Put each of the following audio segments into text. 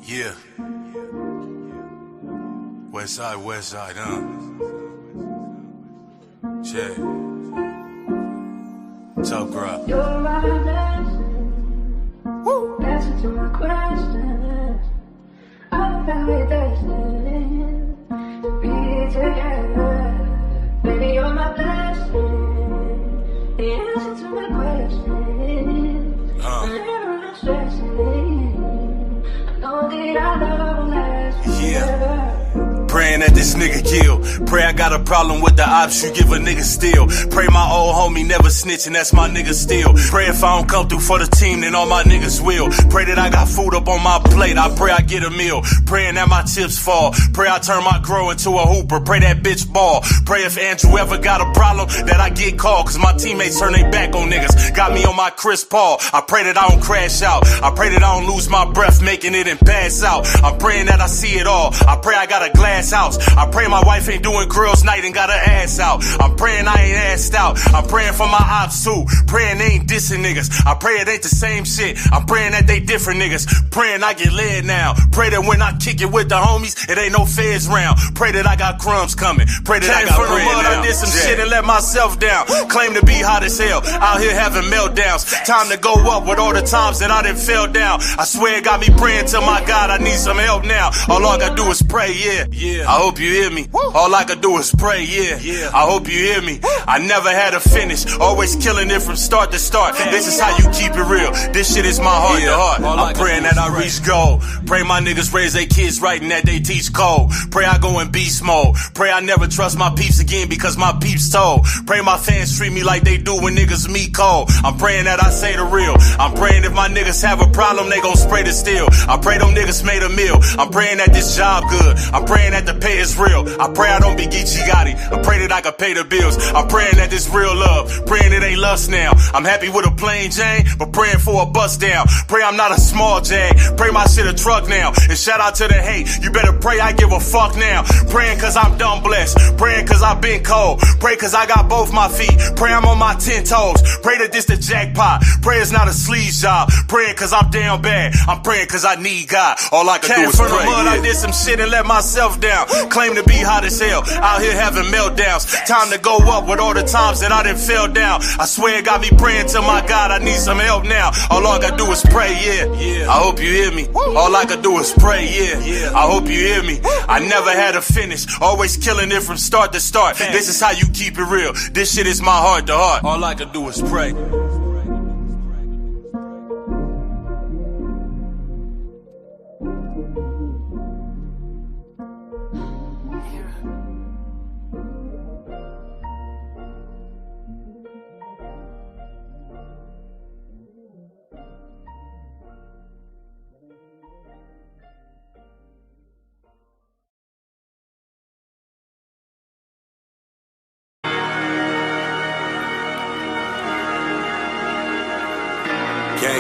Yeah. West side, huh? Check. Top crowd. You're my blessing. Woo! Answer to my questions. I'm very destined to be together. Baby, you're my blessing. The answer to my questions. Whenever I'm stressing, I know that I love last. Yeah. Praying that this nigga kill. Pray I got a problem with the ops, you give a nigga still. Pray my old homie never snitching, that's my nigga still. Pray if I don't come through for the team, then all my niggas will. Pray that I got food up on my plate, I pray I get a meal. Praying that my chips fall. Pray I turn my grow into a hooper, pray that bitch ball. Pray if Andrew ever got a problem, that I get called. Cause my teammates turn their back on niggas. Got me on my Chris Paul. I pray that I don't crash out. I pray that I don't lose my breath making it and pass out. I'm praying that I see it all. I pray I got a glass house. I pray my wife ain't doing girls night and got her ass out. I'm praying I ain't assed out. I'm praying for my ops too. Praying they ain't dissing niggas. I pray it ain't the same shit. I'm praying that they different niggas. Praying I get led now. Pray that when I kick it with the homies, it ain't no feds round. Pray that I got crumbs coming. Pray that I got bread now. I did some shit and let myself down. Claim to be hot as hell. Out here having meltdowns. Time to go up with all the times that I done fell down. I swear it got me praying to my God I need some help now. All I gotta do is pray, yeah. I hope you hear me. All I could do is pray, yeah. I hope you hear me. I never had a finish. Always killing it from start to start. This is how you keep it real. This shit is my heart to heart. I'm praying that I reach goal. Pray my niggas raise their kids right and that they teach code. Pray I go in beast mode. Pray I never trust my peeps again because my peeps told. Pray my fans treat me like they do when niggas meet cold. I'm praying that I say the real. I'm praying if my niggas have a problem, they gon' spray the steel. I pray them niggas made a meal. I'm praying that this job good. I'm praying that the pay is real. I pray I don't be Geechee Gotti. I pray that I can pay the bills. I'm praying that this real love. Praying it ain't lust now. I'm happy with a plain Jane, but praying for a bust down. Pray I'm not a small Jag. Pray my shit a truck now. And shout out to the hate. You better pray I give a fuck now. Praying cause I'm dumb blessed. Praying cause I've been cold. Pray cause I got both my feet. Pray I'm on my 10 toes. Pray that this the jackpot. Pray it's not a sleaze job. Praying cause I'm down bad. I'm praying cause I need God. All I can do is pray. From the mud, I did some shit and let myself down. Claim to be hot as hell. Out here having meltdowns. Time to go up with all the times that I done fell down. I swear it got me praying to my God I need some help now. All I gotta do is pray, yeah. I hope you hear me. All I could do is pray, yeah. I hope you hear me. I never had a finish. Always killing it from start to start. This is how you keep it real. This shit is my heart to heart. All I could do is pray.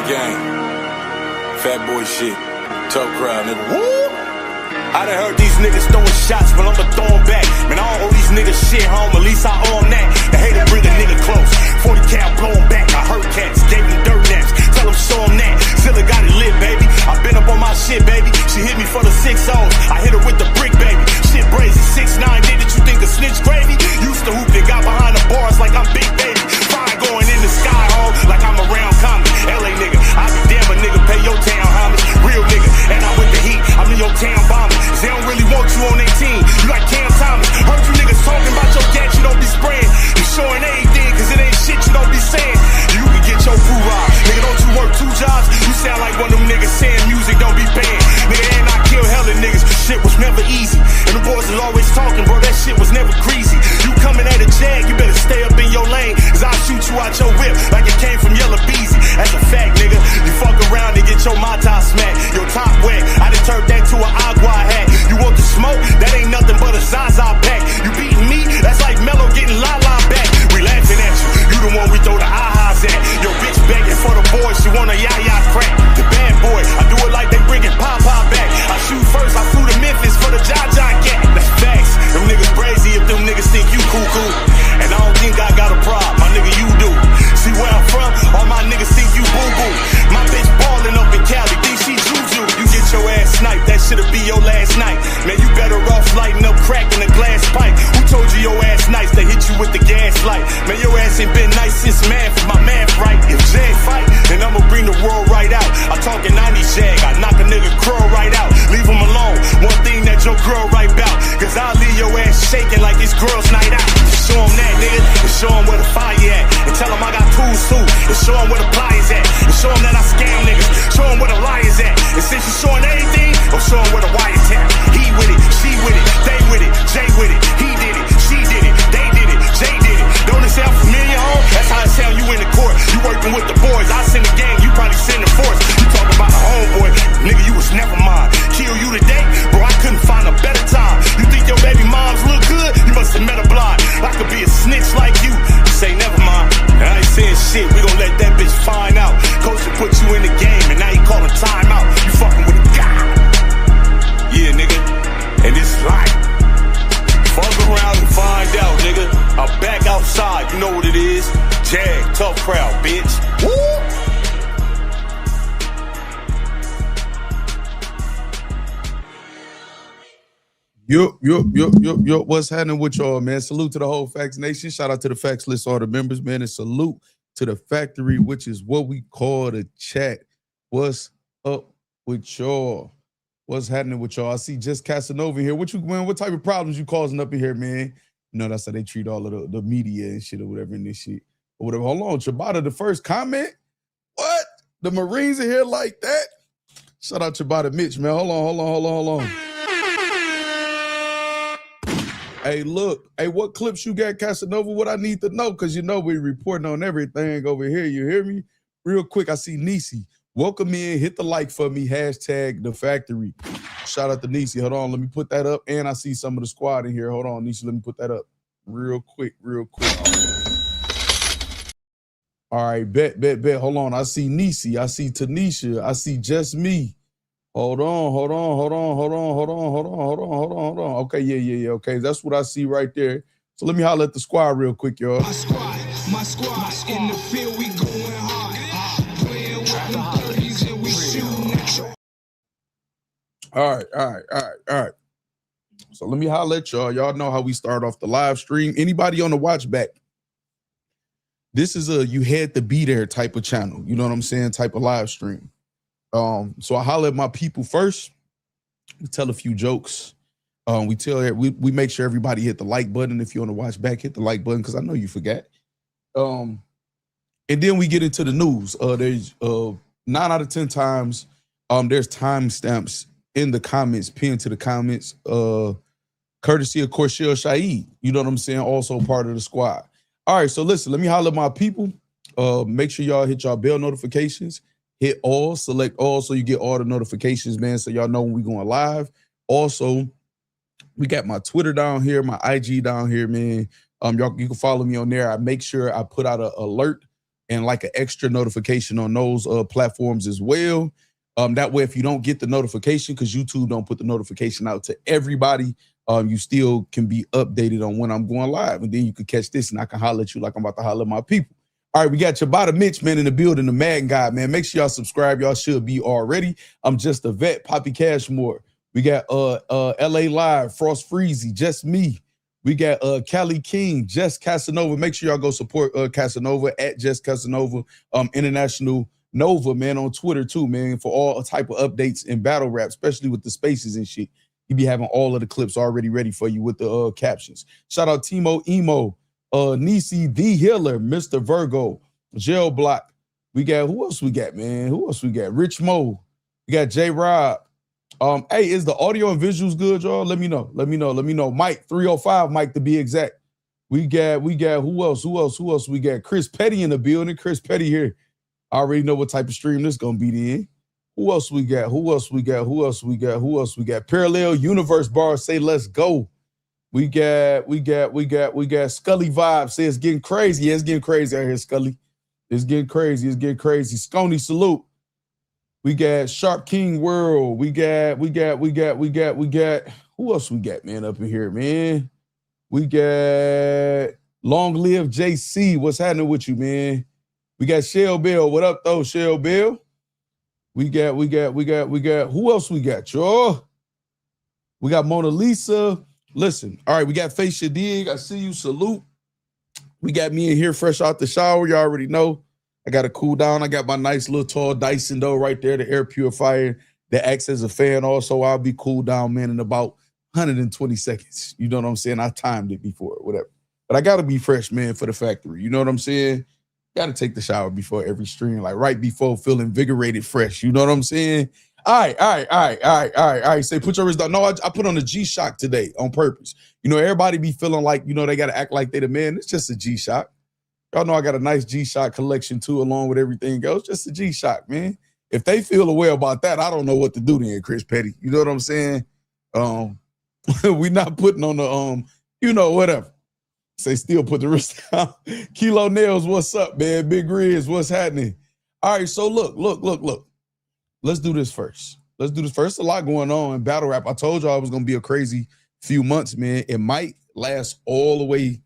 Gang, fat boy shit, tough crowd, nigga. Woo! I done heard these niggas throwing shots, but I'ma throw them back. Man, I don't owe these niggas shit, home, at least I owe them that. The hater bring a nigga close, 40 cal blowing back. I heard cats, gave them dirt naps, tell them show them that. Zilla got it lit, baby. I been up on my shit, baby. She hit me for the 6 O's, I hit her with the brick, baby. Shit brazy, 6'9", did it, you think a snitch gravy? Used to hoop and got behind the bars like I'm Big Baby. Fire going in the sky, home, like I'm around comedy. LA nigga, I be damn a nigga, pay your town homage. Real nigga, and I with the heat, I'm in your town bombing. They don't really want you on their team, you like Cam Thomas. Heard you niggas talking about your gat, you don't be spraying. You showing everything, cause it ain't shit you don't be saying. You can get your food robbed. Nigga, don't you work 2 jobs? You sound like one of them niggas saying music don't be paying. Nigga, and I kill hella niggas, shit was never easy. And the boys is always talking, bro, that shit was never greasy. You coming at a jag, you better stay up in your lane, cause I'll shoot you out your whip like it came from Yellow Beasley. That's a fact, nigga. You fuck around and get your Mata smacked. Your top wet, I done turned that to an agua hat. You want the smoke? That ain't nothing but a Zaza pack. You beating me? That's like Mello getting La-La back. We laughing at you. You the one we throw the ahas at. Your bitch begging for the boys. She want a yaya crack. The bad boy, I do it like they bringing Papa back. I shoot first, I flew to Memphis for the Jaja gat. That's facts. Them niggas crazy if them niggas think you cuckoo. And I don't think I got a problem. My nigga, you do. See where I'm from? All my niggas think you boo-boo. My bitch ballin' up in Cali. Think she juju. You last night. Man, you better off lighting up crack in a glass pipe. Who told you your ass nice? They hit you with the gas light. Man, your ass ain't been nice since math. My math right. If Jag fight, then I'ma bring the world right out. I talkin' 90s Jag. I knock a nigga crow right out. Leave him alone. One thing that your girl right bout. Cause I'll leave your ass shaking like it's girls' night out. Show him that, nigga. And show him where the fire at. And tell him I got tools too. And show him where the pliers at. And show him that I scam niggas. Show him where the liars at. And since you showing everything, or show him where the wires at. He with it, she with it, they with it, Jay with it. He did it, she did it, they did it, Jay did it. Don't it sound familiar, home? That's how it sound you in the court. You working with the boys. I send the gang, you probably send the force. You talking about the homeboy. Nigga, you was never mine. Kill you today, bro, I couldn't find a better time. You think your baby moms look good? You must have met a blind. I could be a snitch like you. You say never mind. And I ain't saying shit. We gon' let that bitch find out. Coach will put you in the game, and now you calling timeout. You fucking with a guy. Yeah, nigga. And it's life. Fuck around and find out, nigga. I'm back outside. You know what it is. Jag, tough crowd, bitch. Woo! Yo, what's happening with y'all, man? Salute to the whole Facts Nation. Shout out to the Facts List, all the members, man. And salute to the factory, which is what we call the chat. What's up with y'all? What's happening with y'all? I see Just Casanova here. What type of problems you causing up in here, man? You know, that's how they treat all of the media and shit or whatever in this shit. Or whatever. Hold on, Chibata, the first comment? What? The Marines are here like that? Shout out Chibata Mitch, man. Hold on. Hey, look. Hey, what clips you got, Casanova? What I need to know, because you know we reporting on everything over here. You hear me? Real quick, I see Nisi. Welcome in. Hit the like for me. Hashtag the factory. Shout out to Nisi. Hold on. Let me put that up. And I see some of the squad in here. Hold on, Nisi. Let me put that up. Real quick. All right, bet. Hold on. I see Nisi. I see Tanisha. I see Just Me. Hold on. Okay, yeah. Okay, that's what I see right there. So let me holler at the squad real quick, y'all. My squad in the field, we going hard. Playing with the 30s and we shooting. All right. So let me holler at y'all. Y'all know how we start off the live stream. Anybody on the watch back? This is a you had to be there type of channel. You know what I'm saying? Type of live stream. So I holler at my people first. We tell a few jokes. We make sure everybody hit the like button. If you want to watch back, hit the like button because I know you forgot. And then we get into the news. There's 9 out of 10 times there's timestamps in the comments, pinned to the comments, courtesy of Corshell Shaid. You know what I'm saying? Also part of the squad. All right, so listen, let me holler at my people. Make sure y'all hit y'all bell notifications. Hit all, select all, so you get all the notifications, man, so y'all know when we going live. Also, we got my Twitter down here, my IG down here, man. Y'all, you can follow me on there. I make sure I put out an alert and like an extra notification on those platforms as well. That way, if you don't get the notification, because YouTube don't put the notification out to everybody, you still can be updated on when I'm going live. And then you can catch this and I can holler at you like I'm about to holler at my people. All right, we got Chibata Mitch, man, in the building, the Mad Guy, man. Make sure y'all subscribe. Y'all should be already. I'm Just a Vet, Poppy Cashmore. We got LA Live, Frost Freezy, Just Me. We got Cali King, Just Casanova. Make sure y'all go support Casanova at Just Casanova, International Nova, man, on Twitter too, man, for all type of updates in battle rap, especially with the spaces and shit. He be having all of the clips already ready for you with the captions. Shout out Timo Emo. Nisi the Healer, Mr. Virgo, Jail Block. We got who else we got, man? Rich Mo. We got J Rob. Hey, is the audio and visuals good, y'all? Let me know. Mike 305, Mike to be exact. We got who else? We got Chris Petty in the building. Chris Petty here. I already know what type of stream this gonna be then. Who else we got? Parallel Universe Bar say let's go. We got Scully Vibe. Say it's getting crazy. Yeah, it's getting crazy out here, Scully. It's getting crazy. Scony salute. We got Sharp King World. We got who else we got, man, up in here, man? We got Long Live JC. What's happening with you, man? We got Shell Bill. What up, though, Shell Bill? We got who else we got, y'all? We got Mona Lisa. Listen, all right, we got Face Your Dig. I see you. Salute. We got me in here fresh out the shower. You already know. I got to cool down. I got my nice little tall Dyson though right there, the air purifier that acts as a fan also. I'll be cooled down, man, in about 120 seconds. You know what I'm saying? I timed it before, whatever. But I got to be fresh, man, for the factory. You know what I'm saying? Got to take the shower before every stream, like right before, feel invigorated, fresh. You know what I'm saying? All right. Say, put your wrist down. No, I put on a G-Shock today on purpose. You know, everybody be feeling like, you know, they got to act like they the man. It's just a G-Shock. Y'all know I got a nice G-Shock collection too, along with everything else. Just a G-Shock, man. If they feel aware about that, I don't know what to do then, Chris Petty. You know what I'm saying? We not putting on the, you know, whatever. Say still put the wrist down. Kilo Nails, what's up, man? Big Riz, what's happening? All right, so look. Let's do this first. There's a lot going on in battle rap. I told y'all it was going to be a crazy few months, man. It might last all the way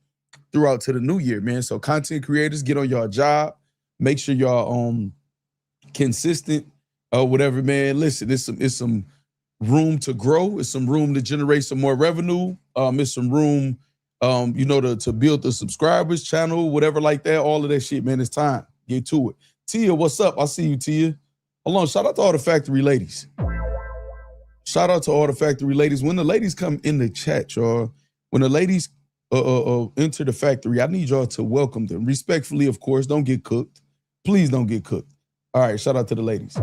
throughout to the new year, man. So content creators, get on your job. Make sure y'all consistent or whatever, man. Listen, it's some room to grow. It's some room to generate some more revenue. It's some room, you know, to build the subscribers channel, whatever like that. All of that shit, man. It's time. Get to it. Tia, what's up? I see you, Tia. Hold on. Shout out to all the factory ladies. Shout out to all the factory ladies. When the ladies come in the chat, y'all, when the ladies enter the factory, I need y'all to welcome them respectfully, of course. Don't get cooked. Please don't get cooked. All right, shout out to the ladies.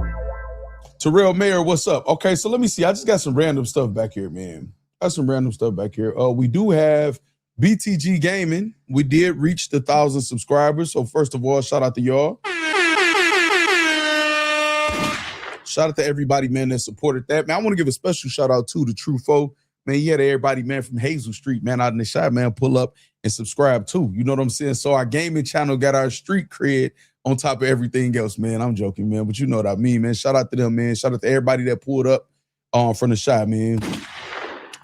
Terrell Mayer, what's up? Okay, so let me see. I just got some random stuff back here, man. We do have BTG Gaming. We did reach the 1,000 subscribers. So first of all, shout out to y'all. Shout out to everybody, man, that supported that. Man, I want to give a special shout out to the True Foe. Man, you had everybody, man, from Hazel Street, man, out in the shop, man, pull up and subscribe too. You know what I'm saying? So our gaming channel got our street cred on top of everything else, man. I'm joking, man, but you know what I mean, man. Shout out to them, man. Shout out to everybody that pulled up from the shop, man.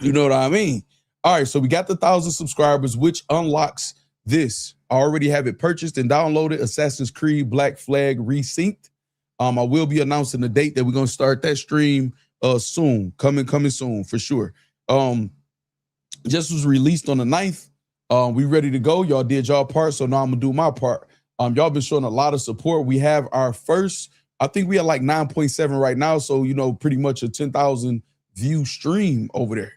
You know what I mean? All right, so we got the 1,000 subscribers, which unlocks this. I already have it purchased and downloaded, Assassin's Creed Black Flag Resynced. I will be announcing the date that we're going to start that stream soon. Coming soon, for sure. Just was released on the 9th. We ready to go. Y'all did y'all part, so now I'm going to do my part. Y'all been showing a lot of support. We have our first, I think we are like 9.7 right now, so, you know, pretty much a 10,000 view stream over there.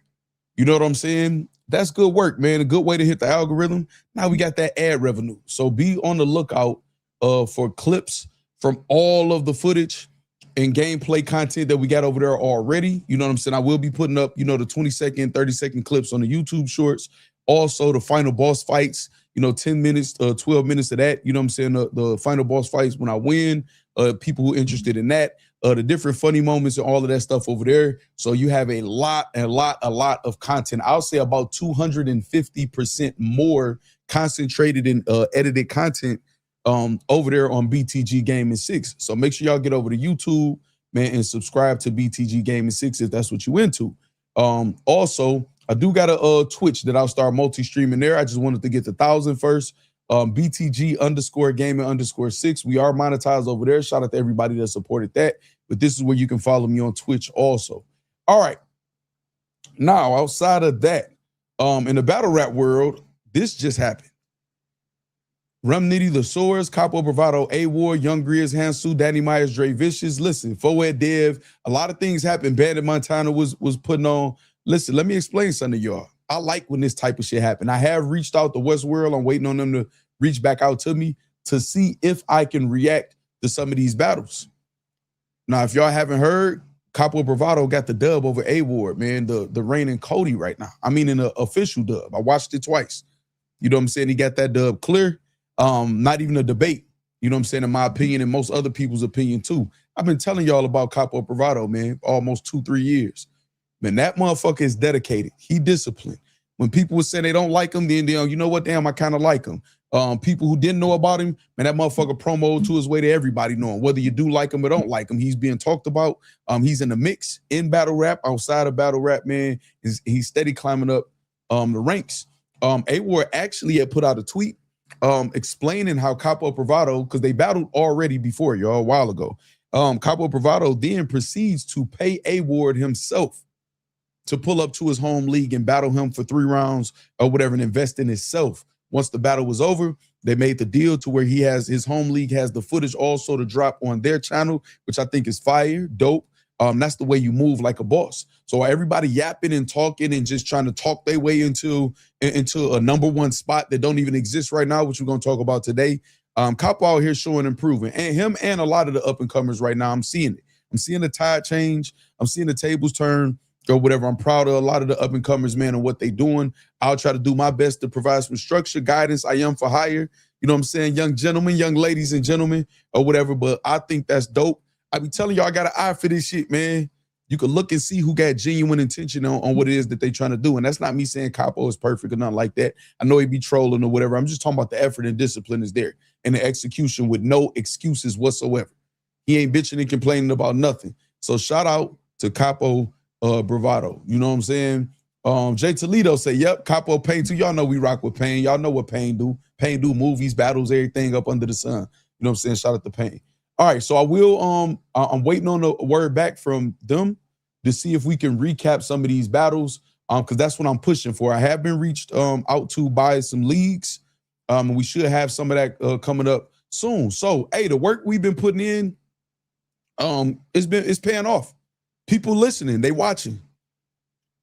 You know what I'm saying? That's good work, man. A good way to hit the algorithm. Now we got that ad revenue. So be on the lookout for clips from all of the footage and gameplay content that we got over there already. You know what I'm saying? I will be putting up, you know, the 20-second, 30-second clips on the YouTube shorts. Also the final boss fights, you know, 10 minutes, 12 minutes of that. You know what I'm saying? The final boss fights when I win, people who are interested in that, the different funny moments and all of that stuff over there. So you have a lot of content. I'll say about 250% more concentrated and edited content over there on BTG Gaming 6. So make sure y'all get over to YouTube, man, and subscribe to BTG Gaming 6 if that's what you into. Also, I do got a Twitch that I'll start multi-streaming there. I just wanted to get the 1,000 first. BTG_gaming_6. We are monetized over there. Shout out to everybody that supported that. But this is where you can follow me on Twitch also. All right. Now, outside of that, in the battle rap world, this just happened. Rum Nitty, The Swords, Capo Bravado, A-War, Young Grizz, Hansu, Danny Myers, Dre Vicious. Listen, Foed Dev, a lot of things happened. Bandit Montana was putting on. Listen, let me explain something to y'all. I like when this type of shit happen. I have reached out to Westworld. I'm waiting on them to reach back out to me to see if I can react to some of these battles. Now, if y'all haven't heard, Capo Bravado got the dub over A-Ward, man, the reigning Cody right now. I mean, in an official dub. I watched it twice. You know what I'm saying? He got that dub clear. Not even a debate, you know what I'm saying, in my opinion and most other people's opinion too. I've been telling y'all about Capo Bravado, man, almost 2-3 years. Man, that motherfucker is dedicated. He disciplined. When people would say they don't like him, then you know what, damn, I kind of like him. People who didn't know about him, man, that motherfucker promoted to his way to everybody knowing. Whether you do like him or don't like him, he's being talked about. He's in the mix in battle rap, outside of battle rap, man. He's steady climbing up the ranks. A-War actually had put out a tweet explaining how Capo Bravado, because they battled already before, y'all, a while ago. Capo Bravado then proceeds to pay A-Ward himself to pull up to his home league and battle him for 3 rounds or whatever and invest in himself. Once the battle was over, they made the deal to where his home league has the footage also to drop on their channel, which I think is fire, dope. That's the way you move like a boss. So everybody yapping and talking and just trying to talk their way into a #1 spot that don't even exist right now, which we're going to talk about today. Capo out here showing improving, and him and a lot of the up and comers right now. I'm seeing it. I'm seeing the tide change. I'm seeing the tables turn or whatever. I'm proud of a lot of the up and comers, man, and what they doing. I'll try to do my best to provide some structure, guidance. I am for hire. You know what I'm saying? Young gentlemen, young ladies and gentlemen or whatever. But I think that's dope. I be telling y'all I got an eye for this shit, man. You can look and see who got genuine intention on what it is that they trying to do. And that's not me saying Capo is perfect or nothing like that. I know he be trolling or whatever. I'm just talking about the effort and discipline is there and the execution with no excuses whatsoever. He ain't bitching and complaining about nothing. So shout out to Capo Bravado. You know what I'm saying? Jay Toledo say, yep, Capo Pain too. Y'all know we rock with Pain. Y'all know what Pain do. Pain do movies, battles, everything up under the sun. You know what I'm saying? Shout out to Pain. All right, so I will, I'm waiting on the word back from them to see if we can recap some of these battles, because that's what I'm pushing for. I have been reached out to by some leagues, and we should have some of that coming up soon. So, hey, the work we've been putting in, it's paying off. People listening, they watching,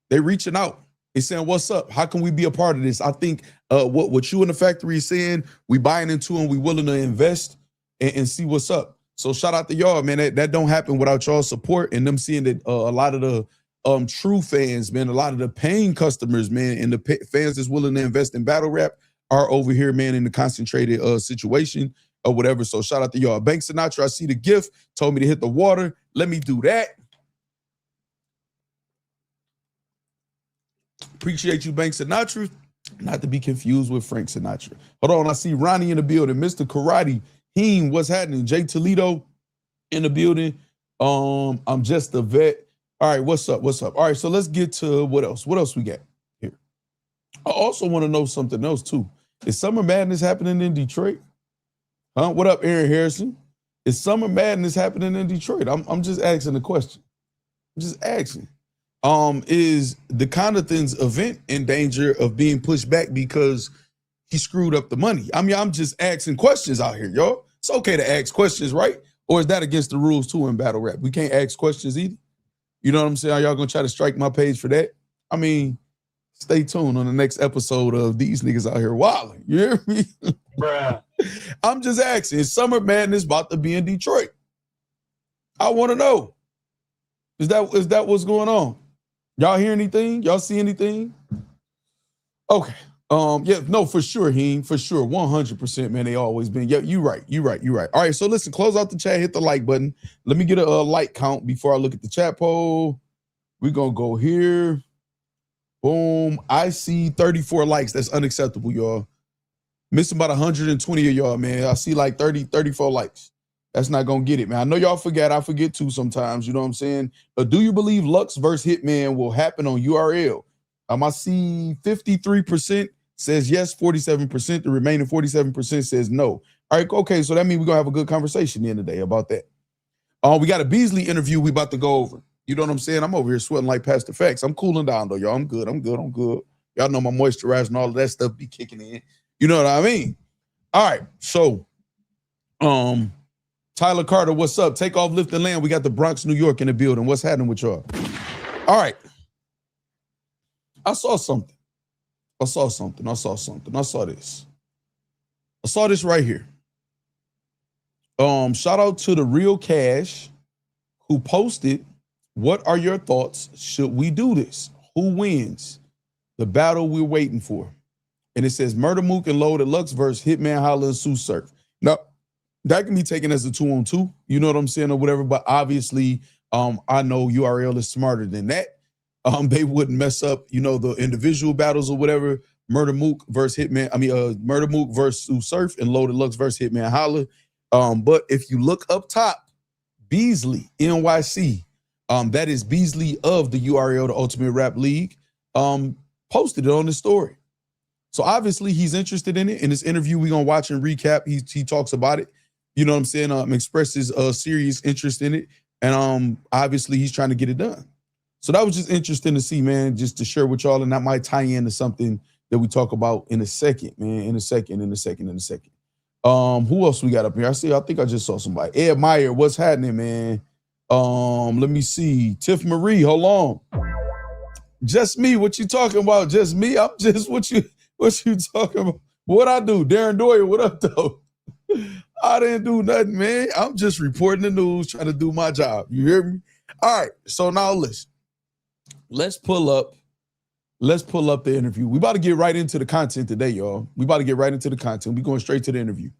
they reaching out, they saying, what's up? How can we be a part of this? I think what you in the factory is saying, we buying into and we willing to invest and see what's up. So shout out to y'all, man. That don't happen without y'all support and them seeing that a lot of the true fans, man, a lot of the paying customers, man, and the fans that's willing to invest in battle rap are over here, man, in the concentrated situation or whatever. So shout out to y'all. Bank Sinatra, I see the gift, told me to hit the water. Let me do that. Appreciate you, Bank Sinatra. Not to be confused with Frank Sinatra. Hold on, I see Ronnie in the building. Mr. Karate. Heen, what's happening? Jay Toledo in the building. I'm just a vet. All right, what's up? What's up? All right, so let's get to what else? What else we got here? I also want to know something else too. Is Summer Madness happening in Detroit? Huh? What up, Aaron Harrison? Is Summer Madness happening in Detroit? I'm just asking the question. I'm just asking. Is the Connaughton's event in danger of being pushed back because he screwed up the money? I mean, I'm just asking questions out here, y'all. It's okay to ask questions, right? Or is that against the rules too in battle rap? We can't ask questions either. You know what I'm saying? Are y'all gonna try to strike my page for that? I mean, stay tuned on the next episode of These Niggas Out Here Wilding. You hear me? Bruh. I'm just asking, is Summer Madness about to be in Detroit? I want to know. Is that what's going on? Y'all hear anything? Y'all see anything? Okay. Yeah, no, for sure, Heen, for sure, 100%, man. They always been. Yeah, you right. All right, so listen, close out the chat, hit the like button. Let me get a like count before I look at the chat poll. We're gonna go here. Boom. I see 34 likes. That's unacceptable, y'all. Missing about 120 of y'all, man. I see like 34 likes. That's not gonna get it, man. I know y'all forget. I forget too sometimes. You know what I'm saying? Do you believe Lux versus Hitman will happen on URL? I see 53% says yes, 47%. The remaining 47% says no. All right, okay, so that means we're going to have a good conversation the end of the day about that. We got a Beasley interview we about to go over. You know what I'm saying? I'm over here sweating like Matter of Factz. I'm cooling down, though, y'all. I'm good. Y'all know my moisturizer and all of that stuff be kicking in. You know what I mean? All right, so Tyler Carter, what's up? Take off, lift and land. We got the Bronx, New York in the building. What's happening with y'all? All right. I saw something. I saw this. I saw this right here. Shout out to the Real Cash who posted, what are your thoughts? Should we do this? Who wins? The battle we're waiting for. And it says Murder Mook and Loaded Lux versus Hitman Holla and Sue Surf. Now, that can be taken as a 2-on-2, you know what I'm saying, or whatever, but obviously, I know URL is smarter than that. They wouldn't mess up, you know, the individual battles or whatever. Murder Mook versus Hitman. Murder Mook versus Sue Surf and Loaded Lux versus Hitman Holla. But if you look up top, Beasley, NYC, that is Beasley of the URL, the Ultimate Rap League, posted it on the story. So obviously he's interested in it. In this interview, we're gonna watch and recap. He talks about it. You know what I'm saying? Expresses serious interest in it. And obviously he's trying to get it done. So that was just interesting to see, man, just to share with y'all, and that might tie into something that we talk about in a second, man, in a second. Who else we got up here? I think I just saw somebody. Ed Meyer, what's happening, man? Let me see. Tiff Marie, hold on. Just me, what you talking about? Just me? I'm just, what you talking about? What I do? Darren Doyer, what up, though? I didn't do nothing, man. I'm just reporting the news, trying to do my job. You hear me? All right, so now listen. Let's pull up the interview. We about to get right into the content today, y'all. We about to get right into the content. We going straight to the interview.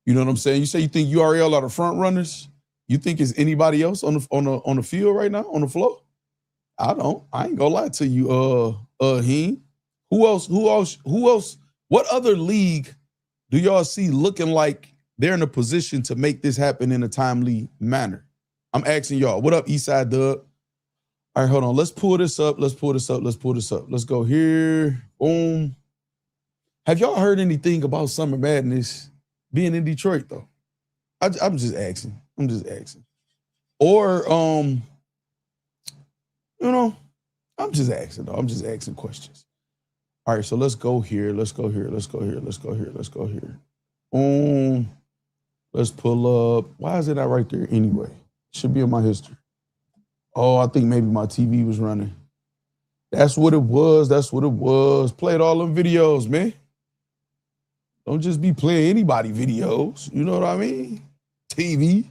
You know what I'm saying? You say you think URL are the front runners? You think it's anybody else on the field right now, on the floor? I don't. I ain't gonna lie to you, Heen. Who else? What other league do y'all see looking like they're in a position to make this happen in a timely manner? I'm asking y'all. What up, Eastside Dub? All right, hold on. Let's pull this up. Let's go here. Boom. Have y'all heard anything about Summer Madness being in Detroit, though? I'm just asking. Or, you know, I'm just asking, though. I'm just asking questions. All right, so let's go here. Let's go here. Boom. Let's pull up. Why is it not right there anyway? Should be in my history. Oh, I think maybe my TV was running. That's what it was. Played all them videos, man. Don't just be playing anybody videos. You know what I mean? TV.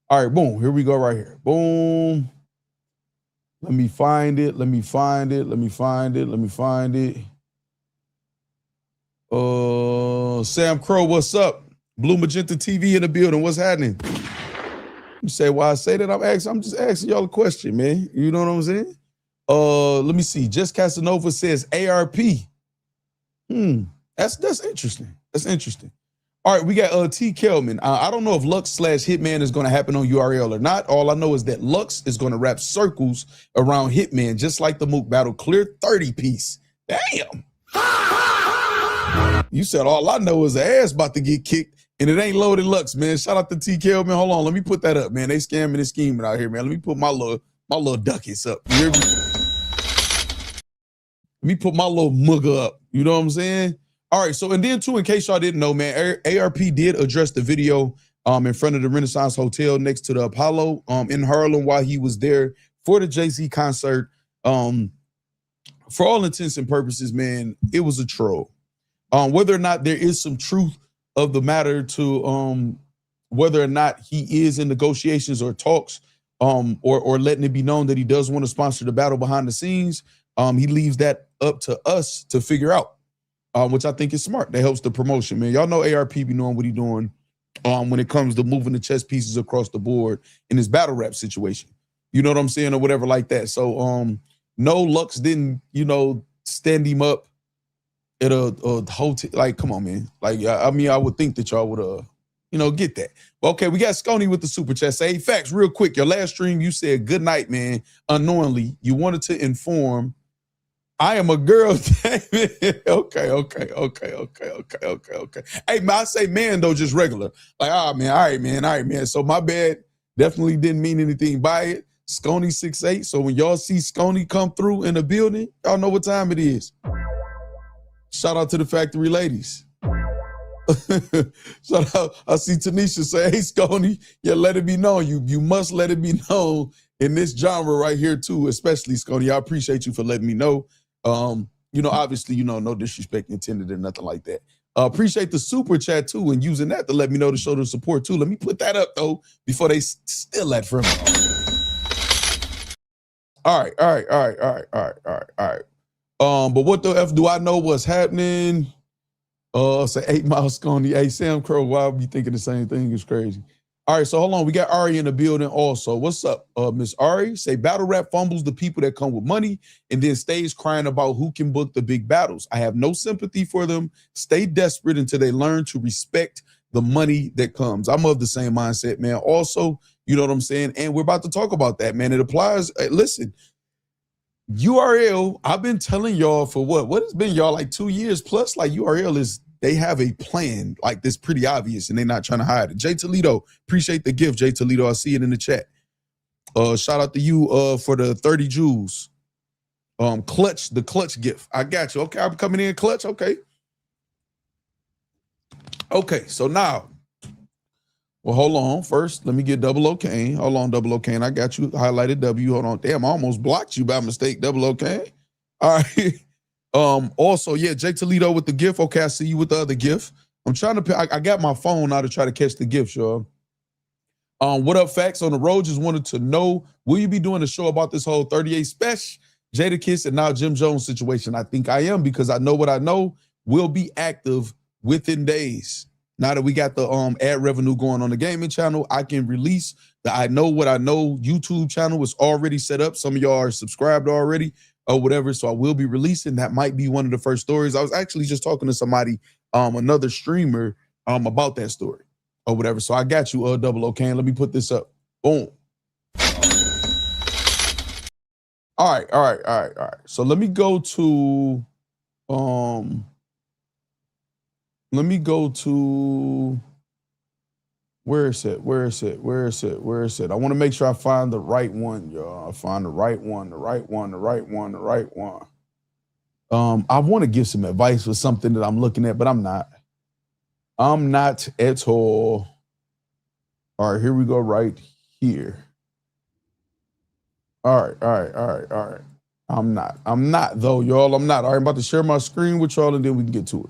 All right, boom. Here we go right here. Boom. Let me find it. Sam Crow, what's up? Blue Magenta TV in the building. What's happening? You say why I say that? I'm just asking y'all a question, man. You know what I'm saying? Let me see. Just Casanova says ARP. That's interesting. All right, we got T. Kelman. I don't know if Lux/Hitman is going to happen on URL or not. All I know is that Lux is going to wrap circles around Hitman, just like the Mook Battle Clear 30 piece. Damn. You said all I know is the ass about to get kicked, and it ain't Loaded Lux, man. Shout out to T. Kelman. Hold on, let me put that up, man. They scamming and scheming out here, man. Let me put my little ducats up. You hear me? Let me put my little mugger up. You know what I'm saying? All right, so and then too, in case y'all didn't know, man, ARP did address the video in front of the Renaissance Hotel next to the Apollo in Harlem while he was there for the Jay-Z concert. For all intents and purposes, man, it was a troll. Whether or not there is some truth of the matter to whether or not he is in negotiations or talks or letting it be known that he does want to sponsor the battle behind the scenes, he leaves that up to us to figure out. Which I think is smart. That helps the promotion, man. Y'all know ARP be knowing what he doing when it comes to moving the chess pieces across the board in his battle rap situation. You know what I'm saying? Or whatever like that. So no, Lux didn't, stand him up at a hotel. Like, come on, man. Like, I mean, I would think that y'all would, get that. But okay, we got Sconey with the super chat. Say, hey, Facts, real quick. Your last stream, you said good night, man. Unknowingly, you wanted to inform I am a girl. Okay. Hey, man, I say man, though, just regular. Like, man, all right, man. So my bad. Definitely didn't mean anything by it. Sconey 6'8". So when y'all see Sconey come through in the building, y'all know what time it is. Shout out to the factory ladies. Shout out. I see Tanisha say, hey, Sconey, let it be known. You must let it be known in this genre right here, too, especially, Sconey. I appreciate you for letting me know. Obviously, no disrespect intended or nothing like that. Appreciate the super chat too and using that to let me know to show the support too. Let me put that up though before they steal that from me. All right. But what the F do I know what's happening? Say 8 Mile Sconey. Hey, Sam Crow, why would you thinking the same thing? It's crazy. All right, so hold on. We got Ari in the building also. What's up, Miss Ari? Say battle rap fumbles the people that come with money and then stays crying about who can book the big battles. I have no sympathy for them. Stay desperate until they learn to respect the money that comes. I'm of the same mindset, man. Also, you know what I'm saying? And we're about to talk about that, man. It applies. Listen, URL, I've been telling y'all for what has been y'all like 2 years plus, like URL is, they have a plan like this pretty obvious and they're not trying to hide it. Jay Toledo, appreciate the gift, Jay Toledo. I see it in the chat. Shout out to you for the 30 jewels. Clutch, the clutch gift. I got you. Okay, I'm coming in clutch. Okay. Okay, so now, well, hold on. First, let me get Double O Kane. Hold on, Double O Kane. I got you highlighted W. Hold on. Damn, I almost blocked you by mistake, Double O Kane. All right. Also, yeah, Jake Toledo with the gift. Okay, I see you with the other gift. I'm trying to, I got my phone now to try to catch the gift, y'all. What up, Facts on the road? Just wanted to know, will you be doing a show about this whole 38 special, Jadakiss, and now Jim Jones situation? I think I am, because I know what I know will be active within days. Now that we got the ad revenue going on the gaming channel, I can release the I Know What I Know YouTube channel. Is already set up. Some of y'all are subscribed already or whatever, so I will be releasing. That might be one of the first stories. I was actually just talking to somebody, another streamer, about that story or whatever. So I got you, Double O Kane. Let me put this up. Boom. All right. So let me go to, where is it? I want to make sure I find the right one, y'all. I find the right one. I want to give some advice for something that I'm looking at, but I'm not. I'm not at all. All right, here we go right here. All right. I'm not though, y'all. I'm not. All right, I'm about to share my screen with y'all and then we can get to it.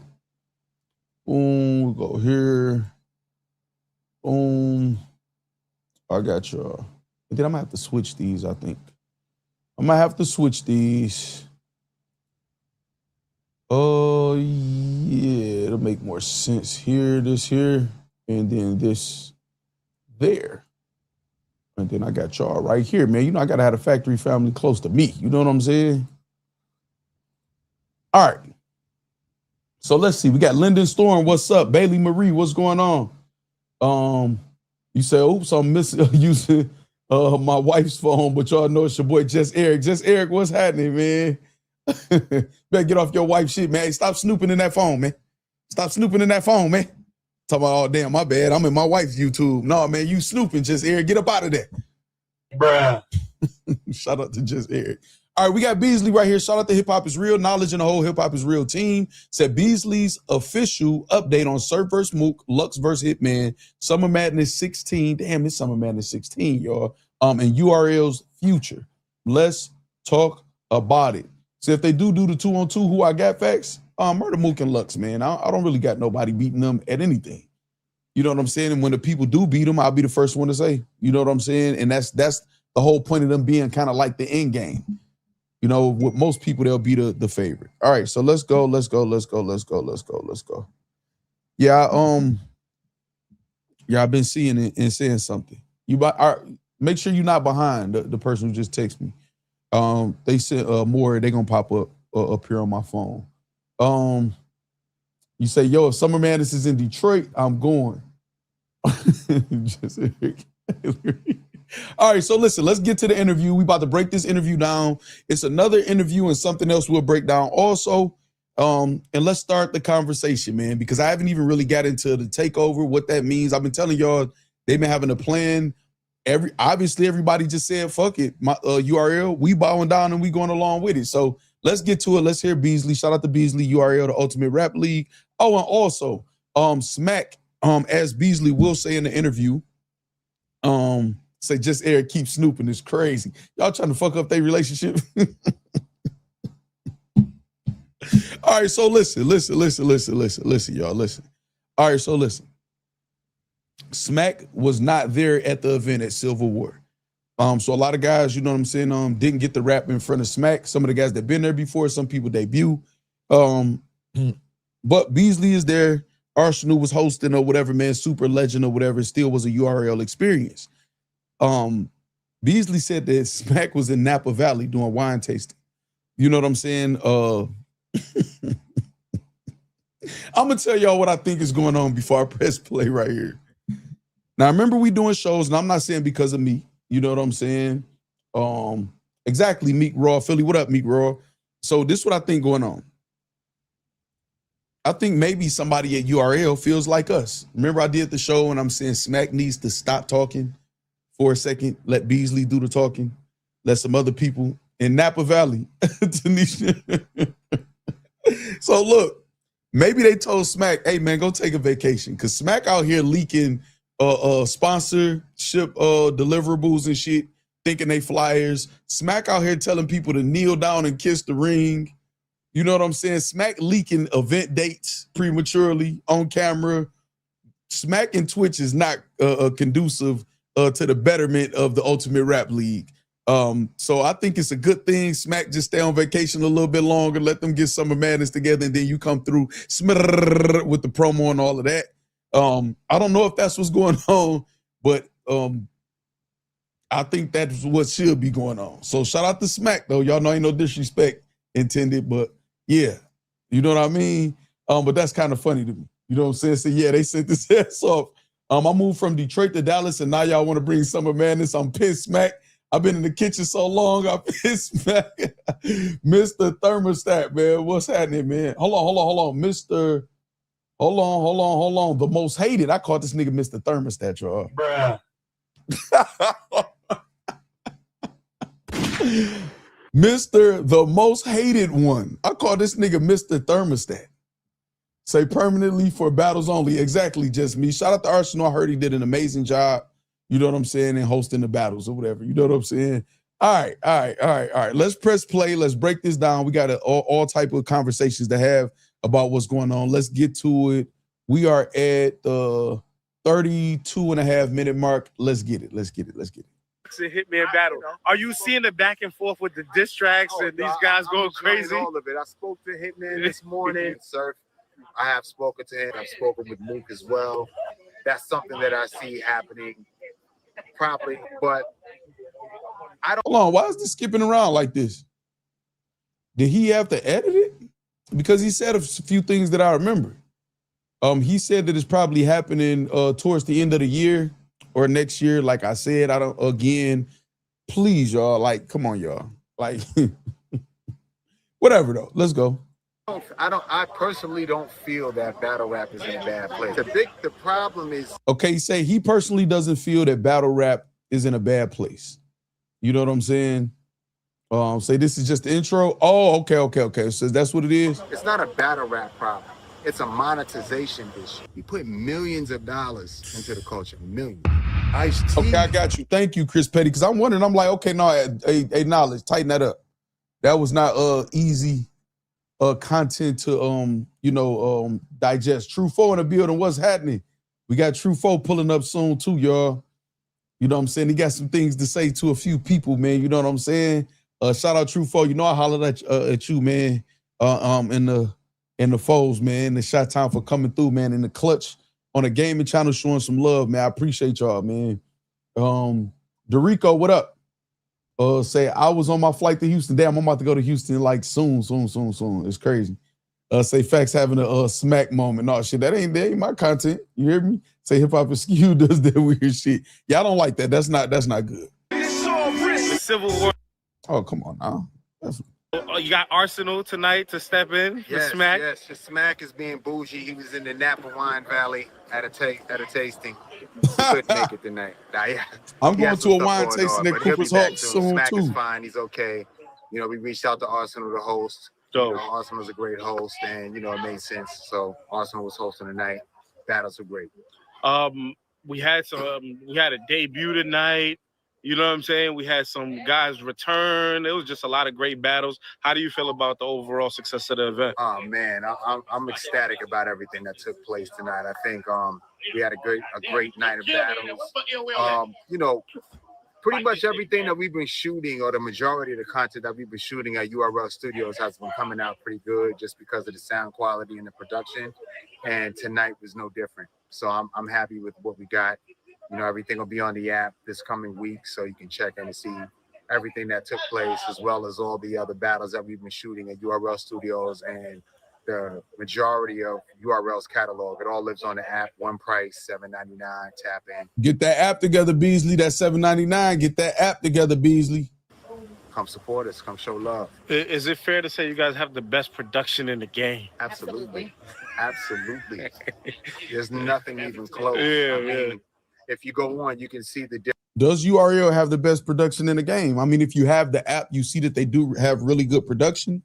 Boom, we'll go here. Boom. I got y'all. And then I'm gonna have to switch these, I think. I might have to switch these. Oh, yeah, it'll make more sense here, this here, and then this there. And then I got y'all right here, man. You know, I gotta have a factory family close to me. You know what I'm saying? All right. So let's see. We got Lyndon Storm. What's up? Bailey Marie, what's going on? You say, oops, I'm using my wife's phone, but y'all know it's your boy Just Eric. Just Eric, what's happening, man? Better get off your wife's shit, man. Stop snooping in that phone, man. Talking about, oh, damn, my bad. I'm in my wife's YouTube. No, man, you snooping, Just Eric. Get up out of there. Bruh. Shout out to Just Eric. All right, we got Beasley right here. Shout out to Hip Hop is Real. Knowledge and the whole Hip Hop is Real team. Said Beasley's official update on Surf vs. Mook, Lux vs. Hitman, Summer Madness 16. Damn, it's Summer Madness 16, y'all. And URL's future. Let's talk about it. So if they do the 2-on-2, who I got, Facts? Murder Mook and Lux, man. I don't really got nobody beating them at anything. You know what I'm saying? And when the people do beat them, I'll be the first one to say, you know what I'm saying? And that's the whole point of them being kind of like the end game. You know, with most people, they'll be the favorite. All right, so let's go. Yeah, I've been seeing it and saying something. Make sure you're not behind the person who just texted me. They said more, they're gonna pop up here on my phone. You say, yo, if Summer Madness is in Detroit, I'm going. All right, so listen, let's get to the interview. We about to break this interview down. It's another interview and something else we'll break down also. And let's start the conversation, man, because I haven't even really got into the takeover, what that means. I've been telling y'all they've been having a plan. Obviously, everybody just said, fuck it, my URL, we bowing down and we going along with it. So let's get to it. Let's hear Beasley. Shout out to Beasley, URL, the Ultimate Rap League. Oh, and also, Smack, as Beasley will say in the interview, say Just Eric keep snooping. It's crazy. Y'all trying to fuck up their relationship. All right, so listen, y'all, listen. All right, so listen. Smack was not there at the event at Civil War. So a lot of guys, you know what I'm saying, didn't get the rap in front of Smack. Some of the guys that been there before, some people debut. But Beasley is there. Arsenal was hosting or whatever, man, super legend or whatever. It still was a URL experience. Beasley said that Smack was in Napa Valley doing wine tasting. You know what I'm saying? I'm gonna tell y'all what I think is going on before I press play right here. Now, remember we doing shows, and I'm not saying because of me. You know what I'm saying? Exactly, Meek Raw, Philly. What up, Meek Raw? So this is what I think going on. I think maybe somebody at URL feels like us. Remember I did the show and I'm saying Smack needs to stop talking for a second. Let Beasley do the talking. Let some other people in Napa Valley. Tanisha. So look, maybe they told Smack, hey man, go take a vacation. Cause Smack out here leaking sponsorship deliverables and shit, thinking they flyers. Smack out here telling people to kneel down and kiss the ring. You know what I'm saying? Smack leaking event dates prematurely on camera. Smack and Twitch is not conducive to the betterment of the Ultimate Rap League. So I think it's a good thing. Smack just stay on vacation a little bit longer, let them get Summer Madness together, and then you come through with the promo and all of that. I don't know if that's what's going on, but I think that's what should be going on. So shout out to Smack, though. Y'all know ain't no disrespect intended, but yeah, you know what I mean? But that's kind of funny to me. You know what I'm saying? So yeah, they sent this ass off. I moved from Detroit to Dallas, and now y'all want to bring Summer Madness. I'm pissed, Smack. I've been in the kitchen so long, I'm pissed, Smack. Mr. Thermostat, man. What's happening, man? Hold on. Mr. Hold on. The most hated. I called this nigga Mr. Thermostat, y'all. Bruh. Mr. The most hated one. I call this nigga Mr. Thermostat. Say permanently for battles only. Exactly, just me. Shout out to Arsenal. I heard he did an amazing job. You know what I'm saying? In hosting the battles or whatever. You know what I'm saying? All right. Let's press play. Let's break this down. We got all type of conversations to have about what's going on. Let's get to it. We are at the 32.5-minute mark. Let's get it. It's a Hitman battle. Are you seeing the back and forth with the diss tracks and these guys going crazy? All of it. I spoke to Hitman this morning. Surf. I have spoken to him. I've spoken with Mook as well. That's something that I see happening probably, but I don't. Hold on. Why is this skipping around like this? Did he have to edit it? Because he said a few things that I remember. He said that it's probably happening towards the end of the year or next year. Like I said, please, y'all, like, come on, y'all. Like, whatever, though. Let's go. I personally don't feel that battle rap is in a bad place. The problem is. Okay, say he personally doesn't feel that battle rap is in a bad place. You know what I'm saying? Say this is just the intro. Oh, okay. So that's what it is. It's not a battle rap problem. It's a monetization issue. We put millions of dollars into the culture. Millions. Okay, I got you. Thank you, Chris Petty. Because I'm wondering, I'm like, okay, no, knowledge, tighten that up. That was not easy content to digest. True 4 in the building. What's happening? We got True 4 pulling up soon too, y'all. You know what I'm saying? He got some things to say to a few people, man. You know what I'm saying? Shout out True 4. You know I hollered at you, man. In the foes, man. The shot time for coming through, man. In the clutch on the gaming channel, showing some love, man. I appreciate y'all, man. Dorico, what up? Say I was on my flight to Houston. Damn, I'm about to go to Houston like soon. It's crazy. Say Facts having a smack moment. No shit, that ain't my content. You hear me? Say Hip Hop Askew does that weird shit. Y'all don't like that. That's not good. The Civil War. Oh, come on now. You got Arsenal tonight to step in for Smack. Yes, Smack is being bougie. He was in the Napa Wine Valley at a tasting. He couldn't make it tonight. I'm going to a wine tasting at Cooper's Hawk soon Smack too. is fine. He's okay. You know, we reached out to Arsenal, the host. You know, Arsenal's a great host, and you know it made sense. So Arsenal was hosting tonight. Battles were great. We had a debut tonight. You know what I'm saying? We had some guys return. It was just a lot of great battles. How do you feel about the overall success of the event? Oh man, I'm ecstatic about everything that took place tonight. I think we had a great night of battles. You know, pretty much everything that we've been shooting, or the majority of the content that we've been shooting at URL Studios, has been coming out pretty good, just because of the sound quality and the production. And tonight was no different. So I'm happy with what we got. You know, everything will be on the app this coming week, so you can check in and see everything that took place, as well as all the other battles that we've been shooting at URL Studios and the majority of URL's catalog. It all lives on the app. One price, $7.99. Tap in. Get that app together, Beasley. That's $7.99. Get that app together, Beasley. Come support us. Come show love. Is it fair to say you guys have the best production in the game? Absolutely. There's nothing even close. Yeah, I mean, if you go on, you can see the difference. Does URL have the best production in the game? I mean, if you have the app, you see that they do have really good production.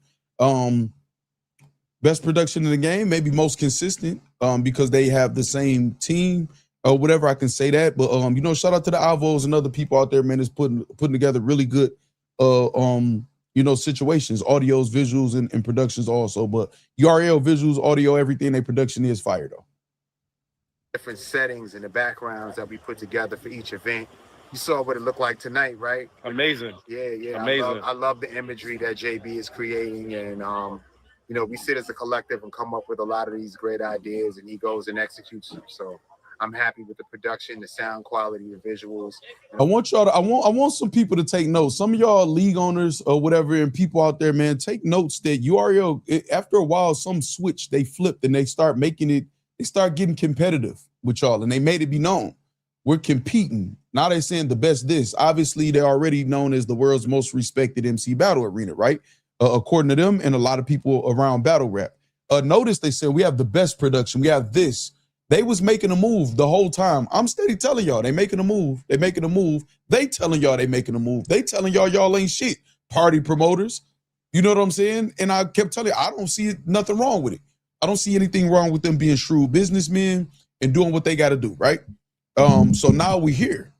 Best production in the game, maybe most consistent, because they have the same team or whatever. I can say that, but you know, shout out to the Avos and other people out there, man, that's putting together really good, you know, situations, audios, visuals, and productions also. But URL visuals, audio, everything, their production is fire though. Different settings and the backgrounds that we put together for each event. You saw what it looked like tonight, right? Amazing. Yeah. Amazing. I love the imagery that JB is creating, and you know, we sit as a collective and come up with a lot of these great ideas, and he goes and executes them. So I'm happy with the production, the sound quality, the visuals. I want y'all to, I want some people to take notes. Some of y'all league owners or whatever, and people out there, man, take notes that URL, after a while, some switch, they flipped and they start making it, they start getting competitive with y'all, and they made it be known. We're competing. Now they're saying the best this. Obviously, they're already known as the world's most respected MC battle arena, right? According to them and a lot of people around battle rap. Notice they said we have the best production. We have this. They was making a move the whole time. I'm steady telling y'all they making a move. They making a move. They telling y'all they making a move. They telling y'all ain't shit. Party promoters. You know what I'm saying? And I kept telling you, I don't see nothing wrong with it. I don't see anything wrong with them being shrewd businessmen and doing what they got to do, right? So now we here.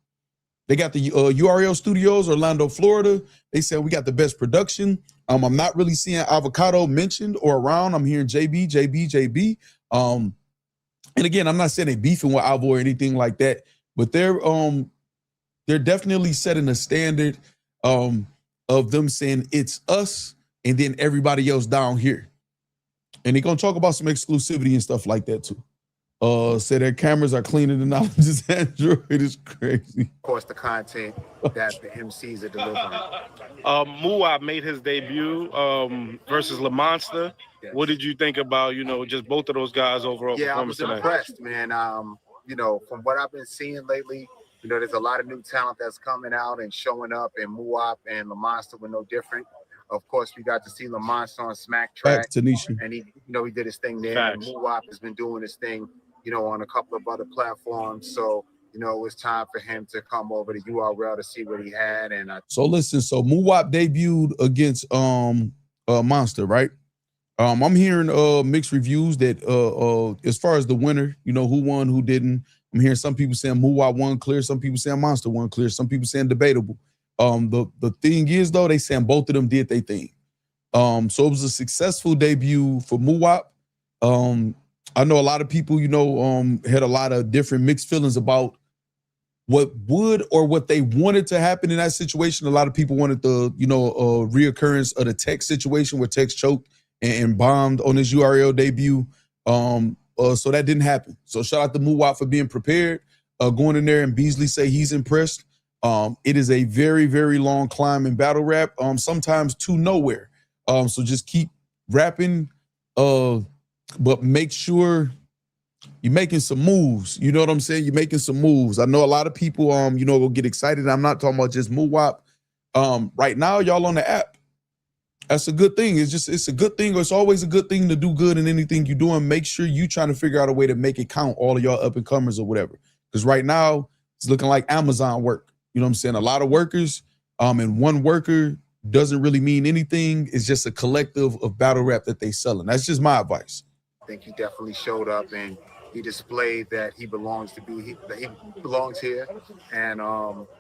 They got the URL Studios, Orlando, Florida. They said we got the best production. I'm not really seeing Avocado mentioned or around. I'm hearing JB. And again, I'm not saying they beefing with Avo or anything like that, but they're definitely setting a standard of them saying it's us and then everybody else down here. And they're gonna talk about some exclusivity and stuff like that too. Say their cameras are cleaner than ours. Android is crazy. Of course, the content that the MCs are delivering. Muab made his debut versus La Monster. Yes. What did you think about, you know, just both of those guys overall Yeah, I performance was tonight? impressed, man. You know, from what I've been seeing lately, you know, there's a lot of new talent that's coming out and showing up, and Muab and La Monster were no different. Of course, we got to see La Monster on Smack Track, Facts, Tanisha. and he, you know, he did his thing there. Facts. And Muab has been doing his thing, you know, on a couple of other platforms. So, you know, it was time for him to come over to URL to see what he had. And So listen, so Muwap debuted against Monster, right? I'm hearing mixed reviews that as far as the winner, you know, who won, who didn't. I'm hearing some people saying Muwap won clear, some people saying Monster won clear, some people saying debatable. The thing is though, they saying both of them did their thing. So it was a successful debut for Muwap. I know a lot of people, you know, had a lot of different mixed feelings about what would or what they wanted to happen in that situation. A lot of people wanted the, you know, reoccurrence of the Tex situation where Tex choked and bombed on his URL debut. So that didn't happen. So shout out to Muwap for being prepared, going in there, and Beasley say he's impressed. It is a very, very long climb in battle rap, sometimes to nowhere. So just keep rapping, but make sure you're making some moves. You know what I'm saying? You're making some moves. I know a lot of people, you know, will get excited. I'm not talking about just Muwap. Right now, y'all on the app. That's a good thing. It's a good thing. It's always a good thing to do good in anything you're doing. Make sure you trying to figure out a way to make it count, all of y'all up and comers or whatever. Because right now, it's looking like Amazon work. You know what I'm saying? A lot of workers, and one worker doesn't really mean anything. It's just a collective of battle rap that they selling. That's just my advice. I think he definitely showed up and he displayed that he belongs to be, that he belongs here. And,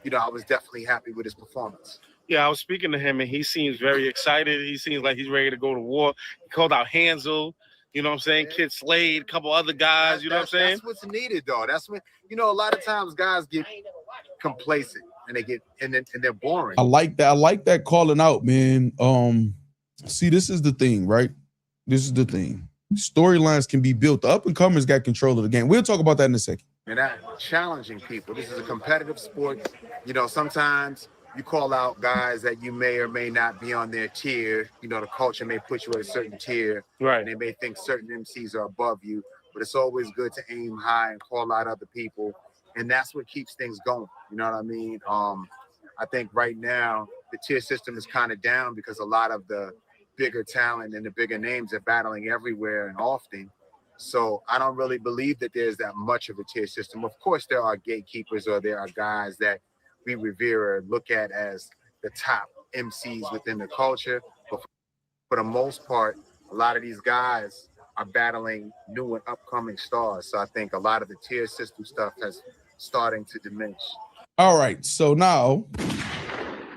you know, I was definitely happy with his performance. Yeah, I was speaking to him, and he seems very excited. He seems like he's ready to go to war. He called out Hansel, you know what I'm saying? Kid Slade, a couple other guys, you know what I'm saying? That's what's needed, though. That's when, you know, a lot of times guys get complacent and they get, and they're boring. I like that. I like that calling out, man. See, this is the thing, right? This is the thing. Storylines can be built. The up and comers got control of the game. We'll talk about that in a second. And that challenging people. This is a competitive sport. You know, sometimes you call out guys that you may or may not be on their tier. You know, the culture may put you at a certain tier. Right. And they may think certain MCs are above you. But it's always good to aim high and call out other people. And that's what keeps things going. You know what I mean? I think right now the tier system is kind of down because a lot of the bigger talent and the bigger names are battling everywhere and often. So I don't really believe that there's that much of a tier system. Of course, there are gatekeepers or there are guys that we revere or look at as the top MCs within the culture. But for the most part, a lot of these guys are battling new and upcoming stars. So I think a lot of the tier system stuff has starting to diminish. All right, so now,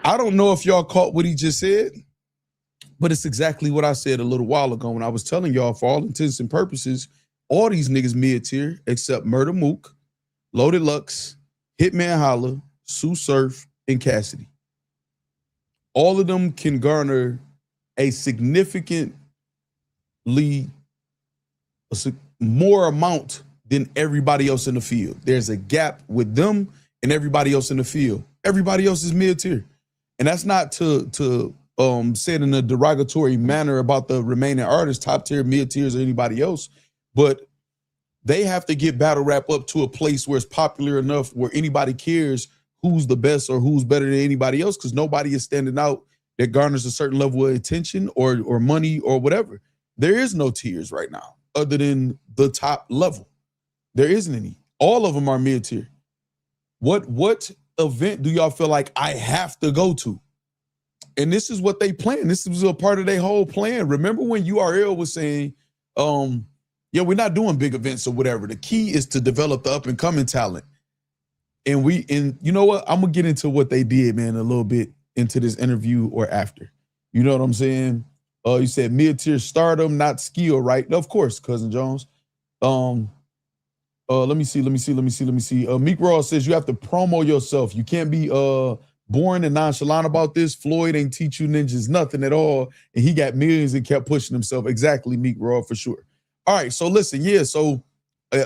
I don't know if y'all caught what he just said, but it's exactly what I said a little while ago when I was telling y'all, for all intents and purposes, all these niggas mid-tier except Murder Mook, Loaded Lux, Hitman Holla, Sue Surf, and Cassidy. All of them can garner a significantly more amount than everybody else in the field. There's a gap with them and everybody else in the field. Everybody else is mid-tier. And that's not to say it in a derogatory manner about the remaining artists, top tier, mid-tiers, or anybody else, but they have to get battle rap up to a place where it's popular enough where anybody cares who's the best or who's better than anybody else, because nobody is standing out that garners a certain level of attention or money or whatever. There is no tiers right now other than the top level. There isn't any. All of them are mid-tier. What event do y'all feel like I have to go to? And this is what they plan. This was a part of their whole plan. Remember when URL was saying, yeah, we're not doing big events or whatever. The key is to develop the up and coming talent. And you know what? I'm gonna get into what they did, man, a little bit into this interview or after. You know what I'm saying? You said mid-tier stardom, not skill, right? Of course, Cousin Jones. Let me see. Meek Raw says you have to promo yourself. You can't be boring and nonchalant about this. Floyd ain't teach you ninjas nothing at all, and he got millions and kept pushing himself. Exactly, Meek Raw, for sure. All right, so listen, yeah, so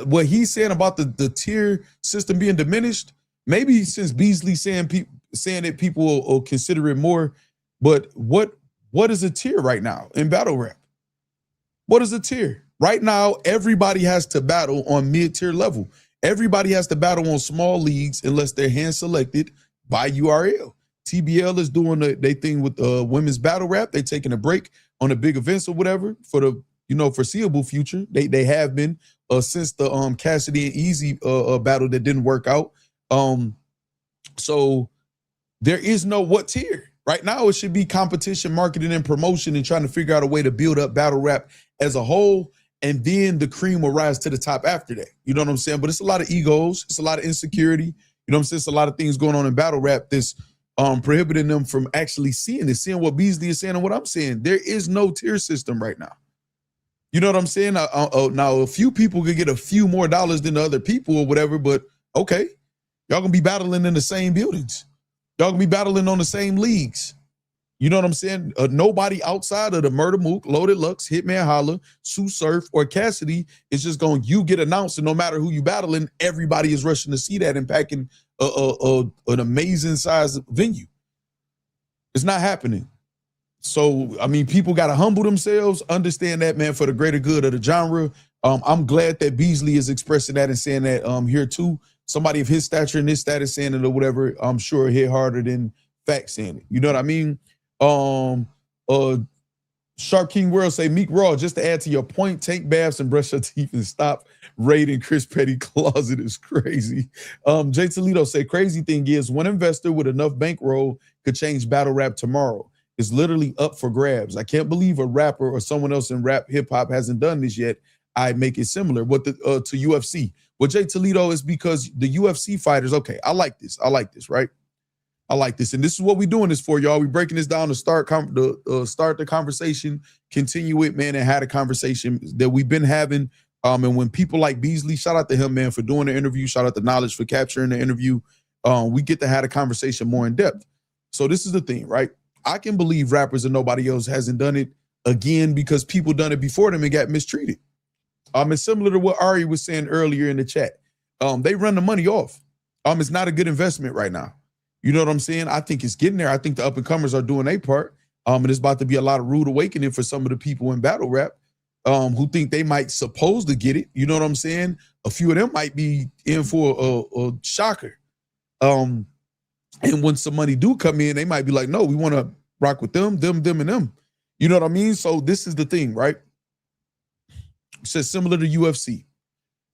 what he's saying about the tier system being diminished, maybe since Beasley saying that people will consider it more, but what is a tier right now in battle rap? What is a tier? Right now, everybody has to battle on mid-tier level. Everybody has to battle on small leagues unless they're hand-selected by URL. TBL is doing their thing with women's battle rap. They're taking a break on the big events or whatever for the foreseeable future. They have been since the Cassidy and Easy battle that didn't work out. So there is no what tier. Right now, it should be competition, marketing, and promotion, and trying to figure out a way to build up battle rap as a whole, and then the cream will rise to the top after that. You know what I'm saying? But it's a lot of egos. It's a lot of insecurity. You know what I'm saying? It's a lot of things going on in battle rap that's prohibiting them from actually seeing what Beasley is saying and what I'm saying. There is no tier system right now. You know what I'm saying? Now, a few people could get a few more dollars than the other people or whatever, but okay. Y'all gonna be battling in the same buildings. Y'all gonna be battling on the same leagues. You know what I'm saying? Nobody outside of the Murder Mook, Loaded Lux, Hitman Holla, Sue Surf, or Cassidy is just going, you get announced, and no matter who you battling, everybody is rushing to see that and packing an amazing size venue. It's not happening. So, I mean, people got to humble themselves, understand that, man, for the greater good of the genre. I'm glad that Beasley is expressing that and saying that here too. Somebody of his stature and his status saying it or whatever, I'm sure hit harder than Factz saying it. You know what I mean? Sharp King World say, Meek Raw, just to add to your point, take baths and brush your teeth and stop raiding Chris Petty closet is crazy. Jay Toledo say, crazy thing is one investor with enough bankroll could change battle rap tomorrow. It's literally up for grabs. I can't believe a rapper or someone else in rap hip hop hasn't done this yet. I make it similar to UFC. What Jay Toledo is because the UFC fighters, okay, I like this, right? I like this, and this is what we're doing this for, y'all. We're breaking this down to start the conversation, continue it, man, and have a conversation that we've been having. And when people like Beasley, shout out to him, man, for doing the interview. Shout out to Knowledge for capturing the interview. We get to have a conversation more in depth. So this is the thing, right? I can believe rappers and nobody else hasn't done it again because people done it before them and got mistreated. It's similar to what Ari was saying earlier in the chat. They run the money off. It's not a good investment right now. You know what I'm saying? I think it's getting there. I think the up-and-comers are doing their part. And it's about to be a lot of rude awakening for some of the people in battle rap who think they might supposed to get it. You know what I'm saying? A few of them might be in for a shocker. And when some money do come in, they might be like, no, we want to rock with them, and them. You know what I mean? So this is the thing, right? It says similar to UFC.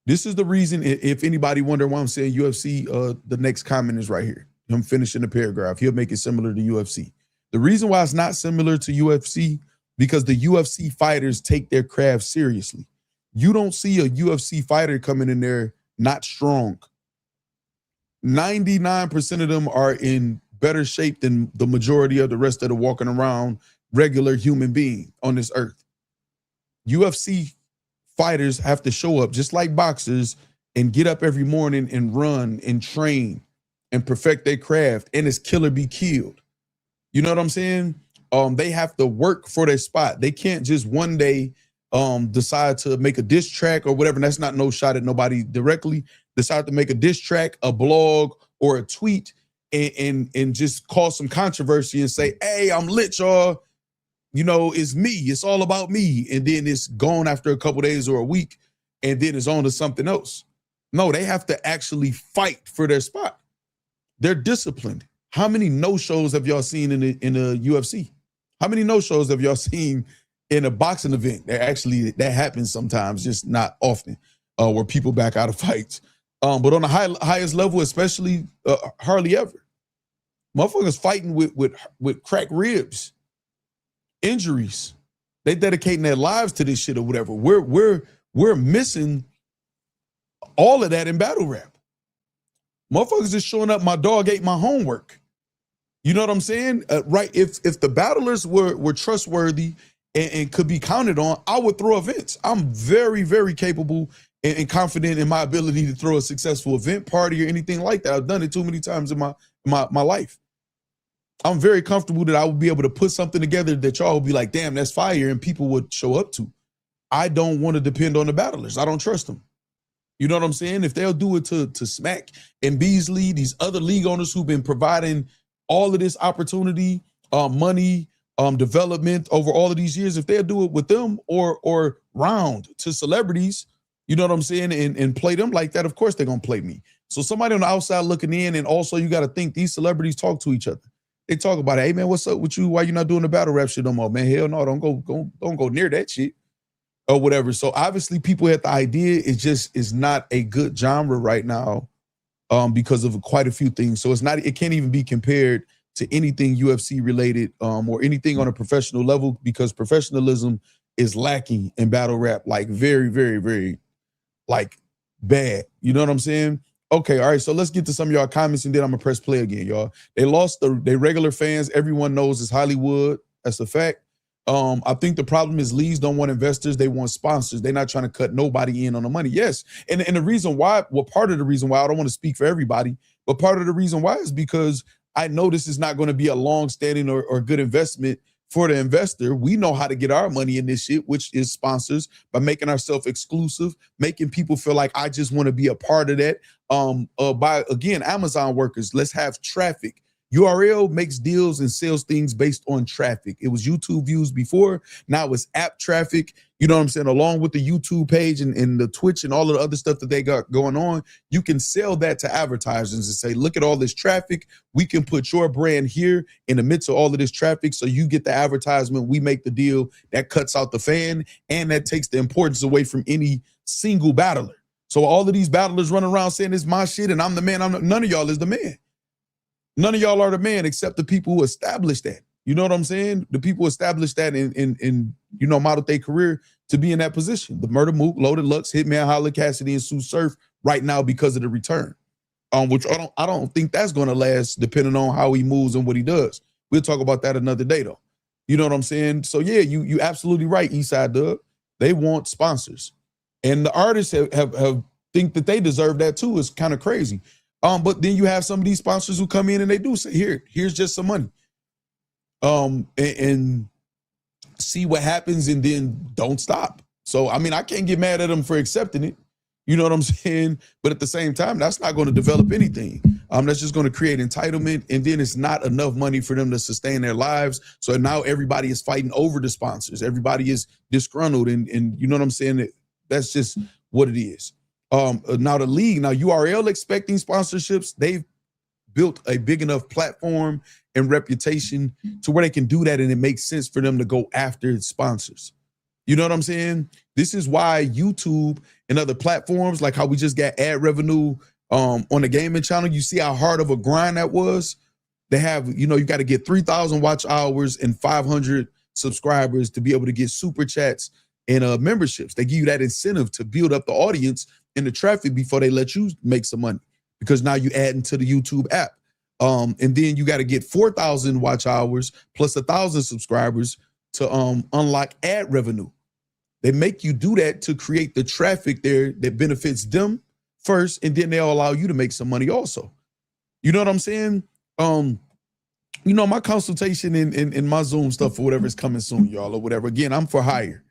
This is the reason, if anybody wonder why I'm saying UFC, the next comment is right here. him finishing the paragraph. He'll make it similar to UFC. The reason why it's not similar to UFC, because the UFC fighters take their craft seriously. You don't see a UFC fighter coming in there not strong. 99% of them are in better shape than the majority of the rest of the walking around regular human being on this earth. UFC fighters have to show up just like boxers and get up every morning and run and train and perfect their craft, and it's kill or be killed. You know what I'm saying? They have to work for their spot. They can't just one day decide to make a diss track or whatever. And that's not no shot at nobody directly. Decide to make a diss track, a blog, or a tweet and just cause some controversy and say, hey, I'm lit, y'all. You know, it's me. It's all about me. And then it's gone after a couple days or a week, and then it's on to something else. No, they have to actually fight for their spot. They're disciplined. How many no-shows have y'all seen in the UFC? How many no-shows have y'all seen in a boxing event? That happens sometimes, just not often, where people back out of fights. But on the highest level, especially, hardly ever. Motherfuckers fighting with cracked ribs, injuries. They dedicating their lives to this shit or whatever. We're missing all of that in battle rap. Motherfuckers is showing up, my dog ate my homework. You know what I'm saying? Right, if the battlers were trustworthy and could be counted on, I would throw events. I'm very, very capable and confident in my ability to throw a successful event, party, or anything like that. I've done it too many times in my life. I'm very comfortable that I would be able to put something together that y'all would be like, damn, that's fire, and people would show up to. I don't want to depend on the battlers. I don't trust them. You know what I'm saying? If they'll do it to Smack and Beasley, these other league owners who've been providing all of this opportunity, money, development over all of these years, if they'll do it with them or round to celebrities, you know what I'm saying, and play them like that, of course they're going to play me. So somebody on the outside looking in, and also you got to think these celebrities talk to each other. They talk about, hey, man, what's up with you? Why you not doing the battle rap shit no more? Man, hell no, don't go near that shit. Or whatever. So obviously people had the idea. It just is not a good genre right now because of quite a few things. So it can't even be compared to anything UFC related or anything on a professional level, because professionalism is lacking in battle rap, like very, very, very like bad. You know what I'm saying? Okay, all right, so let's get to some of y'all comments, and then I'm gonna press play again, y'all. They lost their regular fans. Everyone knows it's Hollywood. That's a fact. I think the problem is leagues don't want investors, they want sponsors. They're not trying to cut nobody in on the money. Yes, and the reason why, well, part of the reason why, I don't want to speak for everybody, but part of the reason why is because I know this is not going to be a long-standing or good investment for the investor. We know how to get our money in this shit, which is sponsors, by making ourselves exclusive, making people feel like I just want to be a part of that. By, again, Amazon workers, let's have traffic. URL makes deals and sells things based on traffic. It was YouTube views before. Now it's app traffic. You know what I'm saying? Along with the YouTube page and the Twitch and all of the other stuff that they got going on, you can sell that to advertisers and say, look at all this traffic. We can put your brand here in the midst of all of this traffic. So you get the advertisement. We make the deal that cuts out the fan, and that takes the importance away from any single battler. So all of these battlers running around saying it's my shit and I'm the man. None of y'all is the man. None of y'all are the man except the people who established that. You know what I'm saying? The people established that and you know, modeled their career to be in that position. The Murder Mook, Loaded Lux, Hitman Holla, Cassidy, and Sue Surf right now because of the return. Which I don't think that's going to last, depending on how he moves and what he does. We'll talk about that another day, though. You know what I'm saying? So yeah, you absolutely right, Eastside Dub. They want sponsors, and the artists have think that they deserve that too. It's kind of crazy. But then you have some of these sponsors who come in and they do say, here's just some money. And see what happens and then don't stop. So, I mean, I can't get mad at them for accepting it. You know what I'm saying? But at the same time, that's not going to develop anything. That's just going to create entitlement, and then it's not enough money for them to sustain their lives. So now everybody is fighting over the sponsors. Everybody is disgruntled, and you know what I'm saying? That's just what it is. Now the league, URL expecting sponsorships, they've built a big enough platform and reputation to where they can do that, and it makes sense for them to go after sponsors. You know what I'm saying? This is why YouTube and other platforms, like how we just got ad revenue on the gaming channel. You see how hard of a grind that was. They have, you got to get 3,000 watch hours and 500 subscribers to be able to get super chats and memberships. They give you that incentive to build up the audience and the traffic before they let you make some money, because now you add into the YouTube app. And then you got to get 4,000 watch hours plus 1,000 subscribers to unlock ad revenue. They make you do that to create the traffic there that benefits them first, and then they'll allow you to make some money also. You know what I'm saying? My consultation in my Zoom stuff or whatever is coming soon, y'all, or whatever. Again, I'm for hire.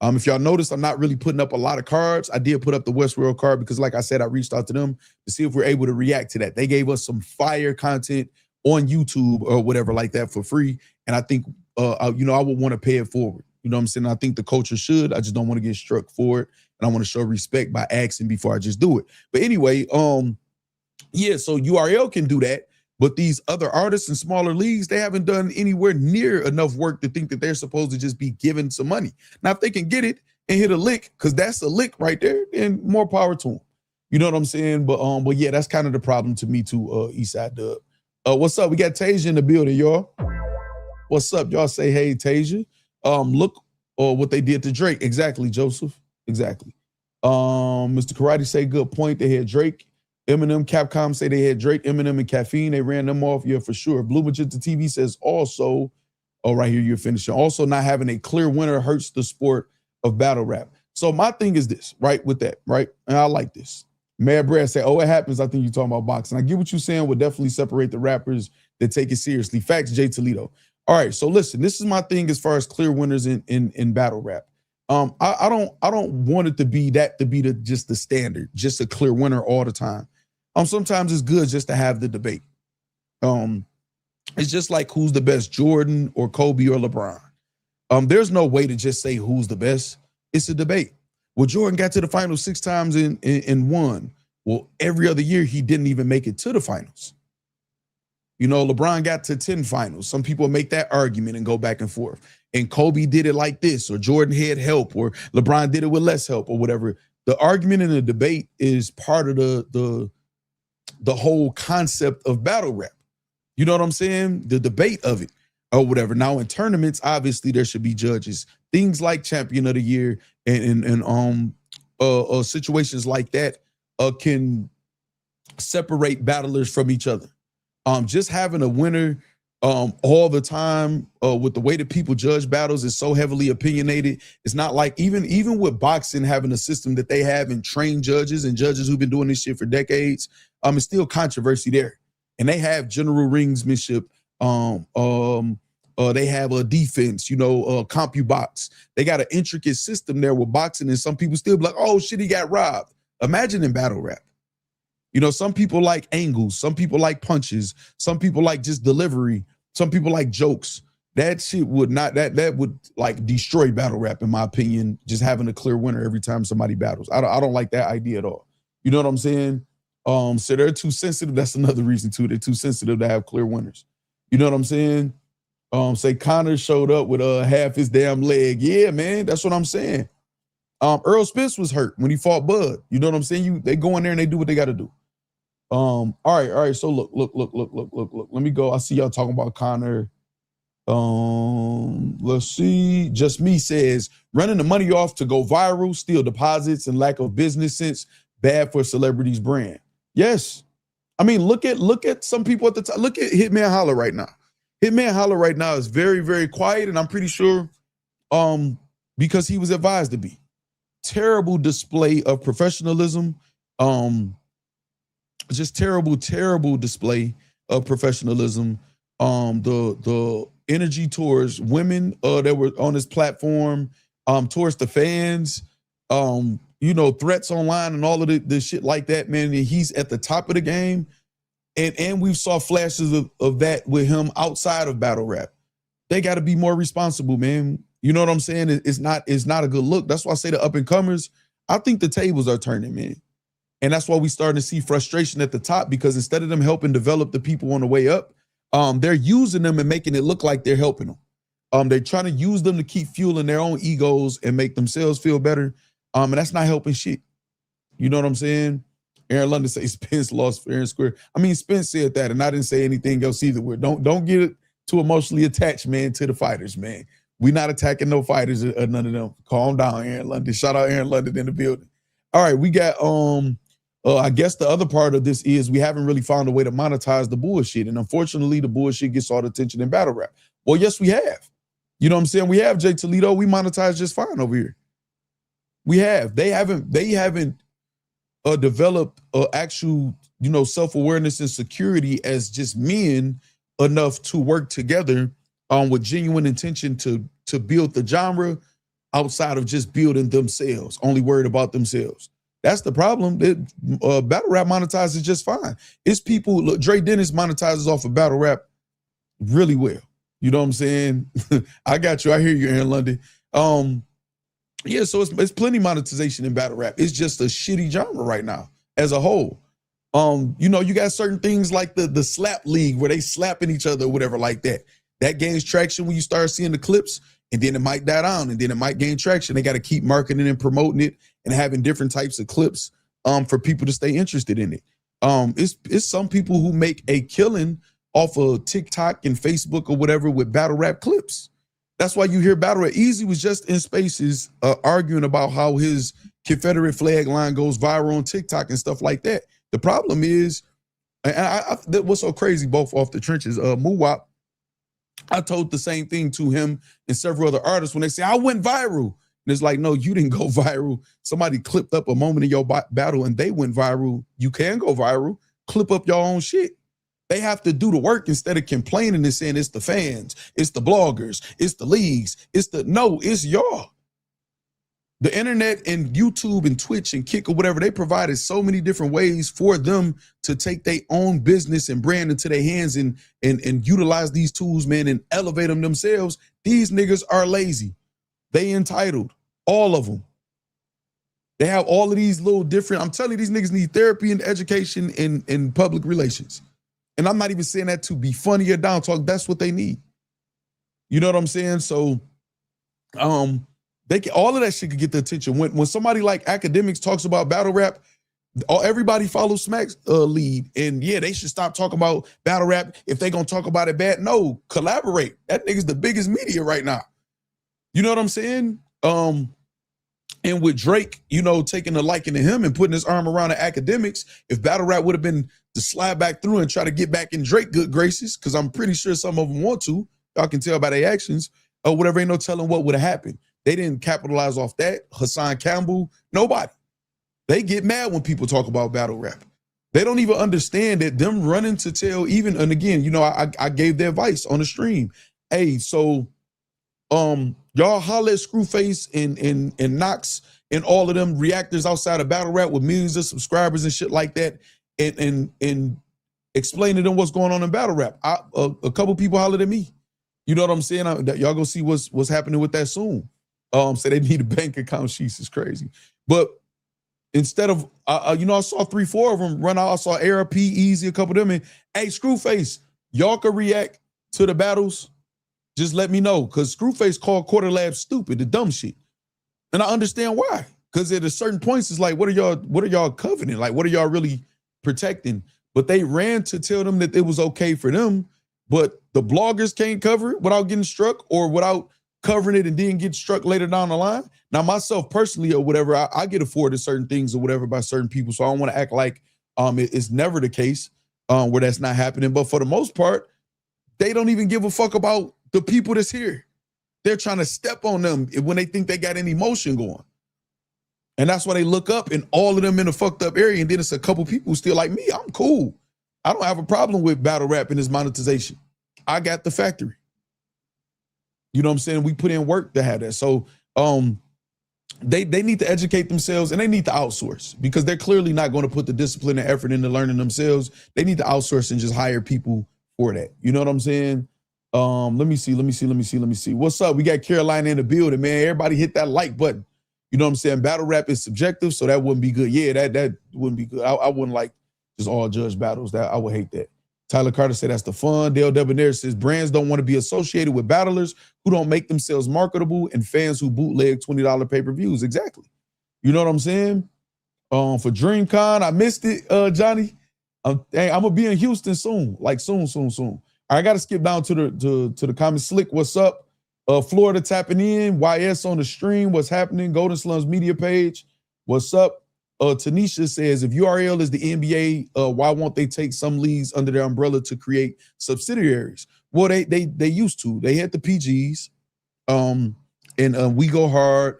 If y'all notice, I'm not really putting up a lot of cards. I did put up the Westworld card because, like I said, I reached out to them to see if we're able to react to that. They gave us some fire content on YouTube or whatever like that for free. And I think, I would want to pay it forward. You know what I'm saying? I think the culture should. I just don't want to get struck for it. And I want to show respect by asking before I just do it. But anyway, so URL can do that. But these other artists in smaller leagues, they haven't done anywhere near enough work to think that they're supposed to just be given some money. Now, if they can get it and hit a lick, because that's a lick right there, then more power to them. You know what I'm saying? But yeah, that's kind of the problem to me too, Eastside Dub. What's up? We got Tasia in the building, y'all. What's up? Y'all say, hey, Tasia. Look what they did to Drake. Exactly, Joseph. Exactly. Mr. Karate say, good point. They had Drake. Eminem, Capcom say they had Drake, Eminem, and Caffeine. They ran them off. Yeah, for sure. Blue Magenta TV says also, right here, you're finishing. Also, not having a clear winner hurts the sport of battle rap. So my thing is this, right, with that, right? And I like this. Mad Brad say, it happens. I think you're talking about boxing. I get what you're saying. Would definitely separate the rappers that take it seriously. Facts, Jay Toledo. All right, so listen, this is my thing as far as clear winners in battle rap. I don't want it to be just the standard, just a clear winner all the time. Sometimes it's good just to have the debate. It's just like who's the best, Jordan or Kobe or LeBron. There's no way to just say who's the best. It's a debate. Well, Jordan got to the finals 6 times and won. Well, every other year he didn't even make it to the finals. LeBron got to 10 finals. Some people make that argument and go back and forth. And Kobe did it like this, or Jordan had help, or LeBron did it with less help, or whatever. The argument in the debate is part of the whole concept of battle rap. You know what I'm saying? The debate of it or whatever. Now in tournaments, obviously there should be judges. Things like Champion of the Year and situations like that can separate battlers from each other. Just having a winner all the time with the way that people judge battles is so heavily opinionated. It's not like even with boxing having a system that they have and trained judges and judges who've been doing this shit for decades, it's still controversy there. And they have general ringsmanship. They have a defense, CompuBox. They got an intricate system there with boxing, and some people still be like, oh shit, he got robbed. Imagine in battle rap. Some people like angles, some people like punches, some people like just delivery, some people like jokes. That shit would not, that would like destroy battle rap, in my opinion, just having a clear winner every time somebody battles. I don't like that idea at all. You know what I'm saying? So they're too sensitive. That's another reason too. They're too sensitive to have clear winners. You know what I'm saying? Say Connor showed up with half his damn leg. Yeah, man, that's what I'm saying. Earl Spence was hurt when he fought Bud. You know what I'm saying? They go in there and they do what they got to do. All right. So look. Let me go. I see y'all talking about Connor. Let's see. Just Me says running the money off to go viral, steal deposits, and lack of business sense, bad for celebrities' brand. Yes. I mean, look at some people at the top. Look at Hitman Holla right now. Hitman Holla right now is very, very quiet, and I'm pretty sure because he was advised to be. Terrible display of professionalism. Just terrible display of professionalism. The energy towards women that were on his platform, towards the fans, threats online and all of the shit like that, man. And he's at the top of the game. And we saw flashes of that with him outside of battle rap. They got to be more responsible, man. You know what I'm saying? It's not a good look. That's why I say the up and comers, I think the tables are turning, man. And that's why we starting to see frustration at the top, because instead of them helping develop the people on the way up, they're using them and making it look like they're helping them. They're trying to use them to keep fueling their own egos and make themselves feel better. And that's not helping shit. You know what I'm saying? Aaron London says Spence lost fair and square. I mean, Spence said that, and I didn't say anything else either. Don't get it too emotionally attached, man, to the fighters, man. We not attacking no fighters or none of them. Calm down, Aaron London. Shout out Aaron London in the building. All right, we got I guess the other part of this is we haven't really found a way to monetize the bullshit. And unfortunately, the bullshit gets all the attention in battle rap. Well, yes, we have. You know what I'm saying? We have Jay Toledo. We monetize just fine over here. We have. They haven't developed actual, self-awareness and security as just men enough to work together with genuine intention to build the genre outside of just building themselves, only worried about themselves. That's the problem. Battle rap monetizes just fine. It's people, look, Dre Dennis monetizes off of battle rap really well. You know what I'm saying? I got you. I hear you, Aaron London. Yeah, so it's plenty monetization in battle rap. It's just a shitty genre right now as a whole. You got certain things like the slap league where they slapping each other or whatever like that. That gains traction when you start seeing the clips, and then it might die down, and then it might gain traction. They got to keep marketing and promoting it and having different types of clips for people to stay interested in it. It's some people who make a killing off of TikTok and Facebook or whatever with battle rap clips. That's why you hear battle rap. Easy was just in Spaces arguing about how his Confederate flag line goes viral on TikTok and stuff like that. The problem is, and what's so crazy, both off the trenches, Muwap, I told the same thing to him and several other artists when they say, I went viral. And it's like, no, you didn't go viral. Somebody clipped up a moment in your battle and they went viral. You can go viral. Clip up your own shit. They have to do the work instead of complaining and saying it's the fans, it's the bloggers, it's the leagues, no, it's y'all. The internet and YouTube and Twitch and Kick or whatever, they provided so many different ways for them to take their own business and brand into their hands and utilize these tools, man, and elevate them themselves. These niggas are lazy. They entitled, all of them. They have all of these little different, I'm telling you, these niggas need therapy and education and public relations. And I'm not even saying that to be funny or down talk. That's what they need. You know what I'm saying? So, all of that shit could get the attention. When somebody like Academics talks about battle rap, everybody follows Smack's lead. And yeah, they should stop talking about battle rap if they gonna talk about it bad. No, collaborate. That nigga's the biggest media right now. You know what I'm saying? And with Drake, taking a liking to him and putting his arm around the Academics, if battle rap would have been to slide back through and try to get back in Drake good graces, because I'm pretty sure some of them want to, y'all can tell by their actions or whatever, ain't no telling what would have happened. They didn't capitalize off that. Hassan Campbell, nobody. They get mad when people talk about battle rap. They don't even understand that them running to tell even, and again, I gave their advice on the stream. Hey, so y'all holler at Screwface and Knox and all of them reactors outside of battle rap with millions of subscribers and shit like that, and explain to them what's going on in battle rap. A couple people hollered at me. You know what I'm saying? Y'all gonna see what's happening with that soon. So they need a bank account. Sheets is crazy. But instead of, I saw 3-4 of them run out. I saw ARP, Easy, a couple of them. And hey, Screwface, y'all can react to the battles. Just let me know. Because Screwface called Quarter Lab stupid, the dumb shit. And I understand why. Because at a certain points, it's like, what are y'all coveting? Like, what are y'all really protecting? But they ran to tell them that it was okay for them, but the bloggers can't cover it without getting struck or without covering it and then get struck later down the line. Now, myself personally or whatever, I get afforded certain things or whatever by certain people, so I don't want to act like it's never the case where that's not happening. But for the most part, they don't even give a fuck about the people that's here. They're trying to step on them when they think they got any motion going. And that's why they look up and all of them in a fucked up area. And then it's a couple people who still like me. I'm cool. I don't have a problem with battle rap and its monetization. I got the factory. You know what I'm saying? We put in work to have that. So they need to educate themselves and they need to outsource because they're clearly not going to put the discipline and effort into learning themselves. They need to outsource and just hire people for that. You know what I'm saying? Let me see. What's up? We got Carolina in the building, man. Everybody hit that like button. You know what I'm saying? Battle rap is subjective, so that wouldn't be good. Yeah, that wouldn't be good. I wouldn't like just all judge battles. That I would hate that. Tyler Carter said that's the fun. Dale Debonair says brands don't want to be associated with battlers who don't make themselves marketable and fans who bootleg $20 pay-per-views. Exactly. You know what I'm saying? For DreamCon. I missed it, Johnny. I'm gonna be in Houston soon, like soon. I got to skip down to the comments. Slick, what's up? Florida tapping in. YS on the stream. What's happening? Golden Slums media page. What's up? Tanisha says, if URL is the NBA, why won't they take some leagues under their umbrella to create subsidiaries? Well, they used to. They had the PGs, and We Go Hard.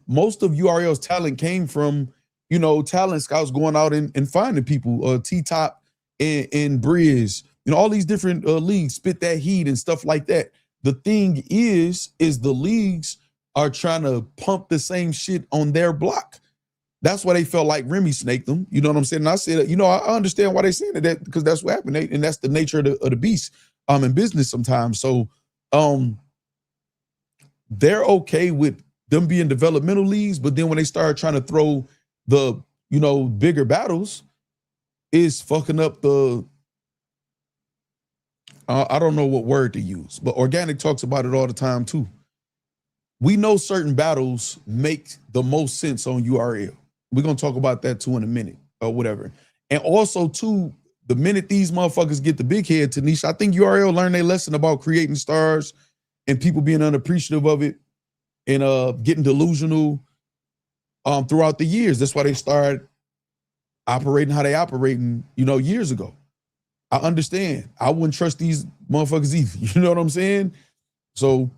Most of URL's talent came from, talent scouts going out and finding people. T-Top and Briz, all these different leagues, Spit That Heat and stuff like that. The thing is the leagues are trying to pump the same shit on their block. That's why they felt like Remy snaked them. You know what I'm saying? And I said, I understand why they're saying that because that's what happened. And that's the nature of the beast in business sometimes. So they're okay with them being developmental leagues, but then when they start trying to throw the, bigger battles, is fucking up the, I don't know what word to use, but Organic talks about it all the time too. We know certain battles make the most sense on URL. We're going to talk about that too in a minute or whatever. And also too, the minute these motherfuckers get the big head, Tanisha, I think URL learned their lesson about creating stars and people being unappreciative of it and getting delusional throughout the years. That's why they started operating how they operating, years ago. I understand. I wouldn't trust these motherfuckers either. You know what I'm saying? So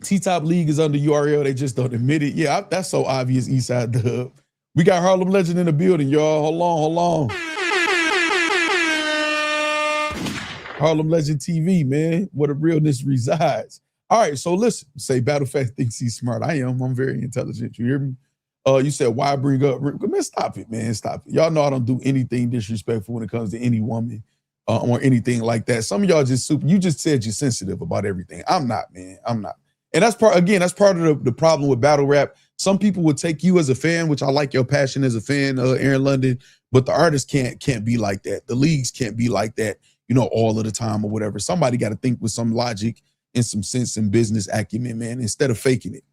T-Top League is under URL. They just don't admit it. Yeah, that's so obvious, Eastside Dub. We got Harlem Legend in the building, y'all. Hold on. Harlem Legend TV, man, where the realness resides. All right, so listen, say Battle Facts thinks he's smart. I am. I'm very intelligent. You hear me? You said, why bring up? Man, stop it, man. Stop it. Y'all know I don't do anything disrespectful when it comes to any woman or anything like that. Some of y'all just you just said you're sensitive about everything. I'm not, man. I'm not. And that's part of the problem with battle rap. Some people would take you as a fan, which I like your passion as a fan, Aaron London, but the artists can't be like that. The leagues can't be like that, all of the time or whatever. Somebody got to think with some logic and some sense and business acumen, man, instead of faking it.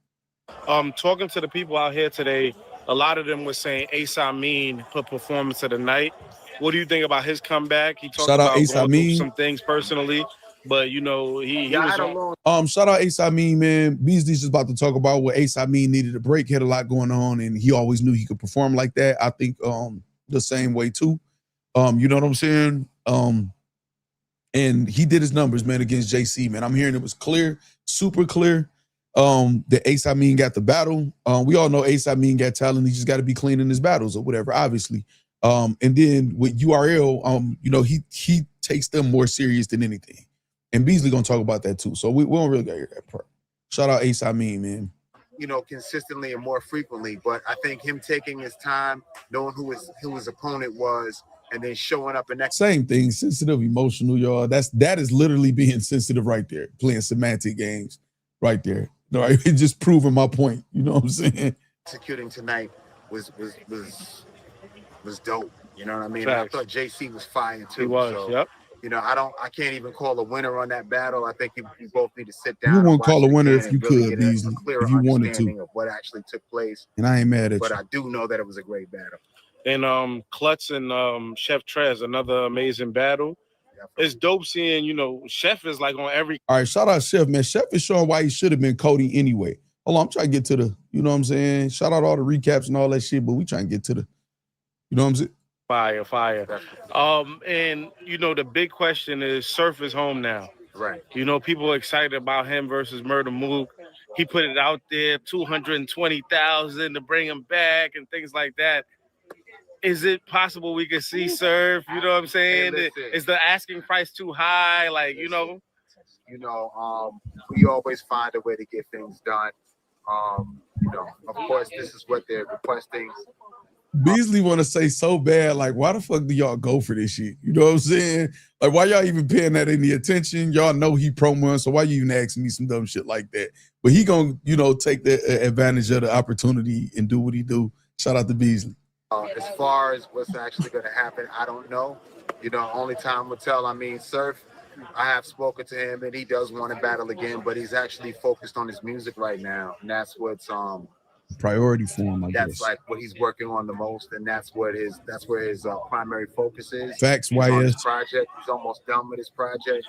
Talking to the people out here today, a lot of them were saying Ace Amin put performance of the night. What do you think about his comeback? He talked about going through some things personally, but he was on. Shout out Ace Amin, man. Beasley's just about to talk about what Ace Amin needed a break. He had a lot going on, and he always knew he could perform like that. I think the same way too. You know what I'm saying? And he did his numbers, man, against JC, man. I'm hearing it was clear, super clear. That Ace Amin got the battle. We all know Ace Amin got talent. He just got to be clean in his battles or whatever, obviously. And then with URL, he takes them more serious than anything. And Beasley gonna talk about that too. So we don't really got to hear that part. Shout out Ace Amin, man. Consistently and more frequently. But I think him taking his time, knowing who his opponent was, and then showing up in that same thing, sensitive, emotional, y'all. That is literally being sensitive right there, playing semantic games right there. All right, just proving my point. You know what I'm saying? Executing tonight was dope. You know what I mean? Facts. I thought JC was fire too. He was, so, yep. I can't even call a winner on that battle. I think you both need to sit down. You wouldn't call a winner if you really could, Beasley, if you wanted to. Of what actually took place. And I ain't mad at but you. I do know that it was a great battle. And Klutz and Chef Trez, another amazing battle. It's dope seeing, Chef is like on every. All right, shout out Chef, man. Chef is showing why he should have been Cody anyway. Hold on, I'm trying to get to the, you know what I'm saying? Shout out all the recaps and all that shit, but we trying to get to the, you know what I'm saying? Fire. And the big question is Surf is home now. Right. People are excited about him versus Murder Mook. He put it out there, 220,000 to bring him back and things like that. Is it possible we could see Surf? You know what I'm saying? Hey, is the asking price too high? We always find a way to get things done. Of course, this is what they're requesting. Beasley want to say so bad, like, why the fuck do y'all go for this shit? You know what I'm saying? Like, why y'all even paying that any attention? Y'all know he promoing, so why you even asking me some dumb shit like that? But he gonna, take the advantage of the opportunity and do what he do. Shout out to Beasley. As far as what's actually going to happen, I don't know. Only time will tell. I mean, Surf, I have spoken to him, and he does want to battle again, but he's actually focused on his music right now, and that's what's priority for him. I that's guess. like what he's working on the most, and that's where his primary focus is. Facts. He's on his YS. project. He's almost done with his project.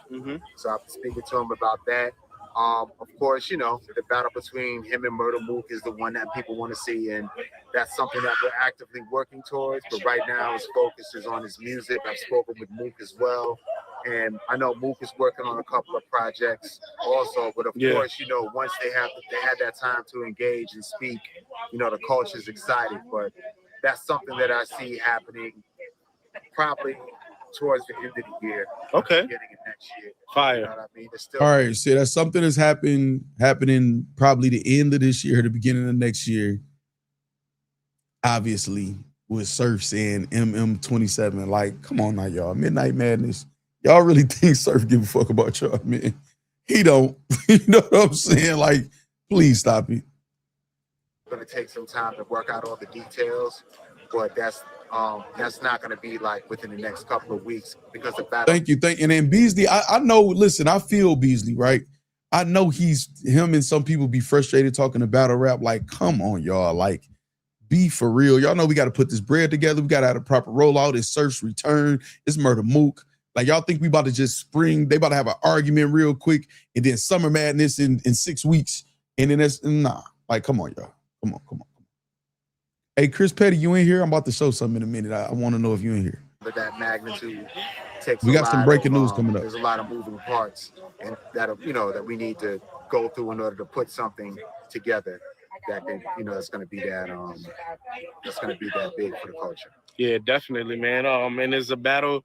So I've been speaking to him about that. Of course, you know, the battle between him and Murder Mook is the one that people want to see, and that's something that we're actively working towards. But right now, his focus is on his music. I've spoken with Mook as well, and I know Mook is working on a couple of projects also. But of course, you know, once they had that time to engage and speak, you know, the culture's excited. But that's something that I see happening probably towards the end of the year. Okay. Beginning of next year. Fire. You know what I mean? It's still All right, so that's something that's happening probably the end of this year, the beginning of next year. Obviously, with Surf saying MM27. Like, come on now, y'all. Midnight Madness. Y'all really think Surf give a fuck about y'all, man? He don't. You know what I'm saying? Like, please stop it. Going to take some time to work out all the details, but that's not going to be like within the next couple of weeks because the battle. Thank you. And then Beasley, I know, listen, I feel Beasley, right? I know him and some people be frustrated talking to battle rap. Like, come on, y'all. Like, be for real. Y'all know we got to put this bread together. We got to have a proper rollout. It's Surf's return. It's Murder Mook. Like, y'all think we about to just spring, they about to have an argument real quick, and then Summer Madness in 6 weeks. And then that's, nah. Like, come on, y'all. Come on. Hey, Chris Petty, you in here? I'm about to show something in a minute. I want to know if you in here. But that magnitude takes. We got some breaking news coming up. There's a lot of moving parts, and that we need to go through in order to put something together that that's going to be that big for the culture. Yeah, definitely, man. And it's the battle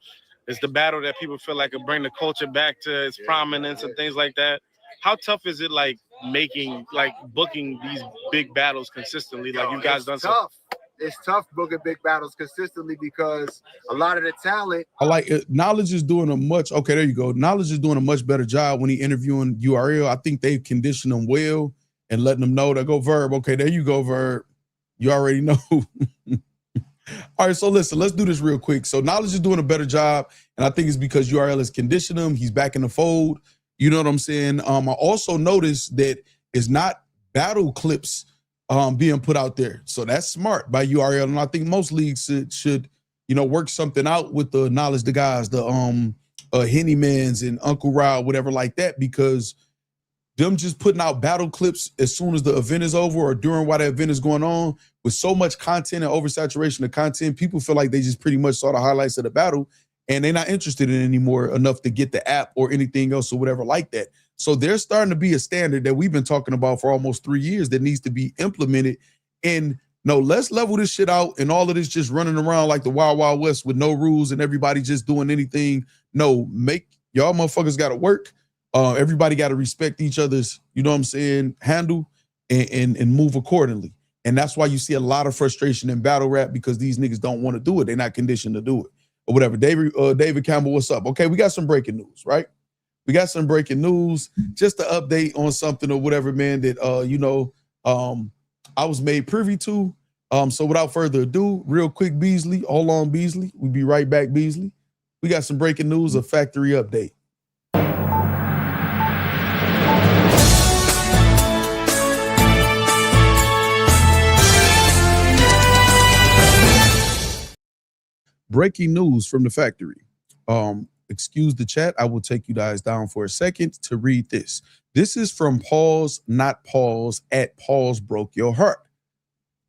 that people feel like will bring the culture back to its prominence and things like that. How tough is it, like booking these big battles consistently? Like, you guys done tough. It's tough booking big battles consistently because a lot of the talent. I like it. Knowledge is doing okay, there you go. Knowledge is doing a much better job when he interviewing URL. I think they've conditioned them well and letting them know that go Verb. Okay, there you go, Verb. You already know. All right, so listen, let's do this real quick. So Knowledge is doing a better job, and I think it's because URL has conditioned him. He's back in the fold. You know what I'm saying? I also noticed that it's not battle clips being put out there. So that's smart by URL. And I think most leagues should work something out with the Knowledge, the guys, the Henny Mans and Uncle Rao, whatever like that, because them just putting out battle clips as soon as the event is over or during while the event is going on with so much content and oversaturation of content, people feel like they just pretty much saw the highlights of the battle and they're not interested in it anymore enough to get the app or anything else or whatever like that. So there's starting to be a standard that we've been talking about for almost 3 years that needs to be implemented. And no, let's level this shit out and all of this just running around like the Wild Wild West with no rules and everybody just doing anything. No, y'all motherfuckers got to work. Everybody got to respect each other's, you know what I'm saying, handle and move accordingly. And that's why you see a lot of frustration in battle rap because these niggas don't want to do it. They're not conditioned to do it. Or whatever. David Campbell, what's up? Okay, we got some breaking news, right? We got some breaking news. Just to update on something or whatever, man, that I was made privy to. So without further ado, real quick, Beasley. Hold on, Beasley. We'll be right back, Beasley. We got some breaking news, a factory update. Breaking news from the factory. Excuse the chat. I will take you guys down for a second to read this. This is from Pause, not Pause, at Pause Broke Your Heart.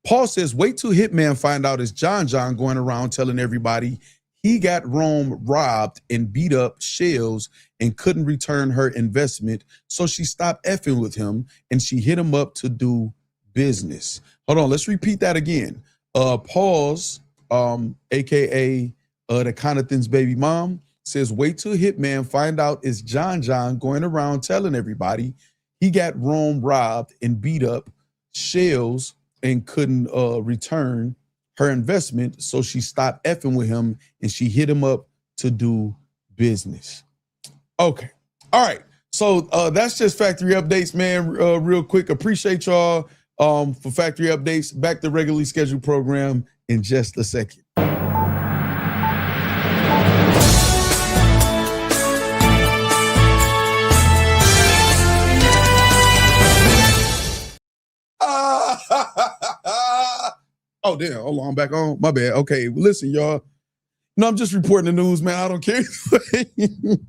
Paul says, wait till Hitman find out it's John going around telling everybody he got Rome robbed and beat up shells and couldn't return her investment. So she stopped effing with him and she hit him up to do business. Hold on. Let's repeat that again. Pause. AKA the Connaughton's baby mom, says, wait till Hitman find out it's John going around telling everybody he got Rome robbed and beat up shells and couldn't return her investment. So she stopped effing with him and she hit him up to do business. Okay. All right. So that's just factory updates, man. Real quick. Appreciate y'all for factory updates. Back to regularly scheduled program in just a second. Oh, damn. Hold on. I'm back on. My bad. Okay. Well, listen, y'all. No, I'm just reporting the news, man. I don't care.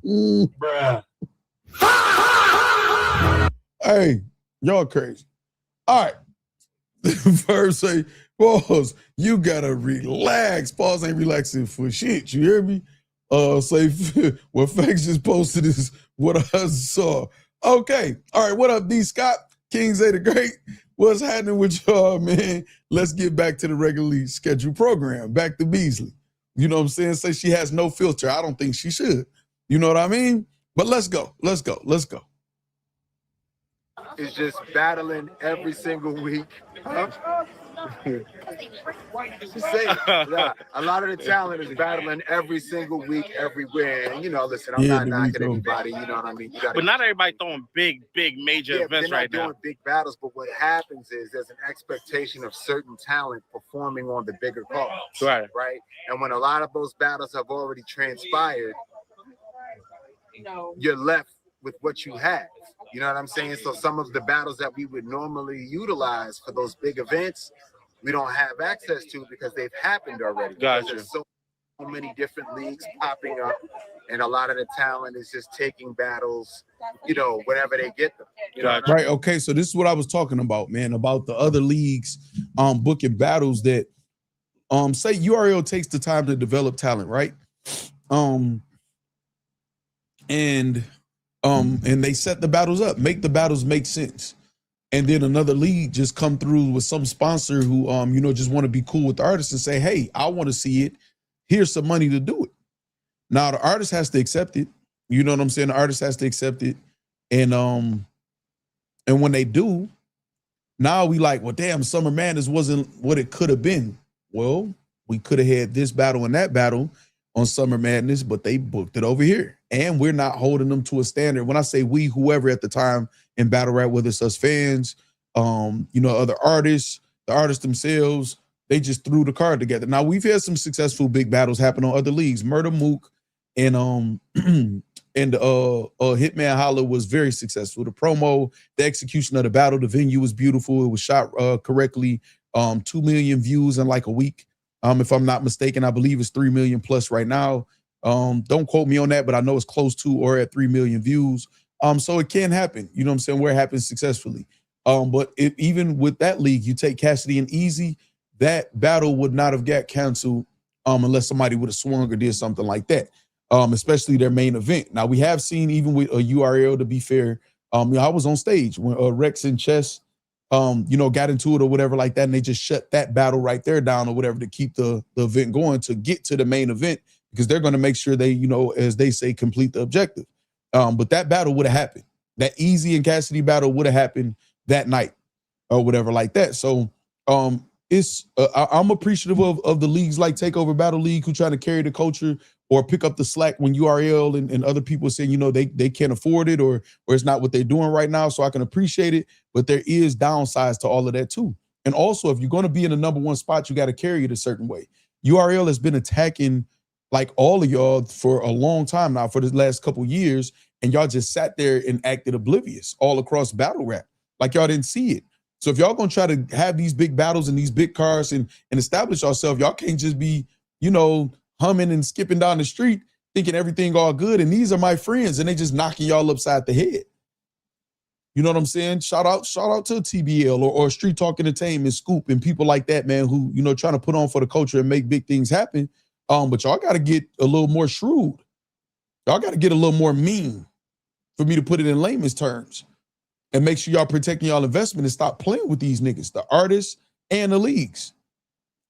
Bruh. Hey, y'all crazy. All right. First say, Pause, you gotta relax. Pause ain't relaxing for shit. You hear me? Say what Facts just posted is what I saw. Okay. All right. What up, D Scott? Kings A the Great. What's happening with y'all, man? Let's get back to the regularly scheduled program. Back to Beasley. You know what I'm saying? Say she has no filter. I don't think she should. You know what I mean? But let's go. Let's go. Let's go. It's just battling every single week. Just say it. Yeah, a lot of the talent is battling every single week, everywhere. And, you know, listen, I'm not knocking anybody. You know what I mean? But not everybody throwing big major events right now. They're not doing big battles, but what happens is there's an expectation of certain talent performing on the bigger cards. Right. And when a lot of those battles have already transpired, you're left with what you have. You know what I'm saying? So some of the battles that we would normally utilize for those big events, we don't have access to because they've happened already. Gotcha. There's so many different leagues popping up, and a lot of the talent is just taking battles, you know, whenever they get them. You know right. Okay. So this is what I was talking about, man, about the other leagues booking battles that say URL takes the time to develop talent, right? And they set the battles up, make the battles make sense. And then another league just come through with some sponsor who, you know, just want to be cool with the artist and say, hey, I want to see it. Here's some money to do it. Now the artist has to accept it. You know what I'm saying? The artist has to accept it. And when they do, now we like, well, damn, Summer Madness wasn't what it could have been. Well, we could have had this battle and that battle on Summer Madness, but they booked it over here. And we're not holding them to a standard. When I say we, whoever at the time in battle rap, whether it's us fans, you know, other artists, the artists themselves, they just threw the card together. Now we've had some successful big battles happen on other leagues. Murder Mook and Hitman Holla was very successful. The promo, the execution of the battle, the venue was beautiful. It was shot correctly. 2 million views in like a week. If I'm not mistaken, I believe it's 3 million plus right now. Don't quote me on that, but I know it's close to or at 3 million views. So it can happen. You know what I'm saying? Where it happens successfully. But even with that league, you take Cassidy and Easy, that battle would not have got canceled unless somebody would have swung or did something like that. Especially their main event. Now we have seen even with a URL, to be fair, you know, I was on stage when Rex and Chess, you know, got into it or whatever like that, and they just shut that battle right there down or whatever to keep the event going to get to the main event because they're going to make sure they, you know, as they say, complete the objective. But that battle would have happened. That Easy and Cassidy battle would have happened that night or whatever like that. So it's I'm appreciative of the leagues like Takeover Battle League who try to carry the culture or pick up the slack when URL and other people saying, you know, they can't afford it or it's not what they're doing right now. So I can appreciate it, but there is downsides to all of that too. And also, if you're going to be in the #1 spot, you got to carry it a certain way. URL has been attacking like all of y'all for a long time now, for the last couple years, and y'all just sat there and acted oblivious all across battle rap. Like y'all didn't see it. So if y'all gonna try to have these big battles and these big cars and establish yourself, y'all can't just be, you know, humming and skipping down the street thinking everything all good. And these are my friends and they just knocking y'all upside the head. You know what I'm saying? Shout out to TBL or Street Talk Entertainment, Scoop, and people like that, man, who, you know, trying to put on for the culture and make big things happen. But y'all got to get a little more shrewd. Y'all got to get a little more mean, for me to put it in layman's terms, and make sure y'all protecting y'all investment and stop playing with these niggas, the artists and the leagues.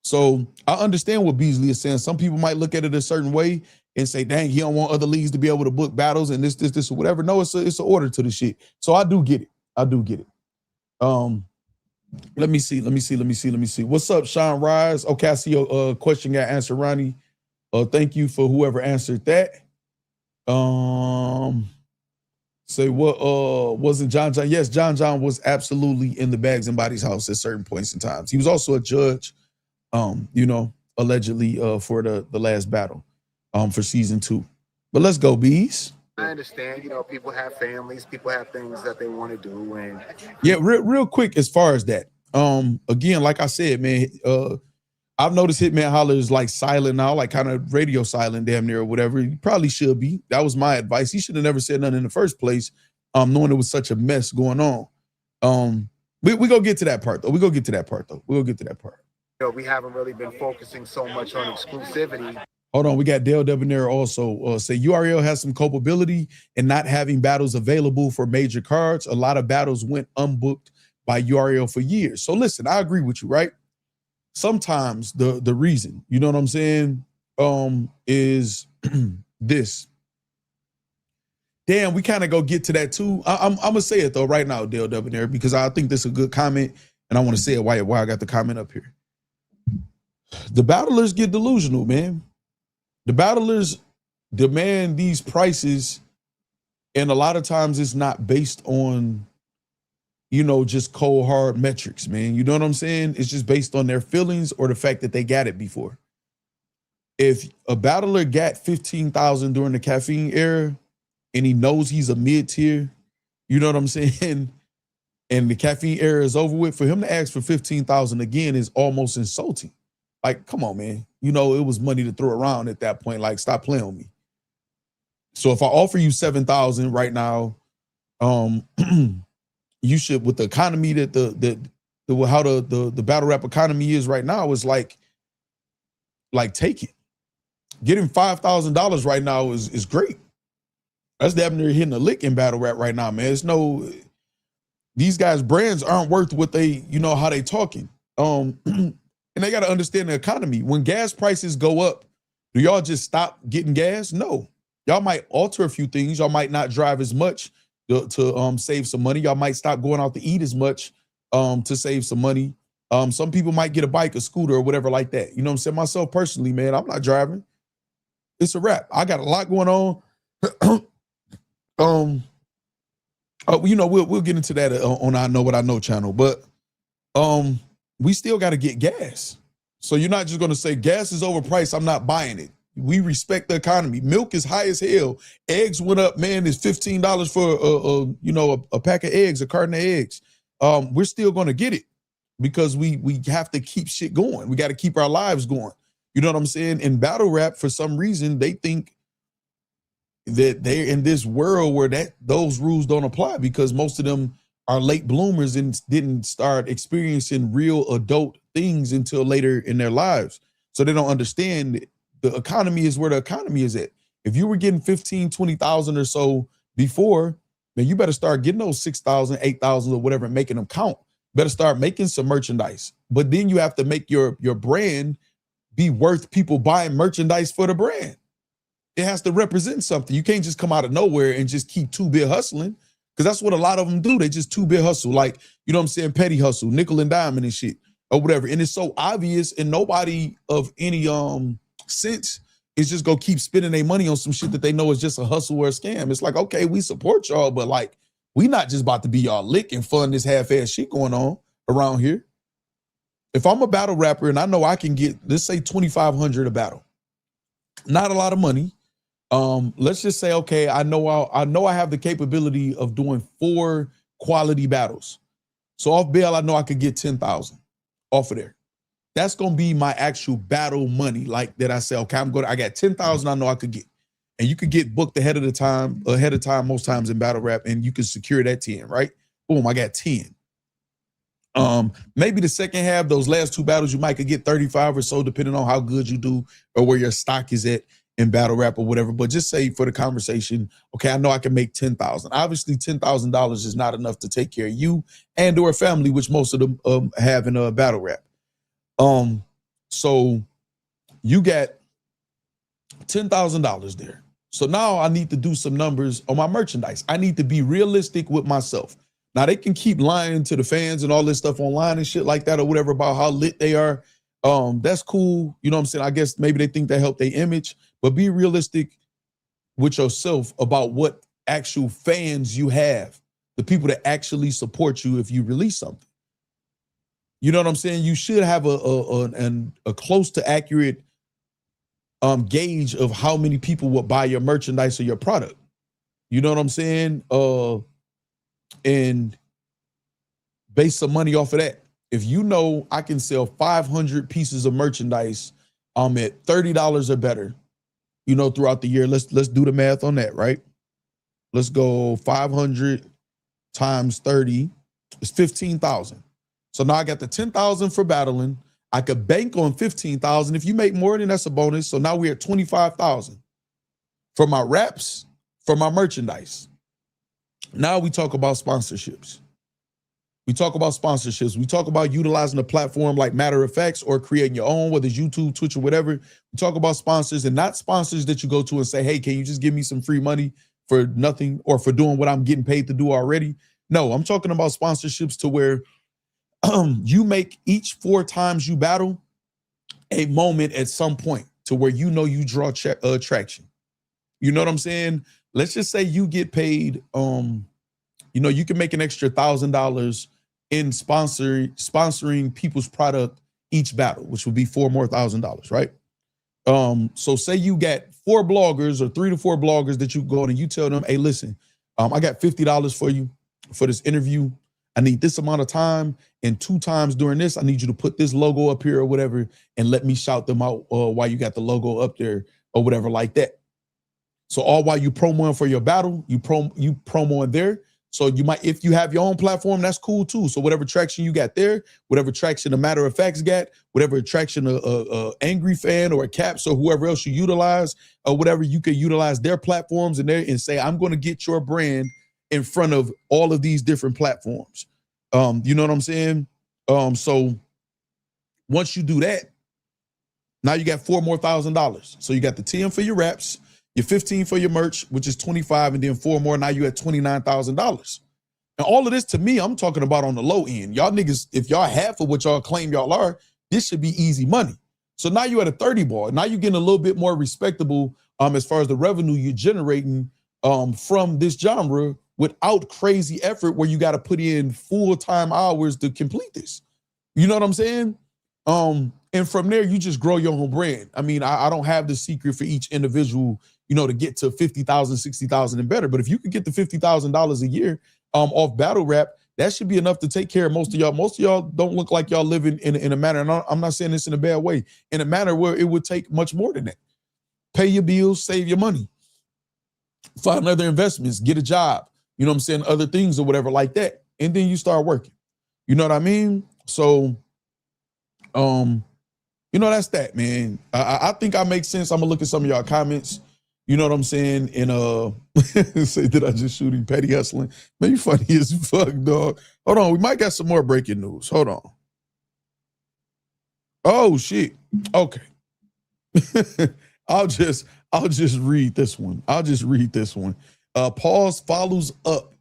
So I understand what Beasley is saying. Some people might look at it a certain way and say, dang, he don't want other leagues to be able to book battles and this, or whatever. No, it's an order to the shit. So I do get it. Let me see. What's up, Sean Rise? Okay, I see your question got answered, Ronnie. Thank you for whoever answered that. Say what wasn't John? Yes, John was absolutely in the Bags and Bodies house at certain points in times. He was also a judge, you know, allegedly for the last battle for season 2. But let's go, Bees. I understand, you know, people have families, people have things that they want to do, and yeah, real quick as far as that. Again, like I said, man, I've noticed Hitman Holla is like silent now, like kind of radio silent damn near or whatever. He probably should be. That was my advice. He should have never said nothing in the first place, knowing it was such a mess going on. We gonna get to that part though. We'll get to that part. You know, we haven't really been focusing so much on exclusivity. Hold on, we got Dale Debonair also say URL has some culpability in not having battles available for major cards. A lot of battles went unbooked by URL for years. So listen, I agree with you, right? Sometimes the reason, you know what I'm saying, is this. Damn, we kind of go get to that too. I'm gonna say it though right now, Dale Debonair, because I think this is a good comment, and I want to say it why I got the comment up here. The battlers get delusional, man. The battlers demand these prices, and a lot of times it's not based on, you know, just cold hard metrics, man. You know what I'm saying? It's just based on their feelings or the fact that they got it before. If a battler got 15,000 during the caffeine era and he knows he's a mid-tier, you know what I'm saying? And the caffeine era is over with, for him to ask for 15,000 again is almost insulting. Like, come on, man. You know, it was money to throw around at that point. Like, stop playing with me. So if I offer you 7,000 right now, you should, with the economy that how the battle rap economy is right now, is like take it. Getting $5,000 right now is great. That's damn near hitting a lick in battle rap right now, man. It's no, these guys' brands aren't worth what they, you know, how they talking. And they got to understand the economy. When gas prices go up, do y'all just stop getting gas? No. Y'all might alter a few things. Y'all might not drive as much to save some money. Y'all might stop going out to eat as much to save some money. Some people might get a bike, a scooter, or whatever like that. You know what I'm saying? Myself personally, man, I'm not driving. It's a wrap. I got a lot going on. You know, we'll get into that on our Know What I Know channel, but we still got to get gas. So you're not just going to say gas is overpriced, I'm not buying it. We respect the economy. Milk is high as hell. Eggs went up, man. It's $15 for you know, a pack of eggs, a carton of eggs. We're still going to get it because we have to keep shit going. We got to keep our lives going. You know what I'm saying? In battle rap, for some reason, they think that they're in this world where those rules don't apply because most of them are late bloomers and didn't start experiencing real adult things until later in their lives. So they don't understand the economy is where the economy is at. If you were getting 15, 20,000 or so before, man, you better start getting those 6,000, 8,000 or whatever, and making them count. Better start making some merchandise. But then you have to make your brand be worth people buying merchandise for the brand. It has to represent something. You can't just come out of nowhere and just keep two-bit hustling, because that's what a lot of them do. They just two-bit hustle, like, you know what I'm saying, petty hustle, nickel and diamond and shit or whatever. And it's so obvious, and nobody of any sense is just gonna keep spending their money on some shit that they know is just a hustle or a scam. It's like, okay, we support y'all, but like, we not just about to be y'all lick and fund this half-ass shit going on around here. If I'm a battle rapper and I know I can get, let's say $2,500 a battle, not a lot of money. Let's just say, okay, I know I have the capability of doing 4 quality battles. So off bail, I know I could get 10,000 off of there. That's gonna be my actual battle money. Like that, I say, okay, I got 10,000. I know I could get, and you could get booked ahead of time most times in battle rap, and you can secure that 10, right? Boom, I got 10. Maybe the second half, those last 2 battles, you might could get 35 or so, depending on how good you do or where your stock is at in battle rap or whatever. But just say for the conversation, okay, I know I can make 10,000. Obviously, $10,000 is not enough to take care of you and or a family, which most of them have in a battle rap. So you got $10,000 there. So now I need to do some numbers on my merchandise. I need to be realistic with myself. Now they can keep lying to the fans and all this stuff online and shit like that or whatever about how lit they are. That's cool. You know what I'm saying? I guess maybe they think that helped their image, but be realistic with yourself about what actual fans you have, the people that actually support you if you release something. You know what I'm saying? You should have a close to accurate gauge of how many people will buy your merchandise or your product. You know what I'm saying? And base some money off of that. If you know I can sell 500 pieces of merchandise at $30 or better, you know, throughout the year, let's do the math on that, right? Let's go 500 times 30 is 15,000. So now I got the 10,000 for battling. I could bank on 15,000. If you make more, then that's a bonus. So now we're at 25,000 for my reps, for my merchandise. Now we talk about sponsorships. We talk about utilizing a platform like Matter of Factz or creating your own, whether it's YouTube, Twitch, or whatever. We talk about sponsors, and not sponsors that you go to and say, hey, can you just give me some free money for nothing or for doing what I'm getting paid to do already? No, I'm talking about sponsorships to where you make each 4 times you battle a moment at some point to where you know you draw traction. You know what I'm saying? Let's just say you get paid, you know, you can make an extra $1,000 in sponsoring people's product each battle, which would be $4,000 more, right? So say you got 4 bloggers or 3 to 4 bloggers that you go on and you tell them, hey, listen, I got $50 for you for this interview. I need this amount of time, and 2 times during this, I need you to put this logo up here or whatever, and let me shout them out while you got the logo up there or whatever like that. So all while you promoing for your battle, you promoing there. So you might, if you have your own platform, that's cool too. So whatever traction you got there, whatever traction a Matter of Factz got, whatever traction a Angry Fan or a Caps or whoever else you utilize or whatever, you can utilize their platforms and say, I'm going to get your brand in front of all of these different platforms. You know what I'm saying? So once you do that, now you got $4,000 more. So you got the 10 for your reps, your 15 for your merch, which is 25, and then 4 more. Now you at $29,000. And all of this, to me, I'm talking about on the low end. Y'all niggas, if y'all half of what y'all claim y'all are, this should be easy money. So now you're at a 30 ball. Now you're getting a little bit more respectable as far as the revenue you're generating from this genre without crazy effort where you got to put in full-time hours to complete this. You know what I'm saying? And from there, you just grow your own brand. I mean, I don't have the secret for each individual, you know, to get to 50,000, 60,000 and better. But if you could get to $50,000 a year off battle rap, that should be enough to take care of most of y'all. Most of y'all don't look like y'all living in a manner, and I'm not saying this in a bad way, in a manner where it would take much more than that. Pay your bills, save your money, find other investments, get a job, you know what I'm saying, other things or whatever like that. And then you start working. You know what I mean? So, you know, that's that, man. I think I make sense. I'm gonna look at some of y'all comments. You know what I'm saying? And say, did I just shoot him? Petty hustling. Man, you funny as fuck, dog. Hold on, we might got some more breaking news. Hold on. Oh shit. Okay. I'll just read this one. Pause follows up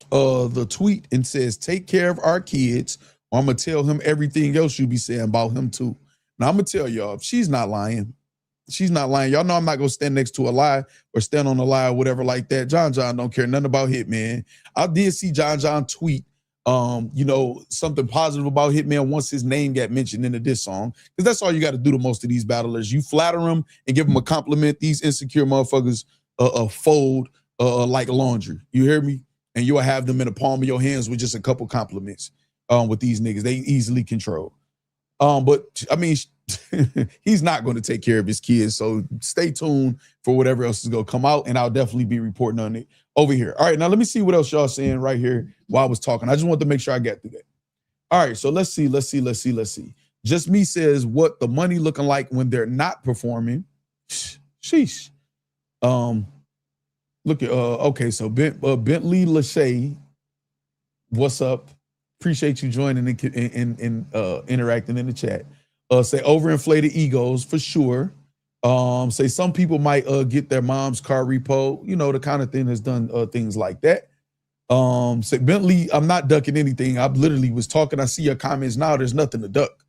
the tweet and says, take care of our kids, or I'm gonna tell him everything else you be saying about him too. Now I'm gonna tell y'all, she's not lying. She's not lying. Y'all know I'm not gonna stand next to a lie or stand on a lie or whatever like that. John don't care nothing about Hitman. I did see John tweet, you know, something positive about Hitman once his name got mentioned in the diss song, because that's all you got to do to most of these battlers. You flatter them and give them a compliment. These insecure motherfuckers fold like laundry. You hear me? And you'll have them in the palm of your hands with just a couple compliments. With these niggas, they easily control. But I mean, he's not going to take care of his kids. So stay tuned for whatever else is going to come out, and I'll definitely be reporting on it over here. All right, now let me see what else y'all saying right here while I was talking. I just want to make sure I get through that. All right, so let's see. Just Me says, what the money looking like when they're not performing? Sheesh. Look at okay, so Bentley Lachey, what's up? Appreciate you joining and interacting in the chat. Say overinflated egos for sure. Say some people might get their mom's car repo, you know, the kind of thing that's done things like that. Say Bentley, I'm not ducking anything. I literally was talking. I see your comments now. There's nothing to duck.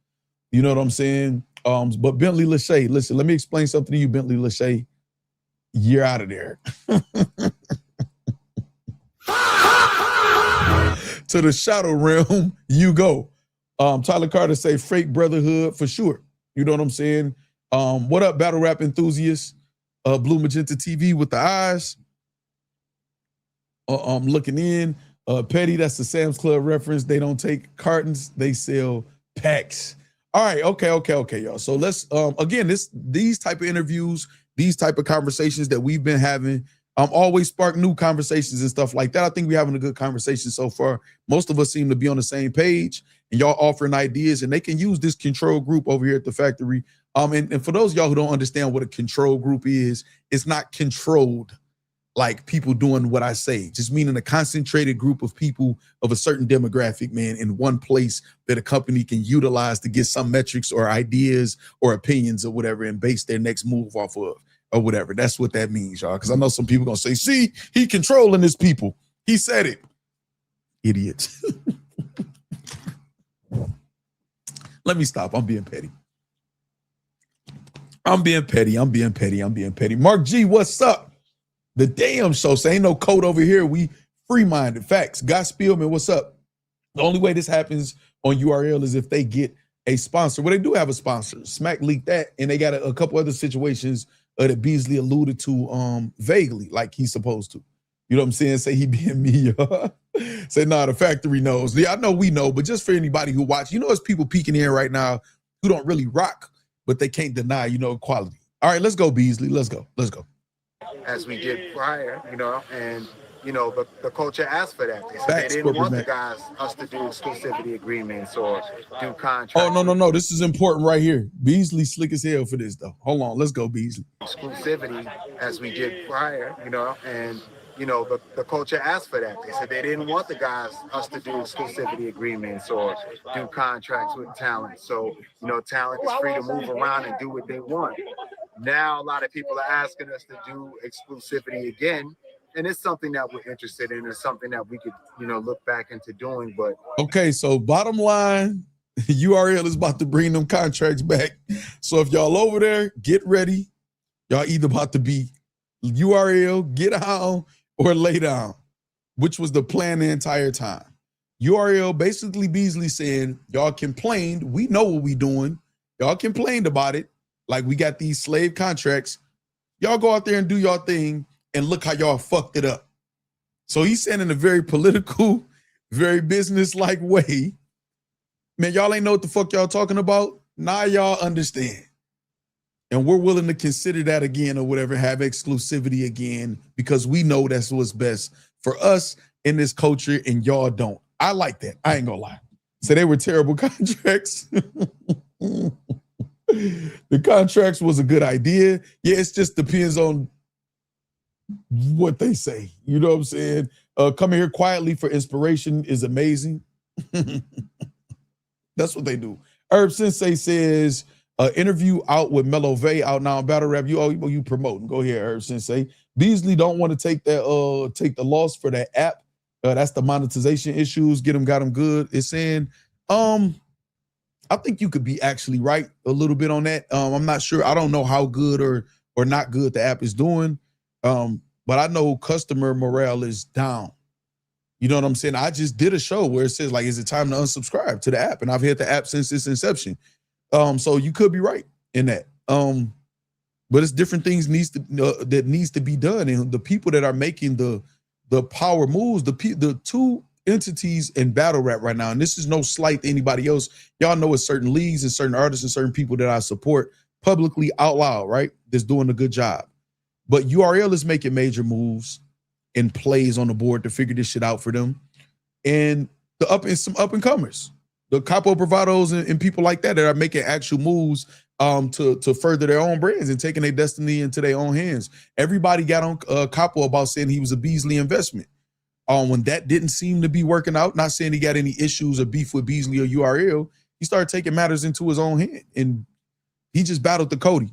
You know what I'm saying? But Bentley Lachey, listen, let me explain something to you, Bentley Lachey. You're out of there. To the shadow realm you go. Tyler Carter say freight brotherhood for sure. You know what I'm saying? What up, battle rap enthusiasts? Blue Magenta TV with the eyes. Looking in. Petty, that's the Sam's Club reference. They don't take cartons, they sell packs. All right, okay, y'all. So let's again, these type of interviews, these type of conversations that we've been having, always spark new conversations and stuff like that. I think we're having a good conversation so far. Most of us seem to be on the same page, and y'all offering ideas, and they can use this control group over here at the factory. And for those of y'all who don't understand what a control group is, it's not controlled like people doing what I say, just meaning a concentrated group of people of a certain demographic, man, in one place that a company can utilize to get some metrics or ideas or opinions or whatever and base their next move off of or whatever. That's what that means, y'all. Because I know some people gonna say, see, he controlling his people. He said it. Idiots. Let me stop. I'm being petty. I'm being petty. Mark G, what's up? The damn show. So ain't no code over here. We free-minded. Facts. Guy Spielman, what's up? The only way this happens on URL is if they get a sponsor. Well, they do have a sponsor. Smack leaked that, and they got a couple other situations that Beasley alluded to vaguely, like he's supposed to. You know what I'm saying? Say he being me. Say, nah, the factory knows. Yeah, I know we know, but just for anybody who watch, there's people peeking in right now who don't really rock, but they can't deny, quality. All right, let's go, Beasley. Let's go. As we did prior, and the culture asked for that. They said they didn't want us to do exclusivity agreements or do contracts. Oh, no. This is important right here. Beasley slick as hell for this, though. Hold on. Let's go, Beasley. Exclusivity as we did prior, and the culture asked for that. They said they didn't want us to do exclusivity agreements or do contracts with talent. So, talent is free to move around and do what they want. Now, a lot of people are asking us to do exclusivity again. And it's something that we're interested in. It's something that we could, look back into doing. But okay, so bottom line, URL is about to bring them contracts back. So if y'all over there, get ready. Y'all either about to be URL, get down, or lay down, which was the plan the entire time. URL basically Beasley saying, y'all complained. We know what we doing. Y'all complained about it. Like we got these slave contracts. Y'all go out there and do y'all thing and look how y'all fucked it up. So he's saying in a very political, very business-like way, man, y'all ain't know what the fuck y'all talking about. Now y'all understand. And we're willing to consider that again or whatever, have exclusivity again, because we know that's what's best for us in this culture and y'all don't. I like that. I ain't gonna lie. So they were terrible contracts. The contracts was a good idea. Yeah, it just depends on what they say. You know what I'm saying? Coming here quietly for inspiration is amazing. That's what they do. Herb Sensei says, interview out with Mellow Vey out now in Battle Rap. You promoting. Go ahead, Herb Sensei. Beasley don't want to take the loss for that app. That's the monetization issues. Got them good. It's saying, I think you could be actually right a little bit on that. I'm not sure. I don't know how good or not good the app is doing. But I know customer morale is down. You know what I'm saying? I just did a show where it says, like, is it time to unsubscribe to the app? And I've had the app since its inception. So you could be right in that. But it's different things that needs to be done. And the people that are making the power moves, the two entities in battle rap right now, and this is no slight to anybody else. Y'all know it's certain leagues and certain artists and certain people that I support publicly out loud, right? That's doing a good job. But URL is making major moves and plays on the board to figure this shit out for them. And some up and comers, the Capo Bravados and people like that are making actual moves to further their own brands and taking their destiny into their own hands. Everybody got on Capo about saying he was a Beasley investment. When that didn't seem to be working out, not saying he got any issues or beef with Beasley or URL, he started taking matters into his own hand. And he just battled the Cody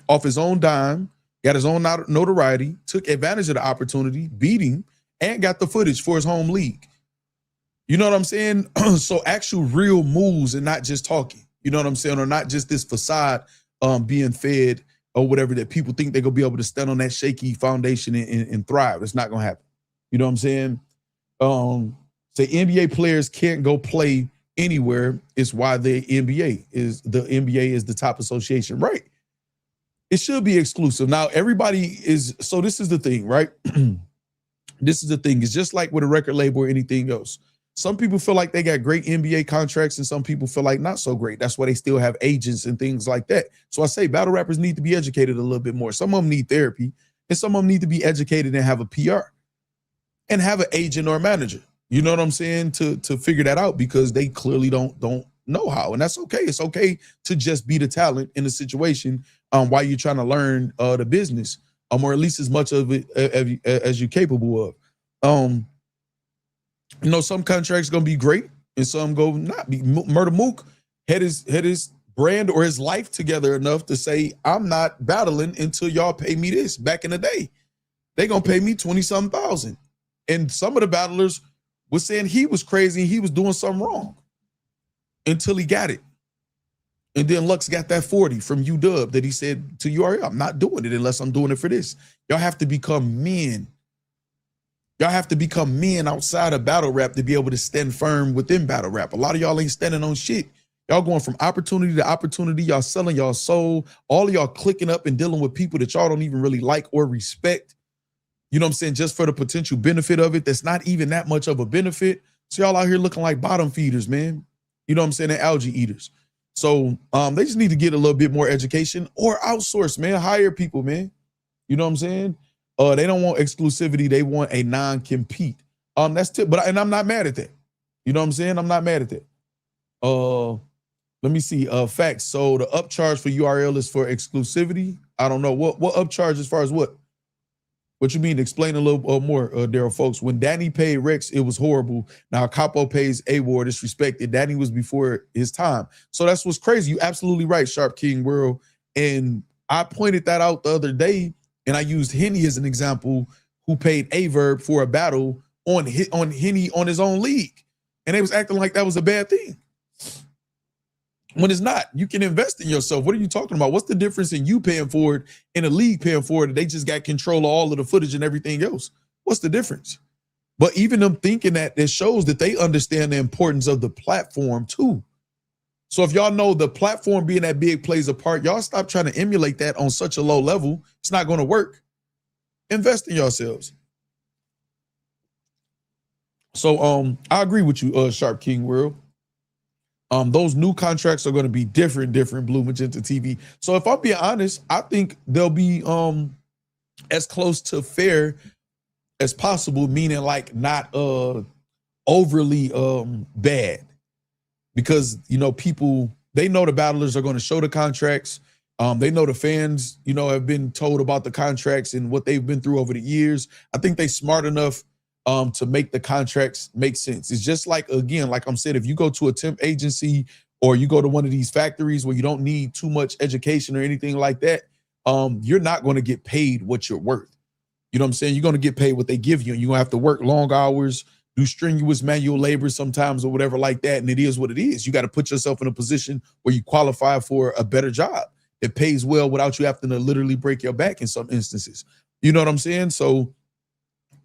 off his own dime, got his own notoriety, took advantage of the opportunity, beat him, and got the footage for his home league. You know what I'm saying? So actual real moves and not just talking. You know what I'm saying? Or not just this facade being fed or whatever that people think they're going to be able to stand on that shaky foundation and thrive. It's not going to happen. You know what I'm saying? Say NBA players can't go play anywhere. It's why the NBA is the top association, right? It should be exclusive. Now, everybody is, so this is the thing, right? This is the thing. It's just like with a record label or anything else. Some people feel like they got great NBA contracts and some people feel like not so great. That's why they still have agents and things like that. So I say battle rappers need to be educated a little bit more. Some of them need therapy and some of them need to be educated and have a PR and have an agent or a manager. You know what I'm saying? To figure that out, because they clearly don't know how. And that's okay. It's okay to just be the talent in the situation while you're trying to learn the business, or at least as much of it as you're capable of. You know, some contracts gonna be great and some go not be. Murder Mook had his brand or his life together enough to say, I'm not battling until y'all pay me this. Back in the day, they gonna pay me 20-something thousand. And some of the battlers was saying he was crazy and he was doing something wrong until he got it. And then Lux got that 40 from UW that he said to URL, I'm not doing it unless I'm doing it for this. Y'all have to become men. Y'all have to become men outside of battle rap to be able to stand firm within battle rap. A lot of y'all ain't standing on shit. Y'all going from opportunity to opportunity. Y'all selling y'all soul. All of y'all clicking up and dealing with people that y'all don't even really like or respect. You know what I'm saying? Just for the potential benefit of it. That's not even that much of a benefit. So y'all out here looking like bottom feeders, man. You know what I'm saying? And algae eaters. So they just need to get a little bit more education or outsource, man. Hire people, man. You know what I'm saying? They don't want exclusivity. They want a non-compete. And I'm not mad at that. You know what I'm saying? I'm not mad at that. Let me see. Facts. So the upcharge for URL is for exclusivity. I don't know what upcharge as far as what. What you mean? Explain a little more, Daryl, folks. When Danny paid Rex, it was horrible. Now Capo pays A-Ward, disrespected. Danny was before his time. So that's what's crazy. You absolutely right, Sharp King World. And I pointed that out the other day. And I used Henny as an example, who paid Averb for a battle on Henny on his own league. And they was acting like that was a bad thing. When it's not. You can invest in yourself. What are you talking about? What's the difference in you paying for it and a league paying for it? They just got control of all of the footage and everything else. What's the difference? But even them thinking that, it shows that they understand the importance of the platform too. So if y'all know the platform being that big plays a part, y'all stop trying to emulate that on such a low level. It's not going to work. Invest in yourselves. So I agree with you, Sharp King World. Those new contracts are going to be different, Blue Magenta TV. So if I'm being honest, I think they'll be as close to fair as possible, meaning like not overly bad. Because, you know, people, they know the battlers are going to show the contracts. They know the fans, you know, have been told about the contracts and what they've been through over the years. I think they smart enough to make the contracts make sense. It's just like, again, like I'm saying, if you go to a temp agency or you go to one of these factories where you don't need too much education or anything like that, you're not going to get paid what you're worth. You know what I'm saying? You're going to get paid what they give you, and you're going to have to work long hours, do strenuous manual labor sometimes or whatever like that. And it is what it is. You got to put yourself in a position where you qualify for a better job that pays well without you having to literally break your back in some instances. You know what I'm saying? So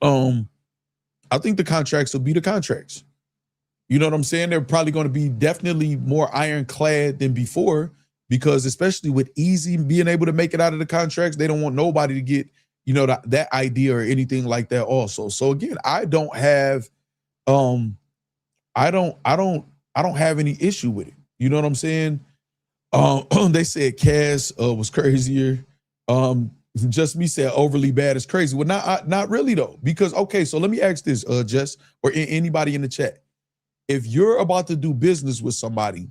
I think the contracts will be the contracts. You know what I'm saying? They're probably going to be definitely more ironclad than before, because especially with Easy being able to make it out of the contracts, they don't want nobody to get, you know, that idea or anything like that also. So again, I don't have any issue with it. You know what I'm saying? They said Cass was crazier. Just me said overly bad is crazy. Well, not really though, because okay, so let me ask this, Jess, or anybody in the chat. If you're about to do business with somebody,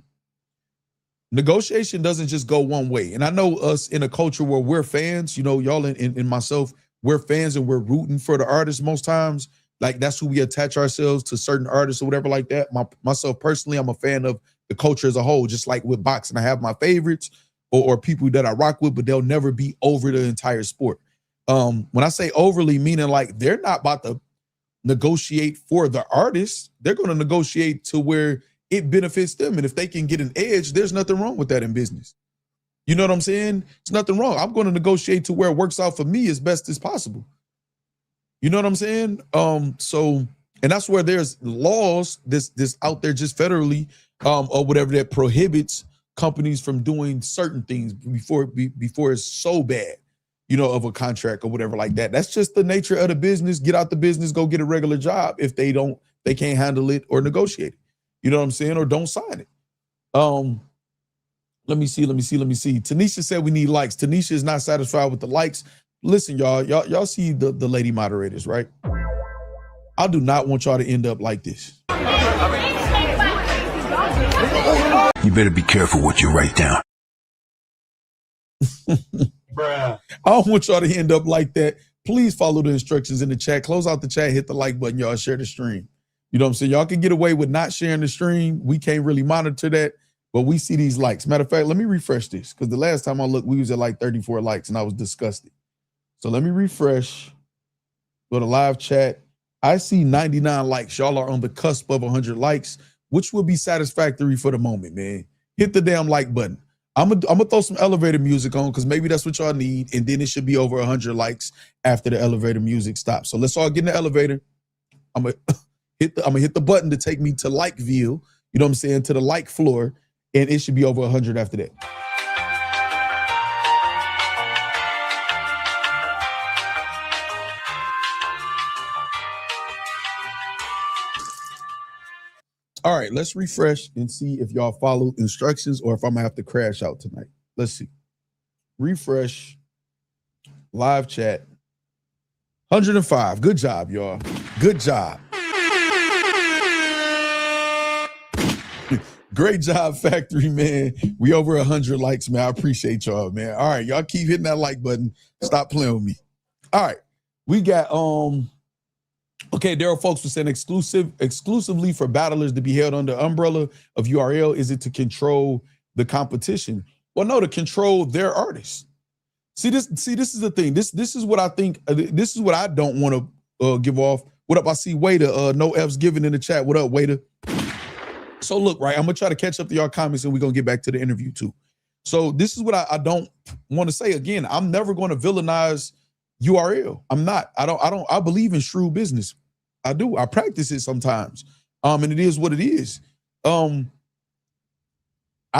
negotiation doesn't just go one way. And I know us in a culture where we're fans, you know, y'all and myself, we're fans and we're rooting for the artists most times. Like that's who we attach ourselves to, certain artists or whatever like that. Myself personally, I'm a fan of the culture as a whole, just like with boxing. I have my favorites or people that I rock with, but they'll never be over the entire sport. When I say overly, meaning like they're not about to negotiate for the artist. They're going to negotiate to where it benefits them. And if they can get an edge, there's nothing wrong with that in business. You know what I'm saying? It's nothing wrong. I'm going to negotiate to where it works out for me as best as possible. You know what I'm saying? So, and that's where there's laws this out there just federally or whatever that prohibits companies from doing certain things before it's so bad. of a contract or whatever like that. That's just the nature of the business. Get out the business, go get a regular job if they can't handle it or negotiate it. You know what I'm saying? Or don't sign it. Let me see. Tanisha said we need likes. Tanisha is not satisfied with the likes. Listen, y'all see the lady moderators, right? I do not want y'all to end up like this. You better be careful what you write down. Bruh. I don't want y'all to end up like that. Please follow the instructions in the chat. Close out the chat, hit the like button, y'all. Share the stream. You know what I'm saying? Y'all can get away with not sharing the stream. We can't really monitor that, but we see these likes. Matter of fact, let me refresh this because the last time I looked, we was at like 34 likes and I was disgusted. So let me refresh. Go to live chat. I see 99 likes. Y'all are on the cusp of 100 likes, which will be satisfactory for the moment, man. Hit the damn like button. I'm gonna throw some elevator music on because maybe that's what y'all need, and then it should be over 100 likes after the elevator music stops. So let's all get in the elevator. I'm gonna hit the button to take me to like view. You know what I'm saying? To the like floor, and it should be over 100 after that. All right, let's refresh and see if y'all follow instructions or if I'm gonna have to crash out tonight. Let's see. Refresh. Live chat. 105. Good job, y'all. Good job. Great job, Factory, man. We over 100 likes, man. I appreciate y'all, man. All right, y'all keep hitting that like button. Stop playing with me. All right, we got okay, there are folks who said exclusively for battlers to be held under umbrella of URL. Is it to control the competition? Well, no, to control their artists. See, this is the thing. This is what I think. This is what I don't want to give off. What up? I see Waiter. No F's given in the chat. What up, Waiter? So look, right, I'm gonna try to catch up to y'all comments and we're gonna get back to the interview too. So this is what I don't want to say. Again, I'm never going to villainize URL. I'm not. I believe in shrewd business. I do. I practice it sometimes. And it is what it is. I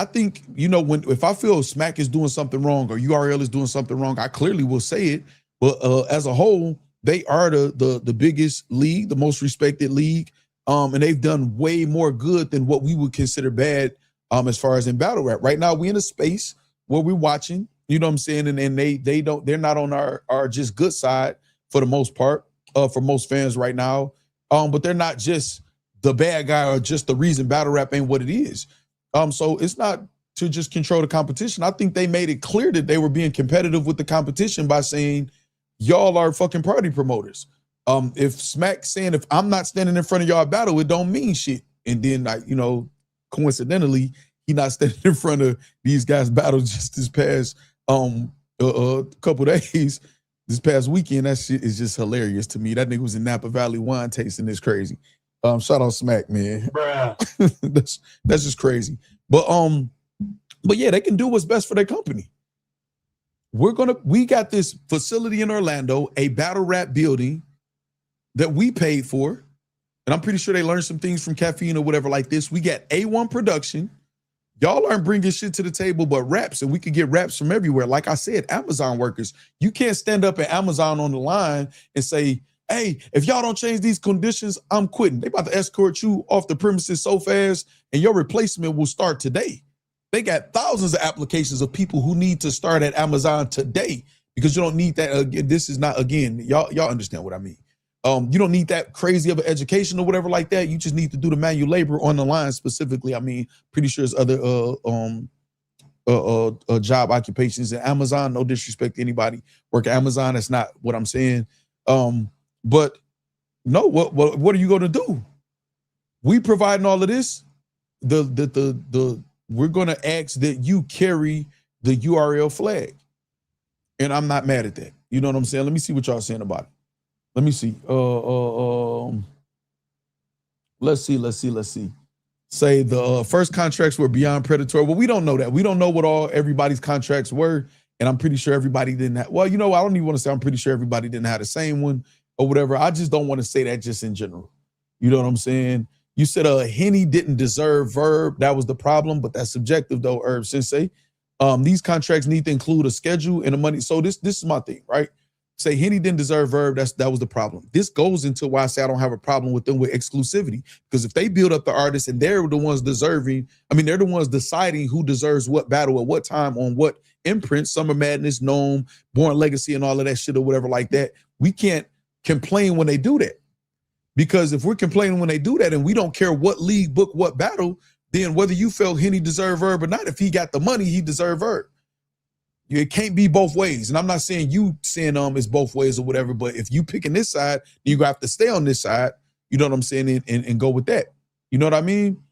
think, if I feel Smack is doing something wrong or URL is doing something wrong, I clearly will say it. But as a whole, they are the biggest league, the most respected league. And they've done way more good than what we would consider bad as far as in battle rap. Right now, we're in a space where we're watching, you know what I'm saying? And they're not on our just good side for the most part, for most fans right now. But they're not just the bad guy or just the reason battle rap ain't what it is. So it's not to just control the competition. I think they made it clear that they were being competitive with the competition by saying, y'all are fucking party promoters. If Smack saying, if I'm not standing in front of y'all battle, it don't mean shit. And then, coincidentally, he not standing in front of these guys' battles just this past couple days, this past weekend. That shit is just hilarious to me. That nigga was in Napa Valley wine tasting. This crazy. Shout out Smack, man. Bruh. that's just crazy. But yeah, they can do what's best for their company. We got this facility in Orlando, a battle rap building that we paid for. And I'm pretty sure they learned some things from Caffeine or whatever like this. We got A1 production. Y'all aren't bringing shit to the table but raps, and we could get raps from everywhere. Like I said, Amazon workers. You can't stand up at Amazon on the line and say, hey, if y'all don't change these conditions, I'm quitting. They about to escort you off the premises so fast, and your replacement will start today. They got thousands of applications of people who need to start at Amazon today because you don't need that. This is not, again, y'all understand what I mean. You don't need that crazy of an education or whatever like that. You just need to do the manual labor on the line specifically. I mean, pretty sure there's other job occupations at Amazon. No disrespect to anybody work at Amazon. That's not what I'm saying. But no, what are you going to do? We providing all of this. We're going to ask that you carry the URL flag, and I'm not mad at that. You know what I'm saying? Let me see what y'all saying about it. Let me see. Let's see. Say the first contracts were beyond predatory. Well, we don't know that. We don't know what everybody's contracts were, and I'm pretty sure everybody didn't have. Well, I don't even want to say I'm pretty sure everybody didn't have the same one or whatever. I just don't want to say that just in general. You know what I'm saying? You said Henny didn't deserve Verb. That was the problem, but that's subjective though, Herb Sensei. These contracts need to include a schedule and a money. So this is my thing, right? Say Henny didn't deserve Verb, that was the problem. This goes into why I say I don't have a problem with them with exclusivity. Because if they build up the artists and they're the ones deserving, I mean, they're the ones deciding who deserves what battle at what time on what imprint, Summer Madness, Gnome, Born Legacy, and all of that shit or whatever like that. We can't complain when they do that. Because if we're complaining when they do that and we don't care what league book, what battle, then whether you felt Henny deserved Verb or not, if he got the money, he deserved Verb. It can't be both ways. And I'm not saying you saying it's both ways or whatever, but if you picking this side, you're gonna have to stay on this side, you know what I'm saying, and go with that. You know what I mean?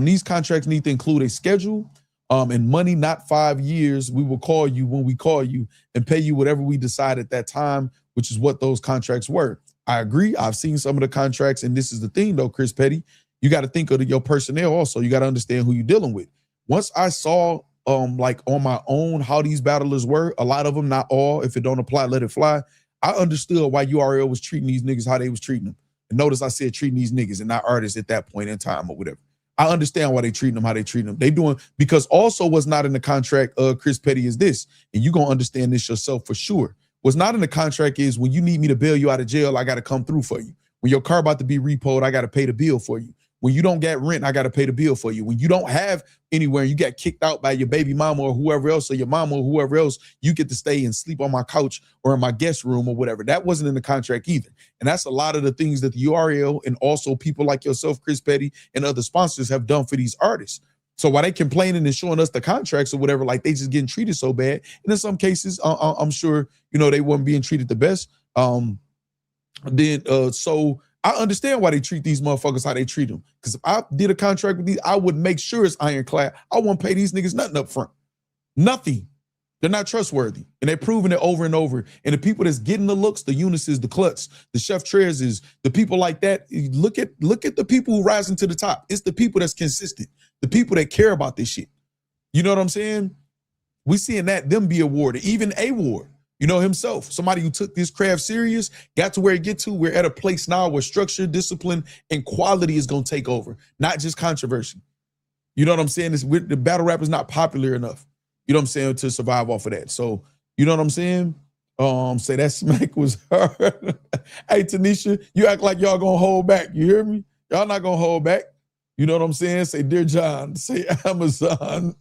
These contracts need to include a schedule and money, not 5 years. We will call you when we call you and pay you whatever we decide at that time, which is what those contracts were. I agree. I've seen some of the contracts, and this is the thing though, Chris Petty, you got to think of your personnel also. You got to understand who you're dealing with. Once I saw like on my own how these battlers were, a lot of them, not all, if it don't apply, let it fly. I understood why URL was treating these niggas how they was treating them. And notice I said treating these niggas and not artists at that point in time or whatever. I understand why they treating them how they treating them. They doing, because also what's not in the contract, Chris Petty, is this, and you're going to understand this yourself for sure. What's not in the contract is when you need me to bail you out of jail, I got to come through for you. When your car about to be repoed, I got to pay the bill for you. When you don't get rent, I got to pay the bill for you. When you don't have anywhere and you got kicked out by your baby mama or whoever else, or your mama or whoever else, you get to stay and sleep on my couch or in my guest room or whatever. That wasn't in the contract either. And that's a lot of the things that the URL and also people like yourself, Chris Petty, and other sponsors have done for these artists. So while they complaining and showing us the contracts or whatever, like they just getting treated so bad. And in some cases, I'm sure, you know, they weren't being treated the best. So I understand why they treat these motherfuckers how they treat them. Because if I did a contract with these, I would make sure it's ironclad. I won't pay these niggas nothing up front. Nothing. They're not trustworthy. And they're proving it over and over. And the people that's getting the looks, the Eunices, the Klutz, the Chef Trezes, the people like that, look at the people who rising to the top. It's the people that's consistent. The people that care about this shit. You know what I'm saying? We seeing them be awarded. Even A-Ward. You know, himself, somebody who took this craft serious, got to where he get to. We're at a place now where structure, discipline, and quality is going to take over, not just controversy. You know what I'm saying? The battle rap is not popular enough, you know what I'm saying, to survive off of that. So, you know what I'm saying? Say that smack was hard. Hey, Tanisha, you act like y'all going to hold back. You hear me? Y'all not going to hold back. You know what I'm saying? Say, Dear John, say Amazon.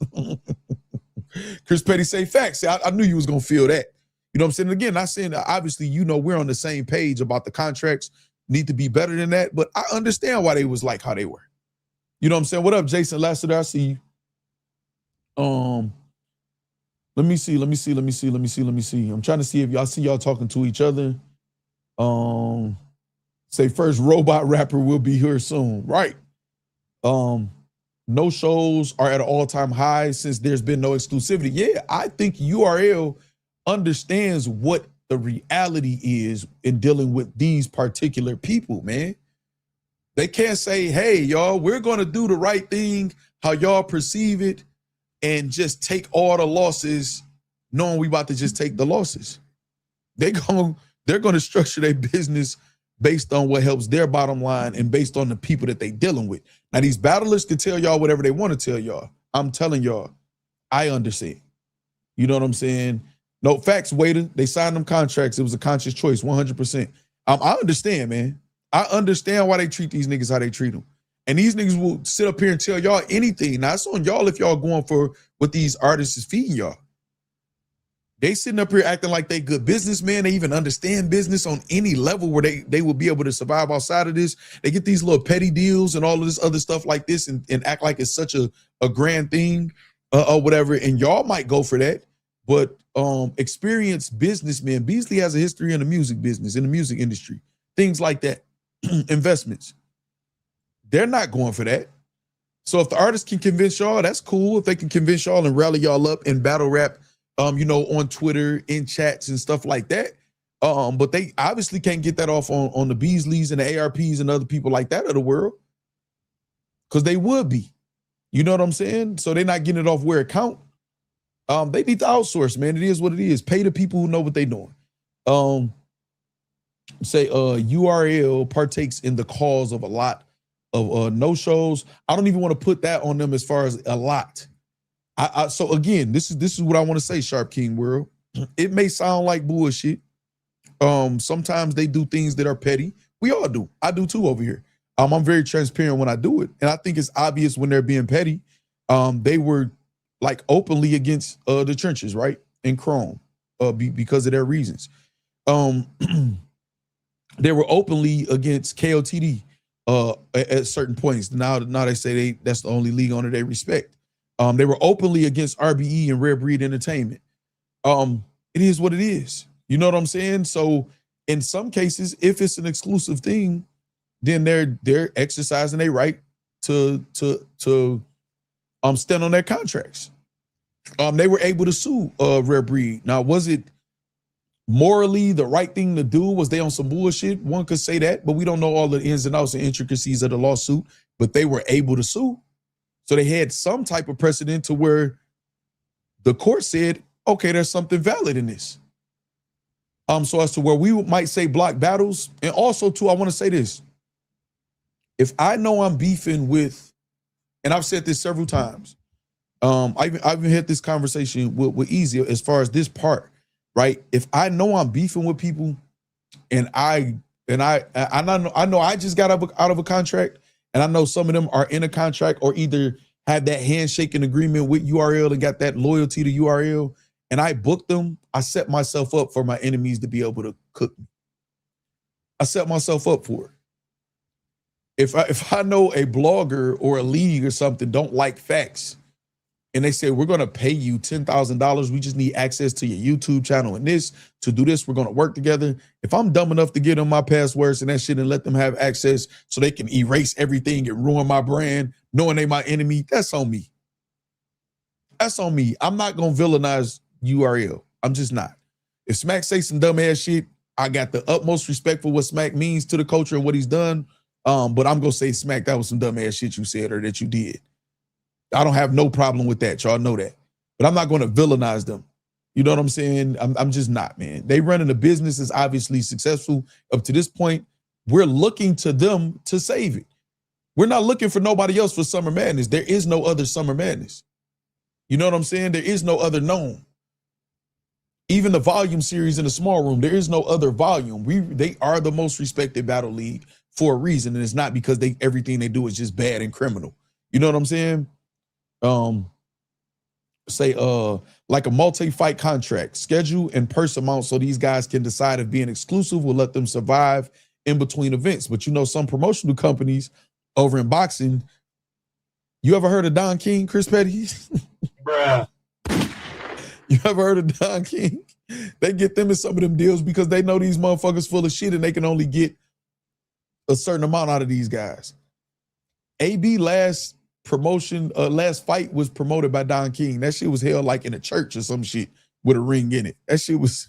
Chris Petty, say facts. See, I knew you was going to feel that. You know what I'm saying? Again, not saying that obviously, you know, we're on the same page about the contracts need to be better than that, but I understand why they was like how they were. You know what I'm saying? What up, Jason Lassiter? I see you. Let me see. I'm trying to see if y'all see y'all talking to each other. Say first robot rapper will be here soon. Right. No shows are at an all-time high since there's been no exclusivity. Yeah, I think URL understands what the reality is in dealing with these particular people, man. They can't say, hey, y'all, we're going to do the right thing, how y'all perceive it, and just take all the losses, knowing we about to just take the losses. They're going to structure their business based on what helps their bottom line and based on the people that they dealing with. Now, these battlers can tell y'all whatever they want to tell y'all. I'm telling y'all, I understand. You know what I'm saying? No, facts, waiter. They signed them contracts. It was a conscious choice, 100%. I understand, man. I understand why they treat these niggas how they treat them. And these niggas will sit up here and tell y'all anything. Now, it's on y'all if y'all going for what these artists is feeding y'all. They sitting up here acting like they good businessmen. They even understand business on any level where they will be able to survive outside of this. They get these little petty deals and all of this other stuff like this and act like it's such a grand thing or whatever. And y'all might go for that. But experienced businessmen, Beasley has a history in the music business, in the music industry, things like that, investments. They're not going for that. So if the artist can convince y'all, that's cool. If they can convince y'all and rally y'all up in battle rap, you know, on Twitter, in chats and stuff like that. But they obviously can't get that off on the Beasleys and the ARPs and other people like that of the world. Because they would be. You know what I'm saying? So they're not getting it off where it count. They need to outsource, man. It is what it is. Pay the people who know what they're doing. Say URL partakes in the cause of a lot of no shows. I don't even want to put that on them as far as a lot. So again, this is what I want to say, Sharp King World. It may sound like bullshit. Sometimes they do things that are petty. We all do. I do too over here. I'm very transparent when I do it, and I think it's obvious when they're being petty. They were like openly against the trenches, right? In Chrome, because of their reasons. They were openly against KOTD at certain points. Now they say that's the only league owner they respect. They were openly against RBE and Rare Breed Entertainment. It is what it is. You know what I'm saying? So in some cases, if it's an exclusive thing, then they're exercising their right to stand on their contracts. They were able to sue Rare Breed. Now, was it morally the right thing to do? Was they on some bullshit? One could say that, but we don't know all the ins and outs and intricacies of the lawsuit, but they were able to sue. So they had some type of precedent to where the court said, okay, there's something valid in this. So as to where we might say block battles, and also too, I want to say this. If I know I'm beefing with, and I've said this several times, I've even had this conversation with Easy as far as this part, right? If I know I'm beefing with people, and I know I just got out of a contract, and I know some of them are in a contract or either had that handshaking agreement with URL and got that loyalty to URL, and I booked them, I set myself up for my enemies to be able to cook me. I set myself up for it. If I know a blogger or a league or something don't like facts, and they say, we're going to pay you $10,000, we just need access to your YouTube channel and this, to do this, we're going to work together. If I'm dumb enough to get them my passwords and that shit and let them have access so they can erase everything and ruin my brand, knowing they my enemy, that's on me. That's on me. I'm not going to villainize URL. I'm just not. If Smack say some dumb ass shit, I got the utmost respect for what Smack means to the culture and what he's done. But I'm going to say, Smack, that was some dumb ass shit you said or that you did. I don't have no problem with that. Y'all know that. But I'm not going to villainize them. You know what I'm saying? I'm just not, man. They running a business is obviously successful up to this point. We're looking to them to save it. We're not looking for nobody else for Summer Madness. There is no other Summer Madness. You know what I'm saying? There is no other known. Even the volume series in the small room, there is no other volume. They are the most respected battle league for a reason, and it's not because everything they do is just bad and criminal. You know what I'm saying? Like a multi-fight contract, schedule and purse amount so these guys can decide if being exclusive will let them survive in between events. But you know, some promotional companies over in boxing, you ever heard of Don King, Chris Petty? Bruh. You ever heard of Don King? They get them in some of them deals because they know these motherfuckers full of shit and they can only get a certain amount out of these guys. AB last fight was promoted by Don King. That shit was held like in a church or some shit with a ring in it. That shit was,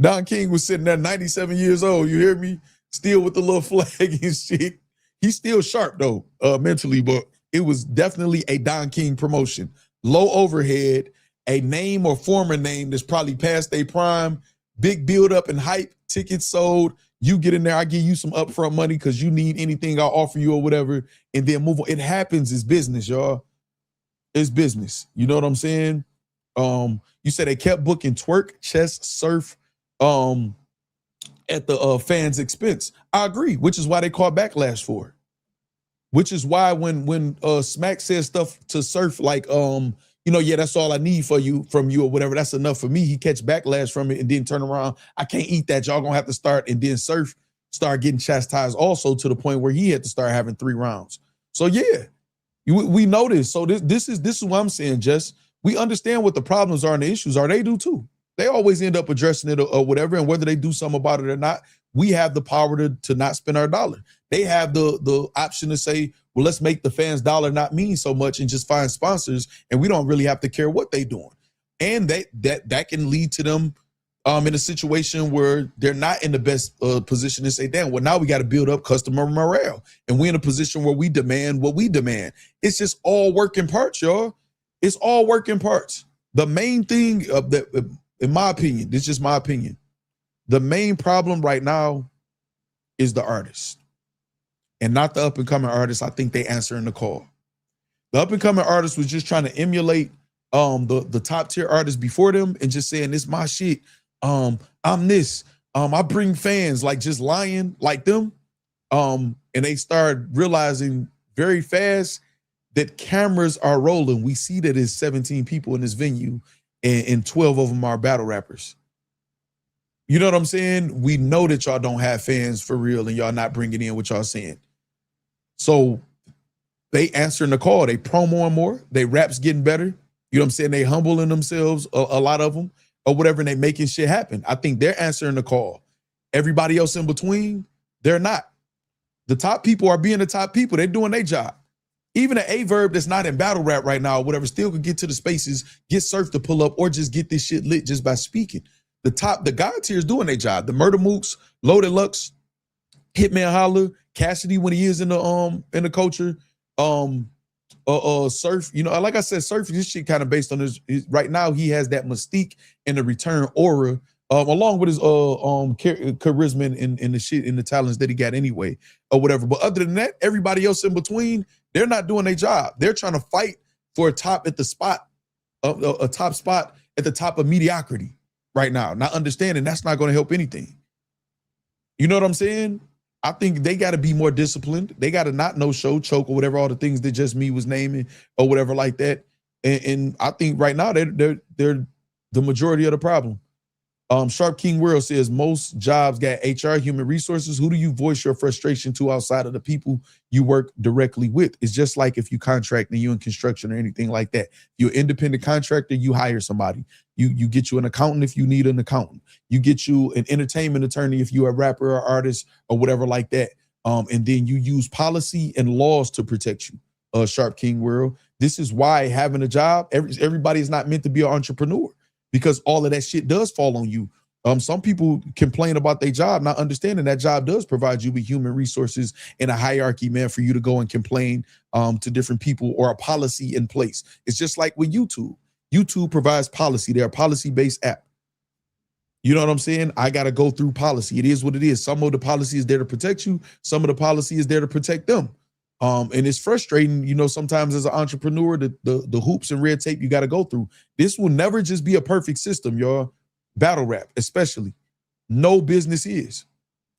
Don King was sitting there 97 years old, you hear me? Still with the little flag and shit. He's still sharp though, mentally, but it was definitely a Don King promotion. Low overhead, a name or former name that's probably past their prime, big build up and hype, tickets sold. You get in there, I give you some upfront money because you need anything I'll offer you or whatever, and then move on. It happens. It's business, y'all. It's business. You know what I'm saying? You said they kept booking twerk, chess, surf, at the fans' expense. I agree, which is why they caught backlash for it. Which is why when Smack says stuff to Surf like, yeah, that's all I need from you or whatever, that's enough for me, he catch backlash from it and then turn around, I can't eat that, y'all gonna have to start, and then Surf start getting chastised also to the point where he had to start having 3 rounds. So yeah, we know this. So this is what I'm saying, Jess. We understand what the problems are and the issues are. They do too. They always end up addressing it or whatever, and whether they do something about it or not, we have the power to not spend our dollar. They have the option to say, well, let's make the fans' dollar not mean so much and just find sponsors, and we don't really have to care what they're doing. And that can lead to them in a situation where they're not in the best position to say, damn, well, now we got to build up customer morale, and we're in a position where we demand what we demand. It's just all working parts, y'all. It's all working parts. The main thing that, in my opinion, this is just my opinion, the main problem right now is the artist. And not the up-and-coming artists. I think they answering the call. The up and coming artists was just trying to emulate the top tier artists before them and just saying this my shit. I'm this. I bring fans, like just lying like them. And they started realizing very fast that cameras are rolling. We see that there's 17 people in this venue and 12 of them are battle rappers. You know what I'm saying? We know that y'all don't have fans for real and y'all not bringing in what y'all saying. So they answering the call. They promoing more. They raps getting better. You know what I'm saying? They humbling themselves, a lot of them, or whatever, and they making shit happen. I think they're answering the call. Everybody else in between, they're not. The top people are being the top people. They're doing their job. Even an A-verb that's not in battle rap right now, or whatever, still could get to the spaces, get Surf to pull up, or just get this shit lit just by speaking. The God tier is doing their job. The Murder Mooks, Loaded Lux, Hitman Holla, Cassidy when he is in the culture, Surf. You know, like I said, Surf, this shit kind of based on his right now. He has that mystique and the return aura, along with his charisma and the shit and the talents that he got anyway, or whatever. But other than that, everybody else in between, they're not doing their job. They're trying to fight for a top at the spot, a top spot at the top of mediocrity right now. Not understanding that's not going to help anything. You know what I'm saying? I think they got to be more disciplined. They got to not no show, choke, or whatever, all the things that Just Me was naming or whatever like that. And I think right now they're the majority of the problem. Sharp King World says most jobs got HR, human resources. Who do you voice your frustration to outside of the people you work directly with? It's just like if you contract and you in construction or anything like that. You're an independent contractor, you hire somebody. You get you an accountant if you need an accountant. You get you an entertainment attorney if you're a rapper or artist or whatever like that. And then you use policy and laws to protect you, Sharp King World. This is why having a job, everybody is not meant to be an entrepreneur, because all of that shit does fall on you. Some people complain about their job, not understanding that job does provide you with human resources and a hierarchy, man, for you to go and complain to different people or a policy in place. It's just like with YouTube. YouTube provides policy. They're a policy-based app. You know what I'm saying? I got to go through policy. It is what it is. Some of the policy is there to protect you. Some of the policy is there to protect them. And it's frustrating, you know, sometimes as an entrepreneur, the hoops and red tape you got to go through. This will never just be a perfect system, y'all. Battle rap, especially. No business is.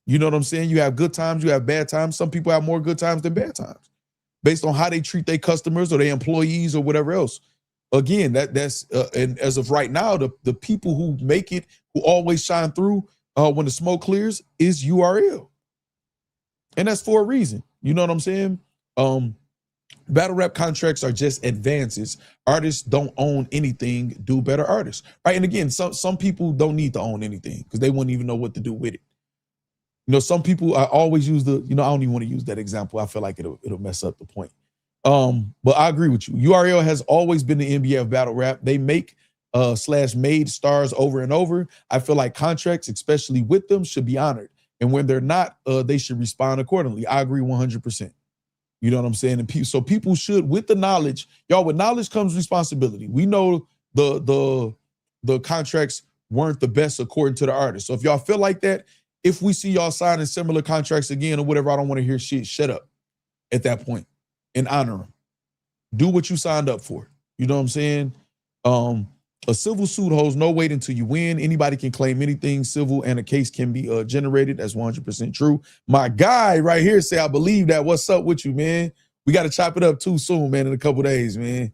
You know what I'm saying? You have good times, you have bad times. Some people have more good times than bad times based on how they treat their customers or their employees or whatever else. Again, that's and as of right now, the people who make it, who always shine through when the smoke clears, is URL. And that's for a reason. You know what I'm saying? Battle rap contracts are just advances. Artists don't own anything, do better artists, right? And again, some people don't need to own anything because they wouldn't even know what to do with it. You know, some people, I always use I don't even want to use that example. I feel like it'll mess up the point. But I agree with you. URL has always been the NBA of battle rap. They make / made stars over and over. I feel like contracts, especially with them, should be honored. And when they're not, they should respond accordingly. I agree 100%. You know what I'm saying? And so people should, with the knowledge, y'all, with knowledge comes responsibility. We know the contracts weren't the best according to the artist. So if y'all feel like that, if we see y'all signing similar contracts again or whatever, I don't want to hear shit. Shut up at that point and honor them. Do what you signed up for. You know what I'm saying? A civil suit holds no weight until you win. Anybody can claim anything civil and a case can be generated. That's 100% true. My guy right here say, I believe that. What's up with you, man? We got to chop it up too soon, man, in a couple days, man.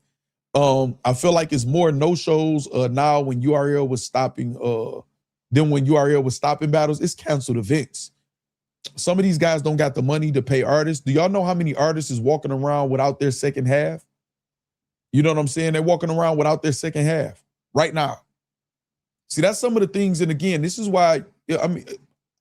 I feel like it's more no-shows now when URL was stopping than when URL was stopping battles. It's canceled events. Some of these guys don't got the money to pay artists. Do y'all know how many artists is walking around without their second half? You know what I'm saying? They're walking around without their second half right now. See, that's some of the things. And again, this is why, I mean,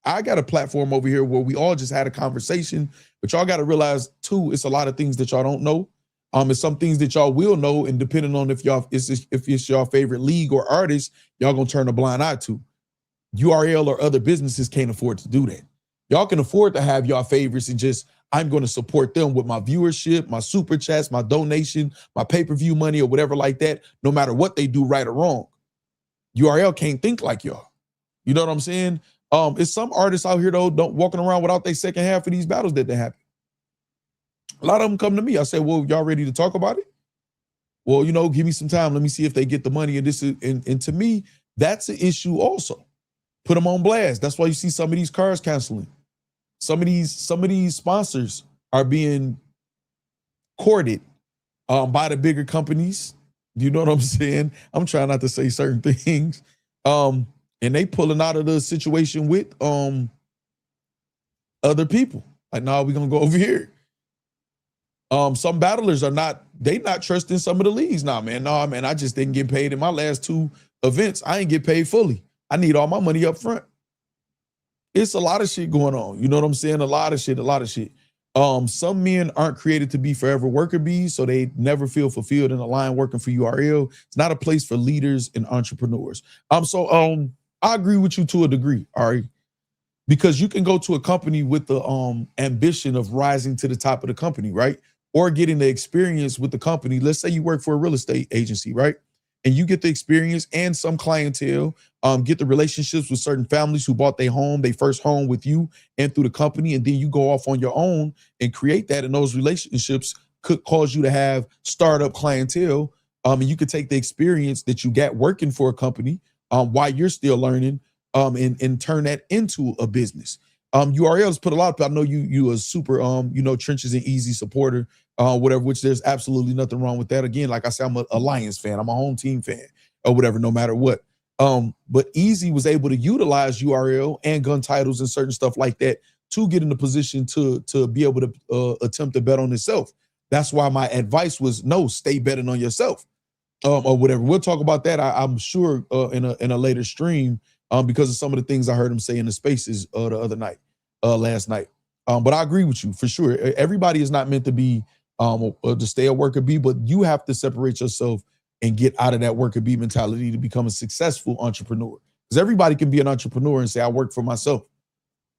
I got a platform over here where we all just had a conversation, but y'all got to realize too, it's a lot of things that y'all don't know. It's some things that y'all will know, and depending on if it's your favorite league or artist, y'all gonna turn a blind eye to. URL or other businesses can't afford to do that. Y'all can afford to have y'all favorites and just, I'm going to support them with my viewership, my super chats, my donation, my pay-per-view money or whatever like that, no matter what they do, right or wrong. URL can't think like y'all. You know what I'm saying? It's some artists out here, though, don't walking around without their second half of these battles that they happen. A lot of them come to me. I say, well, y'all ready to talk about it? Well, you know, give me some time. Let me see if they get the money. And this is, and to me, that's an issue also. Put them on blast. That's why you see some of these cars canceling. Some of these sponsors are being courted by the bigger companies. You know what I'm saying? I'm trying not to say certain things. And they pulling out of the situation with other people. Like, nah, we're gonna go over here. Some battlers are not trusting some of the leagues. Nah, man, I just didn't get paid in my last 2 events. I ain't get paid fully. I need all my money up front. It's a lot of shit going on. You know what I'm saying? A lot of shit. Some men aren't created to be forever worker bees, so they never feel fulfilled in a line working for URL. It's not a place for leaders and entrepreneurs. I agree with you to a degree, Ari, because you can go to a company with the ambition of rising to the top of the company, right? Or getting the experience with the company. Let's say you work for a real estate agency, right? And you get the experience and some clientele, get the relationships with certain families who bought their first home with you and through the company, and then you go off on your own and create that, and those relationships could cause you to have startup clientele, and you could take the experience that you got working for a company while you're still learning, and turn that into a business. URLs put a lot of, I know you a super, trenches and easy supporter, whatever, which there's absolutely nothing wrong with that. Again, like I said, I'm a Lions fan. I'm a home team fan or whatever, no matter what. But Easy was able to utilize URL and gun titles and certain stuff like that to get in the position to be able to attempt to bet on himself. That's why my advice was, no, stay betting on yourself, or whatever. We'll talk about that, I'm sure, in a later stream, because of some of the things I heard him say in the spaces the other night, last night. But I agree with you for sure. Everybody is not meant to be to stay a worker bee, but you have to separate yourself and get out of that worker bee mentality to become a successful entrepreneur. Because everybody can be an entrepreneur and say, I work for myself.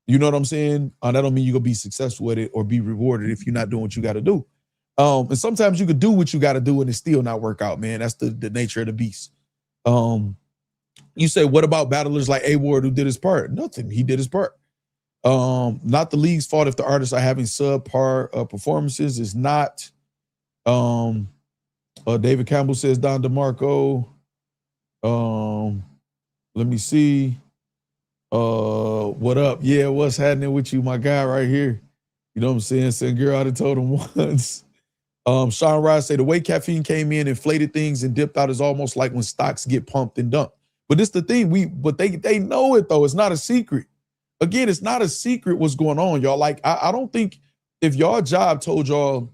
You know what I'm saying? That don't mean you're gonna be successful at it or be rewarded if you're not doing what you got to do. And sometimes you could do what you got to do and it still not work out, man. That's the nature of the beast. You say, what about battlers like A Ward who did his part? Nothing. He did his part. Not the league's fault if the artists are having subpar performances. It's not. David Campbell says Don DeMarco. Let me see. What up? Yeah, what's happening with you, my guy right here? You know what I'm saying? Saying, girl, I done told him once. Sean Rice say the way caffeine came in, inflated things, and dipped out is almost like when stocks get pumped and dumped. But it's the thing, they know it though. It's not a secret. Again, it's not a secret what's going on, y'all. Like, I don't think if y'all job told y'all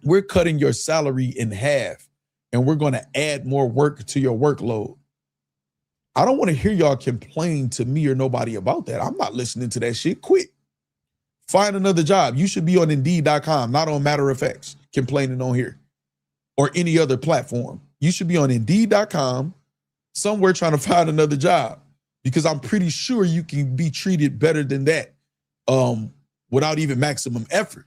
we're cutting your salary in half and we're going to add more work to your workload, I don't want to hear y'all complain to me or nobody about that. I'm not listening to that shit. Quit. Find another job. You should be on Indeed.com, not on Matter of Factz, complaining on here or any other platform. You should be on Indeed.com, somewhere trying to find another job, because I'm pretty sure you can be treated better than that without even maximum effort.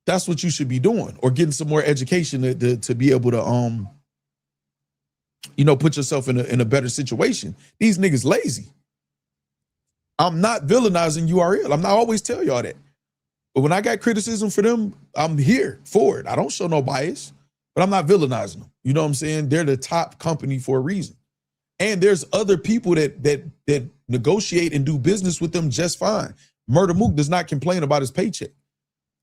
That's what you should be doing, or getting some more education to be able to put yourself in a better situation. These niggas lazy. I'm not villainizing URL. I always tell y'all that. But when I got criticism for them, I'm here for it. I don't show no bias, but I'm not villainizing them. You know what I'm saying? They're the top company for a reason. And there's other people that negotiate and do business with them just fine. Murder Mook does not complain about his paycheck.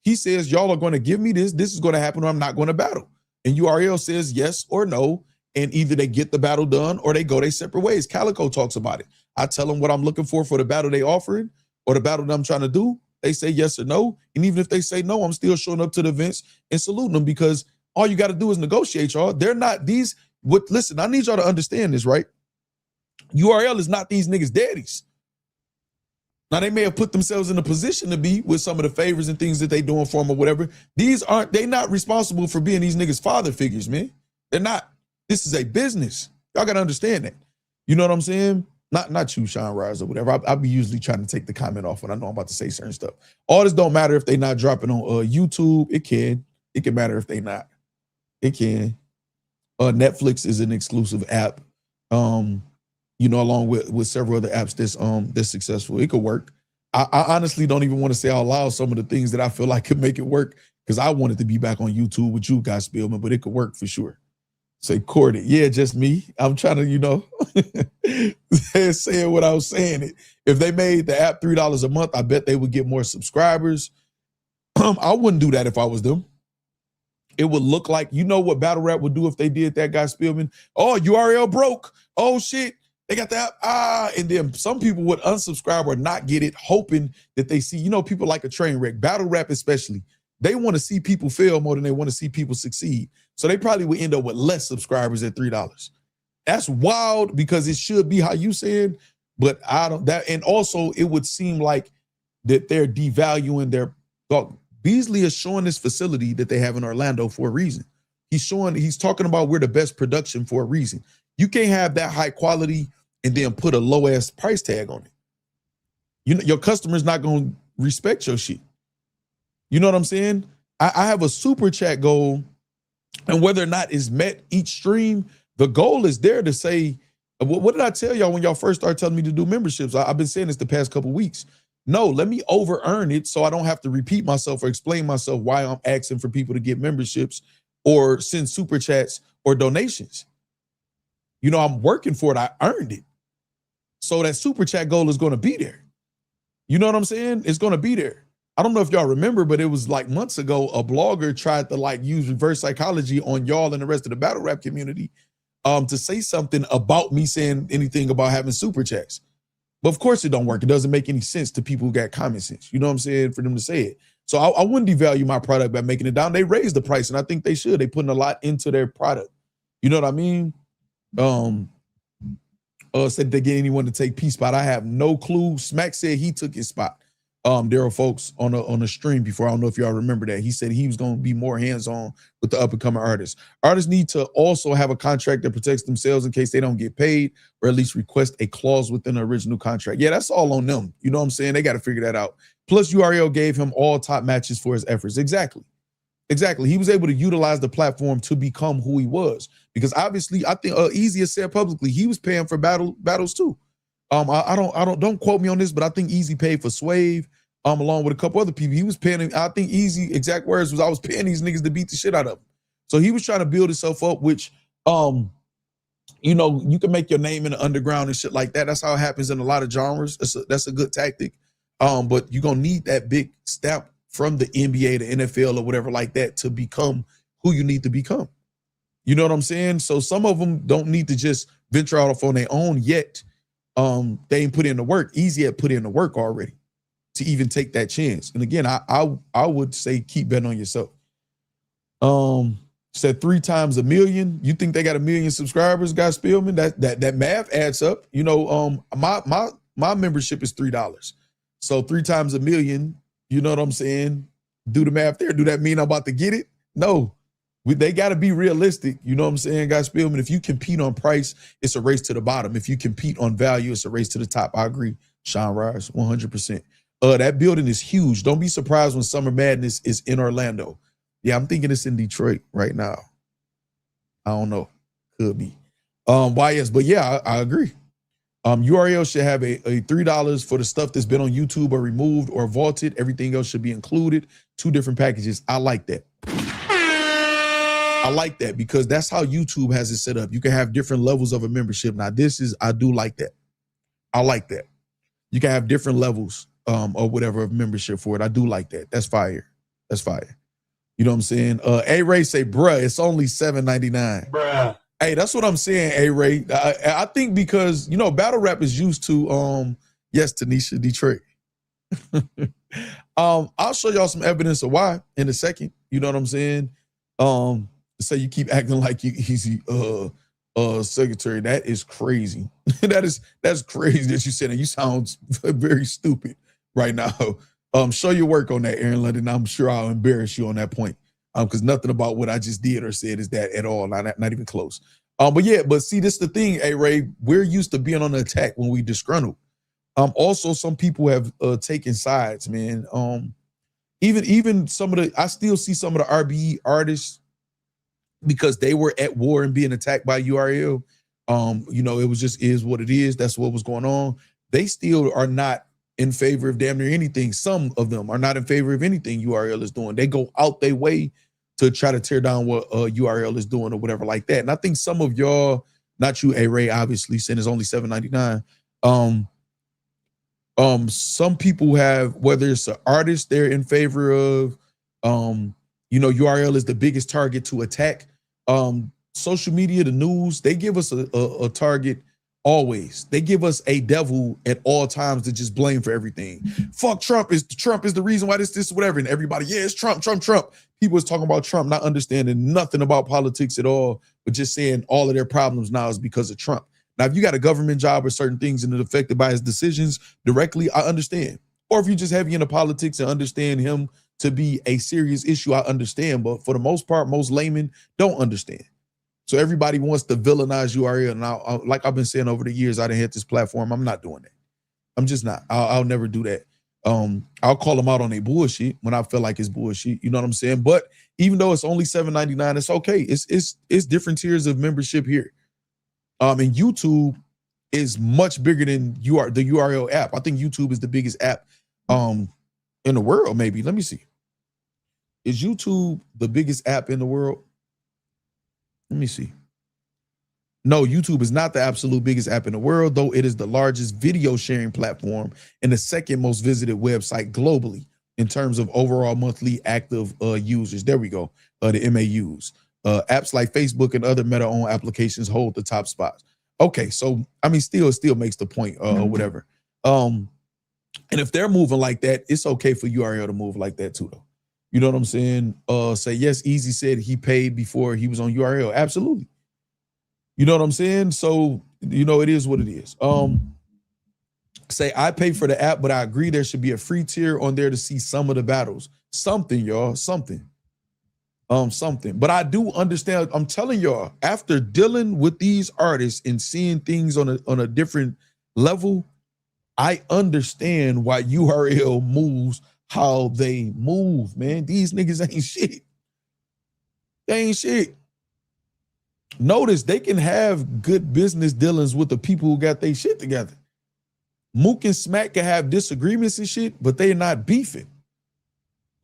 He says, y'all are going to give me this. This is going to happen, or I'm not going to battle. And URL says yes or no. And either they get the battle done or they go their separate ways. Calico talks about it. I tell them what I'm looking for the battle they offering or the battle that I'm trying to do. They say yes or no. And even if they say no, I'm still showing up to the events and saluting them, because all you got to do is negotiate, y'all. They're not these. Listen, I need y'all to understand this, right? URL is not these niggas' daddies. Now, they may have put themselves in a position to be with some of the favors and things that they doing for them or whatever. They not responsible for being these niggas' father figures, man. They're not. This is a business. Y'all got to understand that. You know what I'm saying? Not you, Sean Rise or whatever. I'll be usually trying to take the comment off when I know I'm about to say certain stuff. All this don't matter if they not dropping on YouTube. It can matter if they not. It can. Netflix is an exclusive app. Along with several other apps that's successful. It could work. I honestly don't even want to say out loud some of the things that I feel like could make it work, because I wanted to be back on YouTube with you guys, Spielman, but it could work for sure. Say courted. Yeah, just me. I'm trying to, saying what I was saying. If they made the app $3 a month, I bet they would get more subscribers. I wouldn't do that if I was them. It would look like, what Battle Rap would do if they did that, guy Spielman? Oh, URL broke. Oh, shit. They got that. And then some people would unsubscribe or not get it, hoping that they see, people like a train wreck. Battle Rap especially. They want to see people fail more than they want to see people succeed. So they probably would end up with less subscribers at $3. That's wild, because it should be how you said, but I don't. That, and also it would seem like that they're devaluing their thought. Beasley is showing this facility that they have in Orlando for a reason. He's talking about we're the best production for a reason. You can't have that high quality and then put a low ass price tag on it. Your customer's not going to respect your shit. You know what I'm saying? I have a super chat goal, and whether or not it's met each stream, the goal is there to say, what did I tell y'all when y'all first started telling me to do memberships? I've been saying this the past couple of weeks. No, let me over earn it so I don't have to repeat myself or explain myself why I'm asking for people to get memberships or send super chats or donations. I'm working for it. I earned it. So that super chat goal is going to be there. You know what I'm saying? It's going to be there. I don't know if y'all remember, but it was like months ago, a blogger tried to use reverse psychology on y'all and the rest of the battle rap community to say something about me saying anything about having super chats. But of course it don't work. It doesn't make any sense to people who got common sense. You know what I'm saying? For them to say it. So I wouldn't devalue my product by making it down. They raised the price, and I think they should. They putting a lot into their product. You know what I mean? Said they get anyone to take P spot. I have no clue. Smack said he took his spot. There were folks on a stream before. I don't know if y'all remember that. He said he was going to be more hands-on with the up-and-coming artists. Artists need to also have a contract that protects themselves in case they don't get paid, or at least request a clause within the original contract. Yeah, that's all on them. You know what I'm saying? They got to figure that out. Plus, URL gave him all top matches for his efforts. Exactly. He was able to utilize the platform to become who he was. Because obviously, I think Easy has said publicly, he was paying for battles too. Don't quote me on this, but I think Easy paid for Swave, along with a couple other people. He was paying, I think Easy exact words was, I was paying these niggas to beat the shit out of them. So he was trying to build himself up, which, you can make your name in the underground and shit like that. That's how it happens in a lot of genres. That's a good tactic. But you're going to need that big stamp from the NBA, the NFL, or whatever like that to become who you need to become. You know what I'm saying? So some of them don't need to just venture out on their own yet. They ain't put in the work. Easy had put in the work already to even take that chance. And again, I would say keep betting on yourself. Said 3 times a million. You think they got 1 million subscribers, guy Spielman? That math adds up. My membership is $3. So 3 times a million, you know what I'm saying? Do the math there. Do that mean I'm about to get it? No. They got to be realistic. You know what I'm saying, guys? Spielman, if you compete on price, it's a race to the bottom. If you compete on value, it's a race to the top. I agree, Sean Rise, 100%. That building is huge. Don't be surprised when Summer Madness is in Orlando. Yeah, I'm thinking it's in Detroit right now. I don't know. Could be. Why, yes, but yeah, I agree. URL should have a $3 for the stuff that's been on YouTube or removed or vaulted. Everything else should be included. 2 different packages. I like that. I like that because that's how YouTube has it set up. You can have different levels of a membership. Now, I do like that. I like that. You can have different levels or whatever of membership for it. I do like that. That's fire. That's fire. You know what I'm saying? A-Ray say, bruh, it's only $7.99. Bruh. Hey, that's what I'm saying, A-Ray. I think because, battle rap is used to, yes, Tanisha, Detroit. I'll show y'all some evidence of why in a second. You know what I'm saying? Say you keep acting like you easy secretary. That is crazy. That's crazy that you said that. You sound very stupid right now. Show your work on that, Aaron London. I'm sure I'll embarrass you on that point. Because nothing about what I just did or said is that at all. Not even close. But see, this is the thing, A-Ray. We're used to being on the attack when we disgruntled. Also, some people have taken sides, man. Even some of I still see some of the RBE artists, because they were at war and being attacked by URL. It was just is what it is. That's what was going on. They still are not in favor of damn near anything. Some of them are not in favor of anything URL is doing. They go out their way to try to tear down what URL is doing or whatever like that. And I think some of y'all, not you, A-Ray, obviously, saying it's only $7.99. Some people have, whether it's an artist they're in favor of, you know, URL is the biggest target to attack. Social media, the news, they give us a target always. They give us a devil at all times to just blame for everything. Fuck Trump is the reason why this, whatever. And everybody, yeah, it's Trump. People is talking about Trump, not understanding nothing about politics at all, but just saying all of their problems now is because of Trump. Now, if you got a government job or certain things and it's affected by his decisions directly, I understand. Or if you just heavy into politics and understand him to be a serious issue, I understand. But for the most part, most laymen don't understand. So everybody wants to villainize URL. And like I've been saying over the years, I didn't hit this platform. I'm not doing that. I'm just not. I'll never do that. I'll call them out on their bullshit when I feel like it's bullshit. You know what I'm saying? But even though it's only $7.99, it's okay. It's different tiers of membership here. And YouTube is much bigger than the URL app. I think YouTube is the biggest app in the world, maybe. Let me see. Is YouTube the biggest app in the world? Let me see. No, YouTube is not the absolute biggest app in the world, though it is the largest video sharing platform and the second most visited website globally in terms of overall monthly active users. There we go, the MAUs. Apps like Facebook and other Meta-owned applications hold the top spots. Okay, so I mean, still makes the point or whatever. And if they're moving like that, it's okay for URL to move like that too, though. You know what I'm saying? Say yes, Easy said he paid before he was on URL. Absolutely. You know what I'm saying? So, you know, it is what it is. Say I pay for the app, but I agree there should be a free tier on there to see some of the battles. Something, y'all, something. But I do understand. I'm telling y'all, after dealing with these artists and seeing things on a different level, I understand why URL moves how they move, man. These niggas ain't shit. They ain't shit. Notice they can have good business dealings with the people who got their shit together. Mook and Smack can have disagreements and shit, but they're not beefing.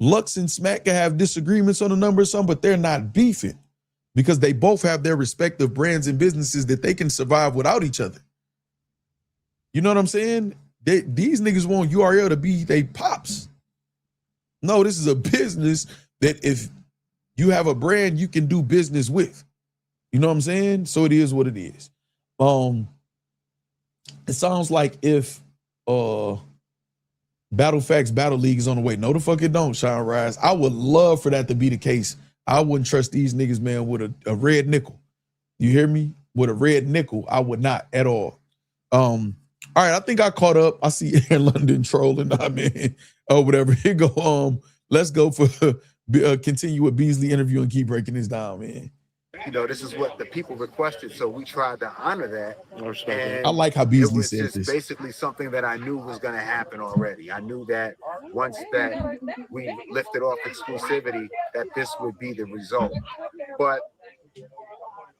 Lux and Smack can have disagreements on a number of some, but they're not beefing because they both have their respective brands and businesses that they can survive without each other. You know what I'm saying? These niggas want URL to be they pops. No, this is a business that if you have a brand, you can do business with. You know what I'm saying? So it is what it is. It sounds like if Battle Factz Battle League is on the way. No, the fuck it don't, Sean Rise. I would love for that to be the case. I wouldn't trust these niggas, man, with a red nickel. You hear me? With a red nickel, I would not at all. All right, I think I caught up. I see Air London trolling. I mean, whatever. Here go. Let's go for continue with Beasley interview and keep breaking this down, man. You know, this is what the people requested, so we tried to honor that. And I like how Beasley said this. It was just basically something that I knew was going to happen already. I knew that once that we lifted off exclusivity, that this would be the result. But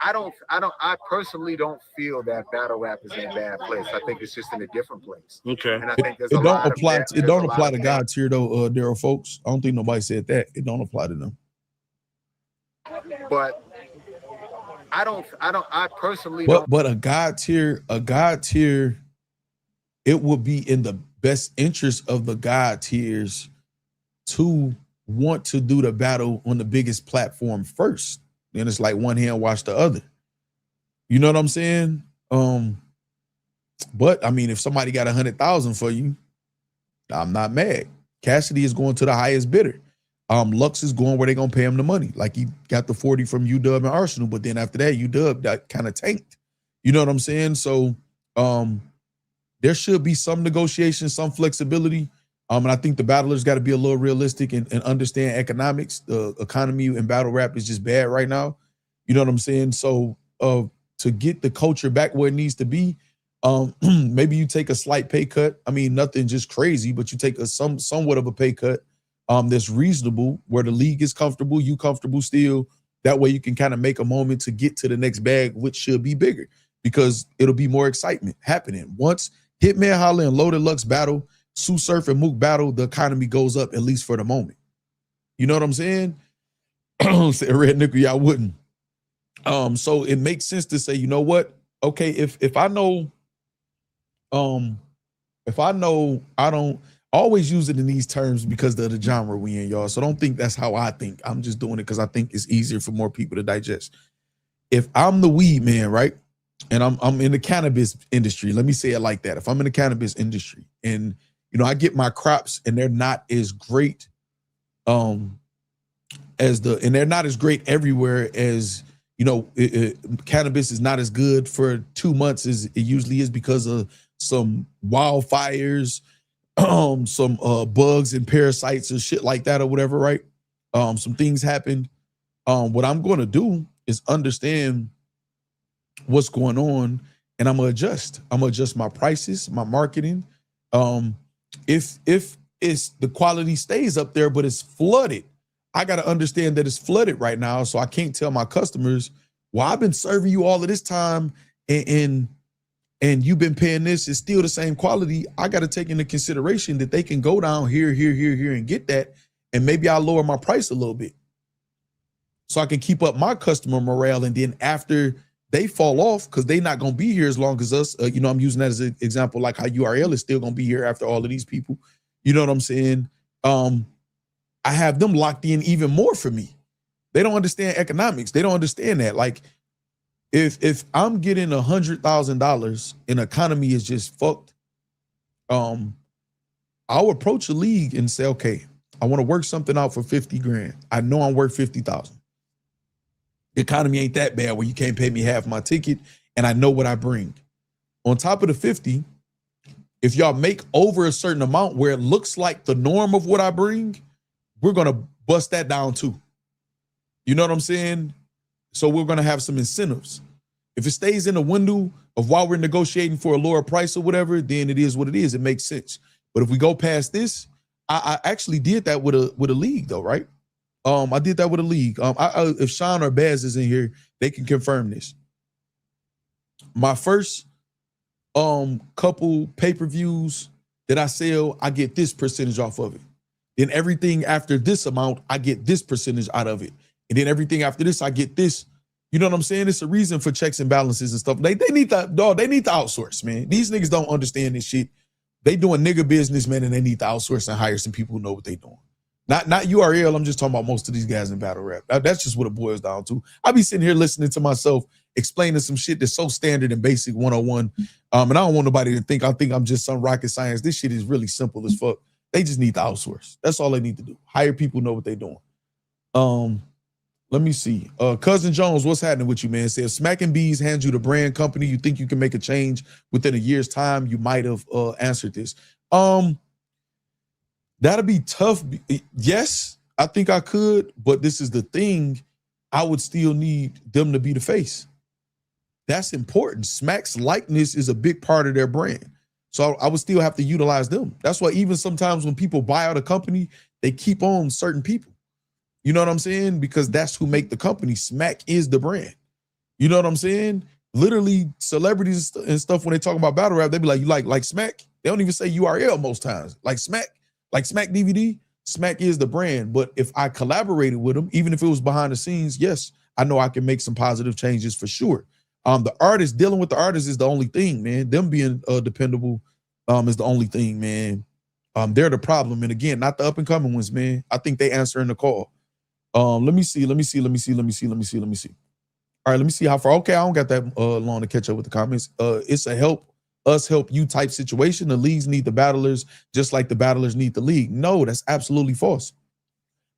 I personally don't feel that battle rap is in a bad place. I think it's just in a different place. Okay. And I think it don't apply to God tier though, Daryl folks. I don't think nobody said that. It don't apply to them. But I personally don't. But a God tier, it would be in the best interest of the God tiers to want to do the battle on the biggest platform first. Then it's like one hand wash the other. You know what I'm saying? But I mean, if somebody got 100,000 for you, I'm not mad. Cassidy is going to the highest bidder. Lux is going where they're gonna pay him the money. Like he got the 40 from UW and Arsenal, but then after that, UW that kind of tanked. You know what I'm saying? So there should be some negotiation, some flexibility. And I think the battlers got to be a little realistic and understand economics. The economy in battle rap is just bad right now. You know what I'm saying? So to get the culture back where it needs to be, maybe you take a slight pay cut. I mean, nothing just crazy, but you take somewhat of a pay cut that's reasonable, where the league is comfortable, you comfortable still. That way you can kind of make a moment to get to the next bag, which should be bigger because it'll be more excitement happening. Once Hitman Holla and Loaded Lux battle, Sue Surf and Mook battle, the economy goes up, at least for the moment. You know what I'm saying? Say Red Nickel, y'all wouldn't. So it makes sense to say, you know what? Okay, if I know, I don't always use it in these terms because of the genre we in, y'all. So don't think that's how I think. I'm just doing it because I think it's easier for more people to digest. If I'm the weed man, right? And I'm in the cannabis industry, let me say it like that. If I'm in the cannabis industry and I get my crops and they're not as great, and they're not as great everywhere as cannabis is not as good for 2 months as it usually is because of some wildfires, some bugs and parasites and shit like that or whatever, right? Some things happened. What I'm going to do is understand what's going on, and I'm gonna adjust. I'm gonna adjust my prices, my marketing. If it's the quality stays up there, but it's flooded, I gotta understand that it's flooded right now. So I can't tell my customers, well, I've been serving you all of this time and you've been paying this, it's still the same quality. I gotta take into consideration that they can go down here, and get that, and maybe I'll lower my price a little bit so I can keep up my customer morale. And then after they fall off, because they're not going to be here as long as us. I'm using that as an example, like how URL is still going to be here after all of these people. You know what I'm saying? I have them locked in even more for me. They don't understand economics. They don't understand that. Like, if I'm getting $100,000 and economy is just fucked, I'll approach a league and say, okay, I want to work something out for 50 grand. I know I'm worth 50,000. The economy ain't that bad where you can't pay me half my ticket, and I know what I bring. On top of the 50, if y'all make over a certain amount where it looks like the norm of what I bring, we're going to bust that down too. You know what I'm saying? So we're going to have some incentives. If it stays in the window of while we're negotiating for a lower price or whatever, then it is what it is. It makes sense. But if we go past this, I actually did that with a league though, right? I did that with a league. If Sean or Baz is in here, they can confirm this. My first couple pay-per-views that I sell, I get this percentage off of it. Then everything after this amount, I get this percentage out of it. And then everything after this, I get this. You know what I'm saying? It's a reason for checks and balances and stuff. They need to outsource, man. These niggas don't understand this shit. They doing nigga business, man, and they need to outsource and hire some people who know what they doing. Not URL. I'm just talking about most of these guys in battle rap. That's just what it boils down to. I be sitting here listening to myself explaining some shit that's so standard and basic 101. And I don't want nobody to think I'm just some rocket science. This shit is really simple as fuck. They just need to outsource. That's all they need to do. Hire people who know what they're doing. Let me see. Cousin Jones, what's happening with you, man? Says Smacking Bees hands you the brand company. You think you can make a change within a year's time? You might have answered this. That'll be tough. Yes, I think I could, but this is the thing. I would still need them to be the face. That's important. Smack's likeness is a big part of their brand. So I would still have to utilize them. That's why even sometimes when people buy out a company, they keep on certain people. You know what I'm saying? Because that's who make the company. Smack is the brand. You know what I'm saying? Literally, celebrities and stuff, when they talk about battle rap, they be like, you like Smack? They don't even say URL most times. Like Smack DVD, Smack is the brand. But if I collaborated with them, even if it was behind the scenes, yes, I know I can make some positive changes for sure. The artist, dealing with the artist is the only thing, man. Them being dependable is the only thing, man. They're the problem. And again, not the up and coming ones, man. I think they answering the call. Let me see. All right, let me see how far. Okay, I don't got that long to catch up with the comments. It's a help you type situation. The leagues need the battlers just like the battlers need the league. No, that's absolutely false.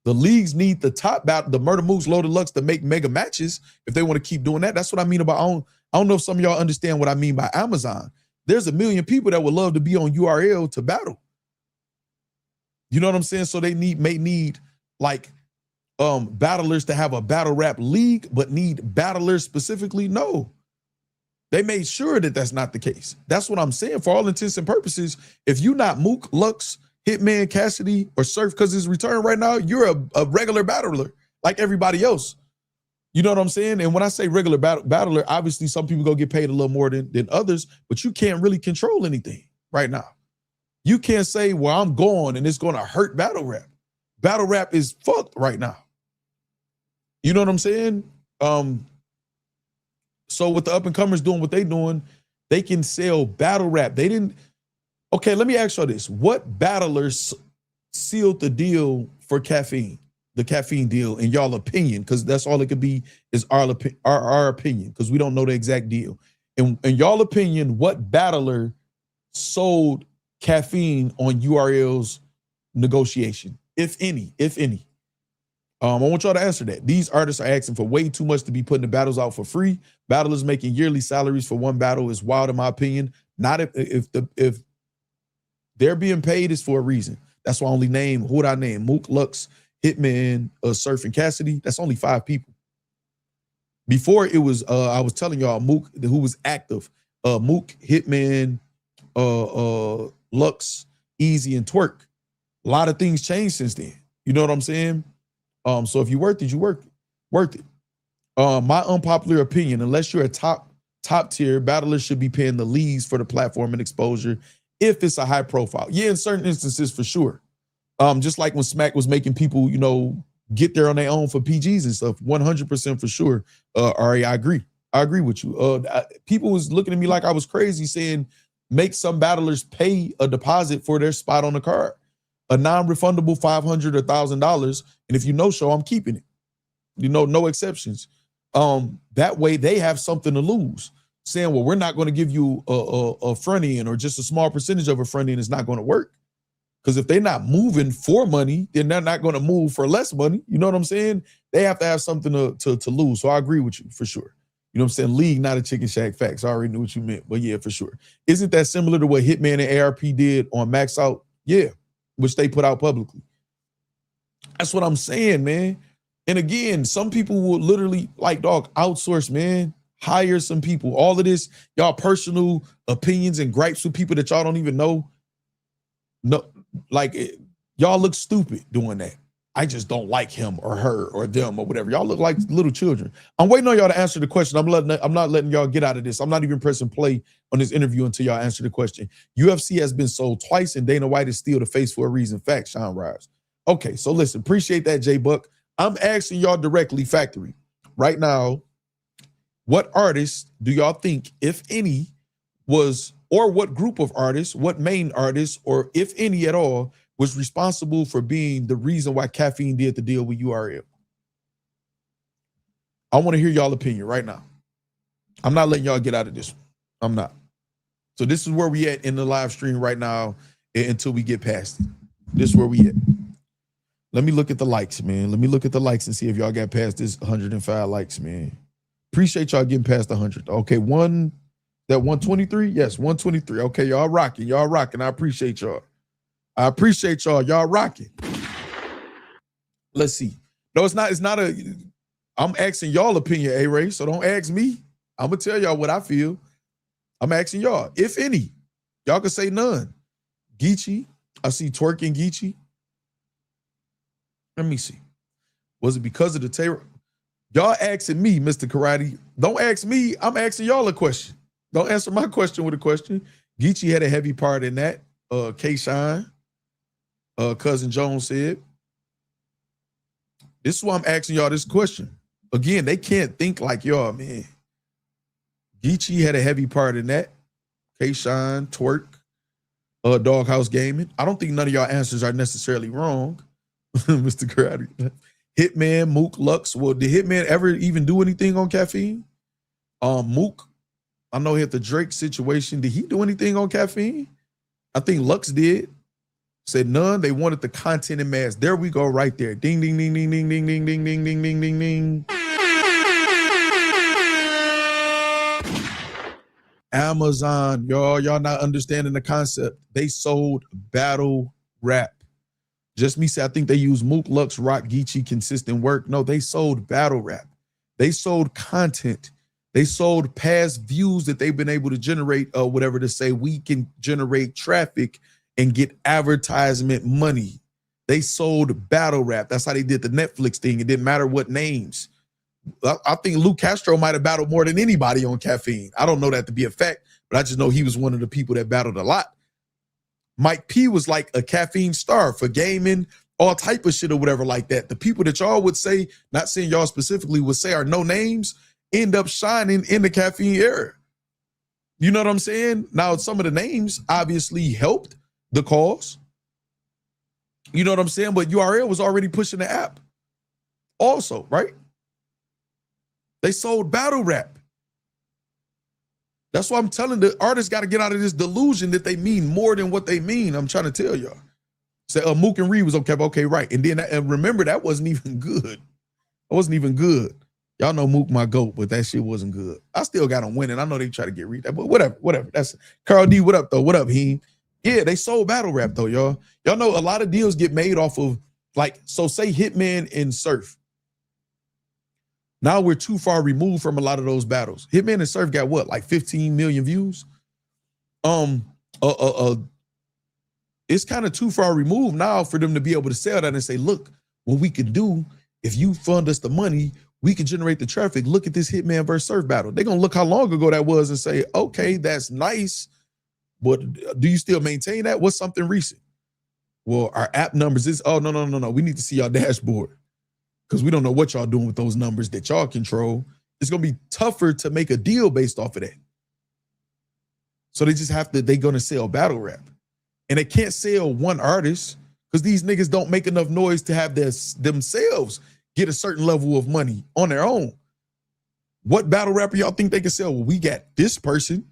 The leagues need the top battle, the Murder Moves, Loaded Lux to make mega matches if they want to keep doing that. That's what I mean about, I don't know if some of y'all understand what I mean by Amazon. There's a million people that would love to be on URL to battle. You know what I'm saying? So they may need like battlers to have a battle rap league, but need battlers specifically? No. They made sure that that's not the case. That's what I'm saying. For all intents and purposes, if you're not Mook, Lux, Hitman, Cassidy, or Surf because his return right now, you're a regular battler like everybody else. You know what I'm saying? And when I say regular battler, obviously some people go get paid a little more than others, but you can't really control anything right now. You can't say, well, I'm gone and it's going to hurt battle rap. Battle rap is fucked right now. You know what I'm saying? So with the up and comers doing what they doing, they can sell battle rap. They didn't. Okay, let me ask y'all this. What battlers sealed the deal for caffeine? The caffeine deal, in y'all opinion, because that's all it could be, is our opinion, because we don't know the exact deal. In y'all opinion, what battler sold caffeine on URL's negotiation, if any? I want y'all to answer that. These artists are asking for way too much to be putting the battles out for free. Battlers making yearly salaries for one battle is wild, in my opinion. Not if they're being paid is for a reason. That's why I only name, who would I name? Mook, Lux, Hitman, Surf, and Cassidy. That's only 5 people. Before it was, I was telling y'all, Mook, who was active, Mook, Hitman, Lux, Easy, and Twerk. A lot of things changed since then. You know what I'm saying? So if you worth it, you worth it. My unpopular opinion, unless you're a top tier, battlers should be paying the leagues for the platform and exposure if it's a high profile. Yeah, in certain instances, for sure. Just like when Smack was making people, get there on their own for PGs and stuff, 100% for sure. Ari, I agree with you. People was looking at me like I was crazy, saying make some battlers pay a deposit for their spot on the card, a non-refundable $500 or $1,000, and if you no-show, I'm keeping it. No exceptions. That way they have something to lose. Saying, well, we're not going to give you a front end or just a small percentage of a front end is not going to work. Because if they're not moving for money, then they're not going to move for less money. You know what I'm saying? They have to have something to lose. So I agree with you for sure. You know what I'm saying? League, not a chicken shack. Facts. I already knew what you meant. But yeah, for sure. Isn't that similar to what Hitman and ARP did on Max Out? Yeah, which they put out publicly. That's what I'm saying, man. And again, some people will literally, like, dog, outsource, man. Hire some people. All of this, y'all personal opinions and gripes with people that y'all don't even know. No, like, y'all look stupid doing that. I just don't like him or her or them or whatever. Y'all look like little children. I'm waiting on y'all to answer the question. I'm not letting y'all get out of this. I'm not even pressing play on this interview until y'all answer the question. UFC has been sold twice and Dana White is still the face for a reason. Fact, Sean Rise. Okay, so listen, appreciate that, J Buck. I'm asking y'all directly, Factory, right now, what artists do y'all think, if any, was, or what group of artists, what main artists, or if any at all, was responsible for being the reason why Caffeine did the deal with URL? I want to hear y'all opinion right now. I'm not letting y'all get out of this one. I'm not. So this is where we at in the live stream right now until we get past it. This is where we at. Let me look at the likes, man. Let me look at the likes and see if y'all got past this 105 likes, man. Appreciate y'all getting past 100. Okay, that 123? Yes, 123. Okay, y'all rocking. Y'all rocking. I appreciate y'all. I appreciate y'all. Y'all rocking. Let's see. No, it's not I'm asking y'all opinion, A-Ray, so don't ask me. I'm going to tell y'all what I feel. I'm asking y'all, if any. Y'all can say none. Geechee. I see Twerk and Geechee. Let me see. Was it because of the terror? Y'all asking me, Mr. Karate. Don't ask me. I'm asking y'all a question. Don't answer my question with a question. Geechee had a heavy part in that. K-Shine. Cousin Jones said. This is why I'm asking y'all this question. Again, they can't think like y'all, man. Geechee had a heavy part in that. K-Shine, Twerk, Doghouse Gaming. I don't think none of y'all answers are necessarily wrong, Mr. Karate. Hitman, Mook, Lux. Well, did Hitman ever even do anything on Caffeine? Mook, I know he had the Drake situation. Did he do anything on Caffeine? I think Lux did. Said none. They wanted the content in mass. There we go, right there. Ding, ding, ding, ding, ding, ding, ding, ding, ding, ding, ding, ding, ding. Amazon, y'all not understanding the concept. They sold battle rap. Just me say, I think they use Mook, Lux, Rock, Geechee, consistent work. No, they sold battle rap. They sold content. They sold past views that they've been able to generate, whatever to say, we can generate traffic and get advertisement money. They sold battle rap. That's how they did the Netflix thing. It didn't matter what names. I think Lou Castro might have battled more than anybody on Caffeine. I don't know that to be a fact, but I just know he was one of the people that battled a lot. Mike P was like a caffeine star for gaming, all type of shit or whatever like that. The people that y'all would say, not saying y'all specifically, would say are no names, end up shining in the caffeine era. You know what I'm saying? Now, some of the names obviously helped the cause. You know what I'm saying? But URL was already pushing the app also, right? They sold battle rap. That's why I'm telling the artists got to get out of this delusion that they mean more than what they mean. I'm trying to tell y'all. Say, Mook and Reed was okay, right. And then, and remember, that wasn't even good. It wasn't even good. Y'all know Mook my GOAT, but that shit wasn't good. I still got him winning. I know they try to get Reed, but whatever. That's Carl D. What up, though? What up, Heem? Yeah, they sold battle rap, though, y'all. Y'all know a lot of deals get made off of, like, so say Hitman and Surf. Now we're too far removed from a lot of those battles. Hitman and Surf got what, like 15 million views? It's kind of too far removed now for them to be able to sell that and say, look, what we could do, if you fund us the money, we can generate the traffic. Look at this Hitman versus Surf battle. They're going to look how long ago that was and say, okay, that's nice, but do you still maintain that? What's something recent? Well, our app numbers is, oh, no. We need to see your dashboard because we don't know what y'all doing with those numbers that y'all control. It's going to be tougher to make a deal based off of that. So they just have to, they're going to sell battle rap. And they can't sell one artist because these niggas don't make enough noise to have themselves get a certain level of money on their own. What battle rapper y'all think they can sell? Well, we got this person.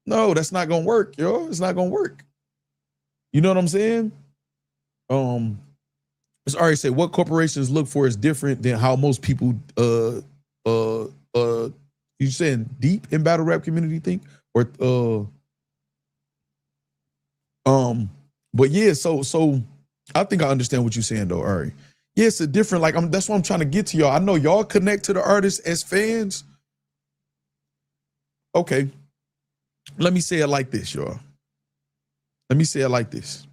No, that's not gonna work, yo. It's not gonna work. You know what I'm saying? As Ari said, what corporations look for is different than how most people you saying deep in battle rap community think? Or but yeah, so I think I understand what you're saying though, Ari. Yeah, it's a different, like, that's what I'm trying to get to y'all. I know y'all connect to the artists as fans. Okay. Let me say it like this, y'all. Let me say it like this.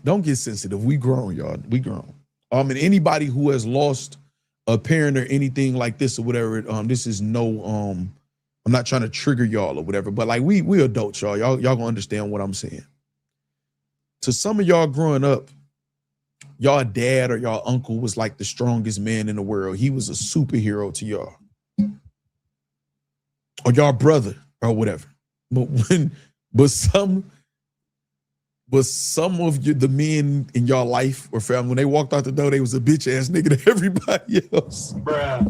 Don't get sensitive. We grown, y'all. We grown. And anybody who has lost a parent or anything like this or whatever, this is no, I'm not trying to trigger y'all or whatever, but like we adults, y'all. Y'all gonna understand what I'm saying. To some of y'all growing up, y'all dad or y'all uncle was like the strongest man in the world. He was a superhero to y'all. Or y'all brother or whatever. But some of you, the men in y'all life or family, when they walked out the door, they was a bitch ass nigga to everybody else. Bruh.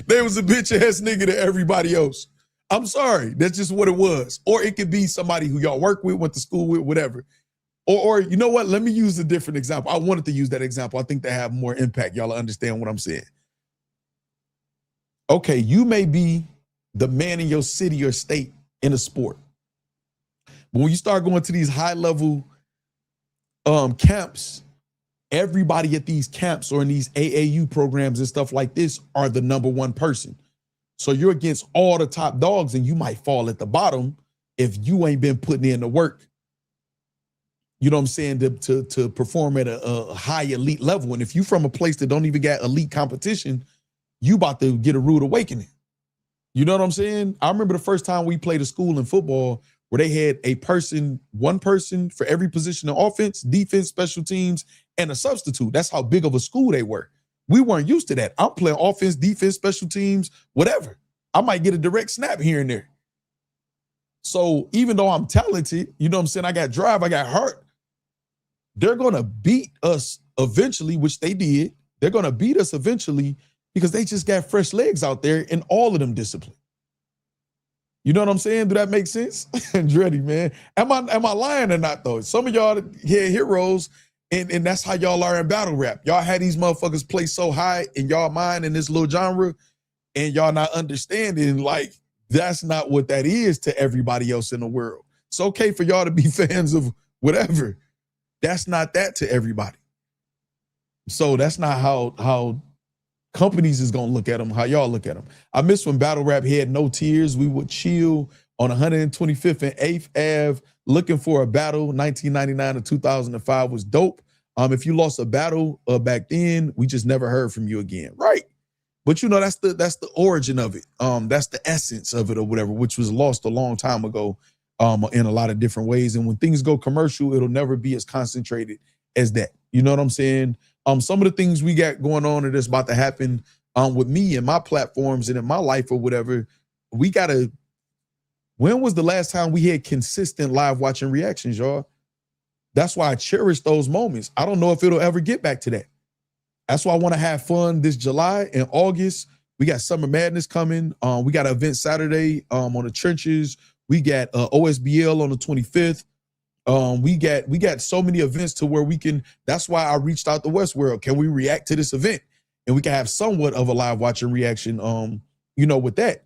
They was a bitch ass nigga to everybody else. I'm sorry. That's just what it was. Or it could be somebody who y'all work with, went to school with, whatever. Or you know what? Let me use a different example. I wanted to use that example. I think they have more impact. Y'all understand what I'm saying. Okay, you may be the man in your city or state in a sport. But when you start going to these high level camps, everybody at these camps or in these AAU programs and stuff like this are the number one person. So you're against all the top dogs and you might fall at the bottom if you ain't been putting in the work. You know what I'm saying? To perform at a high elite level. And if you from a place that don't even got elite competition, you about to get a rude awakening. You know what I'm saying? I remember the first time we played a school in football where they had one person for every position in offense, defense, special teams, and a substitute. That's how big of a school they were. We weren't used to that. I'm playing offense, defense, special teams, whatever. I might get a direct snap here and there. So even though I'm talented, you know what I'm saying? I got drive, I got heart. They're going to beat us eventually, which they did. They're going to beat us eventually because they just got fresh legs out there in all of them disciplines. You know what I'm saying? Do that make sense? Andretti, man. Am I lying or not, though? Some of y'all here heroes, and that's how y'all are in battle rap. Y'all had these motherfuckers play so high in y'all mind in this little genre, and y'all not understanding, like, that's not what that is to everybody else in the world. It's okay for y'all to be fans of whatever. That's not that to everybody. So that's not how companies is going to look at them, how y'all look at them. I miss when battle rap had no tears. We would chill on 125th and 8th Ave looking for a battle. 1999 to 2005 was dope. If you lost a battle back then, we just never heard from you again. Right. But you know, that's the origin of it. That's the essence of it or whatever, which was lost a long time ago in a lot of different ways. And when things go commercial, it'll never be as concentrated as that. You know what I'm saying? Some of the things we got going on and that's about to happen with me and my platforms and in my life or whatever, we gotta. When was the last time we had consistent live watching reactions, y'all? That's why I cherish those moments. I don't know if it'll ever get back to that. That's why I want to have fun this July and August. We got Summer Madness coming. We got an event Saturday on the trenches. We got OSBL on the 25th. We got so many events to where we can. That's why I reached out to Westworld. Can we react to this event? And we can have somewhat of a live watching reaction. With that.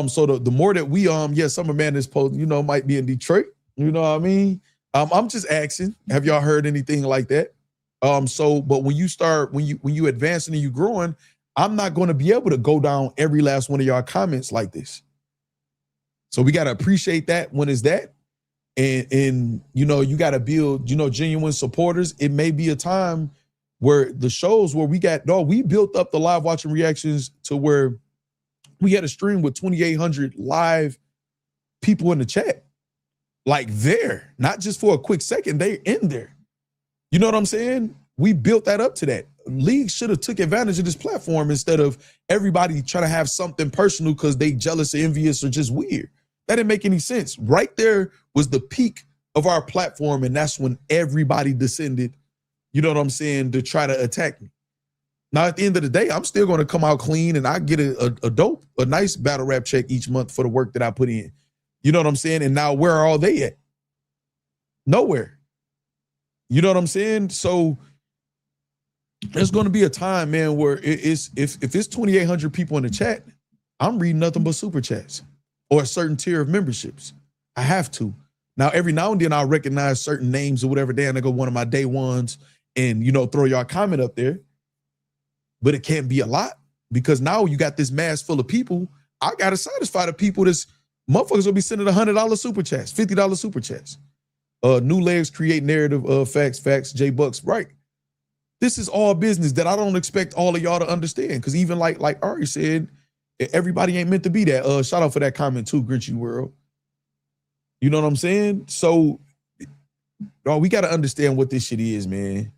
So the more that we Summer Madness post, might be in Detroit. You know what I mean? I'm just asking. Have y'all heard anything like that? But when you advancing and you growing, I'm not going to be able to go down every last one of y'all comments like this. So we got to appreciate that when it's that. And you got to build, genuine supporters. It may be a time where the shows where we built up the live watching reactions to where we had a stream with 2,800 live people in the chat. Like there, not just for a quick second, they in there. You know what I'm saying? We built that up to that. League should have took advantage of this platform instead of everybody trying to have something personal because they jealous or envious or just weird. That didn't make any sense. Right there was the peak of our platform, and that's when everybody descended, you know what I'm saying, to try to attack me. Now, at the end of the day, I'm still going to come out clean, and I get a nice battle rap check each month for the work that I put in. You know what I'm saying? And now where are all they at? Nowhere. You know what I'm saying? So there's going to be a time, man, where if it's 2,800 people in the chat, I'm reading nothing but super chats or a certain tier of memberships. I have to. Now, every now and then I'll recognize certain names or whatever. Damn, I go one of my day ones and, throw y'all comment up there. But it can't be a lot because now you got this mass full of people. I got to satisfy the people that's motherfuckers will be sending $100 super chats, $50 super chats. New legs create narrative, facts, J Bucks, right? This is all business that I don't expect all of y'all to understand. Because even like Ari said, everybody ain't meant to be that. Shout out for that comment too, Grinchy World. You know what I'm saying? So, we got to understand what this shit is, man.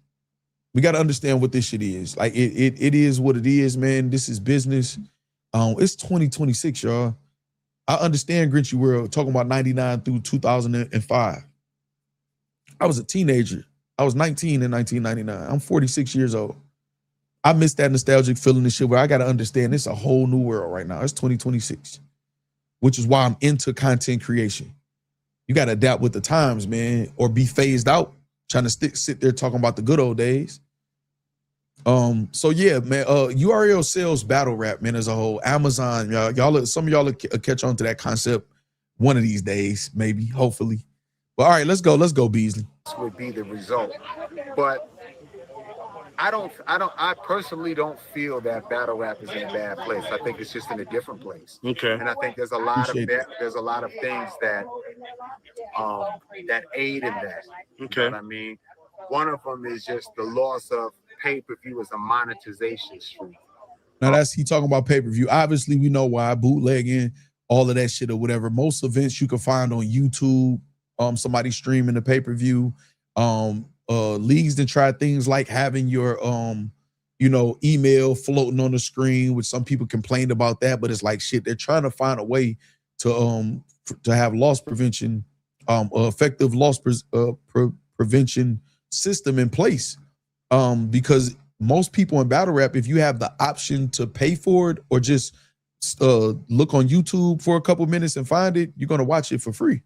We got to understand what this shit is. Like it is what it is, man. This is business. It's 2026, y'all. I understand Grinchy World talking about 99 through 2005. I was a teenager. I was 19 in 1999. I'm 46 years old. I miss that nostalgic feeling and shit where I got to understand it's a whole new world right now. It's 2026, which is why I'm into content creation. You got to adapt with the times, man, or be phased out trying to sit there talking about the good old days. So yeah, man, URL sales battle rap, man, as a whole. Amazon, y'all, some of y'all will catch on to that concept one of these days, maybe, hopefully. But all right, let's go, Beasley. This would be the result, but I personally don't feel that battle rap is in a bad place. I think it's just in a different place. Okay. And I think there's a lot of things that that aid in that. Okay. You know what I mean? One of them is just the loss of pay-per-view as a monetization stream. Now he talking about pay-per-view. Obviously, we know why, bootlegging, all of that shit or whatever. Most events you can find on YouTube, somebody streaming the pay-per-view. Leagues that try things like having your email floating on the screen, which some people complained about that, but it's like shit, they're trying to find a way to have loss prevention, effective loss prevention system in place. Because most people in battle rap, if you have the option to pay for it or just look on YouTube for a couple minutes and find it, you're gonna watch it for free.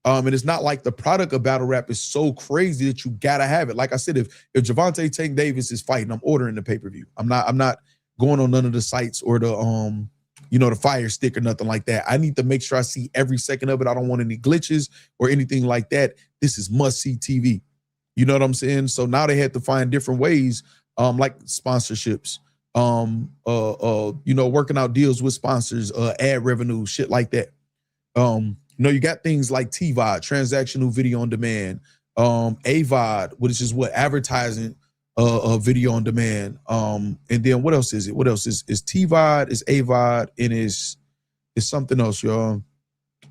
And it's not like the product of battle rap is so crazy that you gotta have it. Like I said, if Javante Tank Davis is fighting, I'm ordering the pay-per-view. I'm not going on none of the sites or the the Fire Stick or nothing like that. I need to make sure I see every second of it. I don't want any glitches or anything like that. This is must-see TV. You know what I'm saying? So now they had to find different ways, like sponsorships, working out deals with sponsors, ad revenue, shit like that. You got things like TVOD, transactional video on demand, AVOD, which is what advertising video on demand. And then what else is it? What else is TVOD, is AVOD, and is something else, y'all.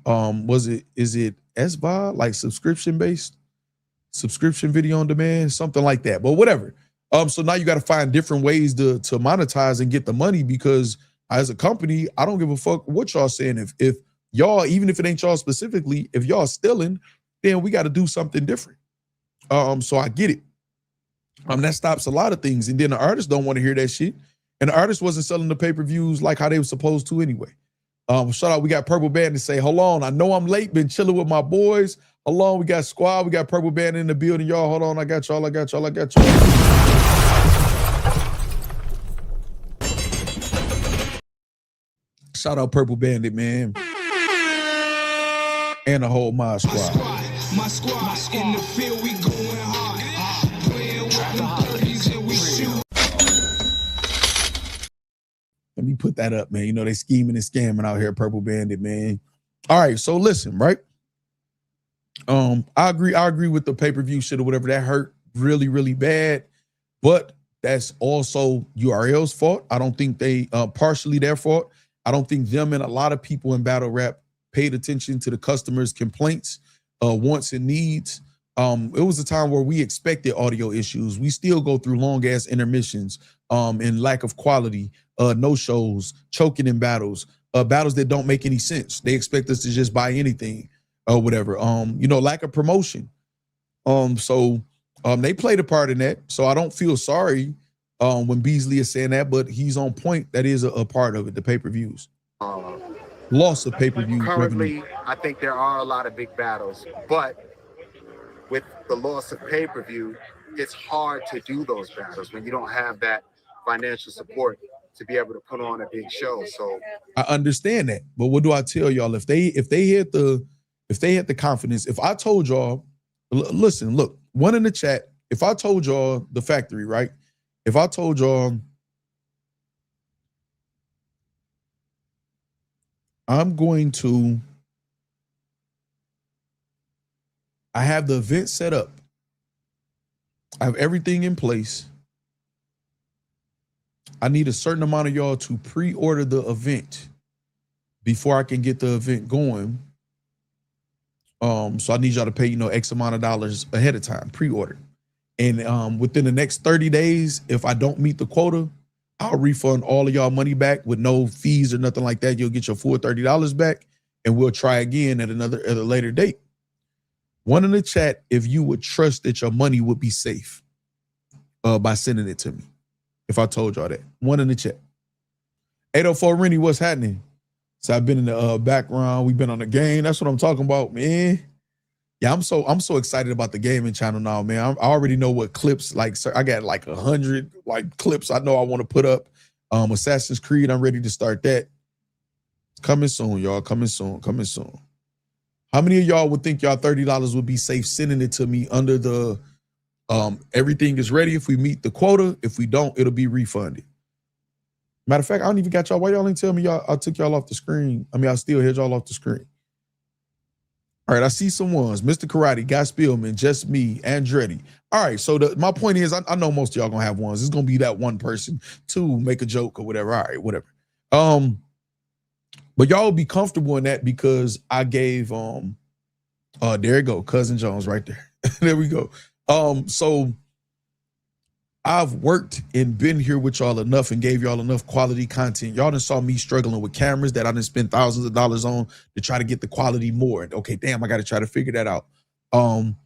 Is it SVOD, like subscription video on demand, something like that, but whatever. So now you got to find different ways to monetize and get the money, because as a company, I don't give a fuck what y'all saying. If y'all, even if it ain't y'all specifically, if y'all stealing, then we got to do something different. So I get it. That stops a lot of things. And then the artists don't want to hear that shit. And the artist wasn't selling the pay-per-views like how they were supposed to anyway. Shout out, we got Purple Band to say, hold on, I know I'm late, been chilling with my boys. Hold on, we got Squad, we got Purple Band in the building, y'all. Hold on, I got y'all. Shout out Purple Bandit, man. And the whole Mod Squad. My squad in the field, we going hard. Playing with the 30s and we shoot. Let me put that up, man. You know, they scheming and scamming out here, Purple Bandit, man. All right, so listen, right? I agree with the pay-per-view shit or whatever. That hurt really, really bad. But that's also URL's fault. I don't think they partially their fault. I don't think them and a lot of people in battle rap paid attention to the customers' complaints, wants and needs. It was a time where we expected audio issues. We still go through long ass intermissions, and lack of quality, no shows, choking in battles, battles that don't make any sense. They expect us to just buy anything or whatever. Lack of promotion. So they played a part in that. So I don't feel sorry when Beasley is saying that, but he's on point. That is a part of it, the pay-per-views. Loss of pay-per-view Currently, revenue. I think there are a lot of big battles, but with the loss of pay-per-view, it's hard to do those battles when you don't have that financial support to be able to put on a big show. So I understand that, but what do I tell y'all? If they had the confidence, if I told y'all, listen, look, one in the chat, if I told y'all the factory, right? If I told y'all I have the event set up, I have everything in place, I need a certain amount of y'all to pre-order the event before I can get the event going. So I need y'all to pay, X amount of dollars ahead of time, pre-order. And within the next 30 days, if I don't meet the quota, I'll refund all of y'all money back with no fees or nothing like that. You'll get your full $30 back, and we'll try again at a later date. One in the chat, if you would trust that your money would be safe by sending it to me. If I told y'all that. One in the chat. 804 Rennie, what's happening? So I've been in the background. We've been on the game. That's what I'm talking about, man. Yeah, I'm so excited about the gaming channel now, man. I already know what clips, like, I got like 100 like clips I know I want to put up. Assassin's Creed, I'm ready to start that. Coming soon, y'all. Coming soon. How many of y'all would think y'all $30 would be safe sending it to me under the everything is ready if we meet the quota? If we don't, it'll be refunded. Matter of fact, I don't even got y'all. Why y'all ain't tell me I took y'all off the screen? I mean, I still had y'all off the screen. All right, I see some ones. Mr. Karate, Guy Spielman, Just Me, Andretti. All right, so my point is, I know most of y'all gonna have ones. It's gonna be that one person to make a joke or whatever. All right, whatever. But y'all will be comfortable in that because I gave there you go, Cousin Jones right there. There we go. So I've worked and been here with y'all enough and gave y'all enough quality content. Y'all done saw me struggling with cameras that I done spent thousands of dollars on to try to get the quality more. Okay, damn, I got to try to figure that out. And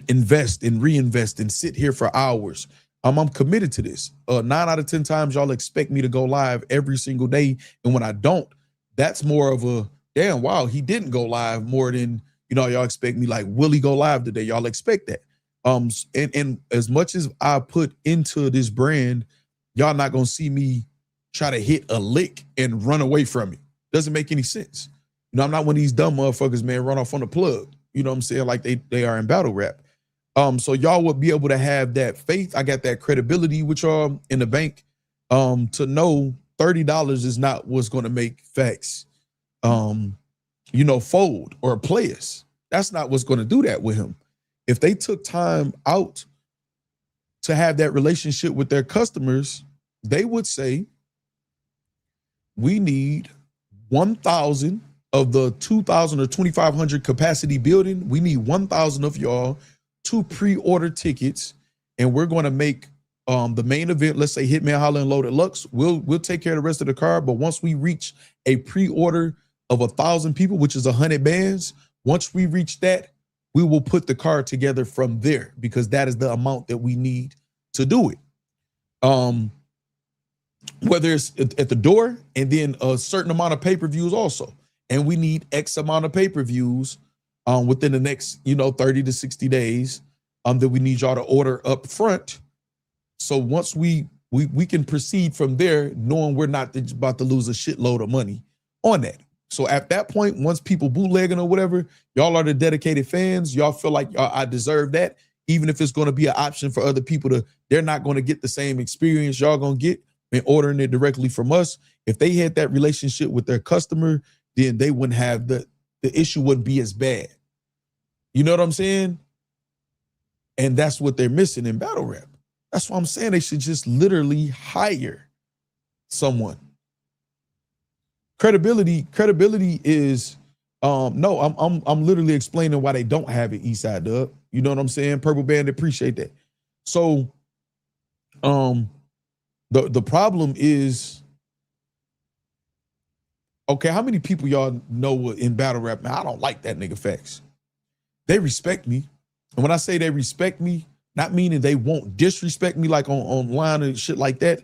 invest and reinvest and sit here for hours. I'm committed to this. 9 out of 10 times y'all expect me to go live every single day. And when I don't, that's more of a, damn, wow, he didn't go live, more than, y'all expect me like, will he go live today? Y'all expect that. And as much as I put into this brand, y'all not gonna see me try to hit a lick and run away from it. Doesn't make any sense. I'm not one of these dumb motherfuckers, man, run off on the plug. You know what I'm saying? Like they are in battle rap. So y'all would be able to have that faith. I got that credibility with y'all in the bank, to know $30 is not what's gonna make Factz, fold or play us. That's not what's gonna do that with him. If they took time out to have that relationship with their customers, they would say, we need 1,000 of the 2,000 or 2,500 capacity building. We need 1,000 of y'all to pre-order tickets, and we're going to make the main event, let's say Hitman Holla and Loaded Lux. We'll take care of the rest of the card, but once we reach a pre-order of 1,000 people, which is 100 bands, once we reach that, we will put the card together from there, because that is the amount that we need to do it. Whether it's at the door, and then a certain amount of pay-per-views also. And we need X amount of pay-per-views within the next, 30 to 60 days that we need y'all to order up front. So once we can proceed from there, knowing we're not about to lose a shitload of money on that. So at that point, once people bootlegging or whatever, y'all are the dedicated fans. Y'all feel like I deserve that. Even if it's going to be an option for other people they're not going to get the same experience y'all going to get in ordering it directly from us. If they had that relationship with their customer, then they wouldn't have the issue wouldn't be as bad. You know what I'm saying? And that's what they're missing in battle rap. That's why I'm saying they should just literally hire someone. Credibility is no, I'm literally explaining why they don't have it, Eastside Dub. You know what I'm saying? Purple Band, appreciate that. So the problem is, okay, how many people y'all know in battle rap? Man, I don't like that nigga Facts. They respect me. And when I say they respect me, not meaning they won't disrespect me like online and shit like that.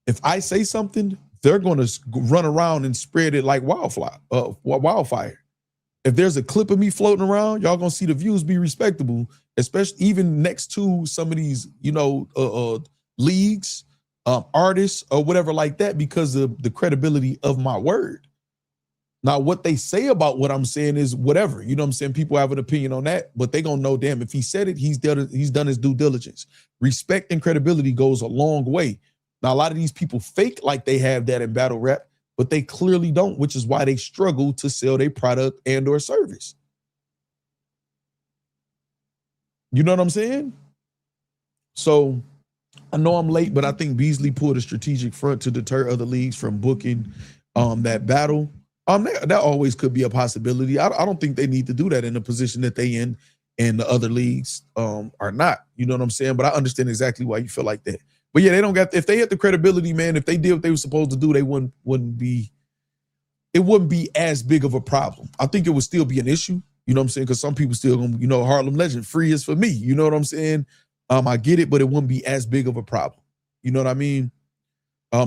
If I say something, they're going to run around and spread it like wildfire. If there's a clip of me floating around, y'all going to see the views be respectable, especially even next to some of these, leagues, artists or whatever like that, because of the credibility of my word. Now, what they say about what I'm saying is whatever, you know what I'm saying? People have an opinion on that, but they gonna know, damn, if he said it, he's done his due diligence. Respect and credibility goes a long way. Now, a lot of these people fake like they have that in battle rap, but they clearly don't, which is why they struggle to sell their product and or service. You know what I'm saying? So I know I'm late, but I think Beasley pulled a strategic front to deter other leagues from booking that battle. That always could be a possibility. I don't think they need to do that in the position that they in, and the other leagues are not. You know what I'm saying? But I understand exactly why you feel like that. But yeah, they don't got, if they had the credibility, man, if they did what they were supposed to do, they wouldn't be as big of a problem. I think it would still be an issue. You know what I'm saying? Because some people still gonna, Harlem Legend, free is for me. You know what I'm saying? I get it, but it wouldn't be as big of a problem. You know what I mean?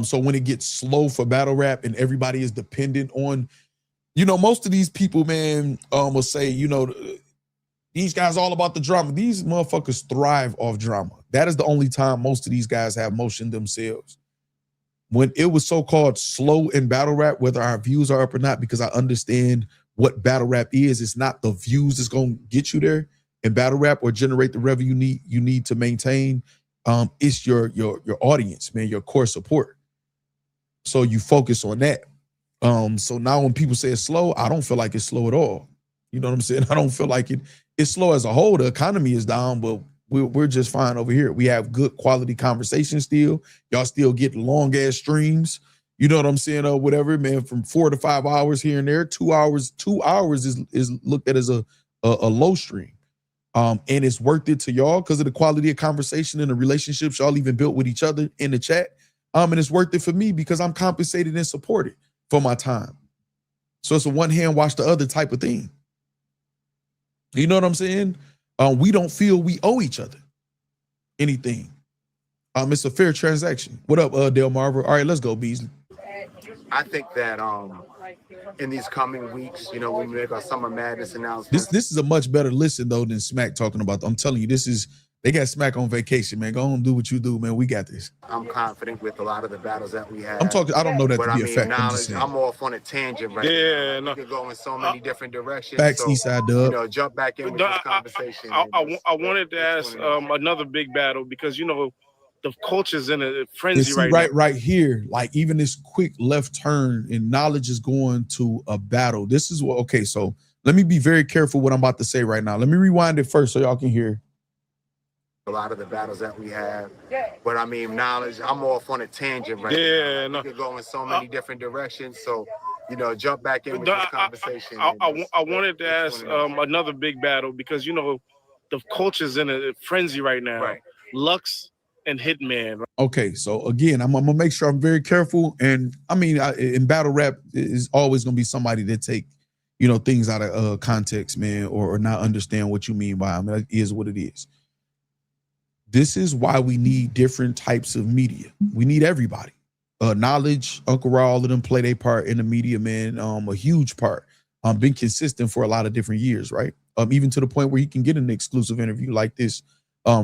So when it gets slow for battle rap and everybody is dependent on, most of these people, man, will say, these guys all about the drama. These motherfuckers thrive off drama. That is the only time most of these guys have motion themselves. When it was so-called slow in battle rap, whether our views are up or not, because I understand what battle rap is, it's not the views that's going to get you there in battle rap or generate the revenue you need to maintain. It's your audience, man, your core support. So you focus on that. So now when people say it's slow, I don't feel like it's slow at all. You know what I'm saying? I don't feel like it's slow as a whole. The economy is down, but we're just fine over here. We have good quality conversation still. Y'all still get long ass streams. You know what I'm saying? Or whatever, man, from 4 to 5 hours here and there. 2 hours is looked at as a low stream. And it's worth it to y'all because of the quality of conversation and the relationships y'all even built with each other in the chat. And it's worth it for me because I'm compensated and supported for my time. So it's a one hand wash the other type of thing. You know what I'm saying? We don't feel we owe each other anything. It's a fair transaction. What up, Del Marver? All right, let's go, Beasley. I think that in these coming weeks, when we make our Summer Madness announcement. This is a much better listen though than Smack talking about. I'm telling you, they got Smack on vacation, man. Go on, do what you do, man. We got this. I'm confident with a lot of the battles that we have. I don't know that to be a fact. I'm off on a tangent right now. No. We could go in so many different directions. Facts, so, Eastside Dub. Jump back in with this conversation. I wanted to ask another big battle because, the culture's in a frenzy right now. Right here, like even this quick left turn and knowledge is going to a battle. This is what, okay, so let me be very careful what I'm about to say right now. Let me rewind it first so y'all can hear. a lot of the battles that we have. But I mean, knowledge, I'm off on a tangent right now. We could go in so many different directions. So, you know, jump back in with this conversation. I wanted to ask another big battle because, you know, the culture's in a frenzy right now. Right. Lux and Hitman. Okay, so again, I'm gonna make sure I'm very careful. And I mean, in battle rap, is always gonna be somebody that take, you know, things out of context, man, or not understand what you mean by them. That is what it is. This is why we need different types of media. We need everybody. Knowledge, Uncle Raw, all of them play their part in the media, man. A huge part. Been consistent for a lot of different years, right? Even to the point where he can get an exclusive interview like this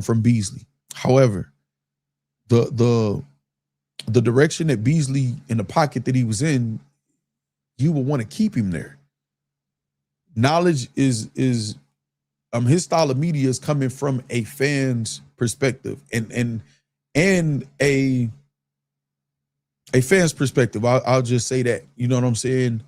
from Beasley. However, the direction that Beasley in the pocket that he was in, you will want to keep him there. Knowledge is his style of media is coming from a fan's perspective and a fan's perspective. I'll just say that, you know what I'm saying?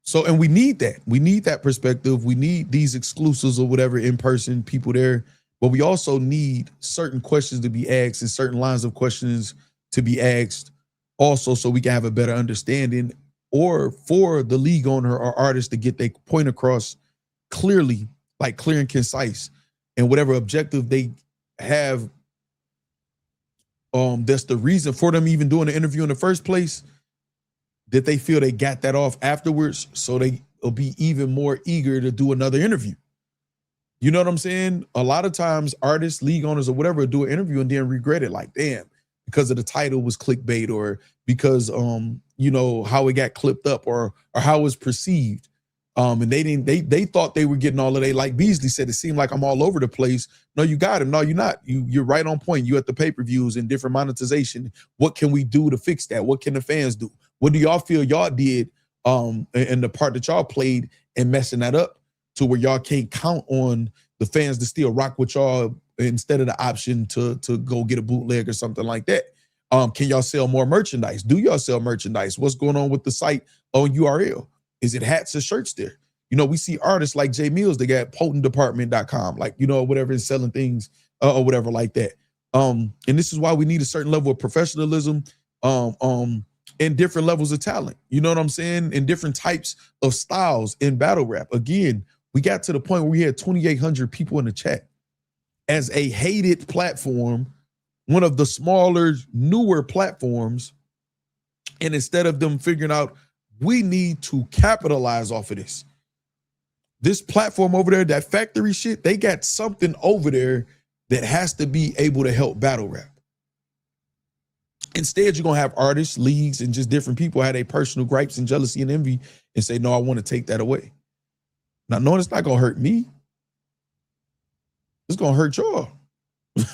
So, and we need that. We need that perspective. We need these exclusives or whatever in person, people there. But we also need certain questions to be asked and certain lines of questions to be asked also so we can have a better understanding, or for the league owner or artist to get their point across clearly, like clear and concise, and whatever objective they have, that's the reason for them even doing the interview in the first place, that they feel they got that off afterwards, so they will be even more eager to do another interview. You know what I'm saying? A lot of times artists, league owners, or whatever do an interview and then regret it, like, damn, because of the title was clickbait, or because you know, how it got clipped up, or how it was perceived. And they thought they were getting all of they, like Beasley said, it seemed like I'm all over the place. No, you got it. No, you're not. You're right on point. You at the pay-per-views and different monetization. What can we do to fix that? What can the fans do? What do y'all feel y'all did and the part that y'all played in messing that up to where y'all can't count on the fans to still rock with y'all instead of the option to go get a bootleg or something like that? Can y'all sell more merchandise? Do y'all sell merchandise? What's going on with the site on URL? Is it hats or shirts there? You know, we see artists like Jay Mills, they got potentdepartment.com, like, you know, whatever, is selling things or whatever like that. And this is why we need a certain level of professionalism and different levels of talent. You know what I'm saying? And different types of styles in battle rap. Again, we got to the point where we had 2,800 people in the chat. As a hated platform, one of the smaller, newer platforms, and instead of them figuring out, we need to capitalize off of this. This platform over there, that factory shit, they got something over there that has to be able to help battle rap. Instead, you're going to have artists, leagues, and just different people have their personal gripes and jealousy and envy and say, no, I want to take that away. Now, knowing it's not going to hurt me, it's going to hurt y'all.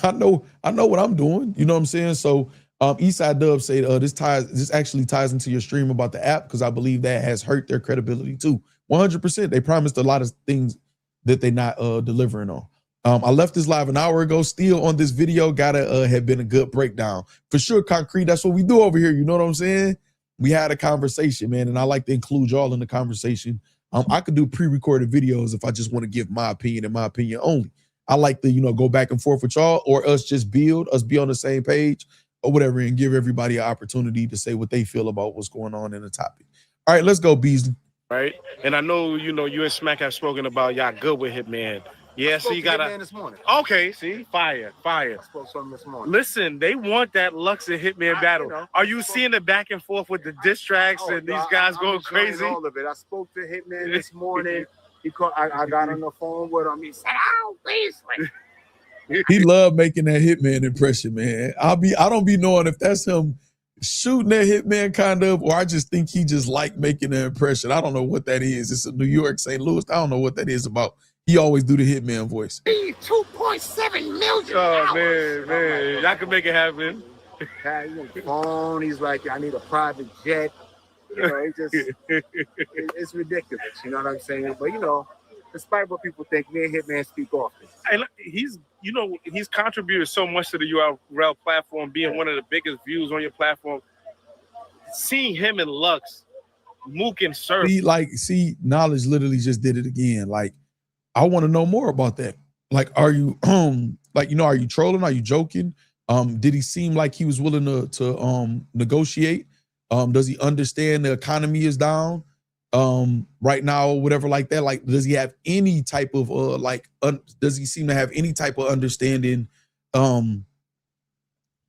I know what I'm doing. You know what I'm saying? So Eastside Dub said this actually ties into your stream about the app, because I believe that has hurt their credibility too. 100%. They promised a lot of things that they're not delivering on. I left this live an hour ago. Still on this video, gotta have been a good breakdown. For sure, Concrete, that's what we do over here. You know what I'm saying? We had a conversation, man, and I like to include y'all in the conversation. I could do pre-recorded videos if I just want to give my opinion and my opinion only. I like to, you know, go back and forth with y'all, or us just be on the same page or whatever, and give everybody an opportunity to say what they feel about what's going on in the topic. All right, let's go, Beasley. Right. And I know, you know, you and Smack have spoken about y'all good with Hitman. Yeah, so you got Hitman this morning. Okay, see, fire. I spoke to him this morning. Listen, they want that Lux and Hitman battle. You know, are you seeing the back and forth with the diss tracks and these guys going crazy? All of it. I spoke to Hitman this morning. I got on the phone with him. He said, "Oh, Beasley." He loved making that Hitman impression, man. I don't be knowing if that's him shooting at Hitman kind of, or I just think he just like making an impression. I don't know what that is. It's a New York, St. Louis. I don't know what that is about. He always do the Hitman voice. 2.7 million. Oh, man. Y'all can make it happen. Phone. He's like, I need a private jet. You know, it's ridiculous. You know what I'm saying? But, you know, despite what people think, me and Hitman speak often. And he's contributed so much to the URL platform, being one of the biggest views on your platform. Seeing him and Lux, Mook and Surf. See, Knowledge literally just did it again. Like, I want to know more about that. Like, are you like, you know, are you trolling? Are you joking? Did he seem like he was willing to negotiate? Does he understand the economy is down right now or whatever like that? Like, does he have any type of does he seem to have any type of understanding that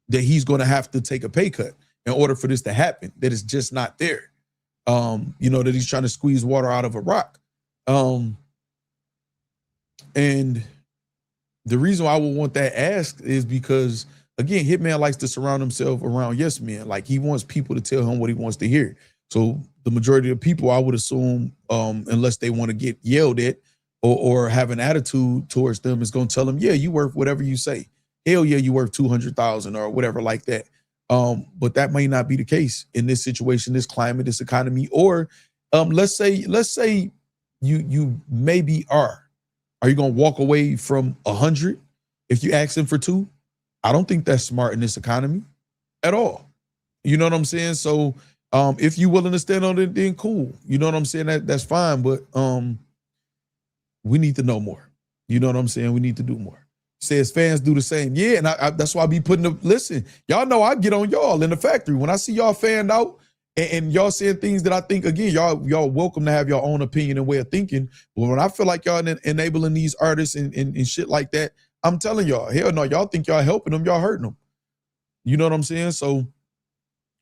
he's going to have to take a pay cut in order for this to happen? That it's just not there. You know, that he's trying to squeeze water out of a rock. And the reason why I would want that asked is because, again, Hitman likes to surround himself around yes men. Like, he wants people to tell him what he wants to hear. So the majority of people, I would assume, unless they want to get yelled at or have an attitude towards them, is going to tell them, yeah, you worth whatever you say. Hell yeah, you worth 200,000 or whatever like that. But that may not be the case in this situation, this climate, this economy. Or let's say you maybe are. Are you going to walk away from 100 if you ask him for 2? I don't think that's smart in this economy at all. You know what I'm saying? So if you're willing to stand on it, then cool. You know what I'm saying? That's fine. But we need to know more. You know what I'm saying? We need to do more. Says fans do the same. Yeah, and I that's why I be putting the, listen, y'all know I get on y'all in the factory. When I see y'all fanned out, and y'all saying things that I think, again, y'all welcome to have your own opinion and way of thinking. But when I feel like y'all enabling these artists and shit like that, I'm telling y'all, hell no, y'all think y'all helping them, y'all hurting them. You know what I'm saying? So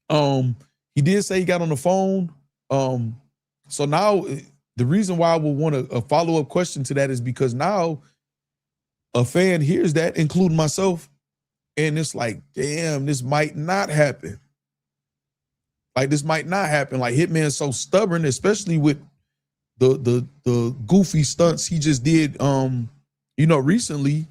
he did say he got on the phone. So now the reason why I would want a follow-up question to that is because now a fan hears that, including myself, and it's like, damn, this might not happen. Like, this might not happen. Like, Hitman's so stubborn, especially with the goofy stunts he just did, you know, recently.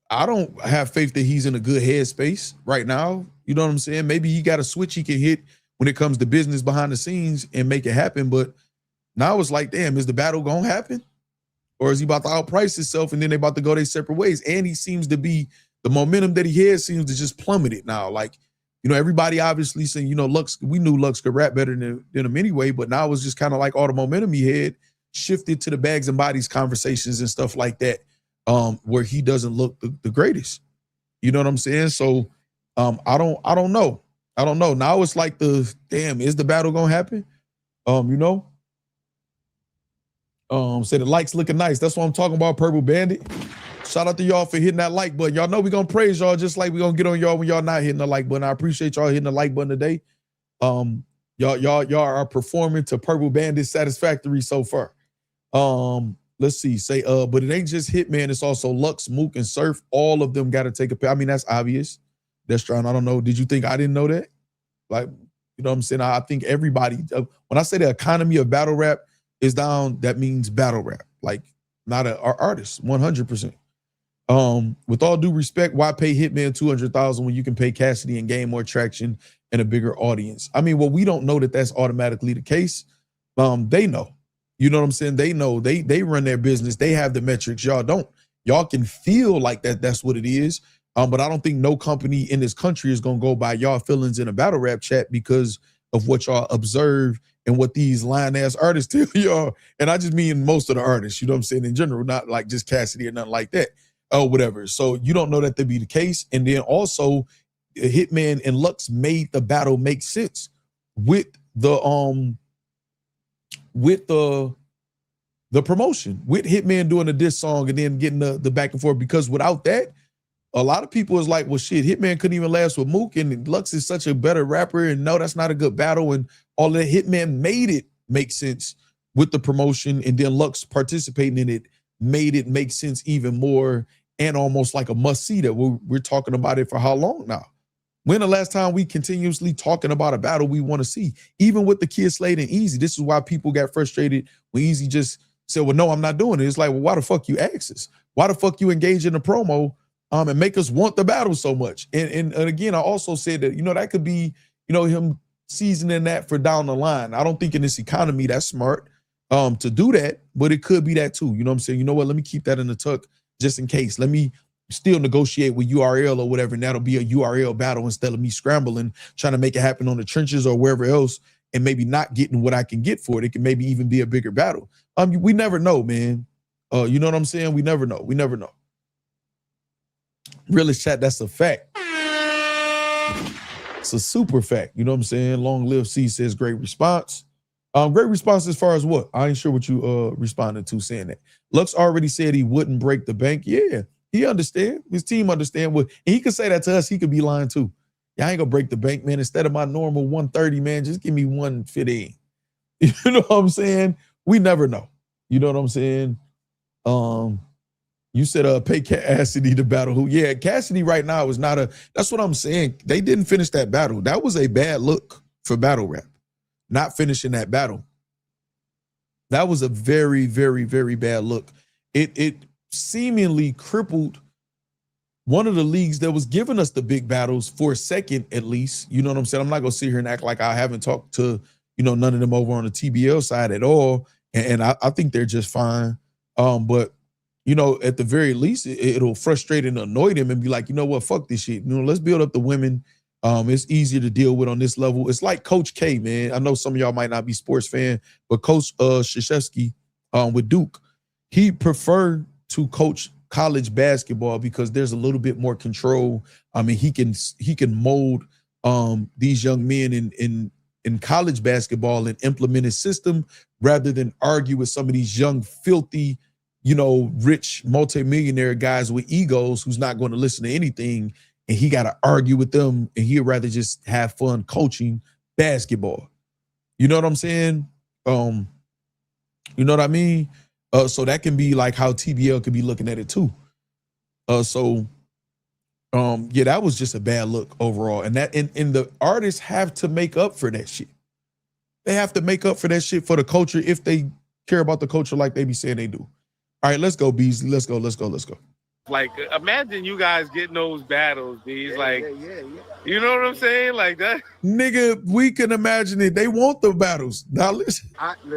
I don't have faith that he's in a good headspace right now. You know what I'm saying? Maybe he got a switch he can hit when it comes to business behind the scenes and make it happen. But now it's like, damn, is the battle going to happen? Or is he about to outprice himself and then they about to go their separate ways? And he seems to be, the momentum that he has seems to just plummet it now. Like, you know, everybody obviously saying, you know, Lux, we knew Lux could rap better than him anyway, but now it's just kind of like all the momentum he had shifted to the bags and bodies conversations and stuff like that, where he doesn't look the greatest. You know what I'm saying? So I don't know. Now it's like damn, is the battle gonna happen? You know? Say the likes looking nice. That's what I'm talking about, Purple Bandit. Shout out to y'all for hitting that like button. Y'all know we gonna praise y'all just like we gonna get on y'all when y'all not hitting the like button. I appreciate y'all hitting the like button today. Y'all are performing to Purple Bandit satisfactory so far. Let's see. But it ain't just Hitman, it's also Lux, Mook, and Surf. All of them gotta take a pay. I mean, that's obvious. That's strong. I don't know. Did you think I didn't know that? Like, you know what I'm saying? I think everybody, when I say the economy of battle rap is down, that means battle rap. Like, not our artist, 100%. With all due respect, why pay Hitman 200,000 when you can pay Cassidy and gain more traction and a bigger audience? I mean, well, we don't know that that's automatically the case. They know. You know what I'm saying? They know. They run their business. They have the metrics. Y'all don't. Y'all can feel like that's what it is. But I don't think no company in this country is gonna go by y'all feelings in a battle rap chat because of what y'all observe and what these line-ass artists tell y'all. And I just mean most of the artists, you know what I'm saying, in general, not like just Cassidy or nothing like that. Or whatever. So you don't know that to be the case. And then also Hitman and Lux made the battle make sense with the promotion, with Hitman doing a diss song and then getting the back and forth, because without that, a lot of people is like, well, shit, Hitman couldn't even last with Mook, and Lux is such a better rapper, and no, that's not a good battle, and all that. Hitman made it make sense with the promotion, and then Lux participating in it made it make sense even more, and almost like a must-see that we're talking about it for how long now? When the last time we continuously talking about a battle we want to see? Even with the Kid Slade and Easy, this is why people got frustrated when Easy just said, well, no, I'm not doing it. It's like, well, why the fuck you ask us? Why the fuck you engage in the promo and make us want the battle so much? And again, I also said that, you know, that could be, you know, him seasoning that for down the line. I don't think in this economy that's smart to do that, but it could be that too. You know what I'm saying? You know what? Let me keep that in the tuck just in case. Let me still negotiate with URL or whatever, and that'll be a URL battle instead of me scrambling, trying to make it happen on the trenches or wherever else, and maybe not getting what I can get for it. It can maybe even be a bigger battle. We never know, man. You know what I'm saying? We never know. We never know. Realist chat, that's a fact. It's a super fact. You know what I'm saying? Long live C says great response. Great response as far as what? I ain't sure what you responded to saying that. Lux already said he wouldn't break the bank. Yeah, he understand. His team understand what, and he could say that to us. He could be lying too. Yeah, I ain't gonna break the bank, man. Instead of my normal 130, man, just give me 115. You know what I'm saying? We never know. You know what I'm saying? You said pay Cassidy to battle who? Yeah, Cassidy right now is not a, that's what I'm saying. They didn't finish that battle. That was a bad look for battle rap. Not finishing that battle. That was a very, very, very bad look. It seemingly crippled one of the leagues that was giving us the big battles for a second at least. You know what I'm saying? I'm not gonna sit here and act like I haven't talked to, you know, none of them over on the TBL side at all. And I think they're just fine. But you know, at the very least, it'll frustrate and annoy them and be like, you know what, fuck this shit. You know, let's build up the women. It's easier to deal with on this level. It's like Coach K, man. I know some of y'all might not be sports fan, but Coach Krzyzewski with Duke, he preferred to coach college basketball because there's a little bit more control. I mean, he can mold these young men in college basketball and implement his system rather than argue with some of these young, filthy, you know, rich multimillionaire guys with egos who's not going to listen to anything, and he got to argue with them, and he'd rather just have fun coaching basketball. You know what I'm saying? You know what I mean? So that can be like how TBL could be looking at it too. Yeah, that was just a bad look overall. And the artists have to make up for that shit. They have to make up for that shit for the culture if they care about the culture like they be saying they do. All right, let's go, Beasley. Let's go. Like, imagine you guys getting those battles, Bees. You know what I'm saying? Like that. Nigga, we can imagine it. They want the battles. Now listen.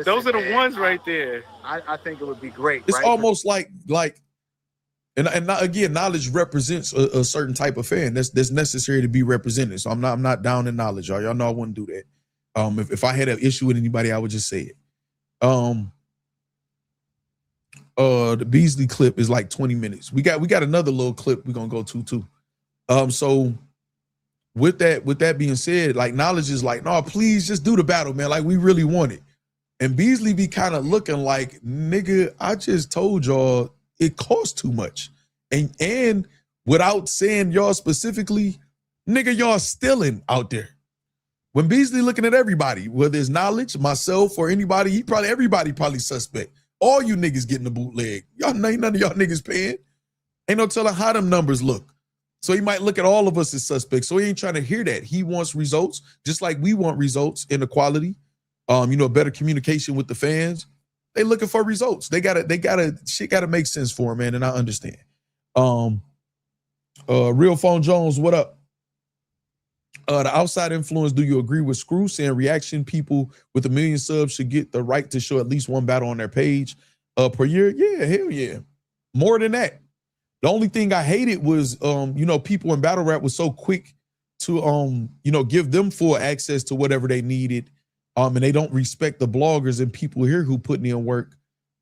Those are the ones right there. I think it would be great. It's almost like, and again, knowledge represents a certain type of fan that's necessary to be represented. So I'm not down in knowledge, y'all. Y'all know I wouldn't do that. If I had an issue with anybody, I would just say it. The Beasley clip is like 20 minutes. We got another little clip we're gonna go to too. So with that being said, like knowledge is like, no, please just do the battle, man. Like we really want it. And Beasley be kind of looking like, nigga, I just told y'all it costs too much. And without saying y'all specifically, nigga, y'all stealing out there. When Beasley looking at everybody, whether it's knowledge, myself, or anybody, everybody probably suspect. All you niggas getting the bootleg. Y'all ain't none of y'all niggas paying. Ain't no telling how them numbers look. So he might look at all of us as suspects. So he ain't trying to hear that. He wants results, just like we want results in equality. You know, better communication with the fans. They looking for results. Shit gotta make sense for him, man. And I understand. Real Phone Jones, what up? The outside influence, do you agree with Screw saying reaction people with 1 million subs should get the right to show at least one battle on their page per year? Yeah, hell yeah. More than that. The only thing I hated was, you know, people in battle rap was so quick to, you know, give them full access to whatever they needed. And they don't respect the bloggers and people here who putting in work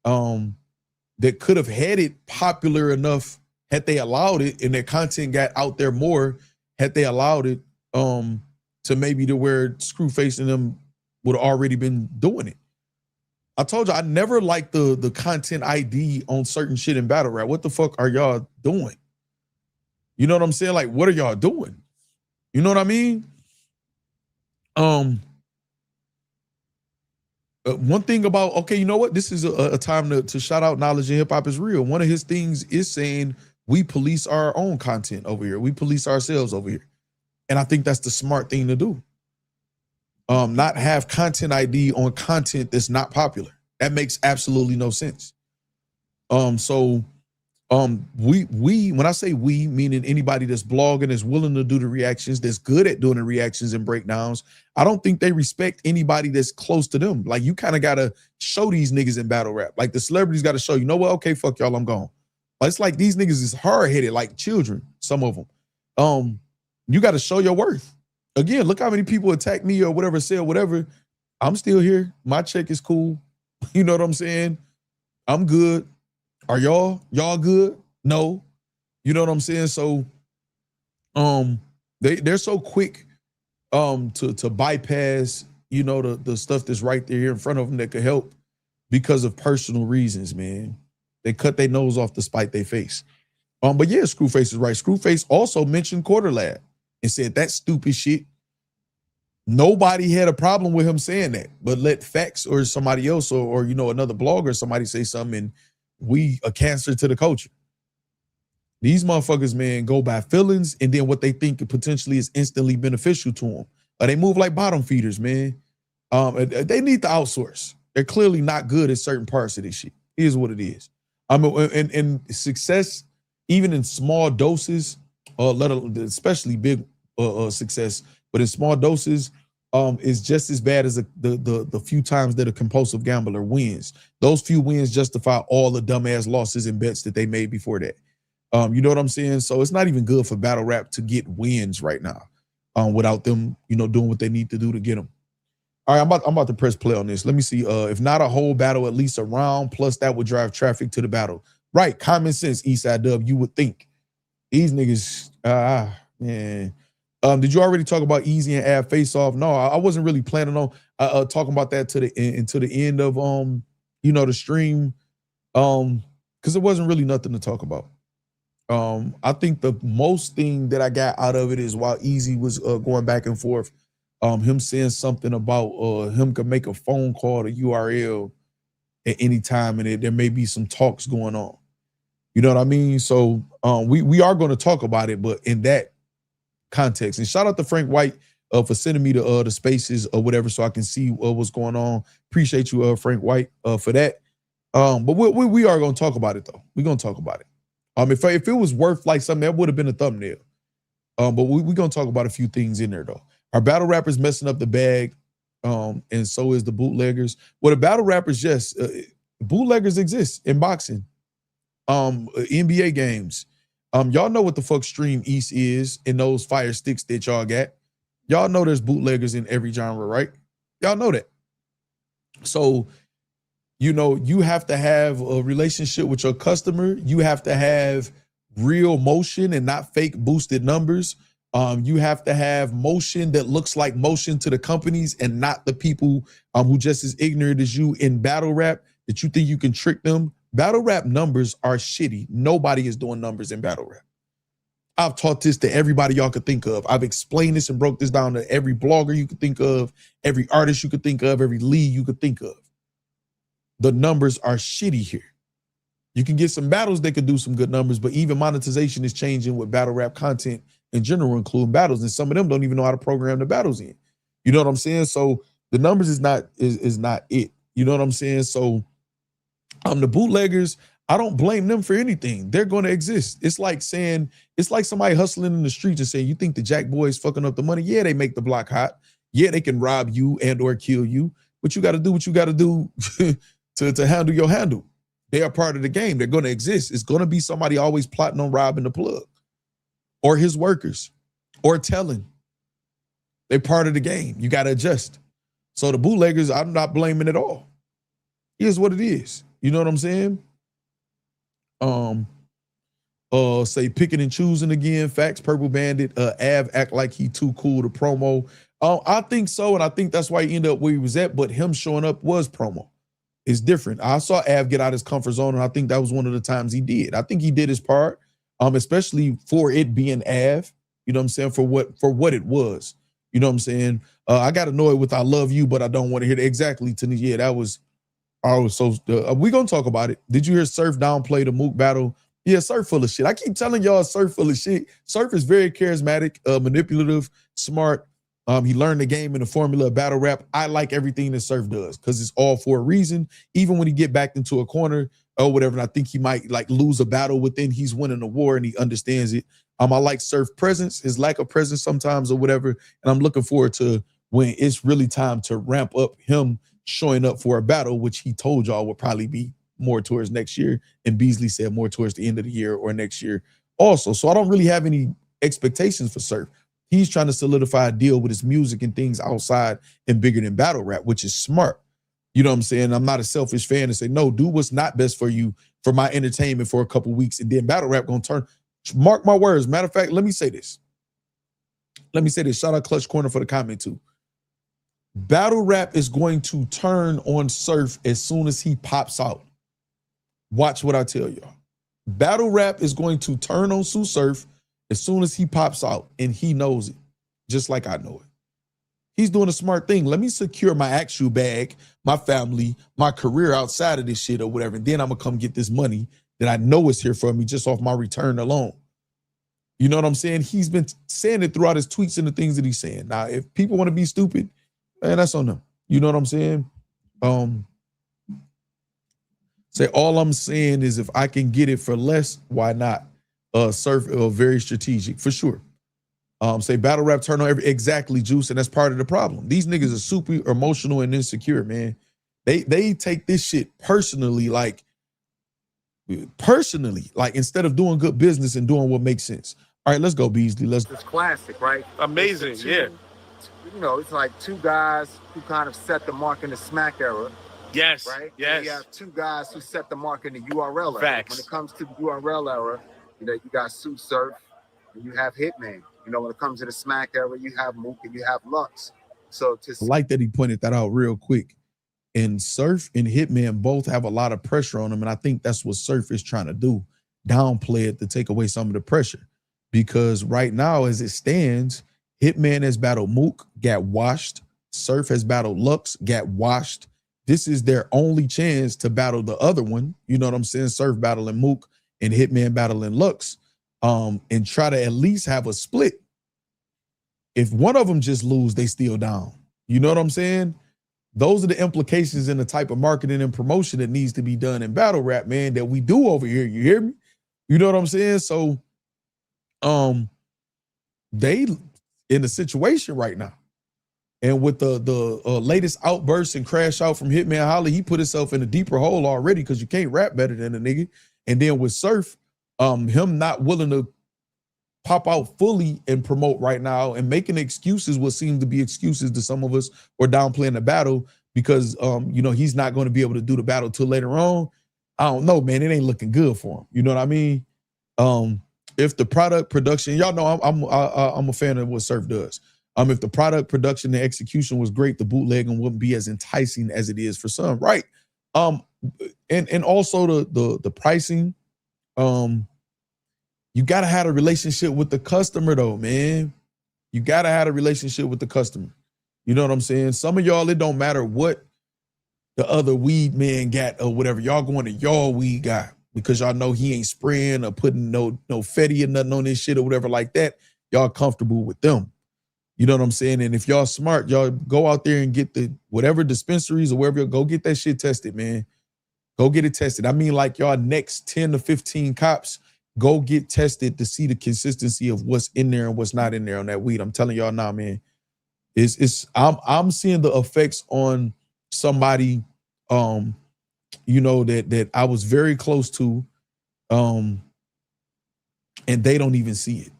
that could have had it popular enough had they allowed it, and their content got out there more had they allowed it. To maybe to where Screwface and them would have already been doing it. I told you I never liked the content ID on certain shit in battle rap. What the fuck are y'all doing? You know what I'm saying? Like, what are y'all doing? You know what I mean? One thing about, okay, you know what? This is a time to shout out Knowledge and Hip Hop is Real. One of his things is saying we police our own content over here. We police ourselves over here. And I think that's the smart thing to do. Not have content ID on content that's not popular. That makes absolutely no sense. We when I say we, meaning anybody that's blogging, is willing to do the reactions, that's good at doing the reactions and breakdowns, I don't think they respect anybody that's close to them. Like, you kind of got to show these niggas in battle rap. Like, the celebrities got to show, you know what? Okay, fuck y'all, I'm gone. But it's like these niggas is hard-headed like children, some of them. You got to show your worth. Again, look how many people attack me or whatever, say or whatever. I'm still here. My check is cool. You know what I'm saying? I'm good. Are y'all good? No. You know what I'm saying? So they're so quick to bypass, you know, the stuff that's right there in front of them that could help because of personal reasons, man. They cut their nose off to spite their face. But yeah, Screwface is right. Screwface also mentioned Quarter Lab and said that stupid shit. Nobody had a problem with him saying that, but let Facts or somebody else or you know, another blogger, somebody say something and we a cancer to the culture. These motherfuckers, man, go by feelings and then what they think potentially is instantly beneficial to them. They move like bottom feeders, man. They need to outsource. They're clearly not good at certain parts of this shit. Here's what it is. I mean, and success, even in small doses, especially big success, but in small doses, is just as bad as the few times that a compulsive gambler wins. Those few wins justify all the dumbass losses and bets that they made before that. You know what I'm saying? So it's not even good for battle rap to get wins right now, without them, you know, doing what they need to do to get them. All right, I'm about to press play on this. Let me see. If not a whole battle, at least a round, plus that would drive traffic to the battle. Right, common sense, Eastside Dub, you would think. These niggas, man. Did you already talk about Easy and Ab face off? No, I wasn't really planning on talking about that to the end of you know, the stream, because it wasn't really nothing to talk about. I think the most thing that I got out of it is while Easy was going back and forth, him saying something about him could make a phone call to URL at any time, and there may be some talks going on. You know what I mean? So we are going to talk about it, but in that context. And shout out to Frank White for sending me the spaces or whatever, so I can see what's going on. Appreciate you, Frank White, for that. But we are going to talk about it though. We're going to talk about it. If it was worth like something, that would have been a thumbnail. But we're going to talk about a few things in there though. Our battle rappers messing up the bag, and so is the bootleggers. Well, the battle rappers, yes, bootleggers exist in boxing, NBA games. Y'all know what the fuck Stream East is in those fire sticks that y'all got. Y'all know there's bootleggers in every genre, right? Y'all know that. So, you know, you have to have a relationship with your customer. You have to have real motion and not fake boosted numbers. You have to have motion that looks like motion to the companies and not the people who just as ignorant as you in battle rap that you think you can trick them. Battle rap numbers are shitty. Nobody is doing numbers in battle rap. I've taught this to everybody y'all could think of. I've explained this and broke this down to every blogger you could think of, every artist you could think of, every league you could think of. The numbers are shitty here. You can get some battles that could do some good numbers, but even monetization is changing with battle rap content in general, including battles. And some of them don't even know how to program the battles in. You know what I'm saying? So the numbers is not it. You know what I'm saying? So the bootleggers, I don't blame them for anything. They're going to exist. It's like somebody hustling in the streets and saying, you think the Jack Boys fucking up the money? Yeah, they make the block hot. Yeah, they can rob you and or kill you, but you got to do what you got to do to handle your handle. They are part of the game. They're going to exist. It's going to be somebody always plotting on robbing the plug or his workers or telling. They're part of the game. You got to adjust. So the bootleggers, I'm not blaming at all. Here's what it is. You know what I'm saying? Say picking and choosing again. Facts, Purple Bandit, Av act like he too cool to promo. I think so, and I think that's why he ended up where he was at, but him showing up was promo. It's different. I saw Av get out of his comfort zone, and I think that was one of the times he did. I think he did his part, especially for it being Av, you know what I'm saying, for what it was. You know what I'm saying? I got annoyed with I love you, but I don't want to hear that. Exactly, Tony. Yeah, that was, I was so, we're going to talk about it. Did you hear Surf downplay the Mook battle? Yeah, Surf full of shit. I keep telling y'all Surf full of shit. Surf is very charismatic, manipulative, smart. He learned the game and the formula of battle rap. I like everything that Surf does because it's all for a reason. Even when he get backed into a corner or whatever, and I think he might like lose a battle within, he's winning a war and he understands it. I like Surf presence, his lack of presence sometimes or whatever. And I'm looking forward to when it's really time to ramp up him showing up for a battle, which he told y'all would probably be more towards next year. And Beasley said more towards the end of the year or next year also. So I don't really have any expectations for Surf. He's trying to solidify a deal with his music and things outside and bigger than battle rap, which is smart. You know what I'm saying? I'm not a selfish fan and say, no, do what's not best for you for my entertainment for a couple weeks, and then battle rap gonna turn. Mark my words. Matter of fact, let me say this. Shout out Clutch Corner for the comment too. Battle rap is going to turn on Surf as soon as he pops out. Watch what I tell y'all. Battle rap is going to turn on Sue Surf as soon as he pops out, and he knows it, just like I know it. He's doing a smart thing. Let me secure my actual bag, my family, my career outside of this shit or whatever, and then I'm gonna come get this money that I know is here for me just off my return alone. You know what I'm saying? He's been saying it throughout his tweets and the things that he's saying. Now, if people want to be stupid, man, that's on them. You know what I'm saying? Say all I'm saying is if I can get it for less, why not? Surf very strategic for sure. Say battle rap turn on exactly, Juice, and that's part of the problem. These niggas are super emotional and insecure, man. They take this shit personally, like instead of doing good business and doing what makes sense. All right, let's go, Beasley. It's classic, right? Amazing, yeah. You know, it's like two guys who kind of set the mark in the smack era. Yes, right? yes. And you have two guys who set the mark in the URL era. Facts. When it comes to the URL era, you know, you got Sue Surf and you have Hitman. You know, when it comes to the smack era, you have Mook and you have Lux. So I like that he pointed that out real quick. And Surf and Hitman both have a lot of pressure on them, and I think that's what Surf is trying to do, downplay it to take away some of the pressure. Because right now, as it stands, Hitman has battled Mook, got washed. Surf has battled Lux, got washed. This is their only chance to battle the other one. You know what I'm saying? Surf battling Mook and Hitman battling Lux, and try to at least have a split. If one of them just lose, they still down. You know what I'm saying? Those are the implications in the type of marketing and promotion that needs to be done in battle rap, man, that we do over here. You hear me? You know what I'm saying? So, they in a situation right now. And with the latest outburst and crash out from Hitman Holla, he put himself in a deeper hole already because you can't rap better than a nigga. And then with Surf, him not willing to pop out fully and promote right now and making excuses, what seems to be excuses to some of us, or downplaying the battle because, you know, he's not going to be able to do the battle till later on. I don't know, man. It ain't looking good for him. You know what I mean? If the product production, y'all know I'm a fan of what Surf does. If the product production and execution was great, the bootlegging wouldn't be as enticing as it is for some, right? And also the pricing. You gotta have a relationship with the customer, though, man. You gotta have a relationship with the customer. You know what I'm saying? Some of y'all, it don't matter what the other weed man got or whatever. Y'all going to y'all weed guy because y'all know he ain't spraying or putting no fetty or nothing on this shit or whatever like that. Y'all comfortable with them. You know what I'm saying? And if y'all smart, y'all go out there and get the whatever dispensaries or wherever, go get that shit tested, man. Go get it tested. I mean, like y'all next 10 to 15 cops, go get tested to see the consistency of what's in there and what's not in there on that weed. I'm telling y'all now, man. I'm seeing the effects on somebody, you know, that I was very close to, and they don't even see it.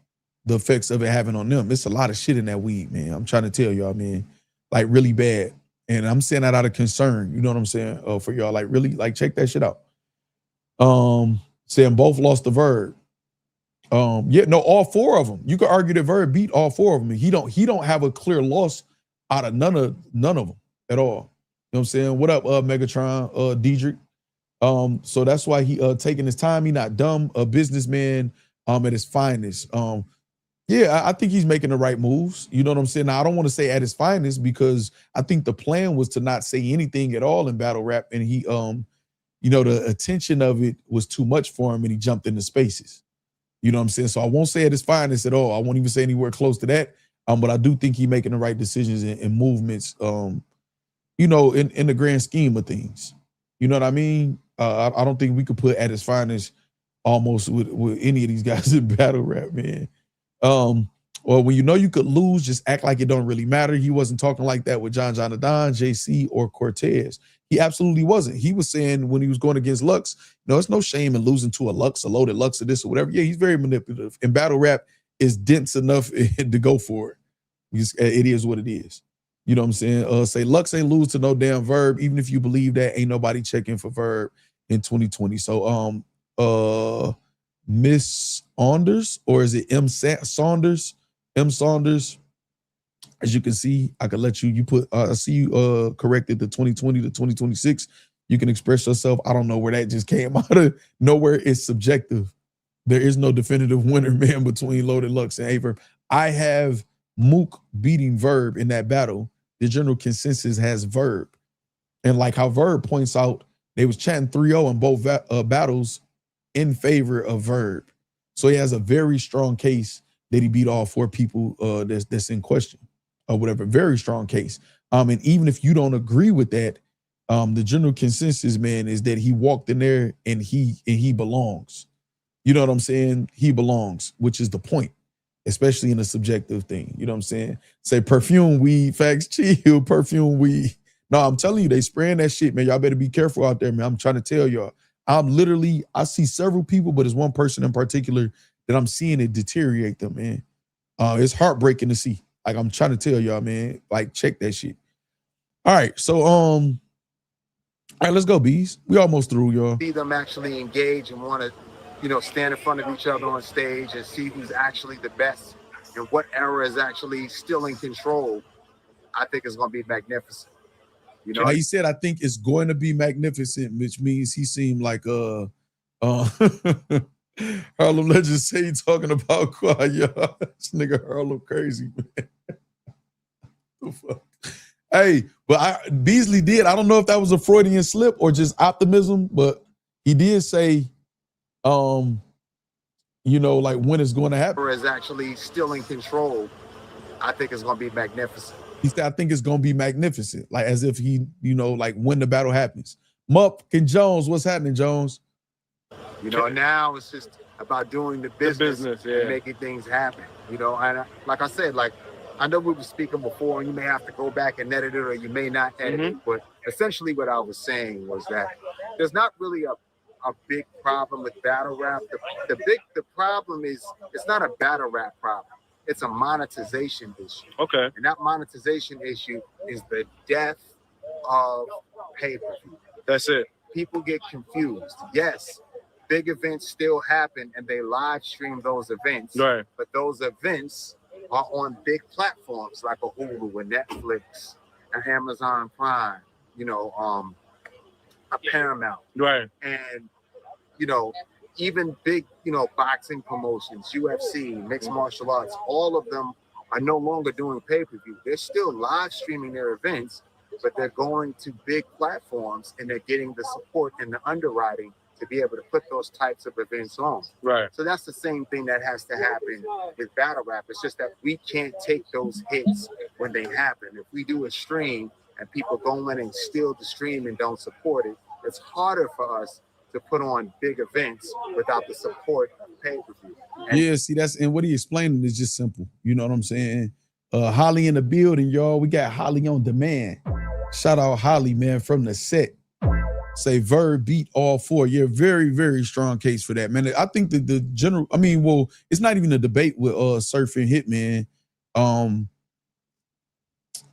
The effects of it having on them. It's a lot of shit in that weed, man. I'm trying to tell y'all, man, like really bad. And I'm saying that out of concern. You know what I'm saying? For y'all, like really, like check that shit out. Saying both lost the Verb. Yeah, no, all four of them. You could argue that Verb beat all four of them. He don't have a clear loss out of none of them at all. You know what I'm saying? What up, Megatron, Diedrich? So that's why he taking his time. He not dumb, a businessman at his finest. Yeah, I think he's making the right moves. You know what I'm saying? Now, I don't want to say at his finest because I think the plan was to not say anything at all in battle rap. And he, you know, the attention of it was too much for him and he jumped into spaces. You know what I'm saying? So I won't say at his finest at all. I won't even say anywhere close to that. But I do think he's making the right decisions and movements, you know, in the grand scheme of things. You know what I mean? I don't think we could put at his finest almost with any of these guys in battle rap, man. Or when you know you could lose, just act like it don't really matter. He wasn't talking like that with John Adon, JC, or Cortez. He absolutely wasn't. He was saying when he was going against Lux, you know, it's no shame in losing to a Lux, a Loaded Lux, or this or whatever. Yeah, he's very manipulative. And battle rap is dense enough to go for it. It is what it is. You know what I'm saying? Say Lux ain't lose to no damn Verb. Even if you believe that, ain't nobody checking for Verb in 2020. So Miss Saunders, or is it Saunders? M Saunders. As you can see, I can let you put I see you corrected the 2020 to 2026. You can express yourself. I don't know where that just came out of nowhere. It's subjective. There is no definitive winner, man, between Loaded Lux and Averb. I have Mook beating Verb in that battle. The general consensus has Verb. And like how Verb points out, they was chanting 3-0 in both battles in favor of Verb. So he has a very strong case that he beat all 4 people that's in question or whatever. Very strong case. And even if you don't agree with that, the general consensus, man, is that he walked in there and he belongs. You know what I'm saying? He belongs, which is the point, especially in a subjective thing. You know what I'm saying? Say perfume weed, facts, chill, perfume weed. No, I'm telling you, they spraying that shit, man. Y'all better be careful out there, man. I'm trying to tell y'all. I see several people, but it's one person in particular that I'm seeing it deteriorate them, man. It's heartbreaking to see. Like, I'm trying to tell y'all, man, like, check that shit. All right, so, all right, let's go, Bees. We almost through, y'all. See them actually engage and want to, stand in front of each other on stage and see who's actually the best and what era is actually still in control. I think it's going to be magnificent. Like he said, I think it's going to be magnificent, which means he seemed like Harlem Legend say he talking about Quad, y'all. This nigga Harlem crazy, man. The fuck? Hey, but Beasley did. I don't know if that was a Freudian slip or just optimism, but he did say, like when it's going to happen. Is actually still in control. I think it's going to be magnificent. He said, I think it's going to be magnificent. Like as if he, like when the battle happens. Mup and Jones, what's happening, Jones? Now it's just about doing the business and making things happen. And like I said, I know we were speaking before, and you may have to go back and edit it, or you may not edit it. But essentially, what I was saying was that there's not really a big problem with battle rap. The problem is it's not a battle rap problem. It's a monetization issue. Okay. And that monetization issue is the death of pay-per-view. That's it. People get confused. Yes, big events still happen and they live stream those events. Right. But those events are on big platforms like a Hulu, a Netflix, an Amazon Prime, a Paramount. Right. And, even big, boxing promotions, UFC, mixed martial arts, all of them are no longer doing pay-per-view. They're still live streaming their events, but they're going to big platforms and they're getting the support and the underwriting to be able to put those types of events on. Right. So that's the same thing that has to happen with battle rap. It's just that we can't take those hits when they happen. If we do a stream and people go in and steal the stream and don't support it, it's harder for us to put on big events without the support of pay-per-view. Yeah, see, and what he explaining is just simple. You know what I'm saying? Holly in the building, y'all. We got Holly on demand. Shout out Holly, man, from the set. Say Verb beat all 4. Yeah, very, very strong case for that, man. I think that the general, it's not even a debate with Surf and Hitman.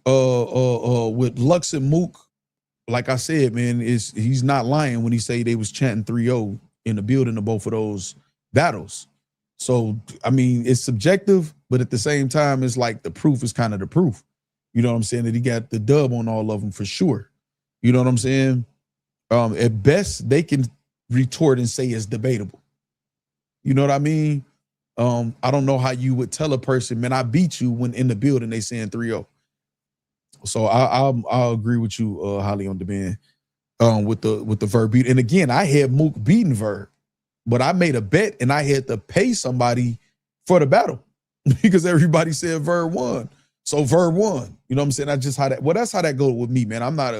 With Lux and Mook, like I said, man, he's not lying when he say they was chanting 3-0 in the building of both of those battles. So, it's subjective, but at the same time, it's like the proof is kind of the proof. You know what I'm saying? That he got the dub on all of them for sure. You know what I'm saying? At best, they can retort and say it's debatable. You know what I mean? I don't know how you would tell a person, man, I beat you when in the building they saying 3-0. So I'll agree with you, Holly on demand, with the Verb beat. And again, I had Mook beating Verb, but I made a bet and I had to pay somebody for the battle because everybody said Verb won. So Verb won. You know what I'm saying? That's how that goes with me, man. I'm not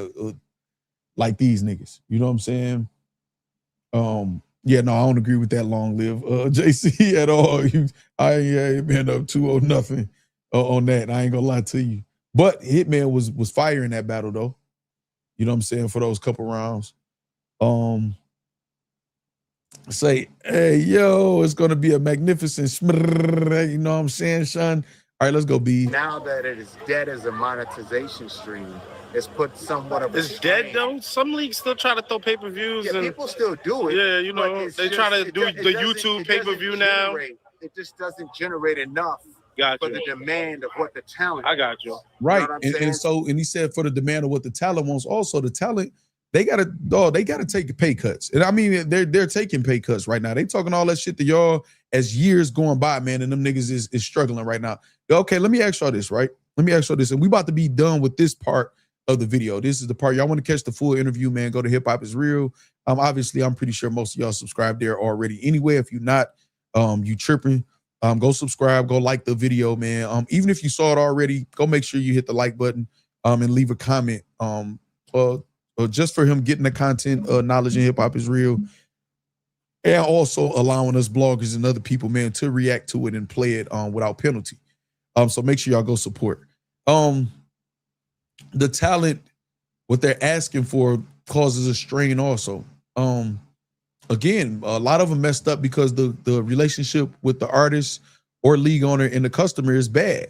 like these niggas. You know what I'm saying? Yeah, no, I don't agree with that long live JC at all. I ain't been up 2-0 nothing on that. I ain't gonna lie to you. But Hitman was fire in that battle though. You know what I'm saying? For those couple rounds. Say, hey, yo, it's gonna be a magnificent, you know what I'm saying, son? All right, let's go, B. Now that it is dead as a monetization stream, it's put somewhat of a It's dead though. Some leagues still try to throw pay-per-views. Yeah, and people still do it. Yeah, you know, they try to do the YouTube pay-per-view now. It just doesn't generate enough for the demand of what the talent. I got you. Right, You know what I'm saying? and he said for the demand of what the talent wants. Also, the talent they gotta take pay cuts, and I mean they're taking pay cuts right now. They talking all that shit to y'all as years going by, man, and them niggas is struggling right now. Okay, let me ask y'all this, right? Let me ask y'all this, and we about to be done with this part of the video. This is the part y'all want to catch the full interview, man. Go to Hip Hop Is Real. Obviously, I'm pretty sure most of y'all subscribed there already. Anyway, if you're not, you tripping. Go subscribe, go like the video, man. Even if you saw it already, go make sure you hit the like button, and leave a comment. Just for him getting the content, knowledge in Hip Hop Is Real, and also allowing us bloggers and other people, man, to react to it and play it without penalty. So make sure y'all go support. The talent, what they're asking for causes a strain also. Again, a lot of them messed up because the relationship with the artist or league owner and the customer is bad.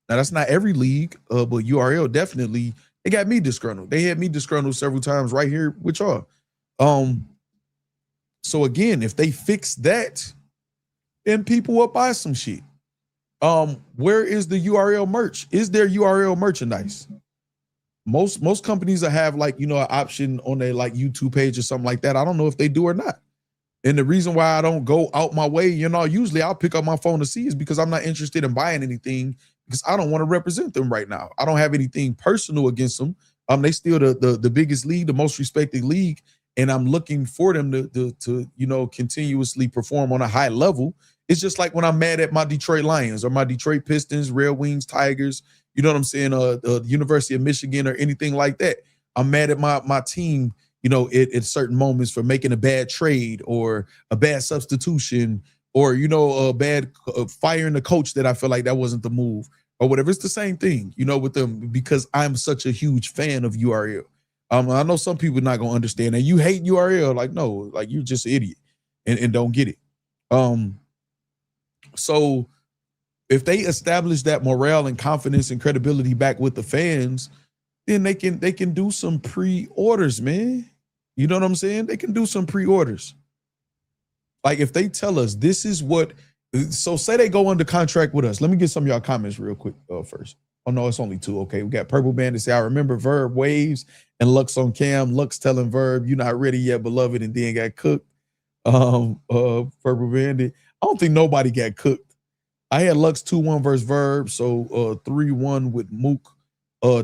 Now, that's not every league, but URL definitely, they got me disgruntled. They had me disgruntled several times right here with y'all. So again, if they fix that, then people will buy some shit. Where is the URL merch? Is there URL merchandise? Most companies that have like, you know, an option on their like YouTube page or something like that. I don't know if they do or not. And the reason why I don't go out my way, you know, usually I'll pick up my phone to see is because I'm not interested in buying anything because I don't want to represent them right now. I don't have anything personal against them. They still the biggest league, the most respected league, and I'm looking for them to you know, continuously perform on a high level. It's just like when I'm mad at my Detroit Lions or my Detroit Pistons, Red Wings, Tigers, you know what I'm saying, University of Michigan or anything like that. I'm mad at my team, you know, at certain moments for making a bad trade or a bad substitution or, you know, a bad firing the coach that I feel like that wasn't the move or whatever. It's the same thing, you know, with them because I'm such a huge fan of URL. I know some people are not going to understand that. You hate URL. Like, no, like you're just an idiot and don't get it. So if they establish that morale and confidence and credibility back with the fans, then they can do some pre-orders, man. You know what I'm saying? They can do some pre-orders. Like if they tell us this is what, so say they go under contract with us. Let me get some of y'all comments real quick first. Oh no, it's only two. Okay, we got Purple Bandit say, I remember Verb Waves and Lux on cam. Lux telling Verb, you're not ready yet, beloved, and then got cooked. Purple Bandit. I don't think nobody got cooked. I had Lux 2-1 versus Verb, so 3-1 with Mook.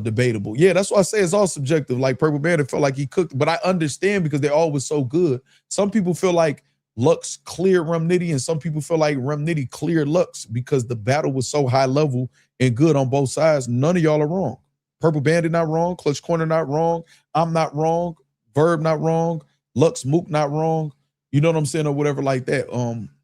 Debatable. Yeah, that's why I say it's all subjective. Like Purple Bandit felt like he cooked, but I understand because they're always so good. Some people feel like Lux cleared Rum Nitty, and some people feel like Rum Nitty cleared Lux because the battle was so high level and good on both sides. None of y'all are wrong. Purple Bandit not wrong. Clutch Corner not wrong. I'm not wrong. Verb not wrong. Lux Mook not wrong. You know what I'm saying, or whatever like that.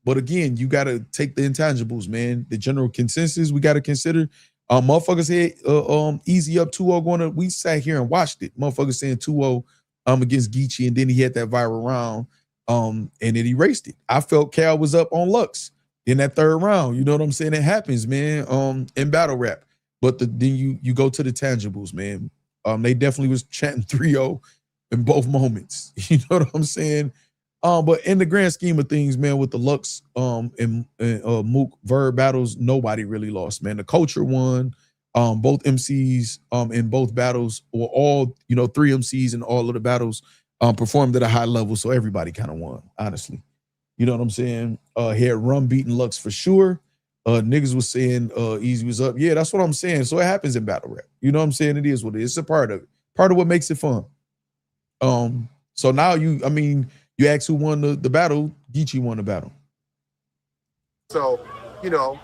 But again, you got to take the intangibles, man. The general consensus we got to consider. Motherfuckers had easy up 2-0 going to, we sat here and watched it. Motherfuckers saying 2-0 against Geechee, and then he had that viral round and then he erased it. I felt Cal was up on Lux in that third round. You know what I'm saying? It happens, man, in battle rap. But then you go to the tangibles, man. They definitely was chanting 3-0 in both moments. You know what I'm saying? But in the grand scheme of things, man, with the Lux and Mook Verb battles, nobody really lost, man. The culture won. Both MCs in both battles, or all, you know, 3 MCs in all of the battles performed at a high level, so everybody kind of won, honestly. You know what I'm saying? Had Rum beating Lux for sure. Niggas was saying Easy was up. Yeah, that's what I'm saying. So it happens in battle rap. You know what I'm saying? It is what it is. It's a part of it. Part of what makes it fun. So now you ask who won the battle, Geechee won the battle. So, you know,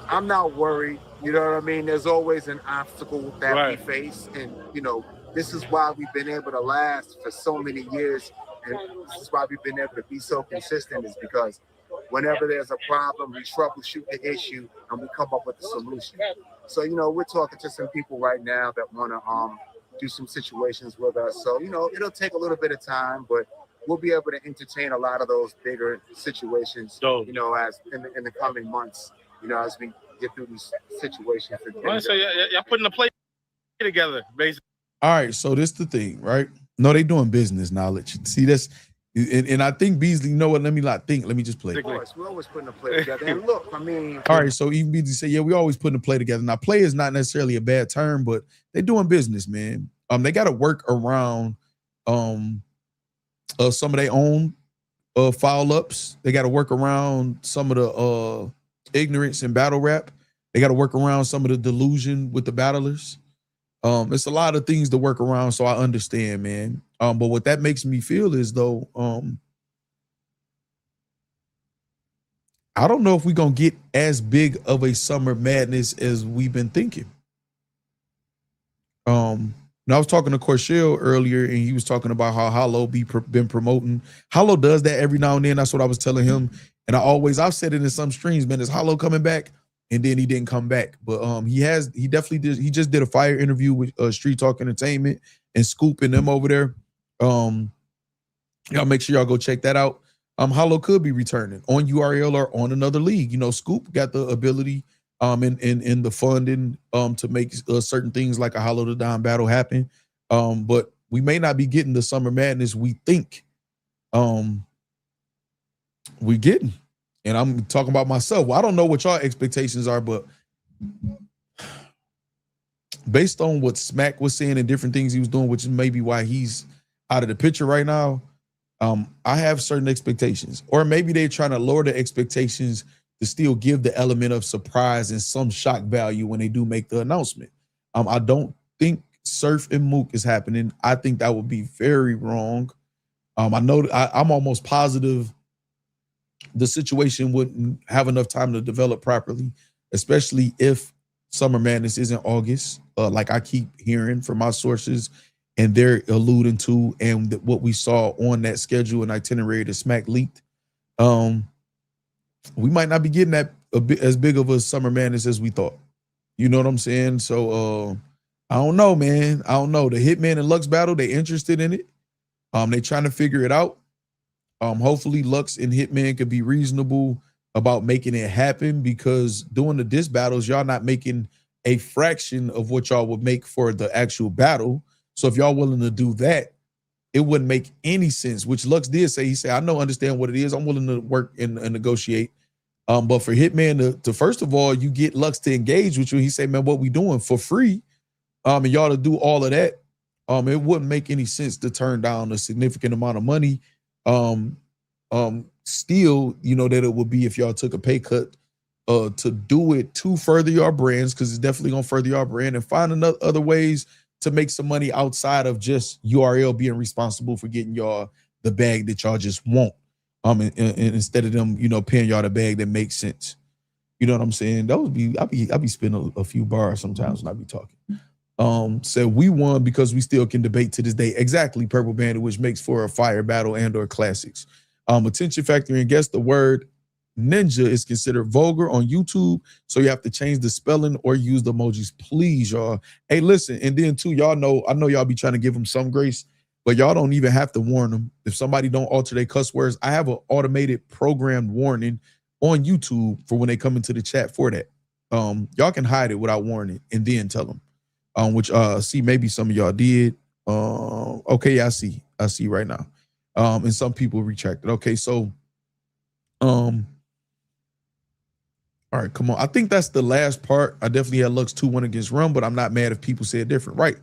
I'm not worried. You know what I mean? There's always an obstacle that we face. And, you know, this is why we've been able to last for so many years. And this is why we've been able to be so consistent, is because whenever there's a problem, we troubleshoot the issue and we come up with a solution. So, you know, we're talking to some people right now that want to do some situations with us. So, you know, it'll take a little bit of time, but we'll be able to entertain a lot of those bigger situations, you know, as in the coming months, you know, as we get through these situations. So y'all putting a play together, basically. All right, so this the thing, right? No, they doing business knowledge. See, that's and I think Beasley, you know what? Let me just play. Of course, we're always putting a play together. And look, I mean, all right, so even Beasley say, yeah, we always putting a play together. Now, play is not necessarily a bad term, but they doing business, man. They got to work around some of their own foul ups. They got to work around some of the ignorance in battle rap. They got to work around some of the delusion with the battlers. It's a lot of things to work around, so I understand, man. But what that makes me feel is though, I don't know if we're gonna get as big of a Summer Madness as we've been thinking. Now I was talking to Corshell earlier, and he was talking about how Hollow been promoting. Hollow does that every now and then. That's what I was telling him, and I've said it in some streams, man. Is Hollow coming back? And then he didn't come back, but he definitely did. He just did a fire interview with Street Talk Entertainment and Scoop and them over there. Y'all make sure y'all go check that out. Hollow could be returning on URL or on another league. You know, Scoop got the ability in the funding to make certain things like a Hollow to Dime battle happen. But we may not be getting the Summer Madness we think we getting. And I'm talking about myself. Well, I don't know what y'all expectations are, but based on what Smack was saying and different things he was doing, which is maybe why he's out of the picture right now, I have certain expectations. Or maybe they're trying to lower the expectations to still give the element of surprise and some shock value when they do make the announcement. I don't think Surf and Mook is happening. I think that would be very wrong. I know I'm almost positive the situation wouldn't have enough time to develop properly, especially if Summer Madness is in August, like I keep hearing from my sources, and they're alluding to, and what we saw on that schedule and itinerary that Smack leaked. We might not be getting that as big of a Summer Madness as we thought. You know what I'm saying? So I don't know, man. I don't know. The Hitman and Lux battle, they interested in it. They trying to figure it out. Hopefully Lux and Hitman could be reasonable about making it happen, because doing the diss battles, y'all not making a fraction of what y'all would make for the actual battle. So if y'all willing to do that, it wouldn't make any sense, which Lux did say. He said, I know, understand what it is. I'm willing to work and negotiate. But for Hitman to first of all, you get Lux to engage with you. He said, man, what we doing for free? And y'all to do all of that. It wouldn't make any sense to turn down a significant amount of money. Still, you know, that it would be if y'all took a pay cut to do it to further your brands, because it's definitely gonna further your brand, and find other ways to make some money outside of just URL being responsible for getting y'all the bag that y'all just want. And instead of them, you know, paying y'all the bag that makes sense. You know what I'm saying? That would be I'll be spinning a few bars sometimes when I be talking. Said we won because we still can debate to this day. Exactly, Purple Bandit, which makes for a fire battle and or classics. Attention factor, and guess the word ninja is considered vulgar on YouTube, so you have to change the spelling or use the emojis, please, y'all. Hey, listen, and then too, y'all know, I know y'all be trying to give them some grace, but y'all don't even have to warn them. If somebody don't alter their cuss words, I have an automated programmed warning on YouTube for when they come into the chat for that. Y'all can hide it without warning and then tell them. Which see, maybe some of y'all did. Okay, I see right now. And some people retracted. Okay, so all right, come on. I think that's the last part. I definitely had Lux 2-1 against Rum, but I'm not mad if people say it different. Right.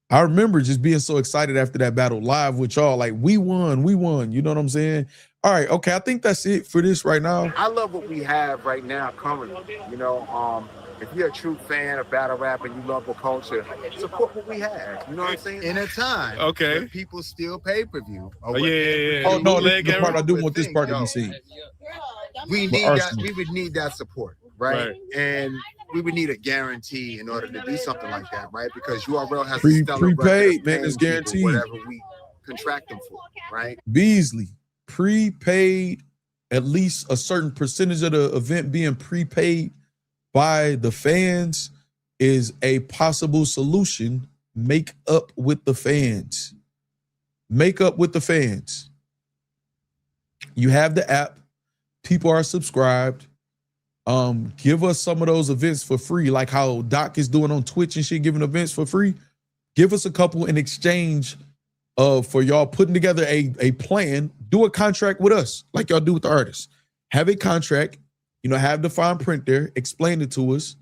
I remember just being so excited after that battle live with y'all, like we won. You know what I'm saying? All right, okay. I think that's it for this right now. I love what we have right now currently. You know, if you're a true fan of battle rap and you love the culture, support what we have. You know what I'm saying? In a time, okay, people still pay-per-view. Yeah. Oh no, the part I do want this part to be seen. We need that. We would need that support, right? And we would need a guarantee in order to do something like that, right? Because URL has prepaid, man. It's guaranteed. Whatever we contract them for, right? Beasley, prepaid, at least a certain percentage of the event being prepaid by the fans is a possible solution. Make up with the fans. Make up with the fans. You have the app. People are subscribed. Give us some of those events for free, like how Doc is doing on Twitch and shit, giving events for free. Give us a couple in exchange for y'all putting together a plan. Do a contract with us, like y'all do with the artists. Have a contract, have the fine print there, explain it to us.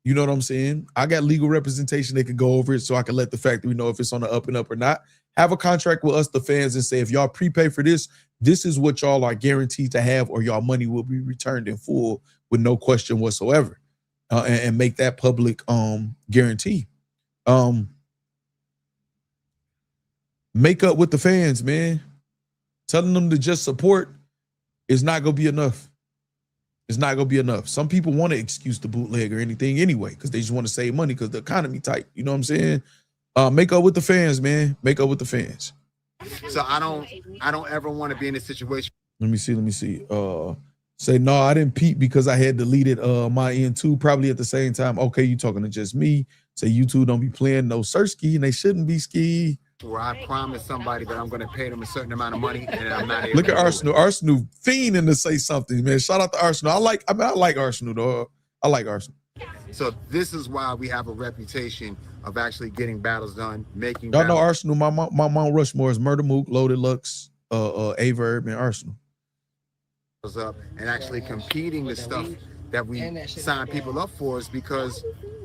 You know what I'm saying? I got legal representation that could go over it so I can let the factory know if it's on the up and up or not. Have a contract with us, the fans, and say, if y'all prepay for this, this is what y'all are guaranteed to have, or y'all money will be returned in full with no question whatsoever. And make that public guarantee. Make up with the fans, man. Telling them to just support is not going to be enough. It's not going to be enough. Some people want to excuse the bootleg or anything anyway because they just want to save money because the economy tight. You know what I'm saying? Make up with the fans, man. Make up with the fans. So I don't ever want to be in a situation. Let me see. Say, no, I didn't peep because I had deleted my end too, probably at the same time. Okay, you talking to just me. Say you two don't be playing no Sirski and they shouldn't be ski. Where I promise somebody that I'm going to pay them a certain amount of money and I'm not able Look to at Arsenal. Arsenal fiending to say something, man. Shout out to Arsenal. I like Arsenal, dog. I like Arsenal. So this is why we have a reputation of actually getting battles done, making. Y'all know Arsenal. My Mount Rushmore is Murder Mook, Loaded Lux, Averb, and Arsenal. Up and actually competing the stuff that we sign people up for is because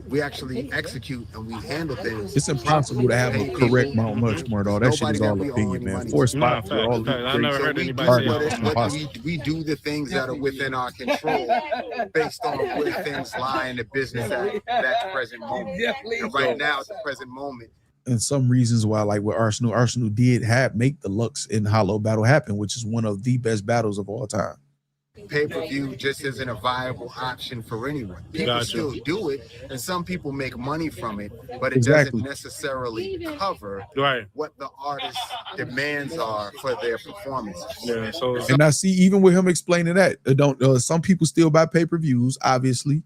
we actually execute and we handle things. It's impossible to have a correct Mount Rushmore, though. That shit is all opinion, man. Four spots for all I never heard anybody say we do the things that are within our control based on where things lie in the business at that present moment. And right now, at the present moment. And some reasons why, like with Arsenal did make the Lux and Hollow battle happen, which is one of the best battles of all time. Pay-per-view just isn't a viable option for anyone. People still do it, and some people make money from it, but it doesn't necessarily cover what the artist's demands are for their performances. Yeah, and I see even with him explaining that, some people still buy pay-per-views, obviously.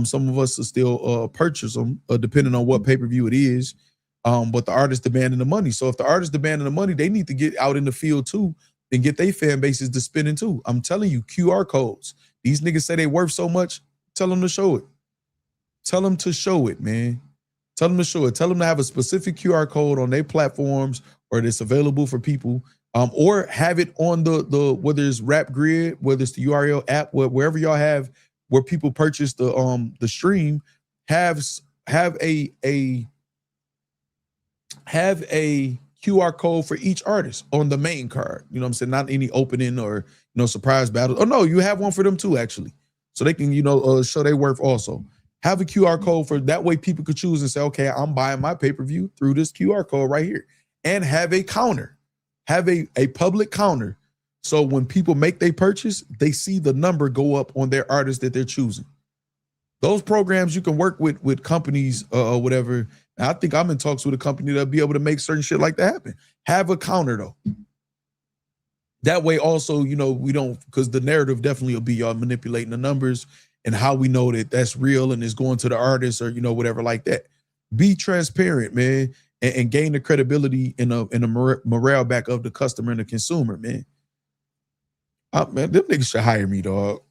Some of us will still purchase them, depending on what pay-per-view it is. But the artist demanding the money. So if the artist demanding the money, they need to get out in the field too and get their fan bases to spinning too. I'm telling you, QR codes. These niggas say they worth so much. Tell them to show it. Tell them to show it, man. Tell them to show it. Tell them to have a specific QR code on their platforms or that's available for people. Or have it on the whether it's Rap Grid, whether it's the URL app, wherever y'all have where people purchase the stream, have a QR code for each artist on the main card. You know what I'm saying? Not any opening or surprise battle. Oh no, you have one for them too, actually. So they can, show their worth also. Have a QR code for that way people could choose and say, okay, I'm buying my pay-per-view through this QR code right here. And have a counter. Have a public counter. So when people make their purchase, they see the number go up on their artist that they're choosing. Those programs you can work with companies or whatever. I think I'm in talks with a company that'll be able to make certain shit like that happen. Have a counter though. That way also, we don't, because the narrative definitely will be y'all manipulating the numbers and how we know that that's real and it's going to the artist or, whatever like that. Be transparent, man, and gain the credibility and the morale back of the customer and the consumer, man. Man, them niggas should hire me, dog.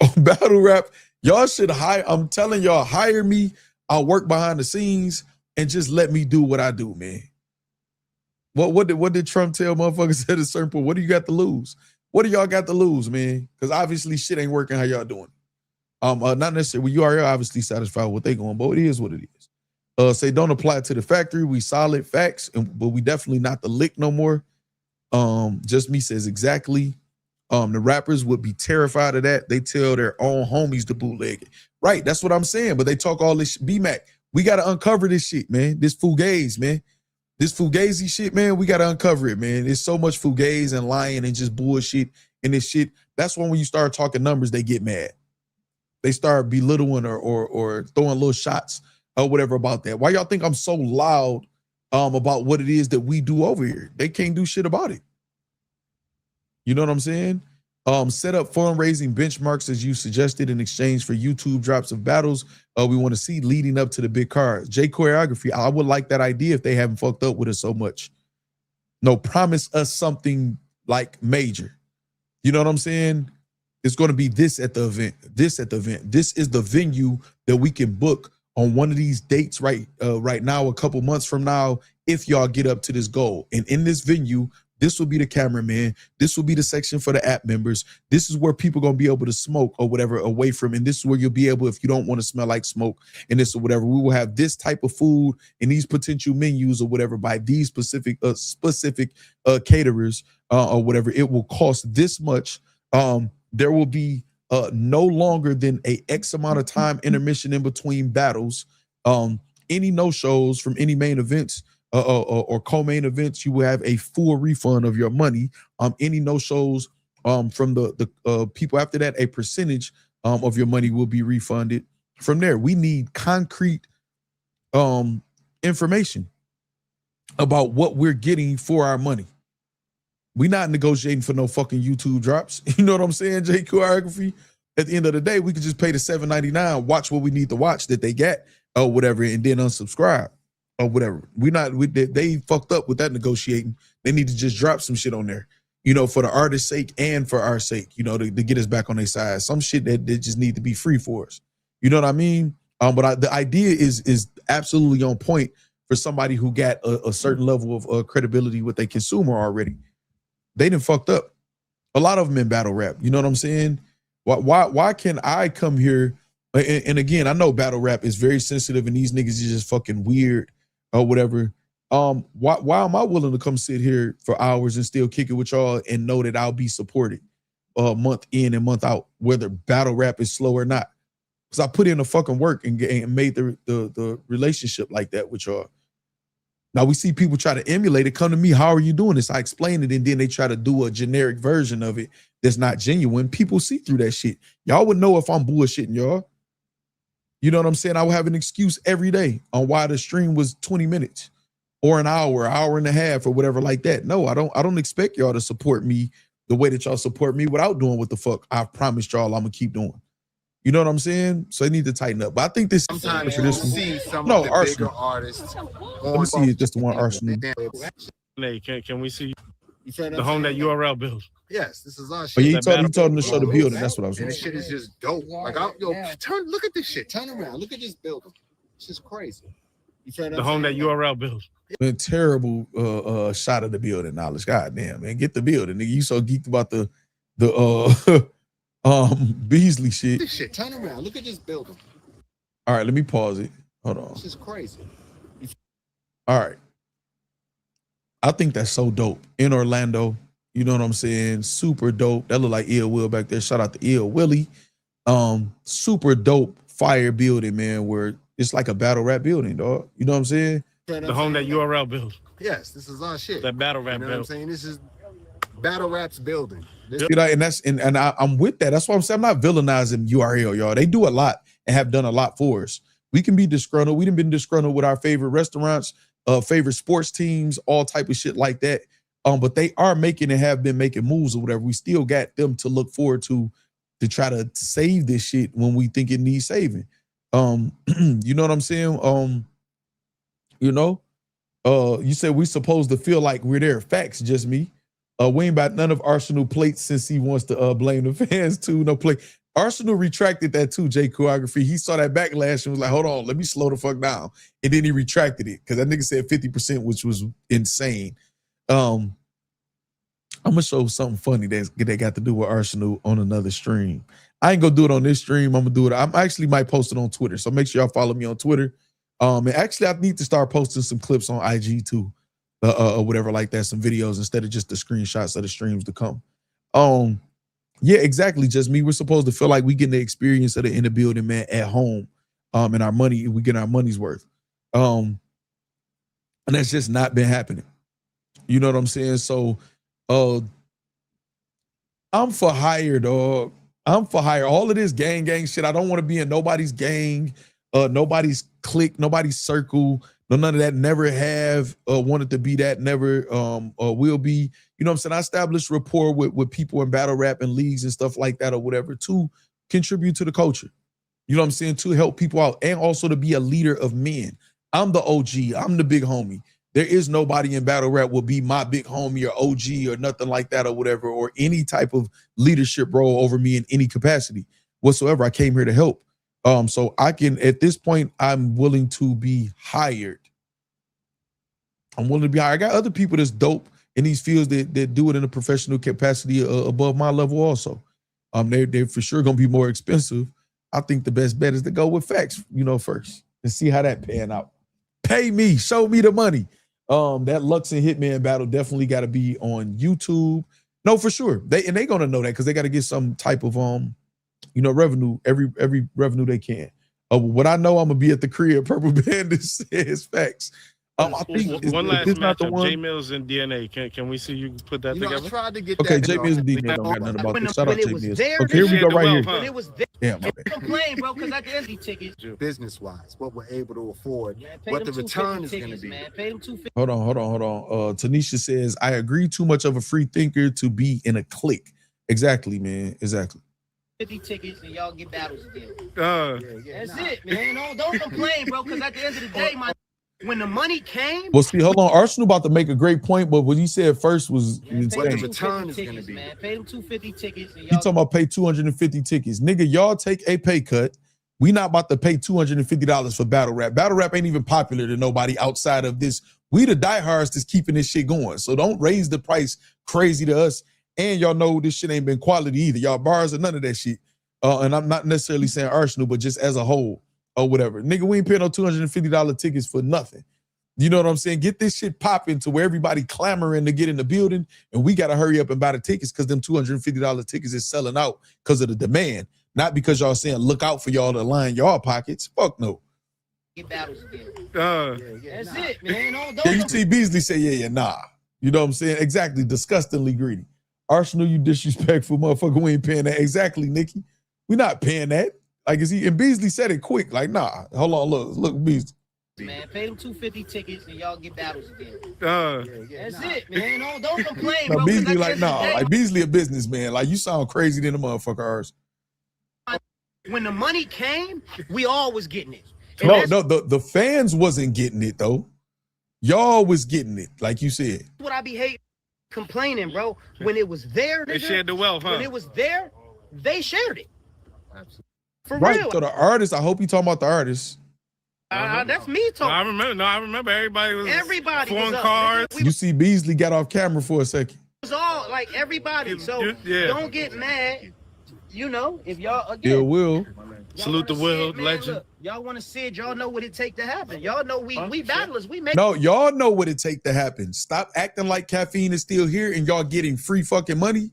On battle rap, y'all should hire, I'm telling y'all, hire me. I'll work behind the scenes and just let me do what I do, man. What did Trump tell motherfuckers at a certain point? What do you got to lose? What do y'all got to lose, man? Because obviously shit ain't working how y'all doing. Not necessarily, URL obviously satisfied with what they going, but it is what it is. Say don't apply to the factory. We solid facts, but we definitely not the lick no more. Just me says exactly. The rappers would be terrified of that. They tell their own homies to bootleg it. Right, that's what I'm saying. But they talk all this B-Mac. We got to uncover this shit, man. This fugazi, man. This fugazi shit, man, we got to uncover it, man. There's so much fugazi and lying and just bullshit and this shit. That's when you start talking numbers, they get mad. They start belittling or throwing little shots or whatever about that. Why y'all think I'm so loud about what it is that we do over here? They can't do shit about it. You know what I'm saying? Set up fundraising benchmarks as you suggested in exchange for YouTube drops of battles we want to see leading up to the big cards. J choreography, I would like that idea if they haven't fucked up with us so much. No, promise us something like major. You know what I'm saying? It's going to be this at the event, this at the event. This is the venue that we can book on one of these dates right now, a couple months from now, if y'all get up to this goal. And in this venue, this will be the cameraman. This will be the section for the app members. This is where people going to be able to smoke or whatever away from. And this is where you'll be able, if you don't want to smell like smoke and this or whatever, we will have this type of food and these potential menus or whatever by these specific caterers or whatever. It will cost this much. There will be no longer than a X amount of time intermission in between battles. Any no-shows from any main events or co-main events, you will have a full refund of your money. Any no-shows from the people after that, a percentage of your money will be refunded. From there, we need concrete information about what we're getting for our money. We're not negotiating for no fucking YouTube drops. You know what I'm saying, J Choreography? At the end of the day, we could just pay the $7.99, watch what we need to watch that they get or whatever, and then unsubscribe or whatever. They fucked up with that negotiating. They need to just drop some shit on there, you know, for the artist's sake and for our sake, you know, to get us back on their side. Some shit that they just need to be free for us. You know what I mean? But the idea is absolutely on point for somebody who got a certain level of credibility with their consumer already. They done fucked up. A lot of them in battle rap. You know what I'm saying? Why can I come here? And again, I know battle rap is very sensitive and these niggas is just fucking weird or whatever. Why am I willing to come sit here for hours and still kick it with y'all and know that I'll be supported month in and month out, whether battle rap is slow or not? Because I put in the fucking work and made the relationship like that with y'all. Now we see people try to emulate it. Come to me, how are you doing this? I explain it, and then they try to do a generic version of it that's not genuine. People see through that shit. Y'all would know if I'm bullshitting y'all. You know what I'm saying? I would have an excuse every day on why the stream was 20 minutes or an hour and a half or whatever like that. No, I don't expect y'all to support me the way that y'all support me without doing what the fuck I promised y'all I'm gonna keep doing. You know what I'm saying? So they need to tighten up. But I think this sometimes for this you one. see some No, of the Arsenal. bigger artists. Let me see just the one Arsenal. Hey, can we see the home that URL built? Yes, this is our But shit. he told him to show the building. That's what I was And saying. this shit is just dope. Like, look at this shit. Turn around. Look at this building. It's just crazy. The home that URL built. A terrible shot of the building knowledge. God damn, man. Get the building. Nigga, you so geeked about the Beasley shit. This shit. Turn around. Look at this building. All right, let me pause it. Hold on. This is crazy. All right. I think that's so dope. In Orlando, you know what I'm saying? Super dope. That look like Ill Will back there. Shout out to Ill Willie. Super dope fire building, man, where it's like a battle rap building, dog. You know what I'm saying? The home that URL built. Yes, this is our shit. That battle rap you know built. What I'm saying? This is battle rap's building. You know, and I'm with that. That's why I'm saying I'm not villainizing URL, y'all. They do a lot and have done a lot for us. We can be disgruntled. We done been disgruntled with our favorite restaurants, favorite sports teams, all type of shit like that. But they are making and have been making moves or whatever. We still got them to look forward to try to save this shit when we think it needs saving. You know what I'm saying? You know, you said we supposed to feel like we're there. Facts, just me. We ain't about none of Arsenal plates since he wants to blame the fans too. No play. Arsenal retracted that too, J Choreography. He saw that backlash and was like, hold on, let me slow the fuck down. And then he retracted it because that nigga said 50%, which was insane. I'm gonna show something funny that got to do with Arsenal on another stream. I ain't gonna do it on this stream. I'm gonna do it. I'm actually might post it on Twitter. So make sure y'all follow me on Twitter. And actually I need to start posting some clips on IG too. Or whatever like that, some videos instead of just the screenshots of the streams to come. Yeah, exactly. Just me. We're supposed to feel like we getting the experience of in the building, man, at home. And our money, we get our money's worth. And that's just not been happening. You know what I'm saying? So I'm for hire, dog. I'm for hire. All of this gang shit. I don't want to be in nobody's gang, nobody's clique, nobody's circle. No, none of that. Never have wanted to be that. Never will be. You know what I'm saying? I established rapport with people in battle rap and leagues and stuff like that or whatever to contribute to the culture. You know what I'm saying? To help people out and also to be a leader of men. I'm the OG. I'm the big homie There is nobody in battle rap will be my big homie or OG or nothing like that or whatever, or any type of leadership role over me in any capacity whatsoever. I came here to help. So I can, at this point, I'm willing to be hired. I'm willing to be hired. I got other people that's dope in these fields that do it in a professional capacity above my level also. They're for sure gonna be more expensive. I think the best bet is to go with Factz, first and see how that pan out. Pay me, show me the money. That Lux and Hitman battle definitely got to be on YouTube. No, for sure. They gonna know that because they got to get some type of revenue, every revenue they can. What I know, I'm gonna be at the crib. Purple Bandit says Factz. I think one last matchup, J Mills and DNA. Can we see you put that together? I tried to get okay, that. J Mills and DNA don't got nothing about this. Shout out J Mills. Okay, here we go right here. When it was there, yeah, my bad. complain, bro, because at the end of the tickets, business-wise, what we're able to afford, man, what the return is going to be. Man, pay them $250. Hold on. Tanisha says, I agree, too much of a free thinker to be in a clique. Exactly, man. Exactly. 50 tickets and y'all get battles again. That's it, man. Don't complain, bro, because at the end of the day, when the money came. Well, see, hold on. Arsenal about to make a great point, but what he said first was what the return is going to be. Man, pay them 250 tickets. And he talking about pay 250 tickets. Nigga, y'all take a pay cut. We not about to pay $250 for battle rap. Battle rap ain't even popular to nobody outside of this. We the diehards that's keeping this shit going. So don't raise the price crazy to us. And y'all know this shit ain't been quality either. Y'all bars or none of that shit. And I'm not necessarily saying Arsenal, but just as a whole. Or whatever. Nigga, we ain't paying no $250 tickets for nothing. You know what I'm saying? Get this shit popping to where everybody clamoring to get in the building, and we got to hurry up and buy the tickets because them $250 tickets is selling out because of the demand, not because y'all saying look out for y'all to line y'all pockets. Fuck no. Get battles again. That's it, man. Don't you see Beasley say, nah. You know what I'm saying? Exactly. Disgustingly greedy. Arsenal, you disrespectful motherfucker. We ain't paying that. Exactly, Nikki. We not paying that. Like, and Beasley said it quick. Like, nah, hold on, look, Beasley. Man, pay them 250 tickets and y'all get battles again. That's it, man. Don't complain, bro. Beasley like, nah, like Beasley a businessman. Like, you sound crazy than a motherfucker, ours. When the money came, we all was getting it. No, the fans wasn't getting it, though. Y'all was getting it, like you said. That's what I be hating, complaining, bro. When it was there, they shared the wealth, huh? When it was there, they shared it. Absolutely. For right, real. so the artist, I hope you talking about the artist. That's me talking. I remember everybody was foreign cards. You see Beasley got off camera for a second. It was all like everybody. So don't get mad. If y'all again. Still will. Salute the Will legend. Look, y'all want to see it? Y'all know what it take to happen. Y'all know we battlers. We make. No, y'all know what it take to happen. Stop acting like caffeine is still here and y'all getting free fucking money.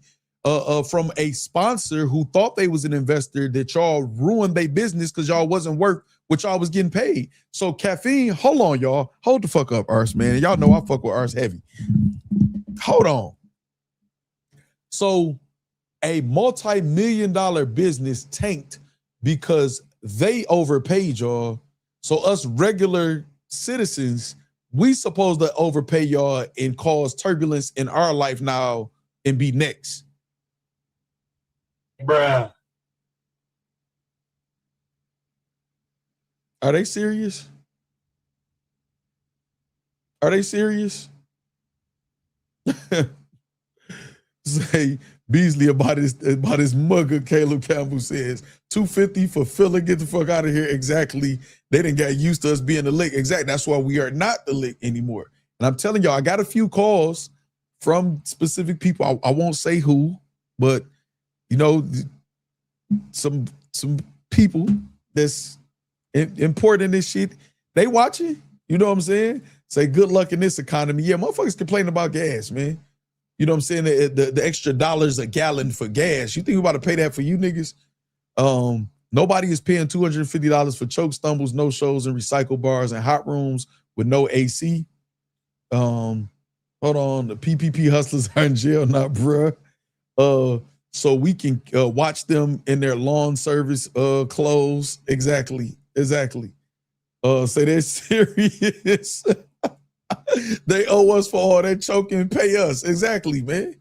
From a sponsor who thought they was an investor that y'all ruined their business because y'all wasn't worth what y'all was getting paid. So caffeine, hold on, y'all. Hold the fuck up, Ars, man. Y'all know I fuck with Ars heavy. Hold on. So a multi-million-dollar business tanked because they overpaid y'all. So us regular citizens, we supposed to overpay y'all and cause turbulence in our life now and be next. Bruh. Are they serious? Are they serious? Say Beasley about his mugger, Caleb Campbell says, $250 for Philly, get the fuck out of here. Exactly. They didn't get used to us being the lick. Exactly. That's why we are not the lick anymore. And I'm telling y'all, I got a few calls from specific people. I won't say who, but some people that's important in this shit, they watching, you know what I'm saying? Say good luck in this economy. Yeah, motherfuckers complaining about gas, man. You know what I'm saying? The extra dollars a gallon for gas. You think we're about to pay that for you niggas? Nobody is paying $250 for choke stumbles, no shows, and recycle bars and hot rooms with no AC. Hold on, the PPP hustlers are in jail, not bruh. So we can watch them in their lawn service clothes. Exactly. Say they're serious. They owe us for all that choking. Pay us. Exactly, man.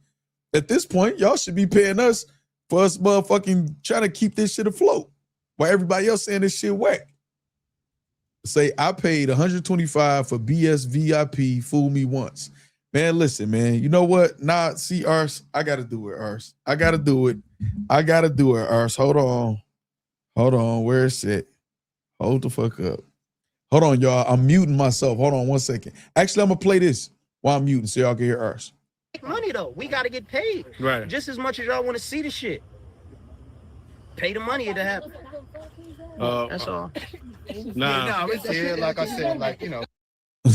At this point, y'all should be paying us for us motherfucking trying to keep this shit afloat while everybody else saying this shit whack. Say I paid $125 for BS VIP. Fool me once. Man, listen, man. You know what? Nah, see, Ars, I gotta do it, Ars. I gotta do it. Ars. Hold on. Where is it? Hold the fuck up. Hold on, y'all. I'm muting myself. Hold on 1 second. Actually, I'm gonna play this while I'm muting so y'all can hear Ars. Money though, we gotta get paid. Right. Just as much as y'all want to see the shit. Pay the money to happen. That's all. Nah, it's here, like I said,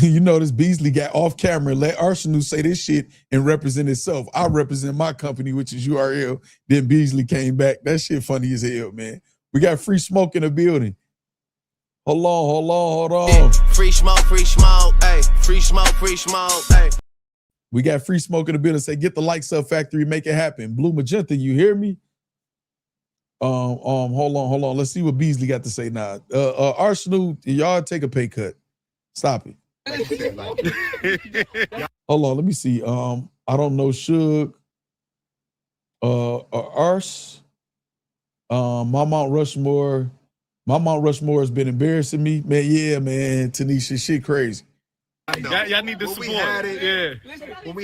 You notice Beasley got off camera and let Arsenal say this shit and represent itself. I represent my company, which is URL. Then Beasley came back. That shit funny as hell, man. We got free smoke in the building. Hold on. Free smoke, hey. Free smoke, hey. We got free smoke in the building. Say, get the likes up, factory, make it happen. Blue Magenta, you hear me? Hold on. Let's see what Beasley got to say now. Arsenal, y'all take a pay cut. Stop it. Hold on, let me see. I don't know, Suge. Ars. My Mount Rushmore has been embarrassing me. Man, yeah, man. Tanisha, shit crazy. Y'all need the support. When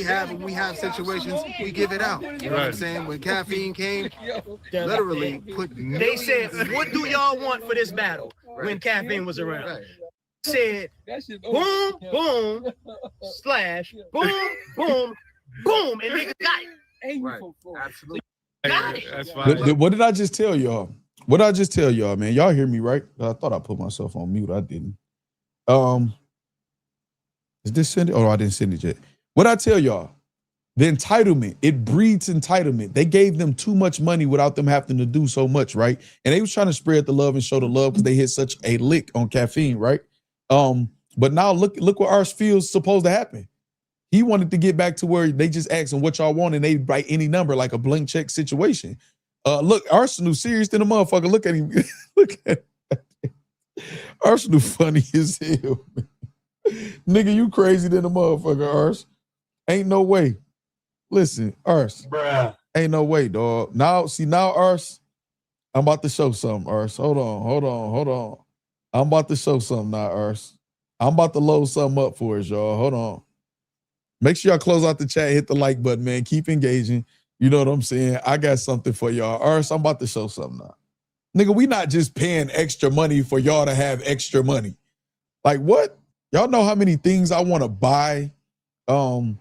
we have situations, we give it out. You know what I'm saying? When caffeine came, literally put. They said, "What do y'all want for this battle?" When caffeine was around. Right. Said, boom, boom, slash, boom, boom, boom, and niggas got it. Right. Absolutely. Got it. That's fine. What did I just tell y'all? Man? Y'all hear me, right? I thought I put myself on mute. I didn't. Is this send it? Oh, I didn't send it yet. What I tell y'all? The entitlement, it breeds entitlement. They gave them too much money without them having to do so much, right? And they was trying to spread the love and show the love because they hit such a lick on caffeine, right? But now look what Ars feels supposed to happen. He wanted to get back to where they just asked him what y'all want and they write any number like a blank check situation. Look, Arsenal serious than a motherfucker. Look at him. Look at him. Arsenal funny as hell, man. Nigga, you crazy than a motherfucker, Ars. Ain't no way. Listen, Ars. Bruh. Ain't no way, dog. Now, Ars, I'm about to show something, Ars. Hold on. I'm about to show something now, Ars. I'm about to load something up for us, y'all. Hold on. Make sure y'all close out the chat, hit the like button, man. Keep engaging. You know what I'm saying? I got something for y'all. Ars, I'm about to show something now. Nigga, we not just paying extra money for y'all to have extra money. Like what? Y'all know how many things I want to buy for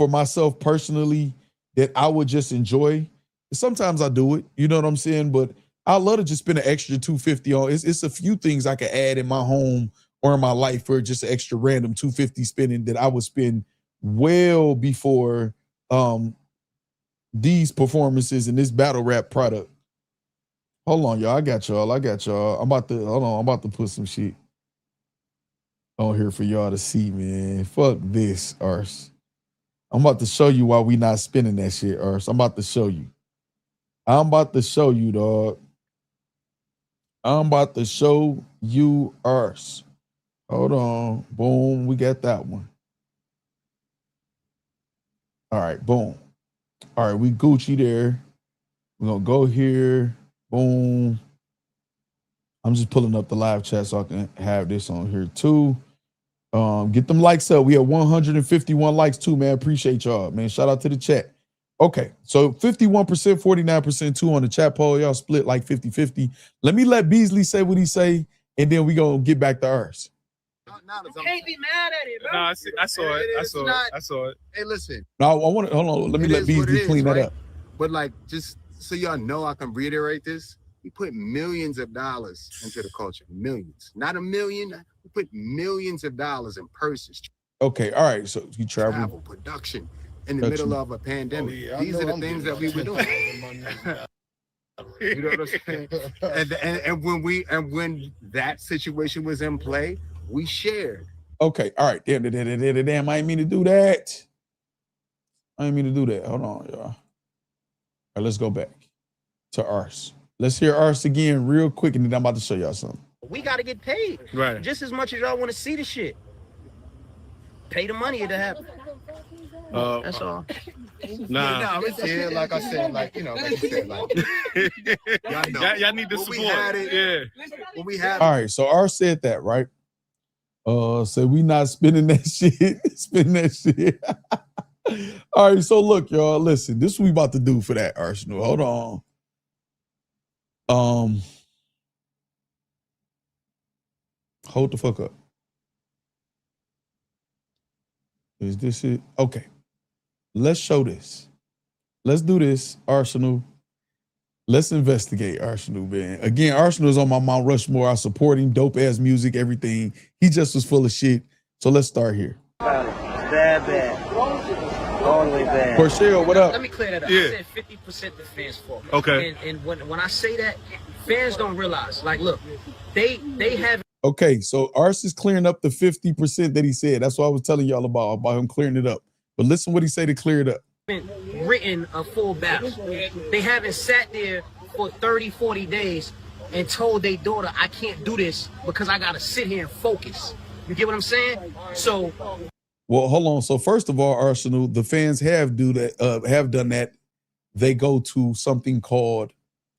myself personally that I would just enjoy. Sometimes I do it, you know what I'm saying? But I love to just spend an extra $250 on. It's a few things I can add in my home or in my life for just an extra random $250 spending that I would spend well before these performances and this battle rap product. Hold on, y'all. I got y'all. I'm about to put some shit on here for y'all to see, man. Fuck this, Ars. I'm about to show you why we not spending that shit, Ars. I'm about to show you, dog. I'm about to show you, Ars. Hold on. Boom. We got that one. All right. Boom. All right. We Gucci there. We're going to go here. Boom. I'm just pulling up the live chat so I can have this on here too. Get them likes up. We have 151 likes too, man. Appreciate y'all, man. Shout out to the chat. Okay, so 51%, 49%, 2 on the chat poll. Y'all split like 50-50. Let Beasley say what he say, and then we gonna get back to ours. You can't be mad at it, bro. No, I saw it. Hey, listen. No, I want to hold on. Let me let Beasley clean that up. But like, just so y'all know, I can reiterate this. We put millions of dollars into the culture. Millions, not a million. We put millions of dollars in purses. Okay, all right. So you travel production in the middle of a pandemic. Oh, yeah, these are the things that we were doing. You know what I'm saying? And when that situation was in play, we shared. Okay, all right. Damn, I didn't mean to do that. Hold on, y'all. All right, let's go back to Ars. Let's hear Ars again real quick, and then I'm about to show y'all something. We got to get paid. Right. Just as much as y'all want to see the shit. Pay the money to happen. That's all. Nah. No, it's here, like I said, like you said, like y'all need the support. Yeah. When we had All right, so R said that, right? So we not spinning that shit. Spinning that shit. All right, so look, y'all, listen, this is what we about to do for that Arsenal. Hold on. Hold the fuck up. Is this it? Okay. Let's show this. Let's do this, Arsenal. Let's investigate Arsenal, man. Again, Arsenal is on my Mount Rushmore. I support him. Dope ass music, everything. He just was full of shit. So let's start here. Bad. Totally bad. Corshell, what up? Let me clear that up. Yeah. I said 50% the fans' fault. Okay. And when I say that, fans don't realize. Like, look, they have. Okay, so Ars is clearing up the 50% that he said. That's what I was telling y'all about him clearing it up. But listen what he said to clear it up. Written a full battle. They haven't sat there for 30, 40 days and told their daughter, I can't do this because I got to sit here and focus. You get what I'm saying? So. Well, hold on. So first of all, Arsenal, the fans have done that. They go to something called,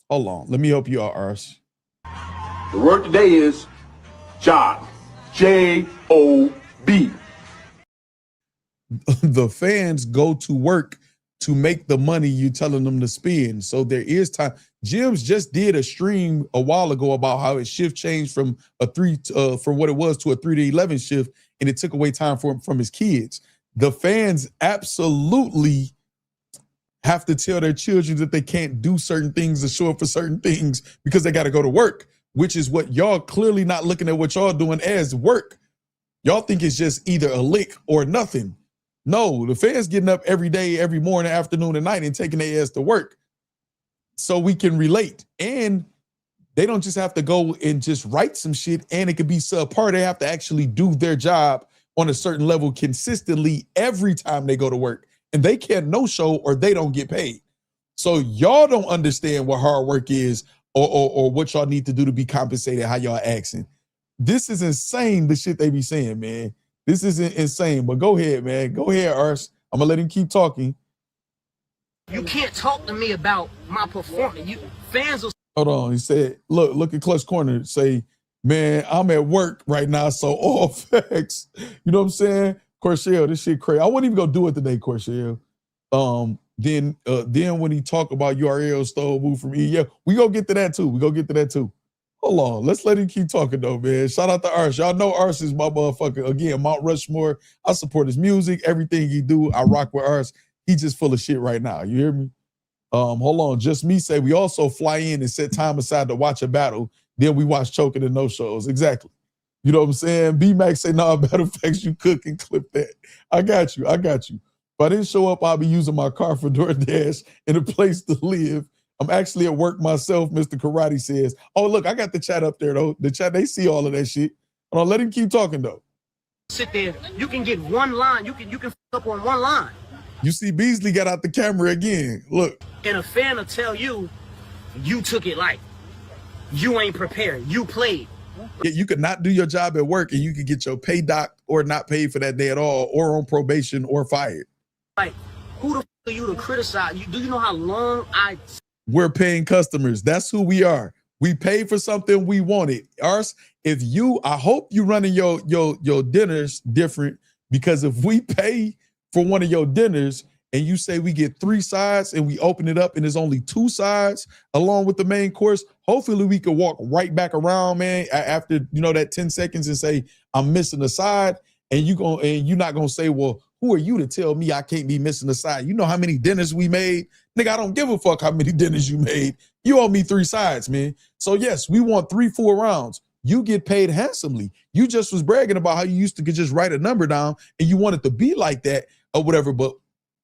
hold on. Let me help you out, Ars. The word today is job. J-O-B. The fans go to work to make the money you're telling them to spend. So there is time. Jim's just did a stream a while ago about how his shift changed from from what it was to a 3 to 11 shift, and it took away time from his kids. The fans absolutely have to tell their children that they can't do certain things or show up for certain things because they got to go to work, which is what y'all clearly not looking at what y'all doing as work. Y'all think it's just either a lick or nothing. No, the fans getting up every day, every morning, afternoon, and night and taking their ass to work so we can relate. And they don't just have to go and just write some shit and it could be subpar. They have to actually do their job on a certain level consistently every time they go to work. And they can't no-show or they don't get paid. So y'all don't understand what hard work is or what y'all need to do to be compensated, how y'all acting. This is insane, the shit they be saying, man. This is insane, but go ahead, man. Go ahead, Ars. I'm gonna let him keep talking. You can't talk to me about my performance. Fans will. Hold on. He said, look at Clutch Corner. Say, man, I'm at work right now, so all facts. You know what I'm saying? Corshell, this shit crazy. I wouldn't even go do it today, Corshell. Then when he talk about URL stole move from E, yeah, we go get to that too. Hold on, let's let him keep talking though, man. Shout out to Ars. Y'all know Ars is my motherfucker. Again, Mount Rushmore. I support his music, everything he do. I rock with Ars. He just full of shit right now. You hear me? Hold on. Just me say we also fly in and set time aside to watch a battle. Then we watch choking and no shows. Exactly. You know what I'm saying? B-Max say, nah, Matter of Factz, you cook and clip that. I got you. If I didn't show up, I'll be using my car for DoorDash and a place to live. I'm actually at work myself, Mr. Karate says. Oh, look, I got the chat up there, though. The chat, they see all of that shit. Hold on, let him keep talking, though. Sit there. You can get one line. You can f up on one line. You see Beasley got out the camera again. Look. And a fan will tell you, you took it light. You ain't prepared. You played. Yeah, you could not do your job at work and you could get your pay docked or not paid for that day at all or on probation or fired. Like, who the f are you to criticize? Do you know how long We're paying customers. That's who we are. We pay for something we wanted. Ars, I hope you running your dinners different, because if we pay for one of your dinners and you say we get 3 sides and we open it up and there's only 2 sides along with the main course, hopefully we can walk right back around, man, after that 10 seconds and say, I'm missing a side, and you're not gonna say, well, who are you to tell me I can't be missing a side? You know how many dinners we made? Nigga, I don't give a fuck how many dinners you made. You owe me 3 sides, man. So yes, we want 3 full rounds. You get paid handsomely. You just was bragging about how you used to just write a number down and you want it to be like that or whatever. But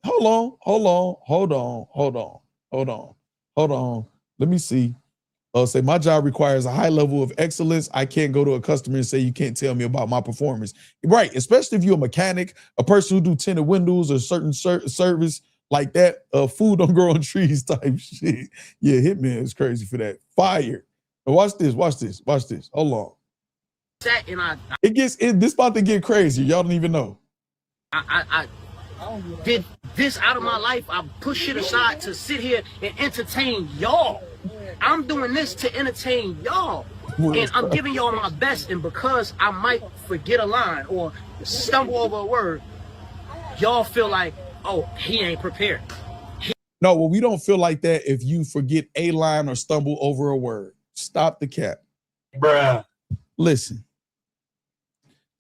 hold on. Let me see. Say my job requires a high level of excellence. I can't go to a customer and say, you can't tell me about my performance. Right, especially if you're a mechanic, a person who do tinted windows or certain service like that, food don't grow on trees type shit. Yeah, Hitman is crazy for that. Fire. Now watch this. Hold on. This This about to get crazy. Y'all don't even know. did this out of my life. I push shit aside to sit here and entertain y'all. I'm doing this to entertain y'all. And I'm giving y'all my best. And because I might forget a line or stumble over a word, y'all feel like, oh, he ain't prepared. No, well, we don't feel like that if you forget a line or stumble over a word. Stop the cap. Bruh. Listen,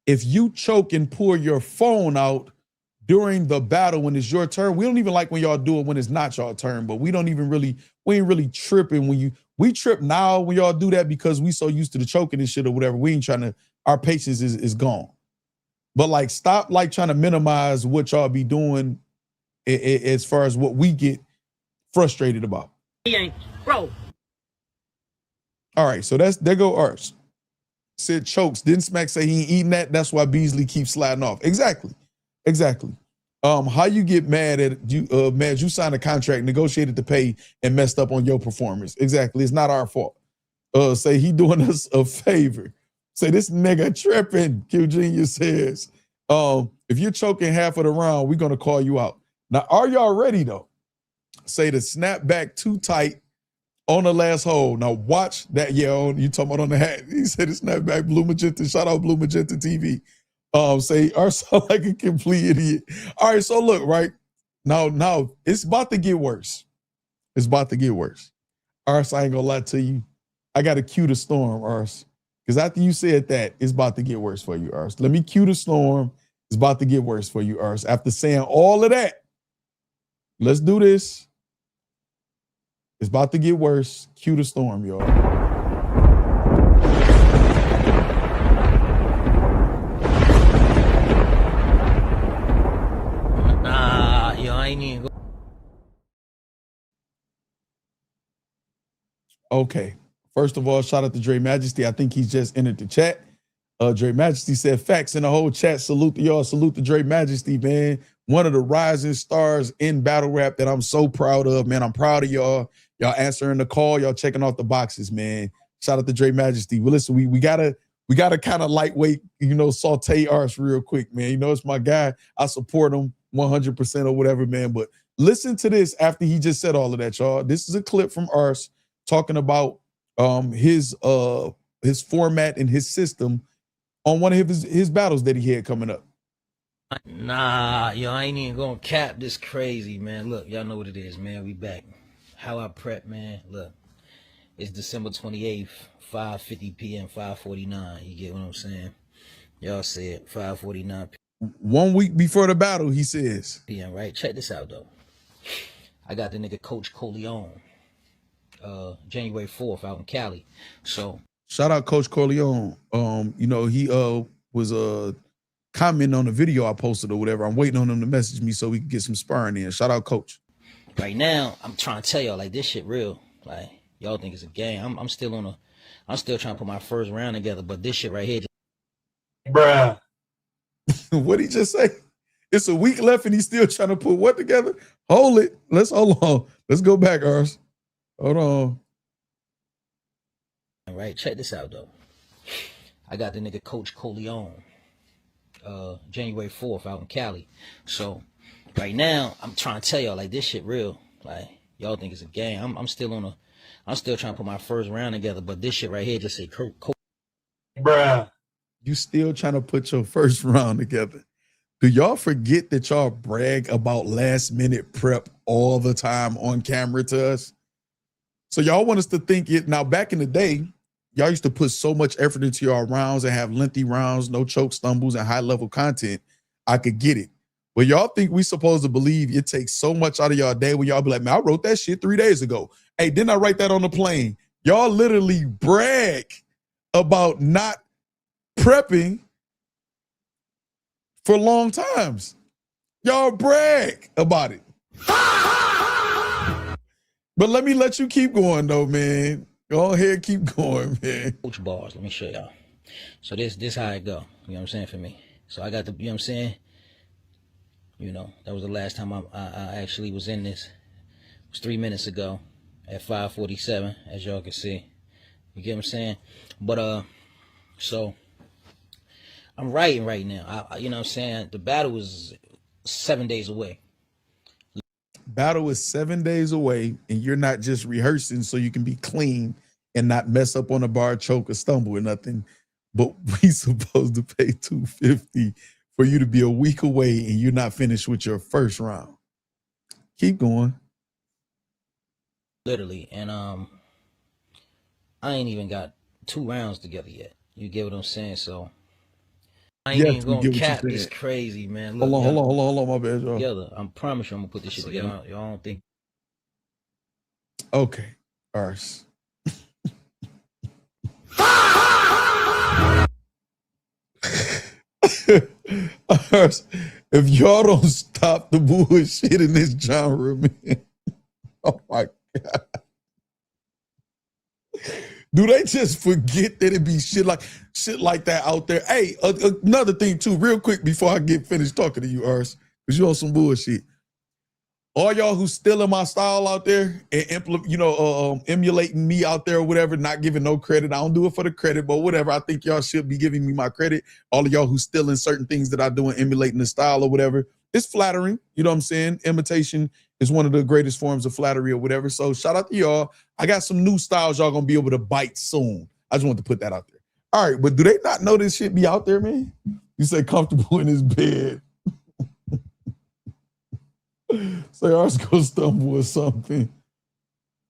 if you choke and pull your phone out during the battle when it's your turn, we don't even like when y'all do it when it's not y'all turn, but we ain't really tripping when we trip now when y'all do that because we so used to the choking and shit or whatever. We ain't trying to, our patience is gone. But like, stop like trying to minimize what y'all be doing as far as what we get frustrated about. He ain't, bro. All right, so there go Ars. Said chokes. Didn't Smack say he ain't eating that? That's why Beasley keeps sliding off. Exactly. How you get mad at you signed a contract, negotiated the pay, and messed up on your performance? Exactly. It's not our fault. Say he doing us a favor. Say this nigga tripping. Q Junior says, if you're choking half of the round, we're gonna call you out. Now, are y'all ready though? Say the snap back too tight on the last hole. Now watch that. Yeah, you talking about on the hat. He said the snap back Blue Magenta. Shout out Blue Magenta TV. Say I sound like a complete idiot. All right, so look, right now it's about to get worse. It's about to get worse. Ars, I ain't gonna lie to you. I gotta cue the storm, Ars. Because after you said that, it's about to get worse for you, Ars. Let me cue the storm. It's about to get worse for you, Ars. After saying all of that, let's do this. It's about to get worse. Cue the storm, y'all. I ain't even go. Okay. First of all, shout out to Dre Majesty. I think he's just entered the chat. Dre Majesty said facts in the whole chat. Salute to y'all. Salute to Dre Majesty, man. One of the rising stars in battle rap that I'm so proud of, man. I'm proud of y'all. Y'all answering the call. Y'all checking off the boxes, man. Shout out to Dre Majesty. Well, listen, we gotta kind of lightweight, saute Ars real quick, man. It's my guy. I support him 100% or whatever, man. But listen to this after he just said all of that, y'all. This is a clip from Ars talking about his format and his system on one of his battles that he had coming up. Nah, I ain't even gonna cap this crazy, man. Look, y'all know what it is, man. We back. How I prep, man. Look, it's December 28th, 5:50 p.m., 5:49. You get what I'm saying? Y'all said 5:49 1 week before the battle, he says. p.m., right? Check this out, though. I got the nigga Coach Corleone, January 4th out in Cali. So shout out Coach Corleone. He was commenting on the video I posted or whatever. I'm waiting on him to message me so we can get some sparring in. Shout out Coach. Right now, I'm trying to tell y'all, like, this shit real. Like, y'all think it's a game. I'm still trying to put my first round together, but this shit right here. Bruh. What'd he just say? It's a week left and he's still trying to put what together? Hold it. Hold on. Let's go back, Ars. Hold on. Right, check this out, though. I got the nigga Coach Corleone, January 4th out in Cali. So right now, I'm trying to tell y'all, like, this shit real. Like, y'all think it's a game. I'm still trying to put my first round together, but this shit right here just say Coach. Bruh. You still trying to put your first round together. Do y'all forget that y'all brag about last minute prep all the time on camera to us? So y'all want us to think it. Now, back in the day, y'all used to put so much effort into your rounds and have lengthy rounds, no choke stumbles, and high level content. I could get it. But y'all think we supposed to believe it takes so much out of y'all day when y'all be like, man, I wrote that shit 3 days ago. Hey, didn't I write that on the plane? Y'all literally brag about not prepping for long times. Y'all brag about it. But let you keep going though, man. Go ahead, keep going, man. Coach bars, let me show y'all. So this how it go. You know what I'm saying, for me. So I got the, you know what I'm saying? That was the last time I actually was in this. It was 3 minutes ago at 5:47, as y'all can see. You get what I'm saying? But so I'm writing right now. You know what I'm saying? The battle was 7 days away. Battle is 7 days away, and you're not just rehearsing so you can be clean and not mess up on a bar, choke, or stumble or nothing. But we supposed to pay $250 for you to be a week away and you're not finished with your first round. Keep going. Literally, and I ain't even got 2 rounds together yet. You get what I'm saying? So I ain't even gonna cap this crazy, man. Look, hold on, my bad, y'all. Together, I promise you I'm gonna put this shit together. Y'all don't think. Okay, Ars. Ars, if y'all don't stop the bullshit in this genre, man. Oh my God. Do they just forget that it be shit like that out there? Hey, another thing too, real quick before I get finished talking to you, Ars, because you on some bullshit. All y'all who stealing my style out there and emulating me out there or whatever, not giving no credit. I don't do it for the credit, but whatever. I think y'all should be giving me my credit. All of y'all who stealing certain things that I do and emulating the style or whatever, it's flattering. You know what I'm saying? Imitation is one of the greatest forms of flattery or whatever. So shout out to y'all. I got some new styles y'all gonna be able to bite soon. I just want to put that out there. All right, but do they not know this shit be out there, man? You say comfortable in his bed. Say ours go stumble or something.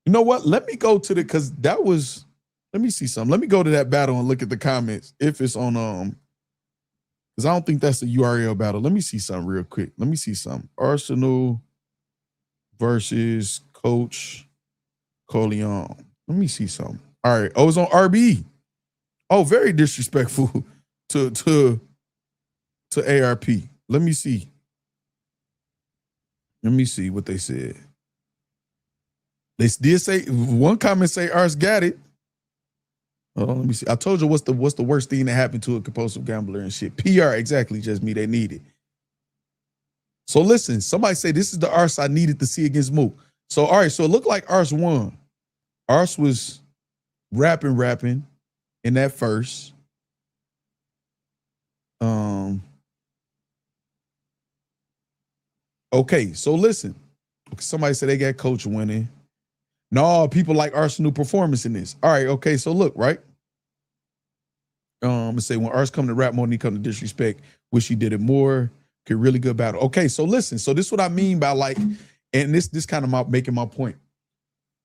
You know what? Let me go to because that was, let me see something. Let me go to that battle and look at the comments if it's on, because I don't think that's a URL battle. Let me see something real quick. Let me see something. Arsenal versus Coach Coleon. Let me see something. All right. Oh, it's on RB. Oh, very disrespectful to ARP. Let me see. Let me see what they said. They did say, one comment say Ars got it. Oh, let me see. I told you what's the worst thing that happened to a compulsive gambler and shit. PR, exactly, just me. They need it. So listen, somebody say this is the Ars I needed to see against Mook. So all right, so it looked like Ars won. Ars was rapping in that first. Okay, so listen. Somebody said they got Coach winning. No, people like Arsenal performance in this. All right, okay, so look, right? Let's say when Ars come to rap more than he come to disrespect, wish he did it more. Could really good battle. Okay, so listen, so this is what I mean by like, and this kind of making my point.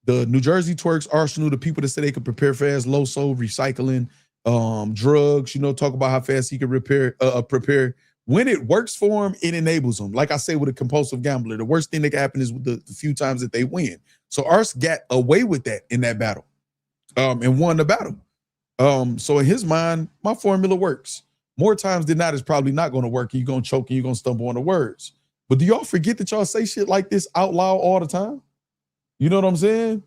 The New Jersey twerks, Arsenal, the people that say they could prepare fast, low soul, recycling, drugs, talk about how fast he could prepare. When it works for him, it enables him. Like I say with a compulsive gambler, the worst thing that can happen is the few times that they win. So Ars got away with that in that battle and won the battle. So in his mind, my formula works. More times than not, it's probably not going to work. You're going to choke and you're going to stumble on the words. But do y'all forget that y'all say shit like this out loud all the time? You know what I'm saying?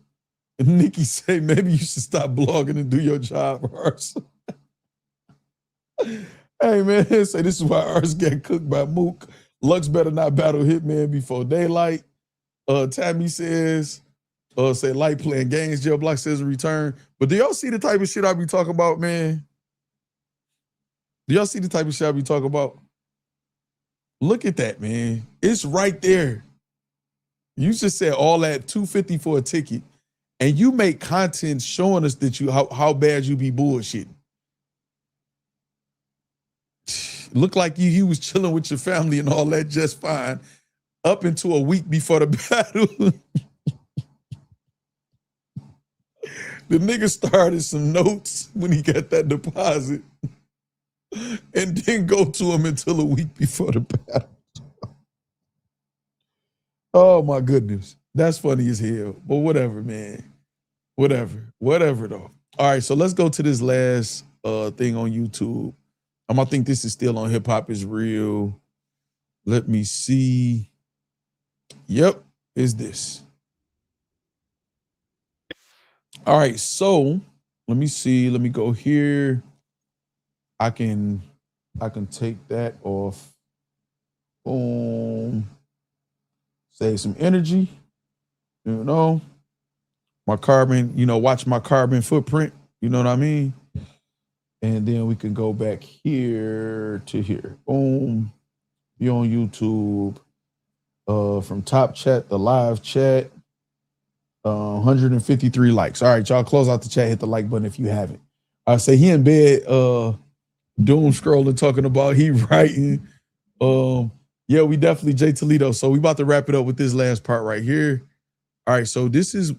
And Nikki say, maybe you should stop blogging and do your job, Ars. Hey, man, say this is why Ars get cooked by Mook. Lux better not battle Hitman before daylight. Tammy says, say Light playing games. Joe Block says return. But do y'all see the type of shit I be talking about, man? Do y'all see the type of shit I be talking about? Look at that, man. It's right there. You just said all that $250 for a ticket, and you make content showing us that how bad you be bullshitting. Look like you was chilling with your family and all that just fine up into a week before the battle. The nigga started some notes when he got that deposit and didn't go to him until a week before the battle. Oh my goodness. That's funny as hell. But whatever, man. Whatever though. All right, so let's go to this last thing on YouTube. I think this is still on Hip Hop Is Real. Let me see. Yep, is this. All right, so let me see. Let me go here. I can take that off. Boom. Save some energy. My carbon, watch my carbon footprint. You know what I mean? And then we can go back here to here. Boom. You on YouTube. From top chat, the live chat. 153 likes. All right, y'all close out the chat. Hit the like button if you haven't. I say he in bed, doom scrolling, talking about he writing. Yeah, we definitely Jay Toledo. So we about to wrap it up with this last part right here. All right, so this is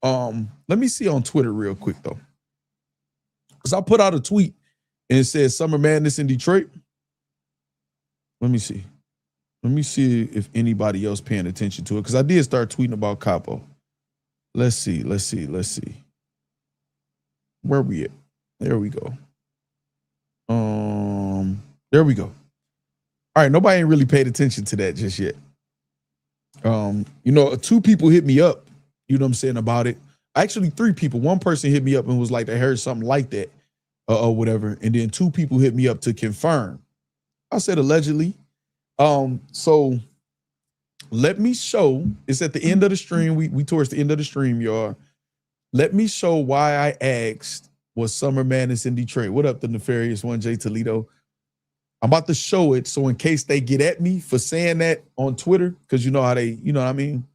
let me see on Twitter real quick though. Because I put out a tweet and it says Summer Madness in Detroit. Let me see. Let me see if anybody else paying attention to it. Because I did start tweeting about Capo. Let's see. Where we at? There we go. There we go. All right, nobody ain't really paid attention to that just yet. Two people hit me up, you know what I'm saying, about it. Actually, 3 people. One person hit me up and was like, they heard something like that, or whatever. And then 2 people hit me up to confirm. I said allegedly. So let me show, it's at the end of the stream. We towards the end of the stream, y'all. Let me show why I asked, was Summer Madness in Detroit? What up, the nefarious one, Jay Toledo? I'm about to show it, so in case they get at me for saying that on Twitter, because you know how they, you know what I mean?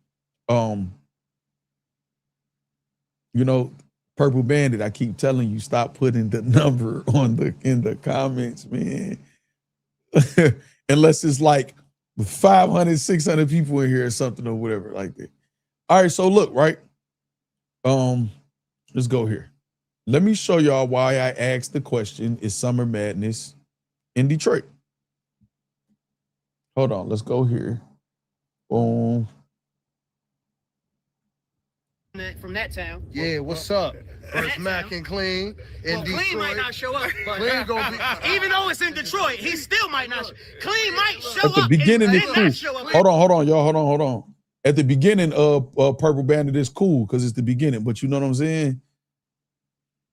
Purple Bandit, I keep telling you, stop putting the number in the comments, man. Unless it's like 500, 600 people in here or something or whatever like that. All right, so look, right? Let's go here. Let me show y'all why I asked the question, is Summer Madness in Detroit? Hold on, let's go here. Boom. From that town. Yeah, what's up? First Mac and Clean in Detroit. Clean might not show up. Clean gonna be even though it's in Detroit, he still might not. Clean might show up. At the beginning, it's cool. Hold on, y'all. Hold on. At the beginning, Purple Bandit is cool because it's the beginning, but you know what I'm saying?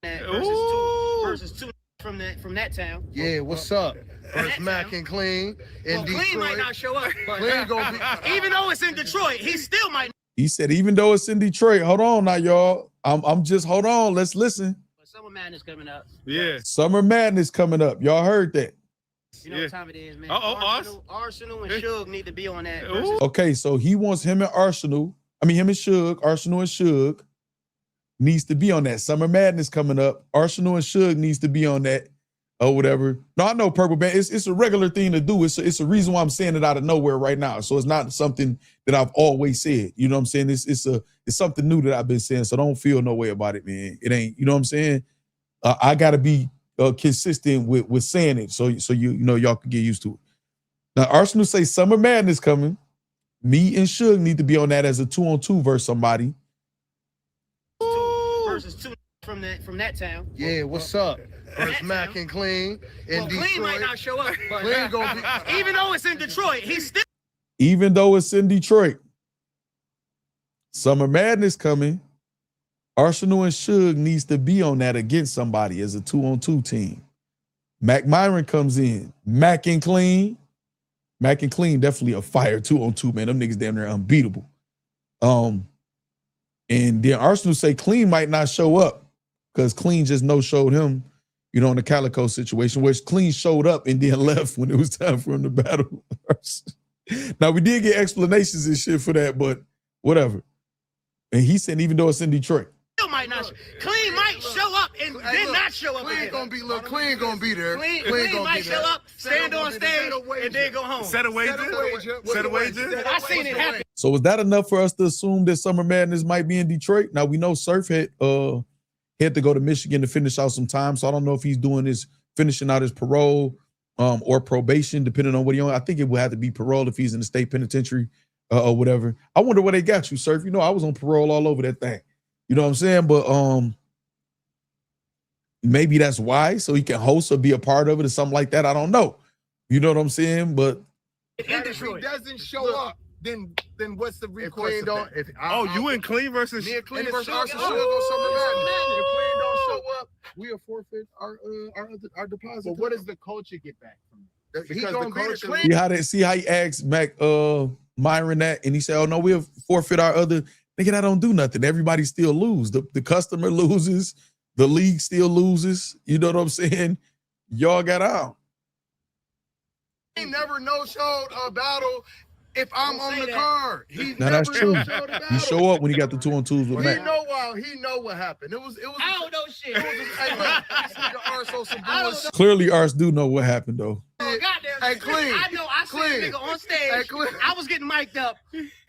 Versus two from that town. Yeah, what's up? First Mac and Clean in Detroit. Clean might not show up. Clean gonna be even though it's in Detroit, he still might. He said, even though it's in Detroit, hold on now, y'all. I'm just, hold on, let's listen. Summer Madness coming up. Yeah. Summer Madness coming up. Y'all heard that. You know what time it is, man. Arsenal and Suge need to be on that. Okay, so he wants him and Arsenal and Suge needs to be on that. Summer Madness coming up. Arsenal and Suge needs to be on that. Or whatever. No, I know Purple Band. It's a regular thing to do. It's a reason why I'm saying it out of nowhere right now. So it's not something that I've always said. You know what I'm saying? It's something new that I've been saying. So don't feel no way about it, man. It ain't. You know what I'm saying? I gotta be consistent with saying it. So y'all can get used to it. Now Arsenal say Summer Madness coming. Me and Suge need to be on that as a 2-on-2 versus somebody. Versus 2 from that town. Yeah, what's up? First Mac and Clean in Detroit. Clean might not show up. Clean gonna be even though it's in Detroit, he's still. Even though it's in Detroit, Summer Madness coming. Arsenal and Suge needs to be on that against somebody as a 2-on-2 team. Mac Myron comes in. Mac and Clean definitely a fire 2-on-2, man. Them niggas damn near unbeatable. And then Arsenal say Clean might not show up because Clean just no-showed him, in the Calico situation, which Clean showed up and then left when it was time for him to battle. Now, we did get explanations and shit for that, but whatever. And he said, even though it's in Detroit. Still might not. Clean might show up and then not show up. Clean gonna be there. Clean might show up, stand on stage, and then go home. Set a wager. I seen it happen. So was that enough for us to assume that Summer Madness might be in Detroit? Now, we know Surf had to go to Michigan to finish out some time, so I don't know if he's finishing out his parole or probation, depending on what he on. I think it would have to be parole if he's in the state penitentiary or whatever. I wonder where they got you, Surf. I was on parole all over that thing. You know what I'm saying? But maybe that's why, so he can host or be a part of it or something like that. I don't know. You know what I'm saying? But if he doesn't show up, then what's the recourse? You and Clean versus me and Clean versus Arsenal on Summer Madness. If Clean don't show up, we'll forfeit our deposit. But what does the culture get back from it? Because the culture. See how he asked Mac Myron that, and he said, "Oh no, we'll forfeit our other." Nigga, I don't do nothing. Everybody still lose. The customer loses. The league still loses. You know what I'm saying? Y'all got out. He never no-showed a battle if I'm on the card. He Now never that's true. no-showed a battle. He show up when he got the 2-on-2s with Mac. He know what happened. It was I don't know shit. hey, look, this nigga Arso some bullshit. Clearly, Ars do know what happened though. Oh, goddamn. Hey, clean. I know. I seen the nigga on stage. Hey, clean. I was getting mic'd up,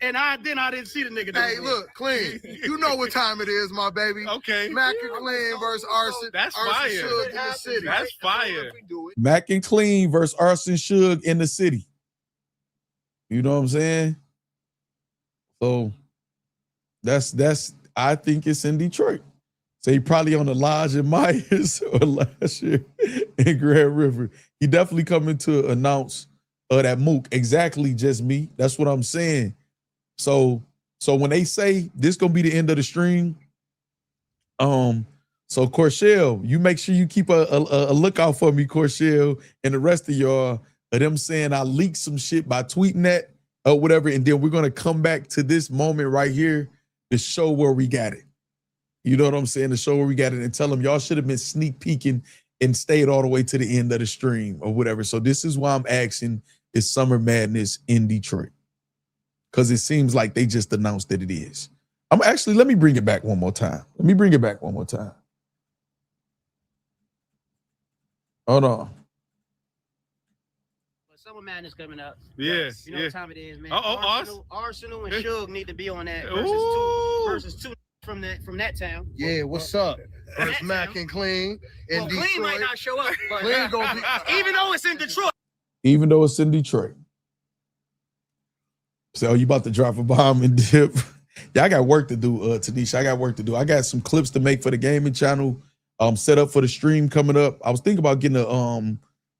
and I didn't see the nigga. Hey, look, clean. You know what time it is, my baby. Okay. Mac and Clean versus Arson. That's Arson fire. Suge in the city. That's fire. Mac and Clean versus Arson Suge in the city. You know what I'm saying? So that's I think it's in Detroit. So he probably on the Lodge in Myers or last year in Grand River. He definitely coming to announce that Mook. Exactly, just me. That's what I'm saying. So when they say this gonna be the end of the stream, so Corshell, you make sure you keep a lookout for me, Corshell, and the rest of y'all of them saying I leaked some shit by tweeting that or whatever, and then we're gonna come back to this moment right here to show where we got it. You know what I'm saying? To show where we got it and tell them y'all should have been sneak peeking and stayed all the way to the end of the stream or whatever. So this is why I'm asking, is Summer Madness in Detroit? Because it seems like they just announced that it is. Let me bring it back one more time. Hold on. Summer Madness coming up. Yeah. You know what time it is, man. Arsenal and Suge need to be on that versus two from that town. Yeah, what's up? Versus Mac and Clean in Detroit. Clean might not show up, but Clean gonna be even though it's in Detroit. Even though it's in Detroit. So you about to drop a bomb and dip. Yeah, I got work to do, Tanisha. I got work to do. I got some clips to make for the gaming channel. Set up for the stream coming up. I was thinking about getting a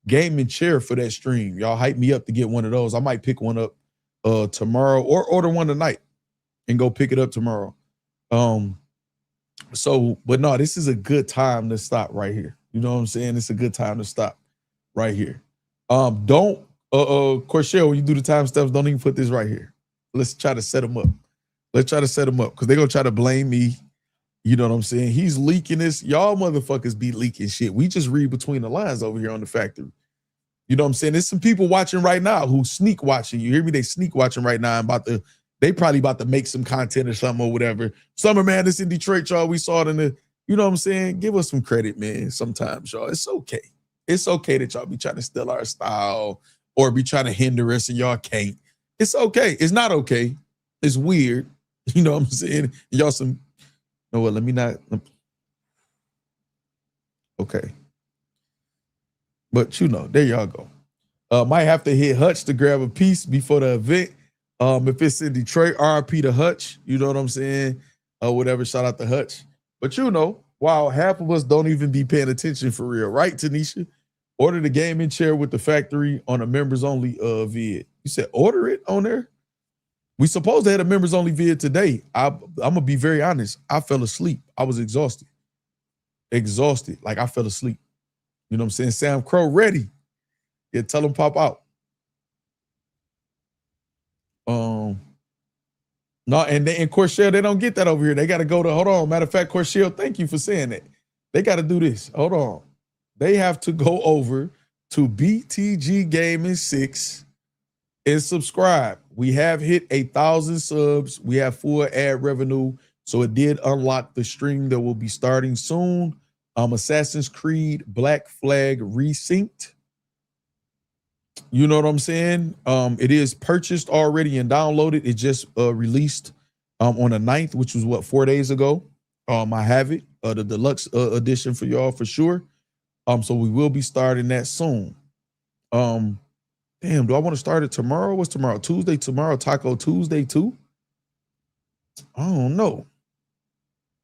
gaming chair for that stream. Y'all hype me up to get one of those. I might pick one up tomorrow or order one tonight and go pick it up tomorrow. But no, this is a good time to stop right here. You know what I'm saying? It's a good time to stop right here. Don't Corshell, when you do the time stuff, don't even put this right here. Let's try to set them up. Let's try to set them up because they're gonna try to blame me. You know what I'm saying? He's leaking this. Y'all motherfuckers be leaking shit. We just read between the lines over here on the factory. You know what I'm saying? There's some people watching right now who sneak watching. You hear me? They sneak watching right now. They probably about to make some content or something or whatever. Summer Madness in Detroit, y'all. We saw it in the, you know what I'm saying? Give us some credit, man. Sometimes, y'all. It's okay. It's okay that y'all be trying to steal our style or be trying to hinder us and y'all can't. It's okay. It's not okay. It's weird. You know what I'm saying? Y'all some, no, what? Let me not. Okay. But you know, there y'all go. Might have to hit Hutch to grab a piece before the event. If it's in Detroit, RIP to Hutch. You know what I'm saying? Whatever, shout out to Hutch. But you know, wow, half of us don't even be paying attention for real. Right, Tanisha? Order the gaming chair with the factory on a members only vid. You said order it on there? We supposed to have a members only vid today. I'm gonna be very honest. I fell asleep. I was exhausted. Like I fell asleep. You know what I'm saying? Sam Crow ready. Yeah, tell him pop out. No, and Corshell, they don't get that over here. They got to go to, hold on. Matter of fact, Corshell, thank you for saying that. They got to do this. Hold on. They have to go over to BTG Gaming 6 and subscribe. We have hit 1,000 subs. We have full ad revenue. So it did unlock the stream that will be starting soon. Assassin's Creed Black Flag Resynced. You know what I'm saying? It is purchased already and downloaded. It just released on the 9th, which was what, 4 days ago. I have it, the deluxe edition for y'all for sure. So we will be starting that soon. Damn, do I want to start it tomorrow? What's tomorrow? Tuesday, tomorrow, Taco Tuesday too? I don't know.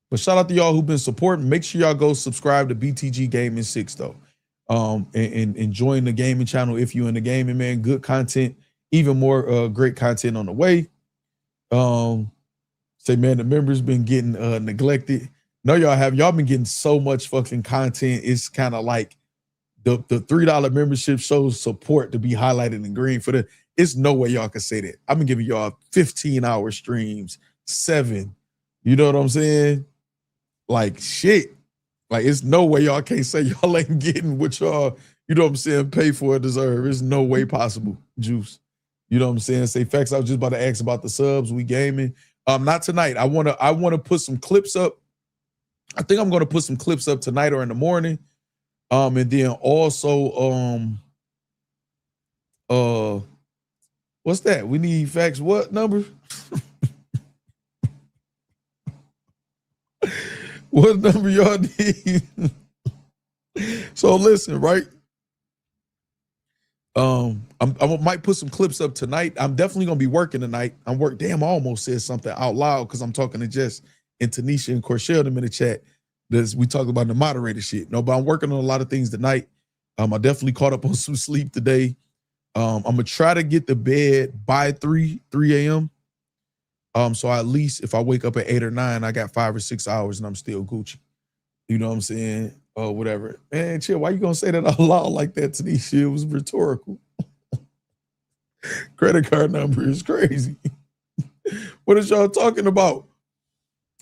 But shout out to y'all who've been supporting. Make sure y'all go subscribe to BTG Gaming 6 though. And join the gaming channel if you're in the gaming, man. Good content, even more great content on the way. Say, man, the members been getting neglected. No, y'all been getting so much fucking content. It's kind of like the $3 membership shows support to be highlighted in green for the. It's no way y'all can say that. I've been giving y'all 15-hour streams, 7. You know what I'm saying? Like shit. Like, it's no way y'all can't say y'all ain't getting what y'all you know what I'm saying, pay for a deserve. There's no way possible, Juice. You know what I'm saying? Say facts. I was just about to ask about the subs. We gaming. Not tonight. I wanna put some clips up. I think I'm gonna put some clips up tonight or in the morning. And then also what's that? We need facts. What number? What number y'all need? So listen, right? I might put some clips up tonight. I'm definitely gonna be working tonight. Damn, I almost said something out loud because I'm talking to Jess and Tanisha and Corshell them in the chat. We talked about the moderator shit. No, but I'm working on a lot of things tonight. I definitely caught up on some sleep today. I'm gonna try to get to bed by 3 a.m. So at least if I wake up at 8 or 9, I got 5 or 6 hours and I'm still Gucci. You know what I'm saying? Whatever. Man, chill. Why you gonna say that out loud like that to these shit? It was rhetorical. Credit card number is crazy. What is y'all talking about?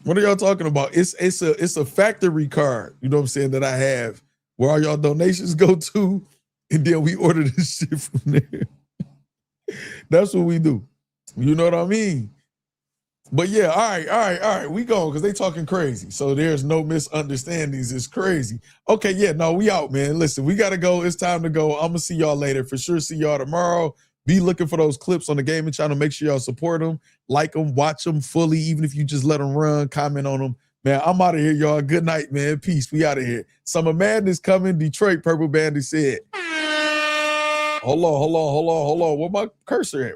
What are y'all talking about? It's a factory card, you know what I'm saying, that I have where all y'all donations go to, and then we order this shit from there. That's what we do. You know what I mean? But yeah, all right. We going because they talking crazy. So there's no misunderstandings. It's crazy. Okay, yeah, no, we out, man. Listen, we got to go. It's time to go. I'm going to see y'all later. For sure, see y'all tomorrow. Be looking for those clips on the gaming channel. Make sure y'all support them, like them, watch them fully, even if you just let them run, comment on them. Man, I'm out of here, y'all. Good night, man. Peace. We out of here. Summer Madness coming. Detroit, Purple Bandit said. Hold on. Where my cursor at?